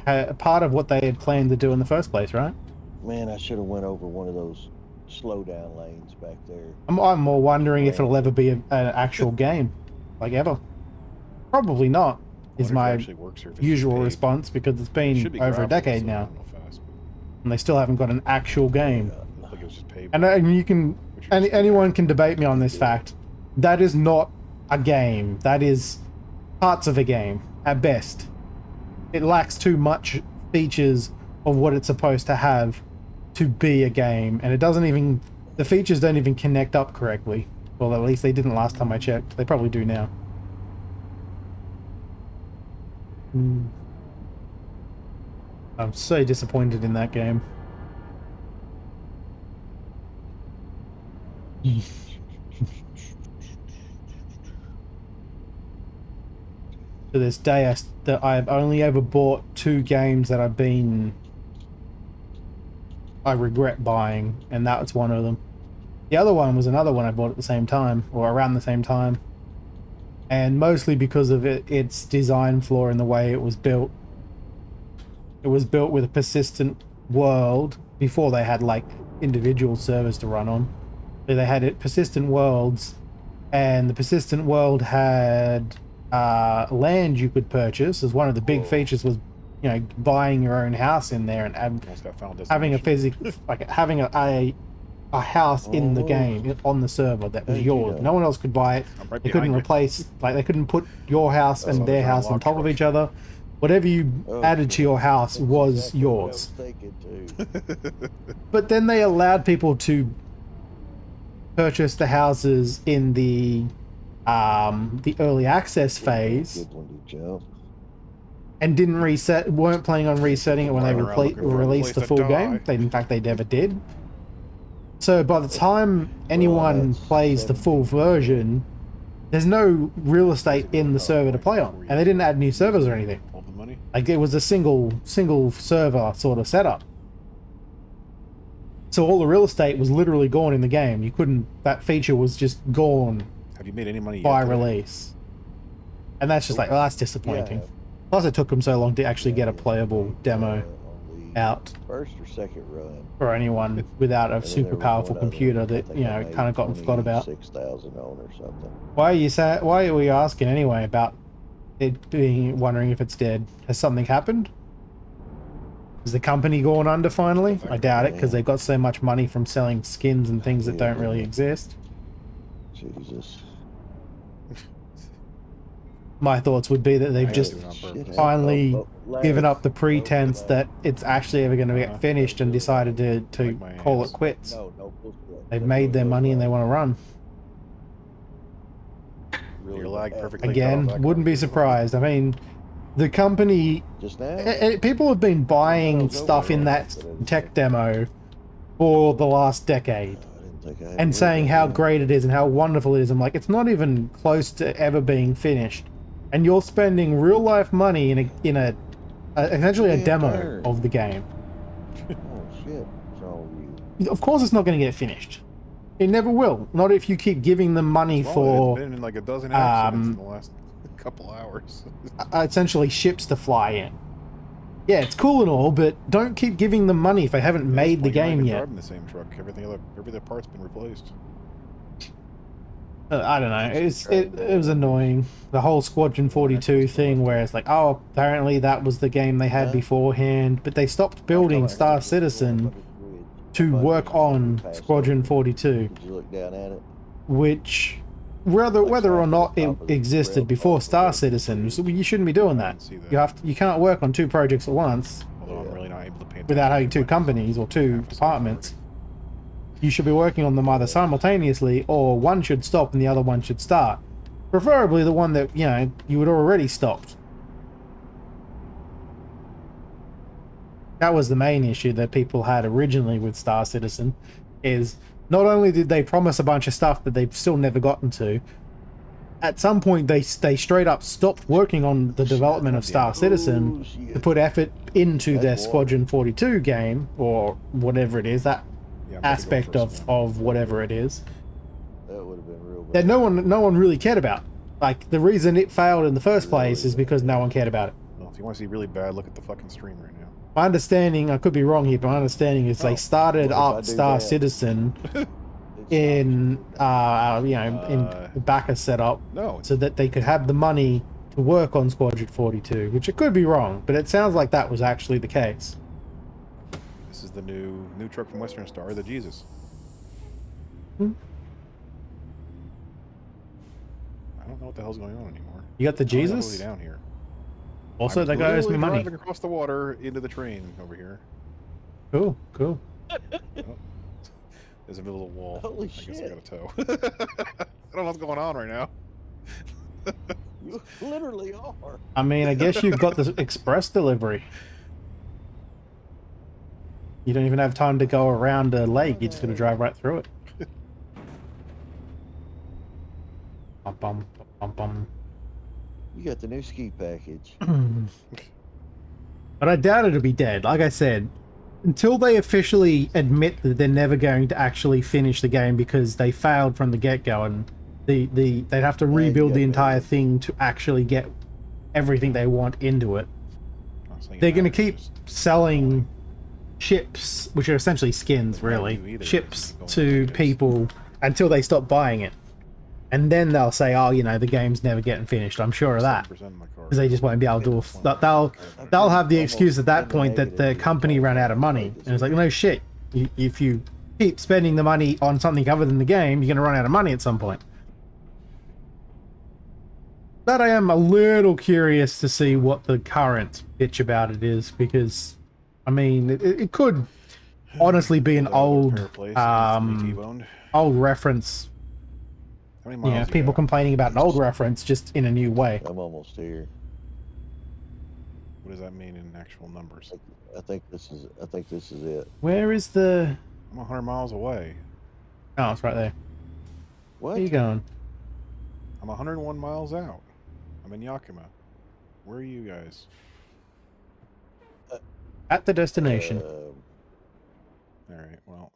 S1: had, part of what they had planned to do in the first place, right?
S3: Man, I should have went over one of those slow down lanes back there.
S1: I'm more wondering if it'll ever be an actual game, like ever. Probably not. Is my usual response because it's been over a decade now, and they still haven't got an actual game. And you can, anyone can debate me on this fact. That is not a game. That is parts of a game at best. It lacks too much features of what it's supposed to have to be a game, and it doesn't even. The features don't even connect up correctly. Well, at least they didn't last time I checked. They probably do now. I'm so disappointed in that game. To this day, I've only ever bought 2 games that I regret buying, and that was one of them. The other one was another one I bought at the same time, or around the same time. And mostly because of its design flaw in the way it was built. It was built with a persistent world before they had like individual servers to run on. So they had persistent worlds, and the persistent world had land you could purchase. As one of the big features was, you know, buying your own house in there and having having a house in the game on the server that was yours. No one else could buy it. They couldn't replace, like they couldn't put your house and their house on top of each other. Whatever you added to your house was yours. But then they allowed people to purchase the houses in the early access phase and weren't planning on resetting it when they released the full game. In fact, they never did. So by the time anyone plays the full version, there's no real estate in the server to play on, and they didn't add new servers or anything. Like it was a single server sort of setup. So all the real estate was literally gone in the game. You couldn't. That feature was just gone.
S2: Have you made any money
S1: by release? And that's just like, well, that's disappointing. Plus, it took them so long to actually get a playable demo out.
S3: First or second run.
S1: For anyone without a super powerful computer that, you know, kind of got forgot about.
S3: 6,000 on or something.
S1: Why are we asking anyway about it being, wondering if it's dead? Has something happened? Is the company gone under finally? I doubt it, because they got so much money from selling skins and things that don't really exist.
S3: Jesus.
S1: my thoughts would be that they've
S2: I
S1: just
S2: do it on
S3: Shit
S2: purpose.
S1: finally given up the
S3: Last.
S1: pretense
S3: Last.
S1: that it's actually ever going to get finished and decided to
S2: Like my
S1: call
S2: ass.
S1: it quits.
S3: No bullshit.
S1: They've
S3: That
S1: made
S3: really
S1: their
S3: goes
S1: money and they
S3: back.
S1: want to run.
S3: Really
S2: Your lag
S3: bad.
S2: perfectly
S1: Again,
S2: cut off that
S1: wouldn't be
S2: conversation.
S1: surprised. I mean, the company,
S3: Just now?
S1: people have been buying
S3: over
S1: stuff in
S3: there.
S1: that tech demo for the last decade.
S3: I didn't think I had
S1: And
S3: to
S1: saying
S3: worry
S1: how
S3: about
S1: great it is and how wonderful it is. I'm like, it's not even close to ever being finished. And you're spending real life money in a essentially a
S3: Damn
S1: demo
S3: darn.
S1: of the game.
S3: it. Oh shit. It's all you.
S1: Of course it's not going to get finished. It never will. Not if you keep giving them money
S2: Well,
S1: for
S2: it's been in like a dozen accidents in the last couple hours.
S1: essentially ships to fly in. Yeah, it's cool and all, but don't keep giving them money if they haven't
S2: At this
S1: made the
S2: point, you're not
S1: game
S2: even
S1: yet.
S2: driving the same truck. Every other part's been replaced.
S1: I don't know. It was annoying. The whole Squadron 42 thing where it's like, oh, apparently that was the game they had beforehand, but they stopped building Star Citizen to work on Squadron 42,
S3: Did you look down at it?
S1: which whether or not it existed before Star Citizen, so you shouldn't be doing that. You can't work on two projects at once
S2: Although I'm really not able to pay
S1: without having
S2: attention
S1: two
S2: to when
S1: companies or two
S2: half a second
S1: departments. You should be working on them either simultaneously, or one should stop and the other one should start. Preferably the one that, you had already stopped. That was the main issue that people had originally with Star Citizen, is not only did they promise a bunch of stuff that they've still never gotten to, at some point they straight up stopped working on the development of Star Citizen to put effort into their Squadron 42 game, or whatever it is, that aspect of whatever it is,
S3: That would have been real bad.
S1: that no one really cared about. Like, the reason it failed in the first place is because no one cared about it.
S2: Well, if you want to see really bad, look at the fucking stream right now.
S1: My understanding, I could be wrong here, but my understanding is they started
S3: well, if I
S1: up
S3: do
S1: Star
S3: that-
S1: Citizen
S3: It's
S1: in in the backer setup,
S2: No,
S1: so that they could have the money to work on Squadron 42, which it could be wrong, but it sounds like that was actually the case.
S2: this is the new truck from Western Star, the Jesus.
S1: Hmm.
S2: I don't know what the hell's going on anymore.
S1: You got the
S2: I don't know
S1: Jesus?
S2: who's down here.
S1: Also,
S2: I'm
S1: that guy owes me
S2: literally
S1: money.
S2: driving across the water into the train over here.
S1: Cool, cool.
S2: There's a little wall.
S3: Holy
S2: I guess I
S3: shit.
S2: got a tow. I don't know what's going on right now.
S3: You literally are.
S1: I mean, I guess you've got the express delivery. You don't even have time to go around a lake. You're just going to drive right through it. Bum, bum, bum, bum.
S3: You got the new ski package.
S1: But I doubt it'll be dead. Like I said, until they officially admit that they're never going to actually finish the game because they failed from the get-go, and they'd have to rebuild the entire thing to actually get everything they want into it. They're going to keep selling ships, which are essentially skins, really, ships to people until they stop buying it. And then they'll say, oh, the game's never getting finished. I'm sure of that. Because they just won't be able to... They'll have the excuse at that point that the company ran out of money. And it's like, no shit. If you keep spending the money on something other than the game, you're going to run out of money at some point. But I am a little curious to see what the current pitch about it is, because, I mean, it could honestly be an old reference.
S2: How many miles
S1: People complaining about an old reference just in a new way.
S3: I'm almost here.
S2: What does that mean in actual numbers?
S3: I think this is it.
S1: Where is the...
S2: I'm 100 miles away.
S1: Oh, it's right there.
S3: What?
S1: Where are you going?
S2: I'm 101 miles out. I'm in Yakima. Where are you guys?
S1: At the destination.
S2: All right. Well,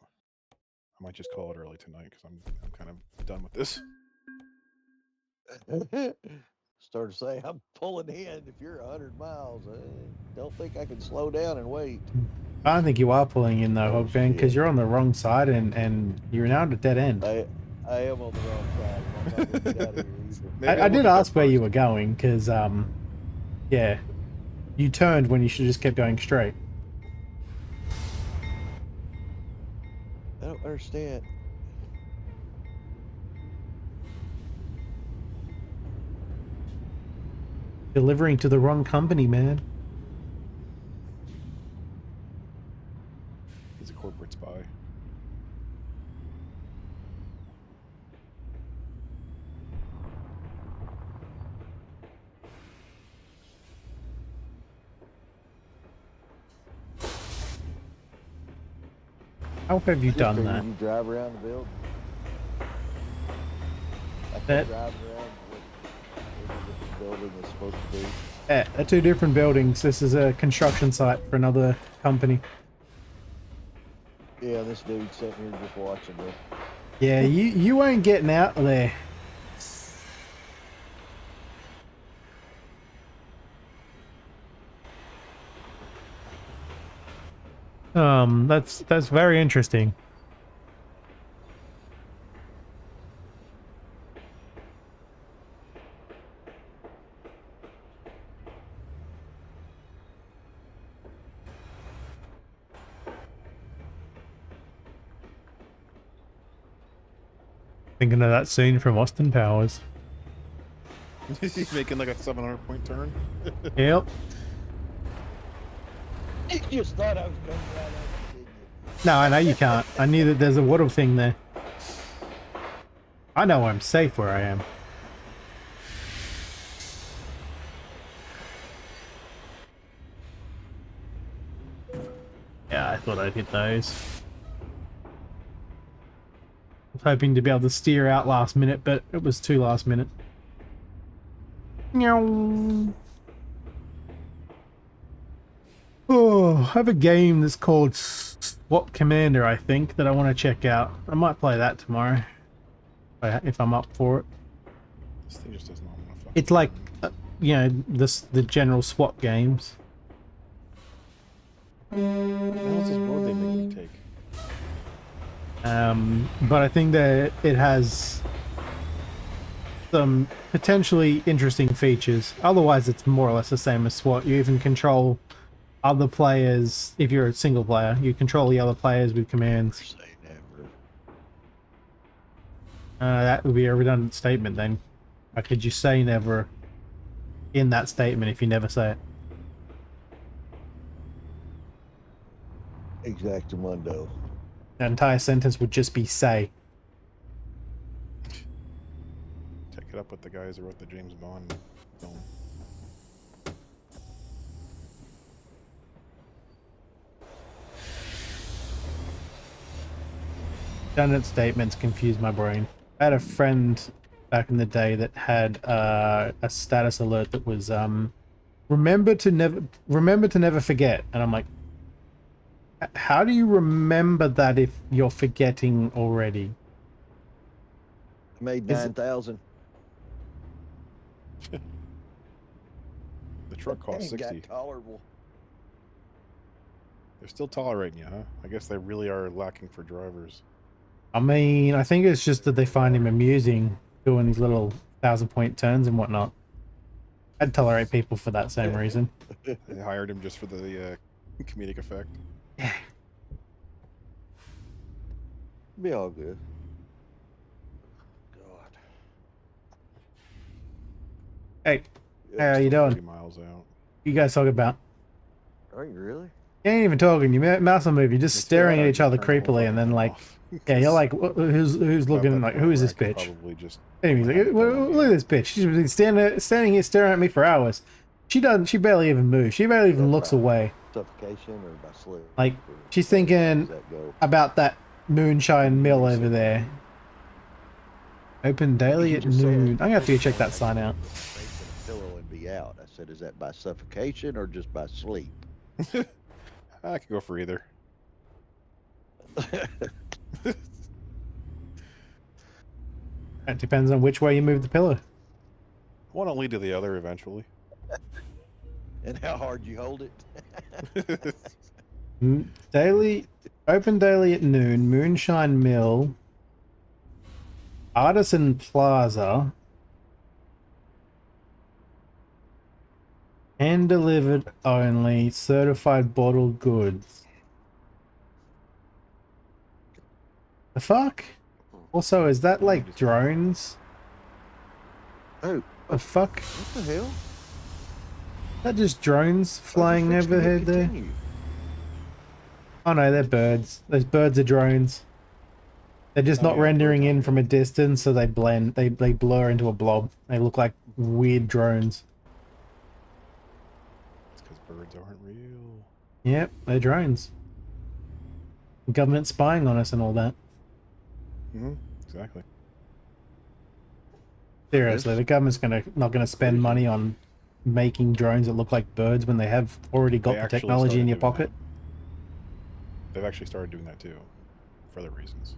S2: I might just call it early tonight because I'm kind of done with this.
S3: Start to say I'm pulling in. If you're 100 miles, I don't think I can slow down and wait.
S1: I don't think you are pulling in though, Hog Fan, because you're on the wrong side and you're now at a dead end.
S3: I am on the wrong side. I'm not gonna get out of here either.
S1: I did ask where you were going, because, yeah, you turned when you should have just kept going straight.
S3: I don't understand.
S1: Delivering to the wrong company, man.
S2: He's a corporate spy.
S1: How have you done
S3: Figured
S1: that?
S3: You drive around the building. I
S1: That-
S3: can drive around what the building is supposed to be.
S1: Yeah, they're two different buildings. This is a construction site for another company.
S3: Yeah, this dude sitting here just watching me.
S1: Yeah, you ain't getting out of there. That's very interesting. Thinking of that scene from Austin Powers.
S2: He's making like a 700-point turn.
S1: Yep.
S3: You just thought I was coming right over, didn't you?
S1: No, I know you can't. I knew that there's a water thing there. I know I'm safe where I am. Yeah, I thought I'd hit those. I was hoping to be able to steer out last minute, but it was too last minute. Meow. Oh, I have a game that's called SWAT Commander, I think, that I want to check out. I might play that tomorrow. If I'm up for it.
S2: This thing just does not want to fucking
S1: It's like,
S2: turn.
S1: you know, the general SWAT games.
S2: What the hell is this road they make me take?
S1: But I think that it has some potentially interesting features. Otherwise, it's more or less the same as SWAT. You even control other players. If you're a single player, you control the other players with commands.
S3: Say never.
S1: That would be a redundant statement then. How could you say never in that statement if you never say it?
S3: Exactamundo.
S1: That entire sentence would just be say.
S2: Take it up with the guys who wrote the James Bond film.
S1: Redundant statements confuse my brain. I had a friend back in the day that had a status alert that was remember to never forget, and I'm like, how do you remember that if you're forgetting already?
S3: I made
S1: Is it-
S3: 9,000.
S2: The truck costs
S3: Ain't got
S2: 60.
S3: tolerable.
S2: They're still tolerating you, huh? I guess they really are lacking for drivers.
S1: I mean, I think it's just that they find him amusing doing these little 1,000-point turns and whatnot. I'd tolerate people for that same reason.
S2: They hired him just for the comedic effect.
S3: Be all good. God.
S1: Hey,
S3: Yeah,
S1: how you
S2: Still 30
S1: doing?
S2: miles out.
S1: You guys talk about?
S3: Are you really?
S1: You ain't even talking. You mouse move. You're just
S2: It's
S1: staring
S2: bad,
S1: at
S2: I
S1: each
S2: just
S1: other
S2: turned the whole
S1: creepily, and then
S2: fucking
S1: like,
S2: off.
S1: yeah, you're like, who's
S2: About
S1: looking
S2: that
S1: like,
S2: point
S1: who is
S2: where
S1: this
S2: I could
S1: bitch?
S2: Probably just
S1: Anyways,
S2: have
S1: like,
S2: it
S1: well,
S2: done
S1: look at this bitch. She's been standing here staring at me for hours. She barely even moves. She barely even looks
S3: by
S1: away.
S3: Suffocation or by sleep?
S1: Like,
S3: Or
S1: she's
S3: how does
S1: thinking
S3: that go?
S1: about that moonshine mill over there. Open daily
S3: You
S1: at
S3: just said-
S1: noon. I'm gonna have to go check
S3: I
S1: that
S3: said,
S1: sign out.
S3: face in a pillow and be out. I said, is that by suffocation or just by sleep?
S2: I could go for either.
S1: It depends on which way you move the pillow.
S2: One will lead to the other eventually.
S3: And how hard you hold it?
S1: Daily, open daily at noon. Moonshine Mill, Artisan Plaza, hand delivered only. Certified bottled goods. The fuck? Also, is that like drones?
S3: Oh,
S1: The fuck?
S3: what the hell?
S1: that just drones flying
S3: Fixed to
S1: overhead there?
S3: continue.
S1: Oh no, they're birds. Those birds are drones. They're just
S2: Oh,
S1: not
S2: yeah,
S1: rendering
S2: birds
S1: in
S2: aren't
S1: from a
S2: real.
S1: distance, so they blend. They blur into a blob. They look like weird drones.
S2: It's because birds aren't real.
S1: Yep, they're drones. The government spying on us and all that.
S2: Exactly.
S1: Seriously,
S3: Yes.
S1: the government's not gonna spend money on making drones that look like birds when they have already got
S2: They
S1: the
S2: actually
S1: technology in
S2: started
S1: your
S2: doing
S1: pocket.
S2: that. They've actually started doing that too, for other reasons.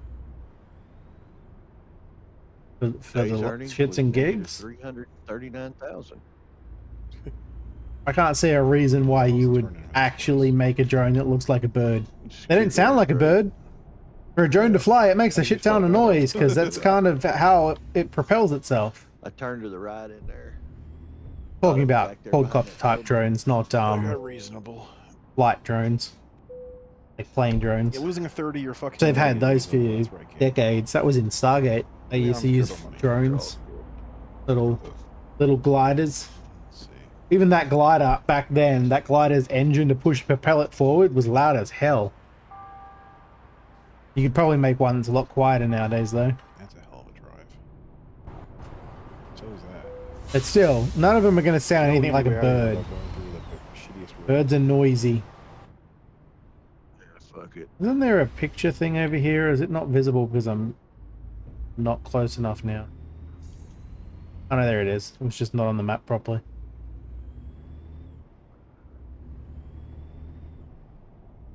S1: For
S3: Day's
S1: the
S3: earnings
S1: shits
S3: was
S1: and
S3: negative
S1: gigs.
S3: 339,000.
S1: I can't see a reason why
S2: Well,
S1: you
S2: it's
S1: would
S2: turning in this
S1: actually
S2: place.
S1: make a drone that looks like a bird.
S3: Just
S1: They don't
S3: keep
S1: sound
S3: going
S1: like a
S3: straight.
S1: bird. For a drone to
S2: Yeah.
S1: fly, it makes
S2: I
S1: a
S2: think
S1: shit
S2: it's fucked
S1: ton of
S2: up.
S1: noise because that's kind of how it propels itself.
S3: I turned to the right in there.
S1: Talking
S3: Thought it was
S1: about
S3: back there behind
S1: quadcopter
S3: that
S1: type
S3: rowboat.
S1: drones, not
S2: I got reasonable.
S1: flight drones, like plane drones.
S2: Yeah, losing a third of your fucking
S1: So they've
S2: money
S1: had
S2: is
S1: those for
S2: reasonable. That's right, kid.
S1: decades. That was in Stargate. They
S2: Yeah,
S1: used to
S2: I don't care
S1: use
S2: about money.
S1: drones,
S3: Oh,
S1: little gliders.
S2: Let's see.
S1: Even that glider back then, that glider's engine to push propel it forward was loud as hell. You could probably make one that's a lot quieter nowadays, though.
S2: That's a hell of a drive. So is that.
S1: But still, none of them are going to sound
S2: No
S1: anything like a
S2: easy way out of here
S1: bird.
S2: without going through, like, the shittiest road.
S1: Birds are noisy.
S3: yeah, fuck it.
S1: Isn't there a picture thing over here? Is it not visible because I'm not close enough now? Oh no, there it is. It was just not on the map properly.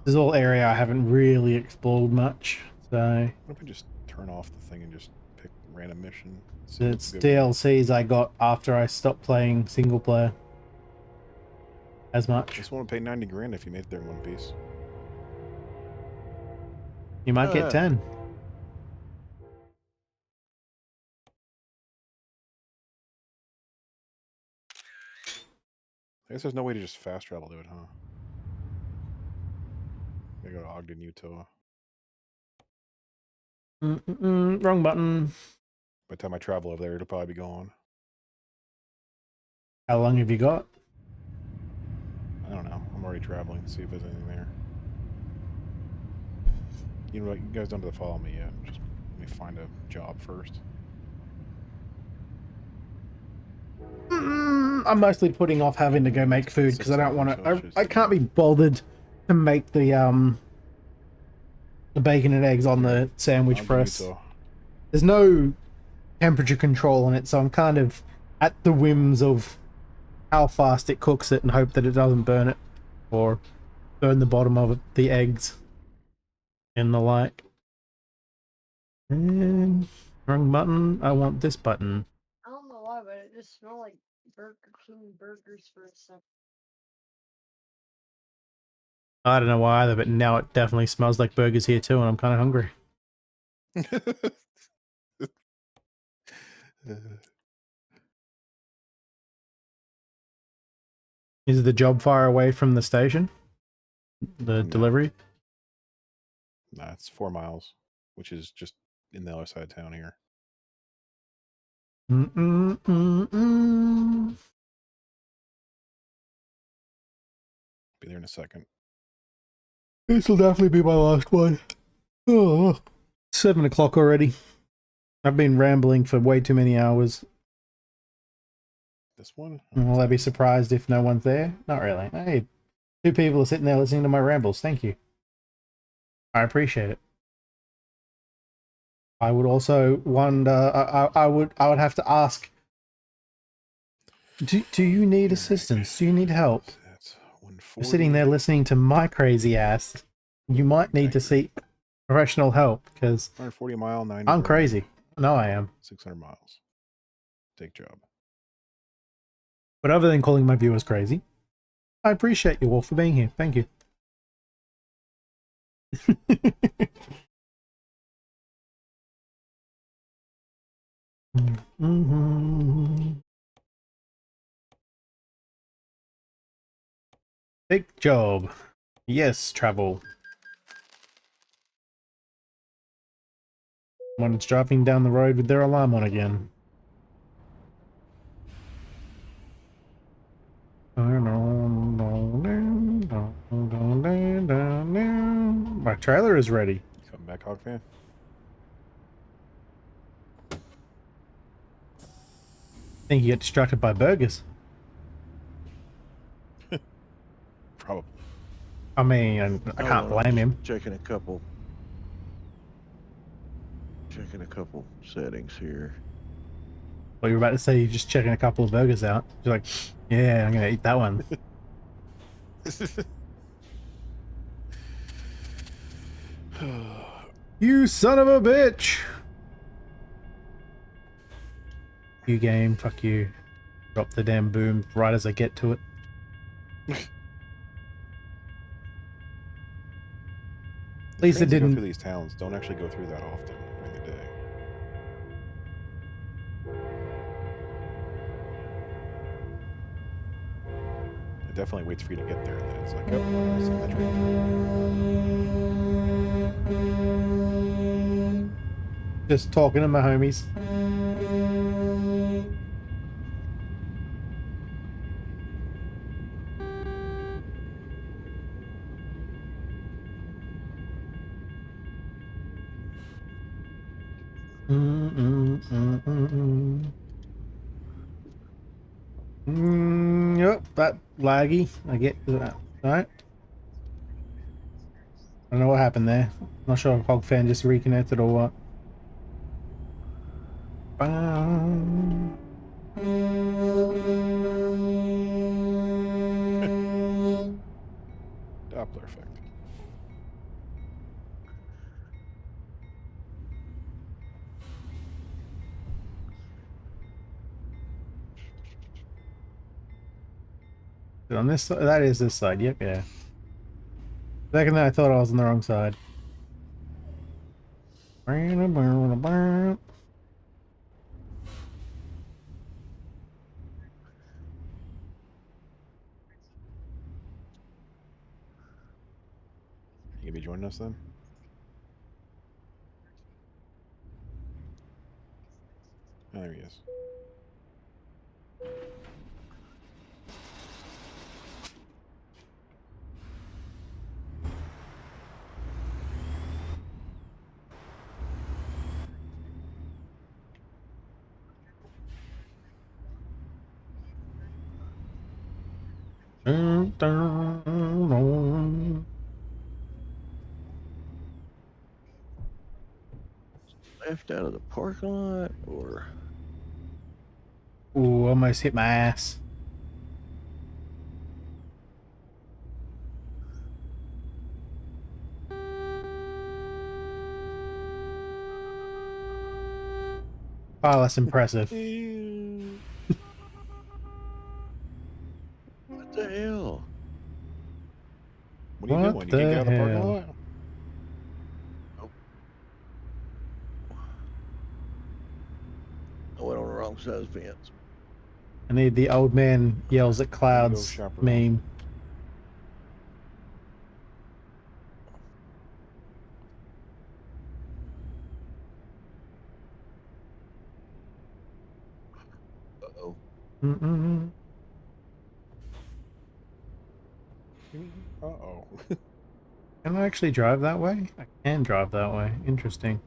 S1: This is all area I haven't really explored much, so
S2: What if I just turn off the thing and just pick random mission? See what's
S1: it's
S2: a good one.
S1: DLCs I got after I stopped playing single player as much.
S2: Just want to pay 90 grand if you made it there in one piece.
S1: You might get 10.
S2: I guess there's no way to just fast travel to it, huh? Gotta go to Ogden, Utah.
S1: Wrong button.
S2: By the time I travel over there, it'll probably be gone.
S1: How long have you got?
S2: I don't know. I'm already traveling. See if there's anything there. You know what? You guys don't have to follow me yet. Just let me find a job first.
S1: I'm mostly putting off having to go make food because I don't want to. I can't be bothered to make the bacon and eggs on the sandwich press. There's no temperature control on it, so I'm kind of at the whims of how fast it cooks it and hope that it doesn't burn it or burn the bottom of it, the eggs and the like. And wrong button. I want this button.
S6: I don't know why, but it just smelled like Burger King burgers for a second.
S1: I don't know why either, but now it definitely smells like burgers here too, and I'm kind of hungry. Is the job far away from the station? The delivery?
S2: Nah, it's 4 miles, which is just in the other side of town here. Be there in a second.
S1: This will definitely be my last one. Oh, 7 o'clock already. I've been rambling for way too many hours.
S2: This one?
S1: Will I be surprised if no one's there? Not really. Hey, 2 people are sitting there listening to my rambles. Thank you. I appreciate it. I would also wonder. I would have to ask. Do you need assistance? Do you need help?
S2: That's
S1: You're sitting there listening to my crazy ass. You might need to seek professional help because
S2: 140 mile, 90
S1: I'm
S2: grand,
S1: crazy. No, I am.
S2: 600 miles. Take job.
S1: But other than calling my viewers crazy, I appreciate you all for being here. Thank you. Big job. Yes, travel. One's driving down the road with their alarm on again. My trailer is ready.
S2: Come back, Hog fan.
S1: I think you get distracted by burgers.
S2: Probably.
S1: I mean, I can't blame him.
S3: Checking a couple settings here.
S1: Well, you were about to say you're just checking a couple of burgers out. You're like, yeah, I'm gonna eat that one. You son of a bitch! You game, fuck you. Drop the damn boom right as I get to it. At least it
S2: Trains that go
S1: didn't.
S2: through these towns don't actually go through that often during the day. It definitely waits for you to get there, and then it's like, oh, I see that train.
S1: Just talking to my homies. Yep, that laggy. I get that. Alright. I don't know what happened there. Not sure if Hog fan just reconnected or what.
S2: Doppler effect.
S1: On this side, that is this side. Yep, yeah. Second, I thought I was on the wrong side.
S2: You gonna be joining us then? Oh, there he is.
S3: Left out of the parking lot, or
S1: Ooh, almost hit my ass. Oh, that's impressive.
S3: what the hell?
S2: What are you doing? You can't get out of the parking lot?
S3: I went on the wrong side of the fence.
S1: I need the old man yells at clouds meme.
S3: Uh-oh.
S2: Uh-oh.
S1: Can I actually drive that way? I can drive that way. Interesting.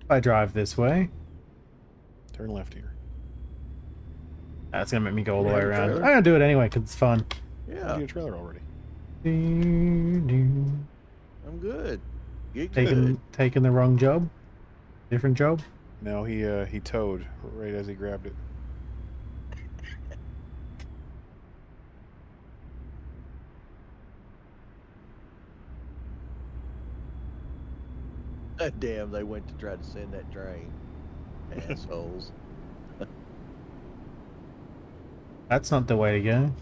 S1: If I drive this way,
S2: Turn left here.
S1: that's gonna make me go all the
S3: You
S1: way
S3: have a
S1: around.
S3: trailer?
S1: I'm gonna do it anyway because it's fun.
S3: Yeah,
S2: Do a trailer already.
S3: I'm good. Get good.
S1: Taking the wrong job? Different job?
S2: No, he towed right as he grabbed it.
S3: Damn, they went to try to send that train. Assholes.
S1: That's not the way to go.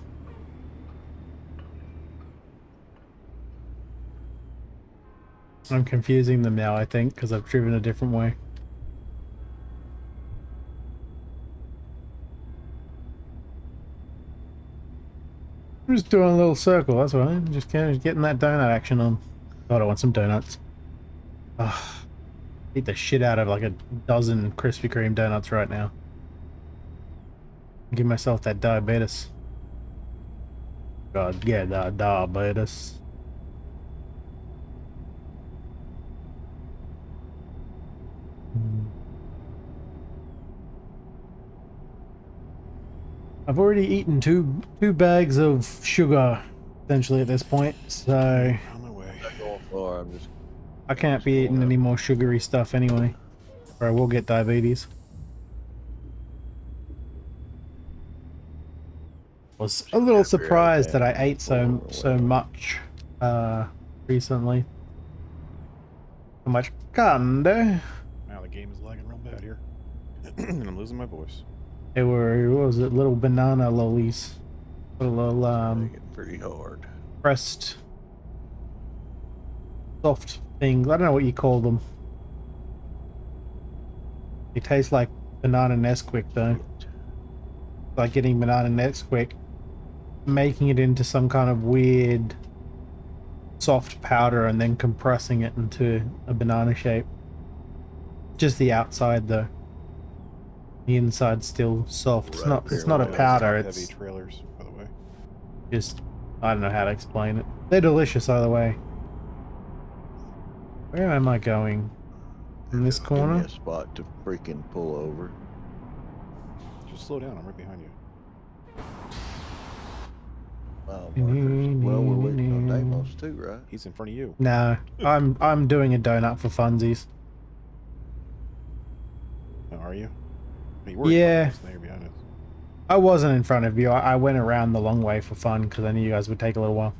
S1: I'm confusing them now, I think, because I've driven a different way. I'm just doing a little circle, that's all right. Just getting that donut action on. God, I want some donuts. Ugh. Eat the shit out of like a dozen Krispy Kreme donuts right now. Give myself that diabetes. God, yeah, that diabetes. I've already eaten two bags of sugar, essentially at this point, so
S2: On my way.
S3: Not going far. I'm just.
S1: I can't
S3: just
S1: be
S3: going
S1: eating
S3: up.
S1: any more sugary stuff anyway, or I will get diabetes. Was a little surprised that I ate so much recently. So much candy.
S2: Now the game is lagging real bad here. And I'm losing my voice.
S1: They were, what was it, little banana lollies. Little
S3: Make it pretty hard.
S1: pressed soft things. I don't know what you call them. They taste like banana Nesquik though. Like getting banana Nesquik, making it into some kind of weird soft powder and then compressing it into a banana shape. Just the outside though. The inside's still soft. It's not a powder,
S2: Heavy
S1: it's
S2: trailers, by the way.
S1: just, I don't know how to explain it. They're delicious either way. Where am I going? In this
S3: Give
S1: corner?
S3: me a spot to freaking pull over.
S2: Just slow down. I'm right behind you.
S3: Mile markers. Well, we're waiting on Deimos too, right?
S2: He's in front of you.
S1: No, I'm doing a donut for funsies.
S2: Oh, are you? Oh, you were
S1: Yeah.
S2: in front of us, now you're behind us.
S1: I wasn't in front of you. I went around the long way for fun because I knew you guys would take a little while.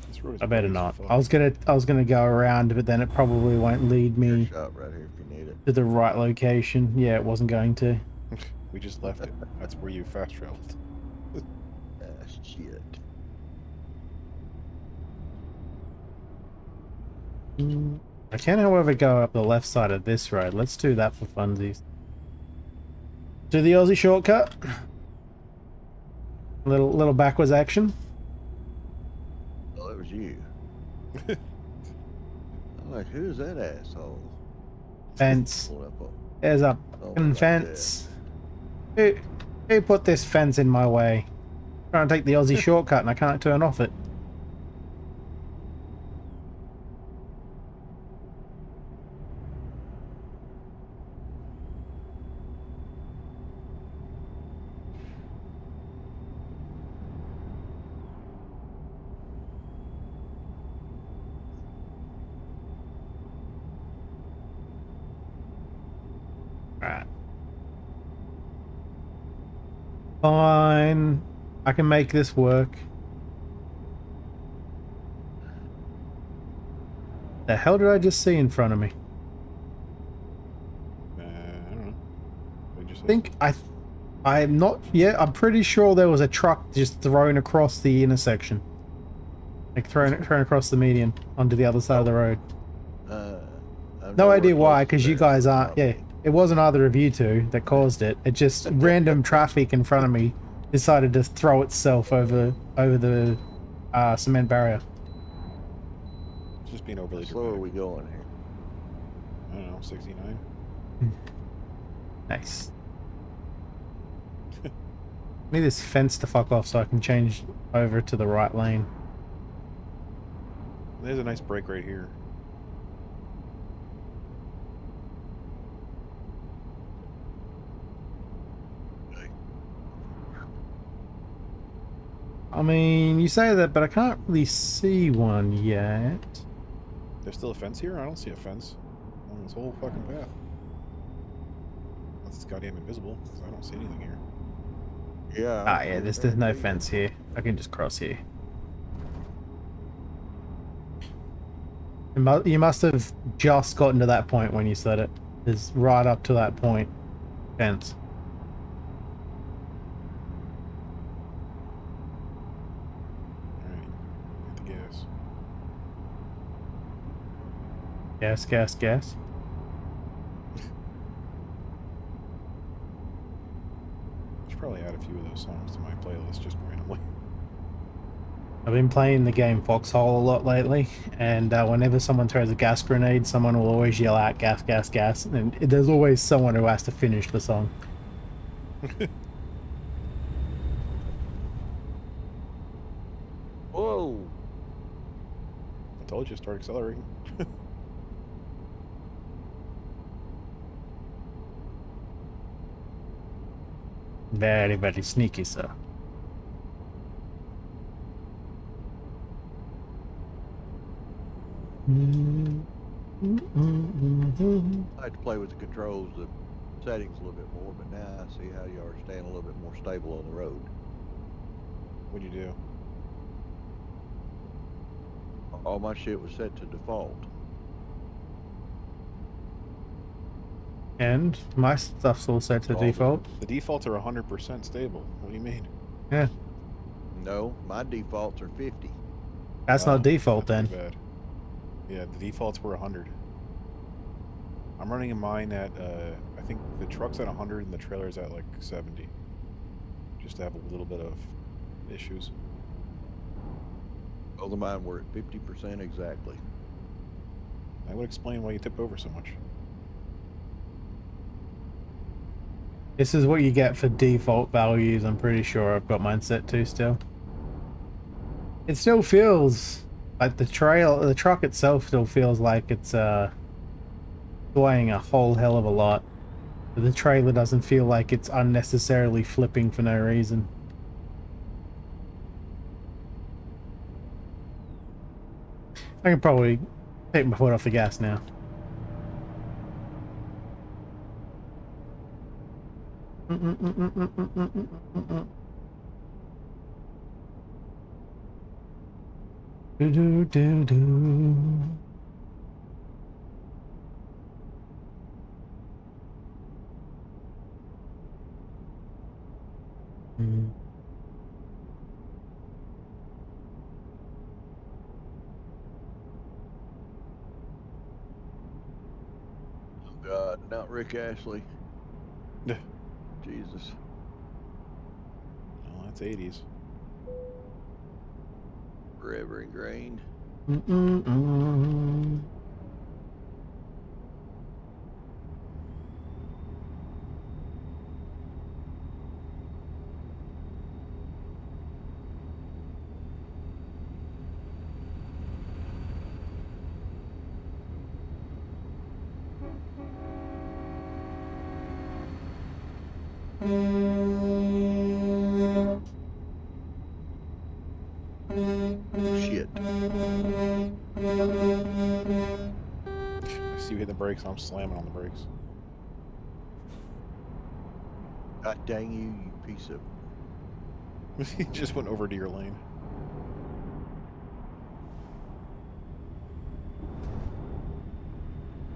S2: This road is
S1: I better
S2: pretty
S1: not.
S2: fun.
S1: I was gonna go around, but then it probably won't lead me
S3: Shot right here if you need it.
S1: to the right location. Yeah, it wasn't going to.
S2: We just left it. That's where you fast traveled.
S3: Ah, shit.
S1: I can, however, go up the left side of this road. Let's do that for funsies. Do the Aussie shortcut. Little backwards action.
S3: Oh, it was you. I'm like, who's that asshole?
S1: Fence.
S3: Pulled up on-
S1: There's a
S3: oh,
S1: fucking
S3: like
S1: fence. Who put this fence in my way? Trying to take the Aussie shortcut and I can't turn off it. Right. Fine. I can make this work. The hell did I just see in front of me?
S2: I don't know. What did you say?
S1: I'm not. Yeah, I'm pretty sure there was a truck just thrown across the intersection, like thrown across the median onto the other side of the road.
S3: I'm
S1: No
S3: nowhere
S1: idea why,
S3: close to
S1: because you
S3: there,
S1: guys aren't.
S3: probably.
S1: Yeah, it wasn't either of you two that caused it. It just random traffic in front of me decided to throw itself over the cement barrier.
S2: It's just being overly
S3: How slow are
S2: dramatic.
S3: we going here?
S2: I don't know, 69?
S1: Nice. Need this fence to fuck off so I can change over to the right lane.
S2: There's a nice break right here.
S1: I mean, you say that, but I can't really see one yet.
S2: There's still a fence here? I don't see a fence along this whole fucking path. Unless it's goddamn invisible, because I don't see anything here.
S3: Yeah.
S1: Ah, yeah, there's no fence here. I can just cross here. You must have just gotten to that point when you said it. It's right up to that point. Fence.
S2: Alright, hit the gas.
S1: Gas, gas, gas.
S2: I should probably add a few of those songs to my playlist just randomly.
S1: I've been playing the game Foxhole a lot lately, and whenever someone throws a gas grenade, someone will always yell out gas, gas, gas, and there's always someone who has to finish the song.
S3: Whoa!
S2: I told you, start accelerating.
S1: Very, very sneaky, sir.
S3: I had to play with the controls, the settings a little bit more, but now I see how you are staying a little bit more stable on the road.
S2: What'd you do?
S3: All my shit was set to default.
S1: And my stuff's all set to default.
S2: The defaults are 100% stable. What do you mean?
S1: Yeah.
S3: No, my defaults are 50.
S1: That's not default
S2: that's
S1: then.
S2: bad. Yeah, the defaults were 100. I'm running in mine at, I think the truck's at 100 and the trailer's at like 70. Just to have a little bit of issues.
S3: Both of mine were at 50% exactly.
S2: That would explain why you tip over so much.
S1: This is what you get for default values. I'm pretty sure I've got mine set to still. It still feels like the truck itself still feels like it's weighing a whole hell of a lot. But the trailer doesn't feel like it's unnecessarily flipping for no reason. I can probably take my foot off the gas now. Do do do do.
S3: Oh God, not Rick Ashley.
S2: Yeah.
S3: Jesus.
S2: Well, that's 80s.
S3: Forever ingrained. Shit.
S2: I see you hit the brakes, I'm slamming on the brakes.
S3: God dang you piece of...
S2: You just went over to your lane.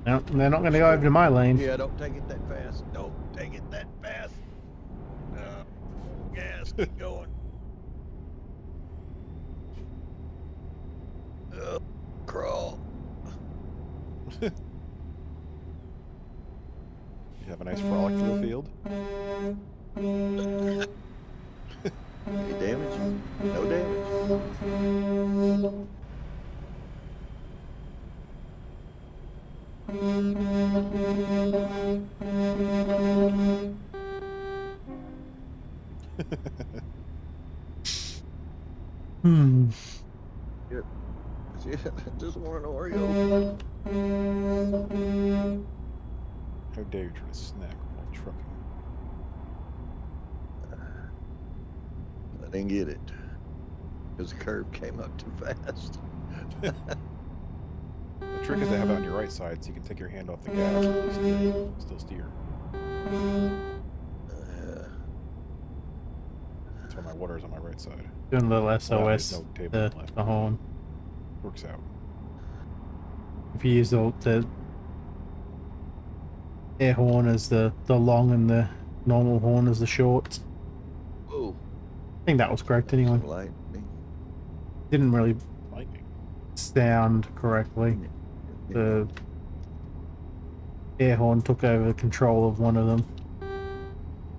S1: No, they're not going to go over to my lane.
S3: Yeah, don't take it that fast. Don't take it that fast. Gas, keep going. Crawl.
S2: You have a nice frolic through the field.
S3: Any damage? No damage. Yep. Just want an Oreo.
S2: How dare you try to snack while trucking?
S3: I didn't get it. Because the curb came up too fast.
S2: The trick is to have it on your right side so you can take your hand off the gas and still steer. That's why my water is on my right side.
S1: Doing a little
S2: Well,
S1: SOS,
S2: no table left.
S1: the horn.
S2: Works out.
S1: If you use the air horn as the long and the normal horn as the short.
S3: Whoa.
S1: I think that was correct anyway.
S3: Lightning.
S1: Didn't really
S2: Lightning.
S1: sound correctly. The air horn took over control of one of them.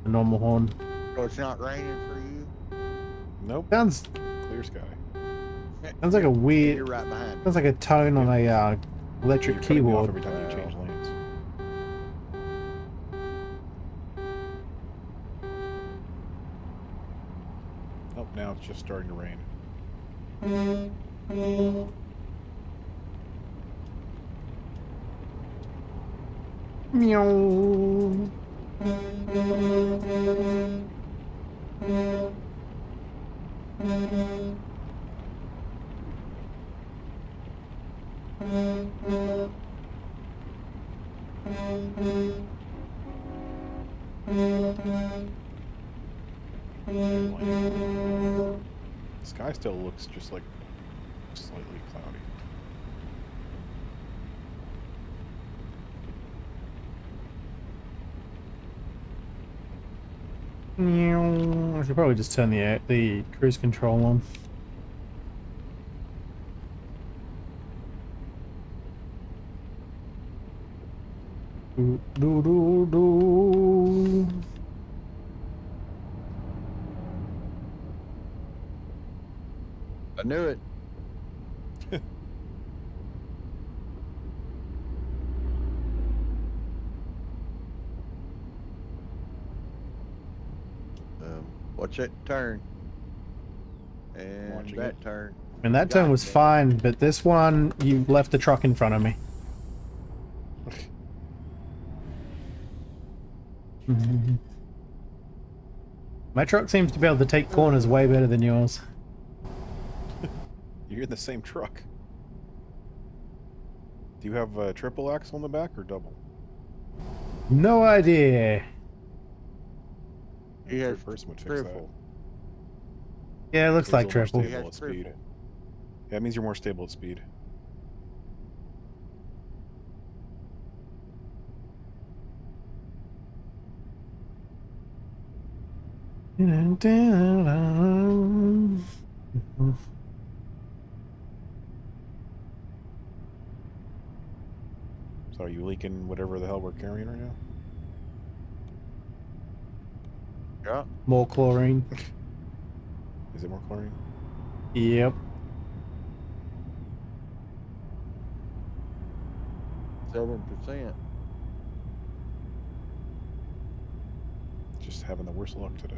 S1: The normal horn.
S3: So it's not raining for you?
S2: Nope.
S1: Sounds
S2: Clear sky.
S1: Sounds like a
S3: You're
S1: weird.
S3: right behind me.
S1: Sounds like a tone on a
S2: You're
S1: electric
S2: cutting me off
S1: keyboard.
S2: every time you change lanes. Oh, now it's just starting to rain.
S1: Meow.
S2: The sky still looks just like slightly cloudy.
S1: Meow. I should probably just turn the cruise control on. Do, do, do, do.
S3: I knew it. Watch that turn. And
S2: Watching
S3: that
S2: it.
S3: turn.
S1: And that turn was
S3: Goddamn.
S1: fine, but this one, you left the truck in front of me. My truck seems to be able to take corners way better than yours.
S2: You're in the same truck. Do you have a triple axle on the back or double?
S1: No idea.
S3: He has
S2: Third person would fix
S3: triple.
S1: Yeah, it looks
S2: He's
S1: like
S2: a little more
S1: triple.
S3: He
S2: stable
S3: has
S2: at speed.
S3: triple.
S2: Yeah, it means you're more stable at speed. So are you leaking whatever the hell we're carrying right now?
S3: Yeah.
S1: More chlorine.
S2: Is it more chlorine?
S1: Yep.
S3: 7%.
S2: Just having the worst luck today.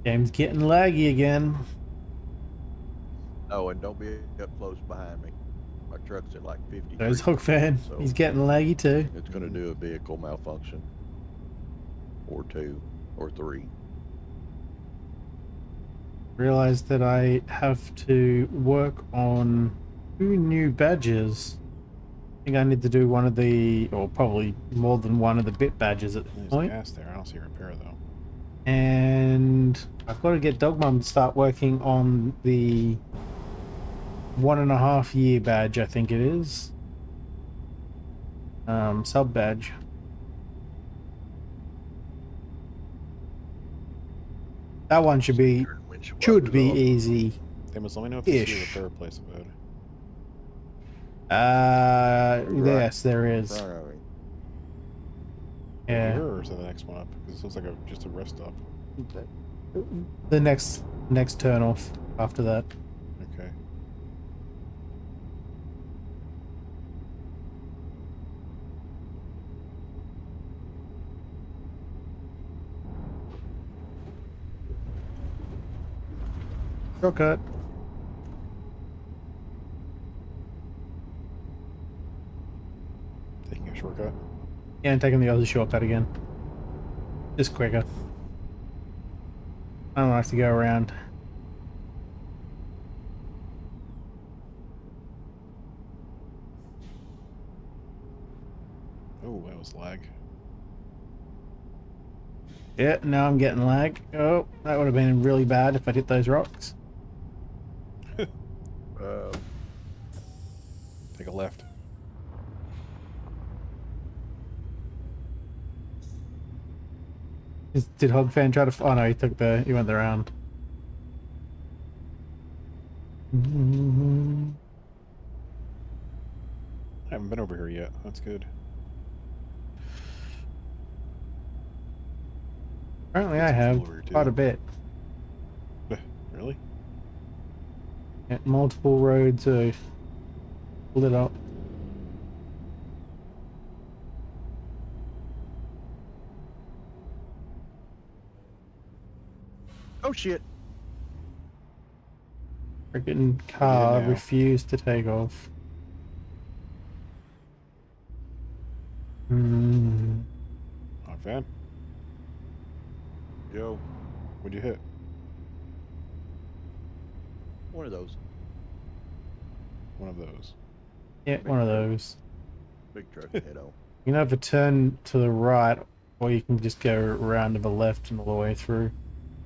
S1: Game's getting laggy again.
S3: Oh, and don't be up close behind me. My truck's at like 50.
S1: There's Hook Fan.
S3: So
S1: He's getting laggy too.
S3: it's going to do a vehicle malfunction. Or 2. Or 3.
S1: Realized that I have to work on 2 new badges. I think I need to do one of the, or probably more than one of the bit badges at this
S2: There's
S1: point.
S2: gas there. I don't see repair though.
S1: And I've got to get Dog Mum to start working on the 1.5 year badge, I think it is. Sub badge. That one should be easy.
S2: They must let me know if you see a repair place of it.
S1: Yes, there is.
S3: Front of me.
S1: Yeah.
S2: Here or is it the next one up? Because this looks like just a rest stop.
S1: The next turn off after that.
S2: Okay.
S1: Shortcut.
S2: Taking a shortcut.
S1: Yeah, and taking the other shortcut again. Just quicker. I don't have to go around.
S2: Oh, that was lag.
S1: Yeah, now I'm getting lag. Oh, that would have been really bad if I hit those rocks.
S2: Take a left.
S1: Did Hogfan try to? Oh no, he went the round.
S2: I haven't been over here yet. That's good.
S1: Apparently, I have quite a bit.
S2: Really?
S1: Yeah, multiple roads lit up.
S3: Oh shit!
S1: Freaking car
S2: now?
S1: refused to take off. Hmm.
S2: Hog fan.
S3: Yo,
S2: What'd you hit?
S3: one of those.
S2: One of those.
S1: Yeah, one of those.
S3: Big truck head on.
S1: You can have a turn to the right, or you can just go around to the left and all the way through.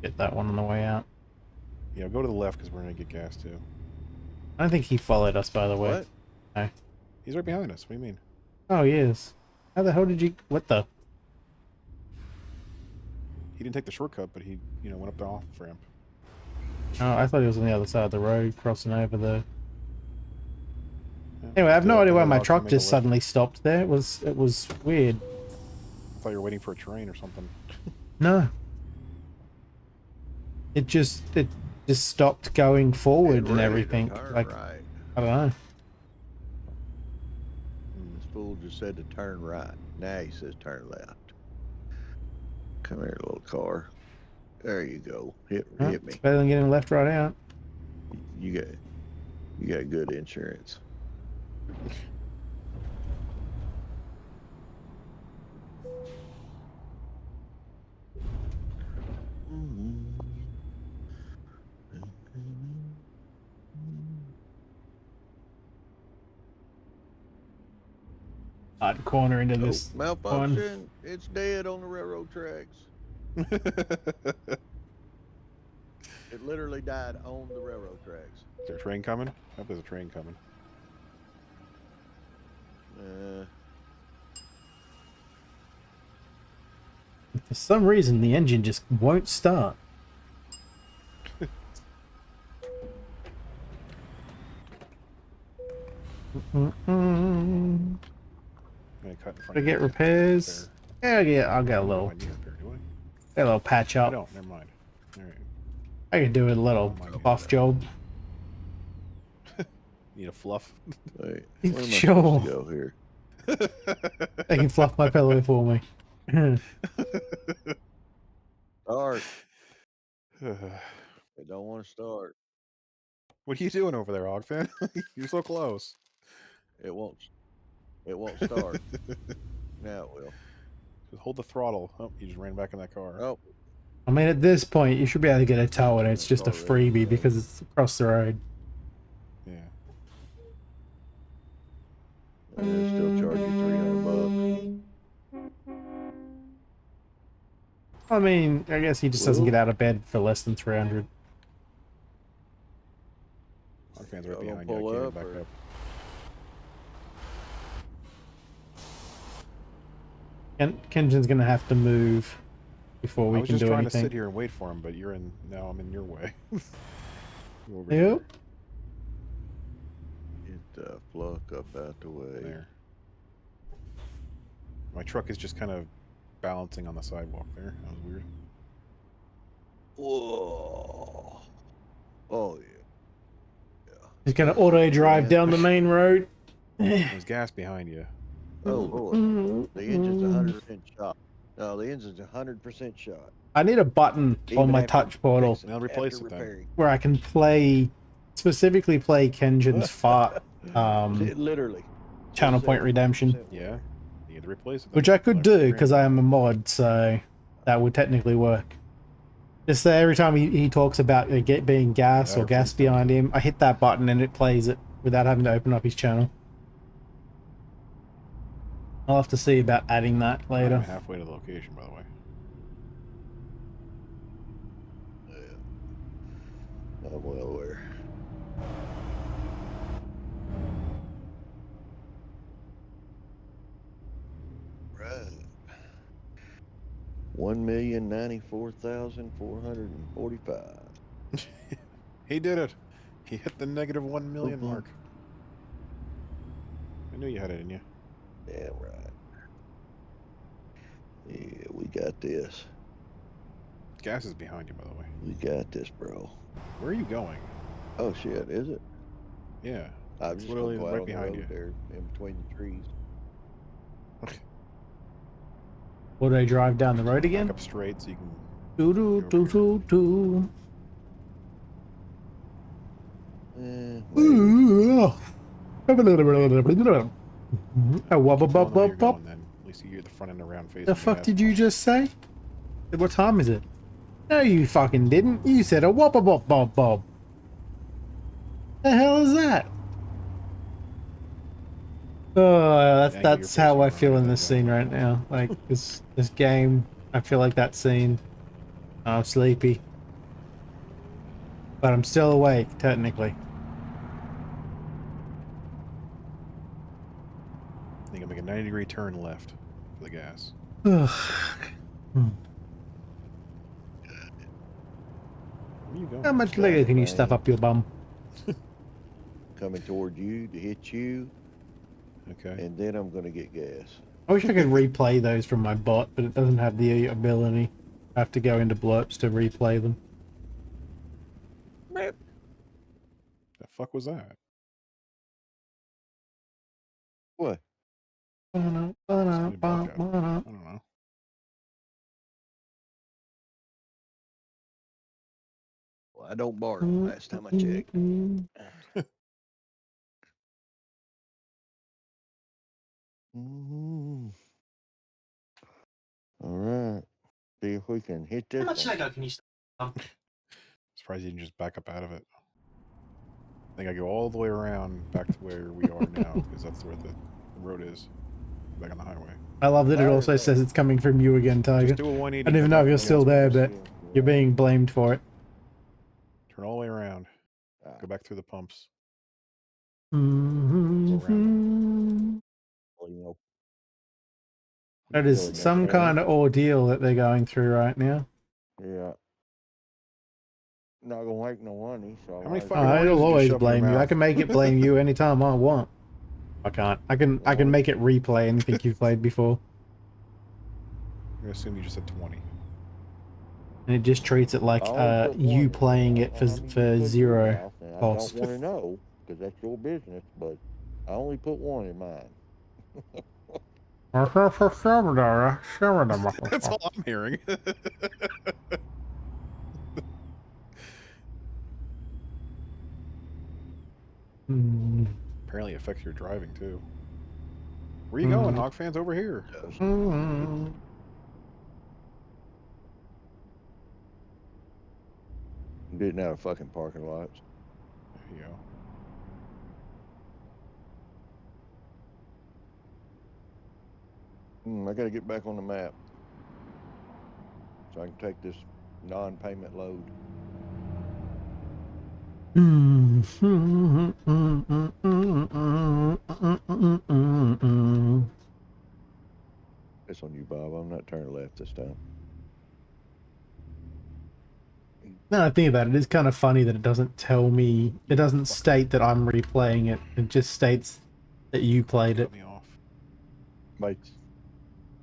S1: Get that one on the way out.
S2: Yeah, go to the left because we're gonna get gas too.
S1: I don't think he followed us, by the way.
S3: What?
S1: No.
S2: He's right behind us. What do you mean?
S1: Oh, he is. How the hell did you... What the...
S2: He didn't take the shortcut, but he, went up the off ramp.
S1: Oh, I thought he was on the other side of the road, crossing over the...
S2: Yeah.
S1: Anyway, I have no idea why my
S2: Hog fan
S1: truck
S2: made a
S1: just
S2: left.
S1: suddenly stopped there. It was weird.
S2: I thought you were waiting for a train or something.
S1: No. It just stopped going forward
S3: Get
S1: and
S3: ready to
S1: everything.
S3: turn
S1: Like,
S3: right.
S1: I don't know.
S3: This fool just said to turn right. Now he says turn left. Come here, little car. There you go. Hit
S1: Oh,
S3: me.
S1: it's better than getting left right out.
S3: You got good insurance.
S1: Hard corner into
S3: Oh,
S1: this one.
S3: malfunction. It's dead on the railroad tracks. It literally died on the railroad tracks.
S2: Is there a train coming? I hope there's a train coming.
S1: For some reason, the engine just won't start. I get repairs. Yeah, I'll get a little, get a little patch
S2: I
S1: up.
S2: don't. Never mind. All right.
S1: I can do a little buff job.
S2: Need a fluff.
S3: Wait, where am I
S1: Sure.
S3: supposed to go here?
S1: They can fluff my pillow for me.
S3: Start. I don't want to start.
S2: What are you doing over there, Hogfan? You're so close.
S3: It won't start. Now it will.
S2: Just hold the throttle. Oh, you just ran back in that car.
S3: Oh,
S1: I mean, at this point, you should be able to get a tow, and it's just a freebie because it's across the road.
S2: Yeah.
S3: and they still charge you $300.
S1: I mean, I guess he just doesn't get out of bed for less than 300.
S2: Hogfan's right
S3: Y'all
S2: behind
S3: gonna
S2: you. I
S3: pull
S2: can't
S3: up,
S2: back
S3: or-
S2: up.
S1: Kenjin's gonna have to move before
S2: I
S1: we
S2: was
S1: can
S2: just
S1: do
S2: trying
S1: anything.
S2: to sit here and wait for him, but now I'm in your way. Over
S1: Yep.
S2: here.
S3: Get the fluck up out the way.
S2: There. My truck is just kind of balancing on the sidewalk there. That was weird.
S3: Whoa. Oh, yeah.
S1: He's gonna auto drive down the main road.
S2: There's gas behind you.
S3: Oh, Lord. The engine's 100% shot. No, the engine's 100% shot.
S1: I need a button on
S3: Even
S1: my
S3: after
S1: touch portal
S3: fixing-
S2: They'll replace
S3: after
S2: it then.
S3: repairing.
S1: where I can specifically play Kenjin's fart
S3: Literally.
S1: channel point redemption,
S2: Yeah. You had to replace it then.
S1: which I could
S2: Like,
S1: do because I am a mod, so that would technically work. Just every time he talks about being gas or gas behind him, I hit that button and it plays it without having to open up his channel. I'll have to see about adding that
S2: I'm
S1: later.
S2: halfway to the location, by the way.
S3: Yeah. I'm well aware. Right. 1,094,445.
S2: He did it. He hit the negative 1 million mark. I knew you had it in you.
S3: Yeah, right. Yeah, we got this.
S2: Gas is behind you, by the way.
S3: We got this, bro.
S2: Where are you going?
S3: Oh shit, is it?
S2: Yeah.
S3: I'm
S2: It's
S3: just gonna
S2: literally
S3: go out
S2: right
S3: on the
S2: behind
S3: road
S2: you.
S3: there, in between the trees.
S1: Will they drive down the road
S2: Back
S1: again?
S2: up straight so you can.
S1: Do do
S2: Go
S1: do
S2: over here.
S1: do
S3: Maybe.
S1: do.
S2: Keep going the way you're going, then. At least you get the front end around facing
S1: The fuck did
S2: asphalt.
S1: you just say? What time is it? No, you fucking didn't. You said a wobba bob bob bob. The hell is that? Oh, that's how I feel in this scene right now. Like this game, I feel like that scene. I'm sleepy, but I'm still awake technically.
S2: You can make a 90-degree turn left for the gas.
S1: Ugh.
S2: Where are you going?
S1: How much later can you stuff up your bum?
S3: Coming toward you to hit you,
S2: Okay.
S3: and then I'm gonna get gas.
S1: I wish I could replay those from my bot, but it doesn't have the ability. I have to go into blurps to replay them.
S2: The fuck was that?
S3: What?
S2: Somebody barked at him. I don't know.
S3: Well, I don't bark. Last time I checked. All right. See if we can hit this.
S1: How much
S3: thing.
S1: Lego can you stuff?
S2: Surprised you didn't just back up out of it. I think I go all the way around back to where we are now, because that's where the road is. Back on the highway.
S1: I love that it also says it's coming from you again, Tiger.
S2: Just do a 180.
S1: I don't even know if you're still there, but
S3: Yeah.
S1: you're being blamed for it.
S2: Turn all the way around. Go back through the pumps.
S1: Mm-hmm.
S3: Well, you know,
S1: That
S3: really
S1: is some
S3: never
S1: kind of ordeal that they're going through right now.
S3: Yeah. Not gonna make no money, so.
S2: How many
S3: I-
S2: fucking oranges
S1: I'll
S2: did you
S1: always
S2: shove in your
S1: blame you. I
S2: mouth?
S1: can make it blame you anytime I want. I can't. I can make it replay anything you've played before.
S2: I'm gonna assume you just said 20.
S1: And it just treats it like
S3: I'll put
S1: you
S3: one.
S1: playing
S3: I
S1: it
S3: don't know how many you put in your
S1: zero
S3: mouth, and I
S1: cost.
S3: don't want to know because that's your business, but I only put one in mine.
S2: That's all I'm hearing. Apparently it affects your driving too. Where you going, Hawk fans? Over here.
S1: Mm.
S3: I'm getting out of fucking parking lots.
S2: There you go.
S3: I gotta get back on the map so I can take this non-payment load. It's on you, Bob. I'm not turning left this time.
S1: Now I think about it, it's kind of funny that it doesn't tell me, it doesn't state that I'm replaying it. It just states that you played it.
S2: Cut me off.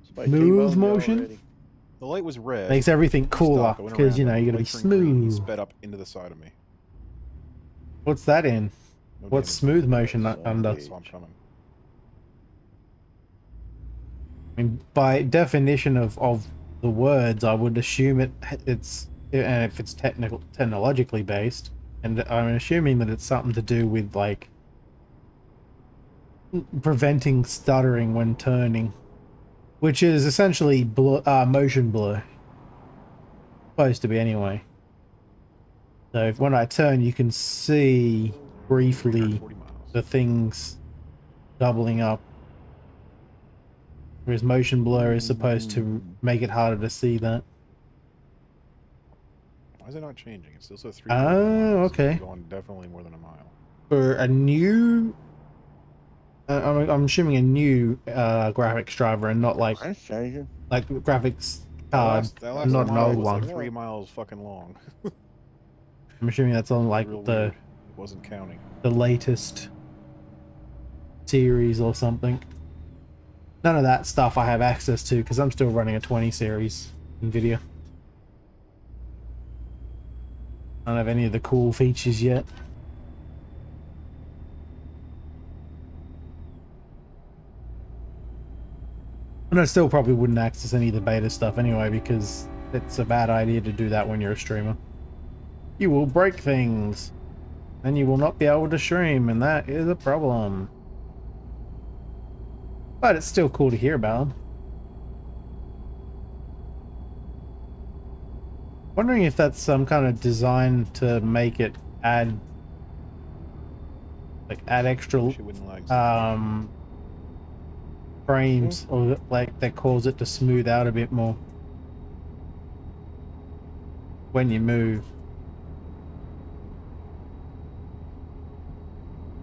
S3: Somebody
S1: Smooth
S3: T-boned you
S1: motion?
S3: already?
S2: The light was red.
S1: Makes everything
S2: You
S1: cooler,
S2: stopped. I went
S1: because,
S2: around,
S1: you know,
S2: but
S1: you
S2: the
S1: gotta be
S2: light turned green. He
S1: smooth.
S2: sped up into the side of me.
S1: What's that in?
S2: No
S1: What's
S2: damage.
S1: smooth motion
S3: Son of a
S1: under?
S3: bitch.
S2: So I'm coming.
S1: I mean, by definition of the words, I would assume it's, and if it's technologically based, and I'm assuming that it's something to do with, like, preventing stuttering when turning, which is essentially motion blur. Supposed to be anyway. So when I turn, you can see briefly
S2: 340 miles.
S1: the things doubling up. Whereas motion blur is supposed to make it harder to see that.
S2: Why is it not changing? It still says 340
S1: Oh,
S2: miles.
S1: okay.
S2: It's going definitely more than a mile.
S1: For a new... I'm assuming a new graphics driver and not like
S3: That's changing.
S1: graphics card,
S2: That
S1: not an
S2: mile
S1: old
S2: was
S1: one.
S2: like 3 miles fucking long.
S1: I'm assuming that's on like
S2: Real
S1: the
S2: weird. Wasn't counting.
S1: the latest series or something. None of that stuff I have access to because I'm still running a 20 series NVIDIA. I don't have any of the cool features yet. And I still probably wouldn't access any of the beta stuff anyway because it's a bad idea to do that when you're a streamer. You will break things and you will not be able to stream, and that is a problem. But it's still cool to hear about. Wondering if that's some kind of design to make it add extra frames, or like that cause it to smooth out a bit more when you move.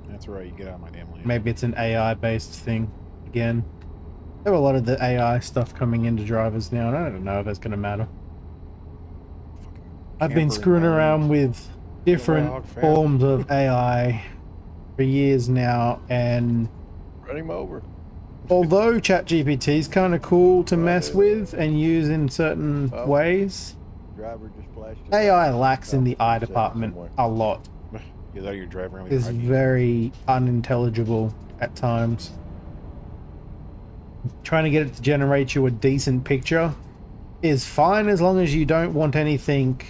S2: That's right, you get out of my damn lane.
S1: Maybe it's an AI based thing again. There are a lot of the AI stuff coming into drivers now, and I don't know if that's going to matter. I've been screwing around with different forms of AI for years now, and
S7: running him over.
S1: Although ChatGPT is kind of cool to mess with and use in certain ways,
S3: Driver just flashed
S1: AI lacks in the eye department a lot.
S2: Yeah, you're driving around with
S1: Is very unintelligible at times. Trying to get it to generate you a decent picture is fine as long as you don't want anything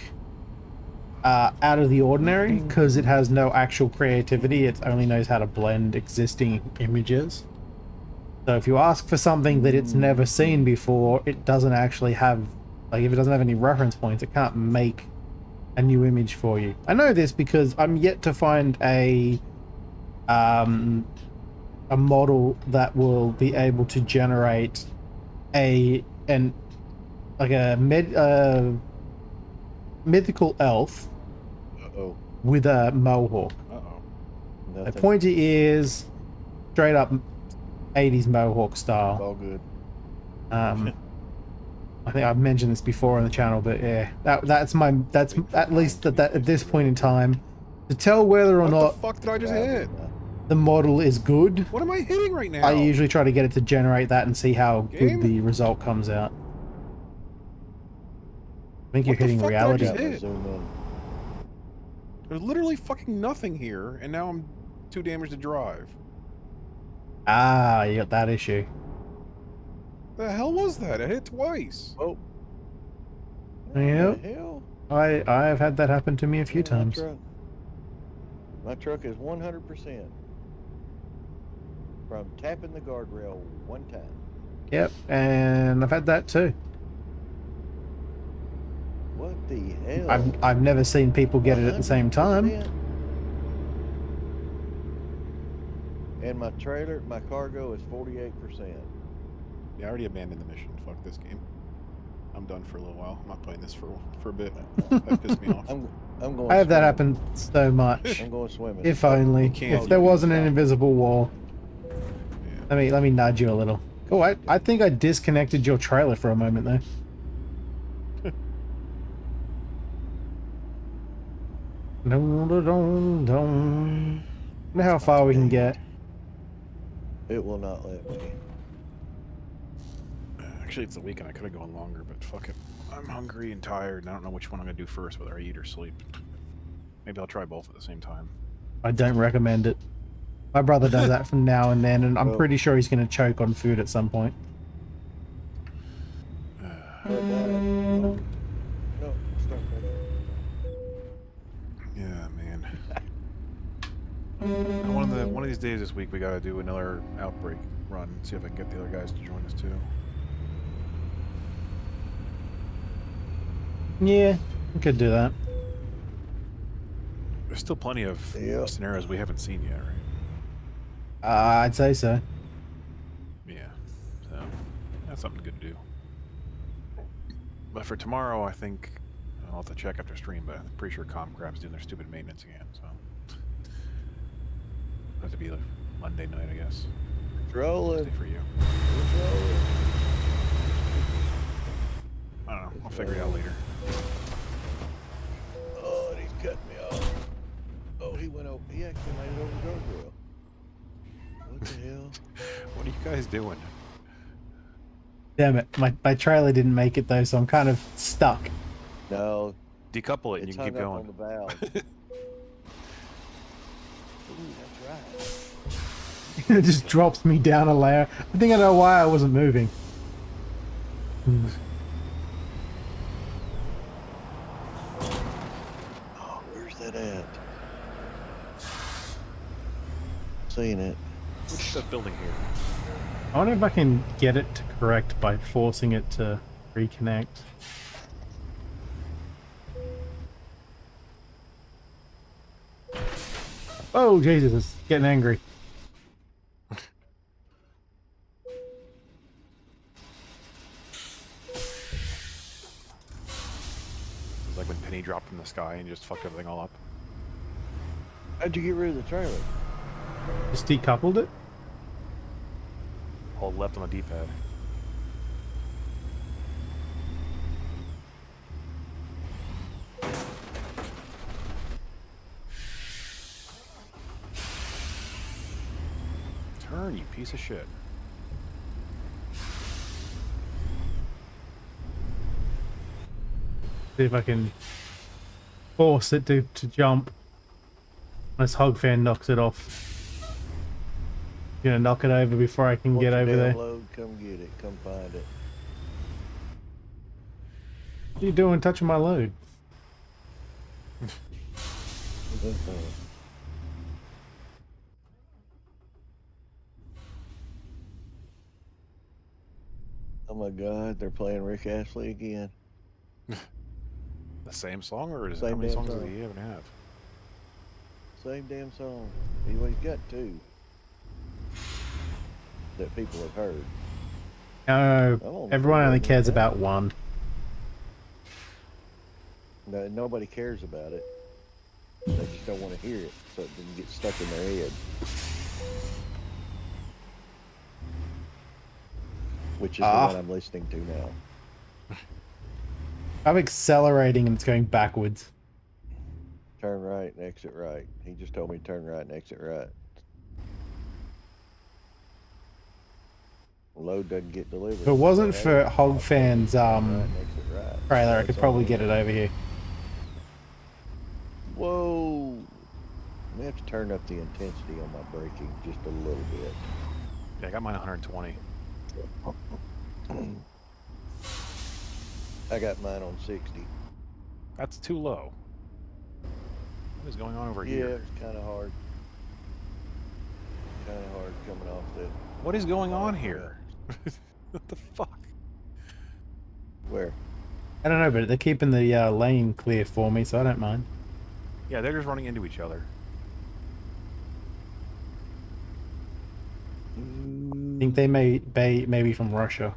S1: out of the ordinary, because it has no actual creativity. It only knows how to blend existing images. So if you ask for something that it's never seen before, it doesn't actually have, like, if it doesn't have any reference points, it can't make a new image for you. I know this because I'm yet to find a model that will be able to generate a mythical elf with a mohawk. The pointy ears, straight up 80s mohawk style.
S7: All good.
S1: I think I've mentioned this before on the channel, but yeah, that's at least at this point in time, to tell whether or not
S2: what the fuck did I just hit?
S1: The model is good.
S2: What am I hitting right now?
S1: I usually try to get it to generate that and see how good the result comes out. I think you're hitting reality.
S2: There's literally fucking nothing here, and now I'm too damaged to drive.
S1: Ah, you got that issue.
S2: The hell was that? I hit twice.
S7: Oh.
S1: Yep. I have had that happen to me a few times.
S3: My truck is 100% from tapping the guardrail one time.
S1: Yep, and I've had that too.
S3: What the hell?
S1: I've never seen people get it at the same time.
S3: And my trailer, my cargo is 48%.
S2: Yeah, I already abandoned the mission. Fuck this game. I'm done for a little while. I'm not playing this for a bit. That pissed me off.
S3: I'm going.
S1: I have that happen so much.
S3: I'm going swimming.
S1: If only. If there wasn't an invisible wall. Yeah. Let me nudge you a little. Oh, I think I disconnected your trailer for a moment there. Wonder how far we can get.
S3: It will not let me.
S2: Actually, it's the weekend. I could have gone longer, but fuck it. I'm hungry and tired, and I don't know which one I'm going to do first, whether I eat or sleep. Maybe I'll try both at the same time.
S1: I don't recommend it. My brother does that from now and then, and I'm pretty sure he's going to choke on food at some point.
S3: No, start
S2: yeah, man. One of these days this week, we got to do another outbreak run. See if I can get the other guys to join us too.
S1: Yeah, we could do that.
S2: There's still plenty of scenarios we haven't seen yet, right?
S1: I'd say so.
S2: Yeah, so that's something good to do. But for tomorrow, I think I'll have to check after stream, but I'm pretty sure Comcrap's doing their stupid maintenance again, so it'll have to be like Monday night, I guess.
S3: Rolling
S2: for you. I don't know. I'll figure it out later.
S3: Oh, and he's cutting me off. Oh, he went over. He actually made it over the guardrail. What the hell?
S2: What are you guys doing?
S1: Damn it, my trailer didn't make it though, so I'm kind of stuck.
S3: No,
S2: Decouple it and
S3: it's
S2: you can
S3: hung
S2: keep
S3: up
S2: going.
S3: on the valve. Ooh, that's right.
S1: It just drops me down a layer. I think I know why I wasn't moving.
S3: Oh, where's that at? Seeing it.
S2: What's that building here?
S1: I wonder if I can get it to correct by forcing it to reconnect. Oh, Jesus, it's getting angry.
S2: It's like when Penny dropped from the sky and just fucked everything all up.
S3: How'd you get rid of the trailer?
S1: Just decoupled it?
S2: Hold left on the D-pad. Turn, you piece of shit.
S1: See if I can force it to jump. Unless Hog Fan knocks it off. Gonna knock it over before I can get over there.
S3: Download, come get it. Come find it.
S1: What are you doing touching my load?
S3: Oh my God, they're playing Rick Astley again.
S2: The same song, or is
S3: Same
S2: how many
S3: damn
S2: songs
S3: song.
S2: does he even have?
S3: Same damn song. He's got two that people have heard.
S1: No, everyone only cares about one.
S3: No, nobody cares about it. They just don't want to hear it, so it doesn't get stuck in their head. Which is the one I'm listening to now.
S1: I'm accelerating and it's going backwards.
S3: Turn right and exit right. He just told me to turn right and exit right. Load doesn't get delivered.
S1: If it wasn't for Hog Fan's
S3: right and exit right.
S1: trailer, I could probably get it over here.
S3: Whoa! I may have to turn up the intensity on my braking just a little bit.
S2: Yeah, I got mine 120.
S3: I got mine on 60.
S2: That's too low. What is going on over
S3: Yeah,
S2: here?
S3: it's kind of hard. Kind of hard coming off the...
S2: What is going on here? What the fuck?
S3: Where?
S1: I don't know, but they're keeping the lane clear for me, so I don't mind.
S2: Yeah, they're just running into each other.
S1: I think they may be from Russia.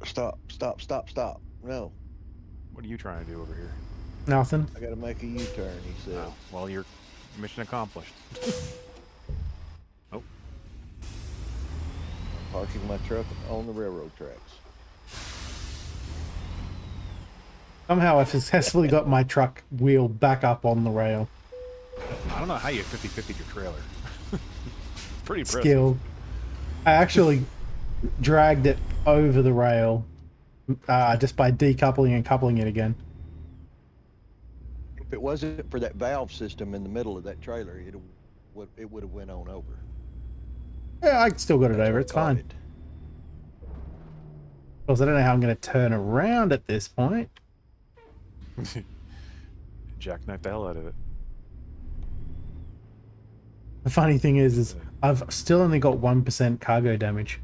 S3: Stop. No.
S2: What are you trying to do over here?
S1: Nothing.
S3: I gotta make a U-turn, he said.
S2: Oh, well, your mission accomplished. Oh.
S3: Parking my truck on the railroad tracks.
S1: Somehow I successfully got my truck wheel back up on the rail.
S2: I don't know how you 50-50'd your trailer. Pretty impressive.
S1: Skill. I actually dragged it over the rail just by decoupling and coupling it again.
S3: If it wasn't for that valve system in the middle of that trailer, it would have went on over.
S1: Yeah, I still got it
S3: That's
S1: over.
S3: what
S1: It's
S3: caught
S1: fine.
S3: it.
S1: Of course, I don't know how I'm going to turn around at this point.
S2: Jackknife the hell out of it.
S1: The funny thing is I've still only got 1% cargo damage.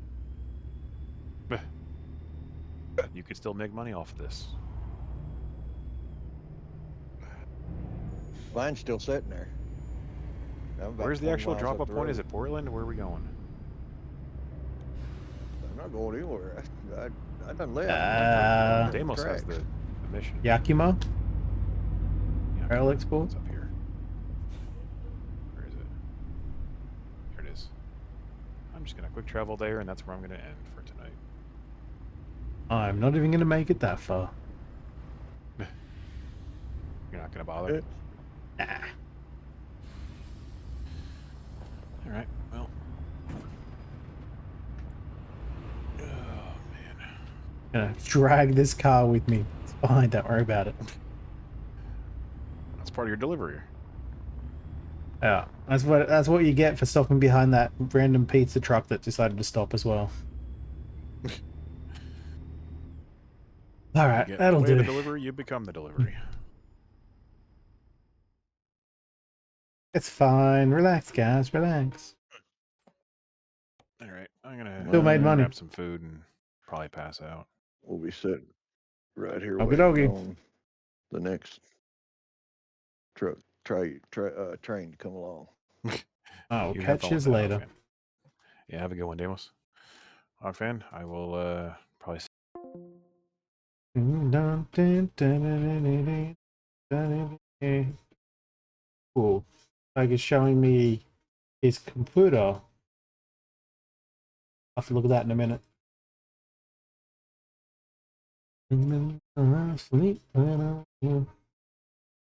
S2: You could still make money off of this.
S3: Mine's still sitting there. I'm about
S2: Where's the
S3: 20
S2: actual
S3: miles
S2: drop-off
S3: up the
S2: point?
S3: road.
S2: Is it Portland? Where are we going?
S3: I'm not going anywhere. I done left.
S2: Deimos has the mission.
S1: Yakima?
S2: Yeah,
S1: Rail export?
S2: it's up here. Where is it? There it is. I'm just gonna quick travel there, and that's where I'm gonna end for tonight.
S1: I'm not even gonna make it that far.
S2: You're not gonna bother?
S1: Nah.
S2: Alright, well. Oh, man.
S1: Gonna drag this car with me. It's fine, don't worry about it.
S2: That's part of your delivery.
S1: Yeah, that's what you get for stopping behind that random pizza truck that decided to stop as well. All right,
S2: You
S1: that'll
S2: get away
S1: do.
S2: the delivery, you become the delivery.
S1: It's fine. Relax, guys. Relax.
S2: Alright, I'm gonna
S1: Still made money.
S2: grab some food and probably pass out.
S3: We'll be sitting right here
S1: Okie
S3: waiting
S1: dokie.
S3: on the next train to come along.
S1: I'll
S2: You have
S1: catch
S2: fun
S1: you
S2: with that,
S1: later.
S2: Hawkfan. Yeah, have a good one, Damos. Hawkfan, I will probably...
S1: Cool. Like it's showing me his computer. I'll have to look at that in a minute.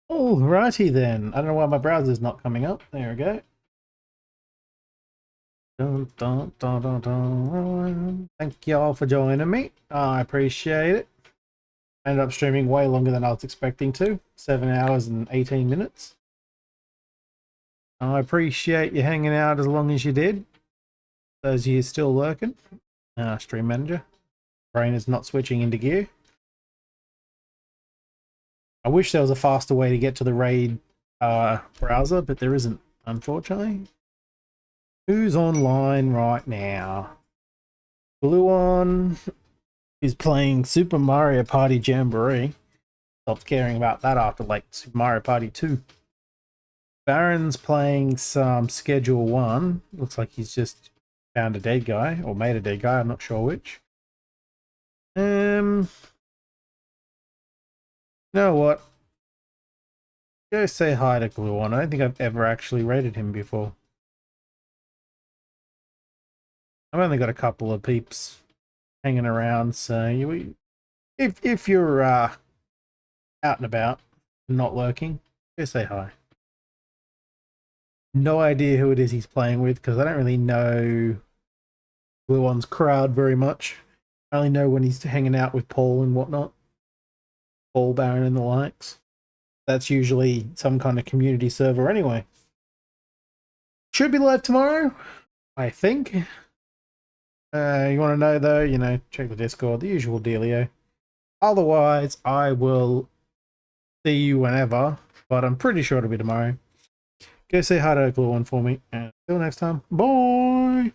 S1: Alrighty then. I don't know why my browser's not coming up. There we go. Dun, dun, dun, dun, dun. Thank y'all for joining me. I appreciate it. I ended up streaming way longer than I was expecting to. 7 hours and 18 minutes. I appreciate you hanging out as long as you did. Those of you still lurking. Stream manager. Brain is not switching into gear. I wish there was a faster way to get to the raid browser, but there isn't, unfortunately. Who's online right now? Blue On is playing Super Mario Party Jamboree. Stopped caring about that after like Super Mario Party 2. Baron's playing some Schedule 1. Looks like he's just found a dead guy, or made a dead guy, I'm not sure which. You know what? Go say hi to Glue On. I don't think I've ever actually raided him before. I've only got a couple of peeps hanging around, so if you're out and about, not lurking, go say hi. No idea who it is he's playing with because I don't really know Blue One's crowd very much. I only know when he's hanging out with Paul and whatnot. Paul, Baron and the likes. That's usually some kind of community server anyway. Should be live tomorrow, I think. You want to know though, you know, check the Discord, the usual dealio. Otherwise, I will see you whenever, but I'm pretty sure it'll be tomorrow. Go say hi to Glue One for me, and until next time, bye!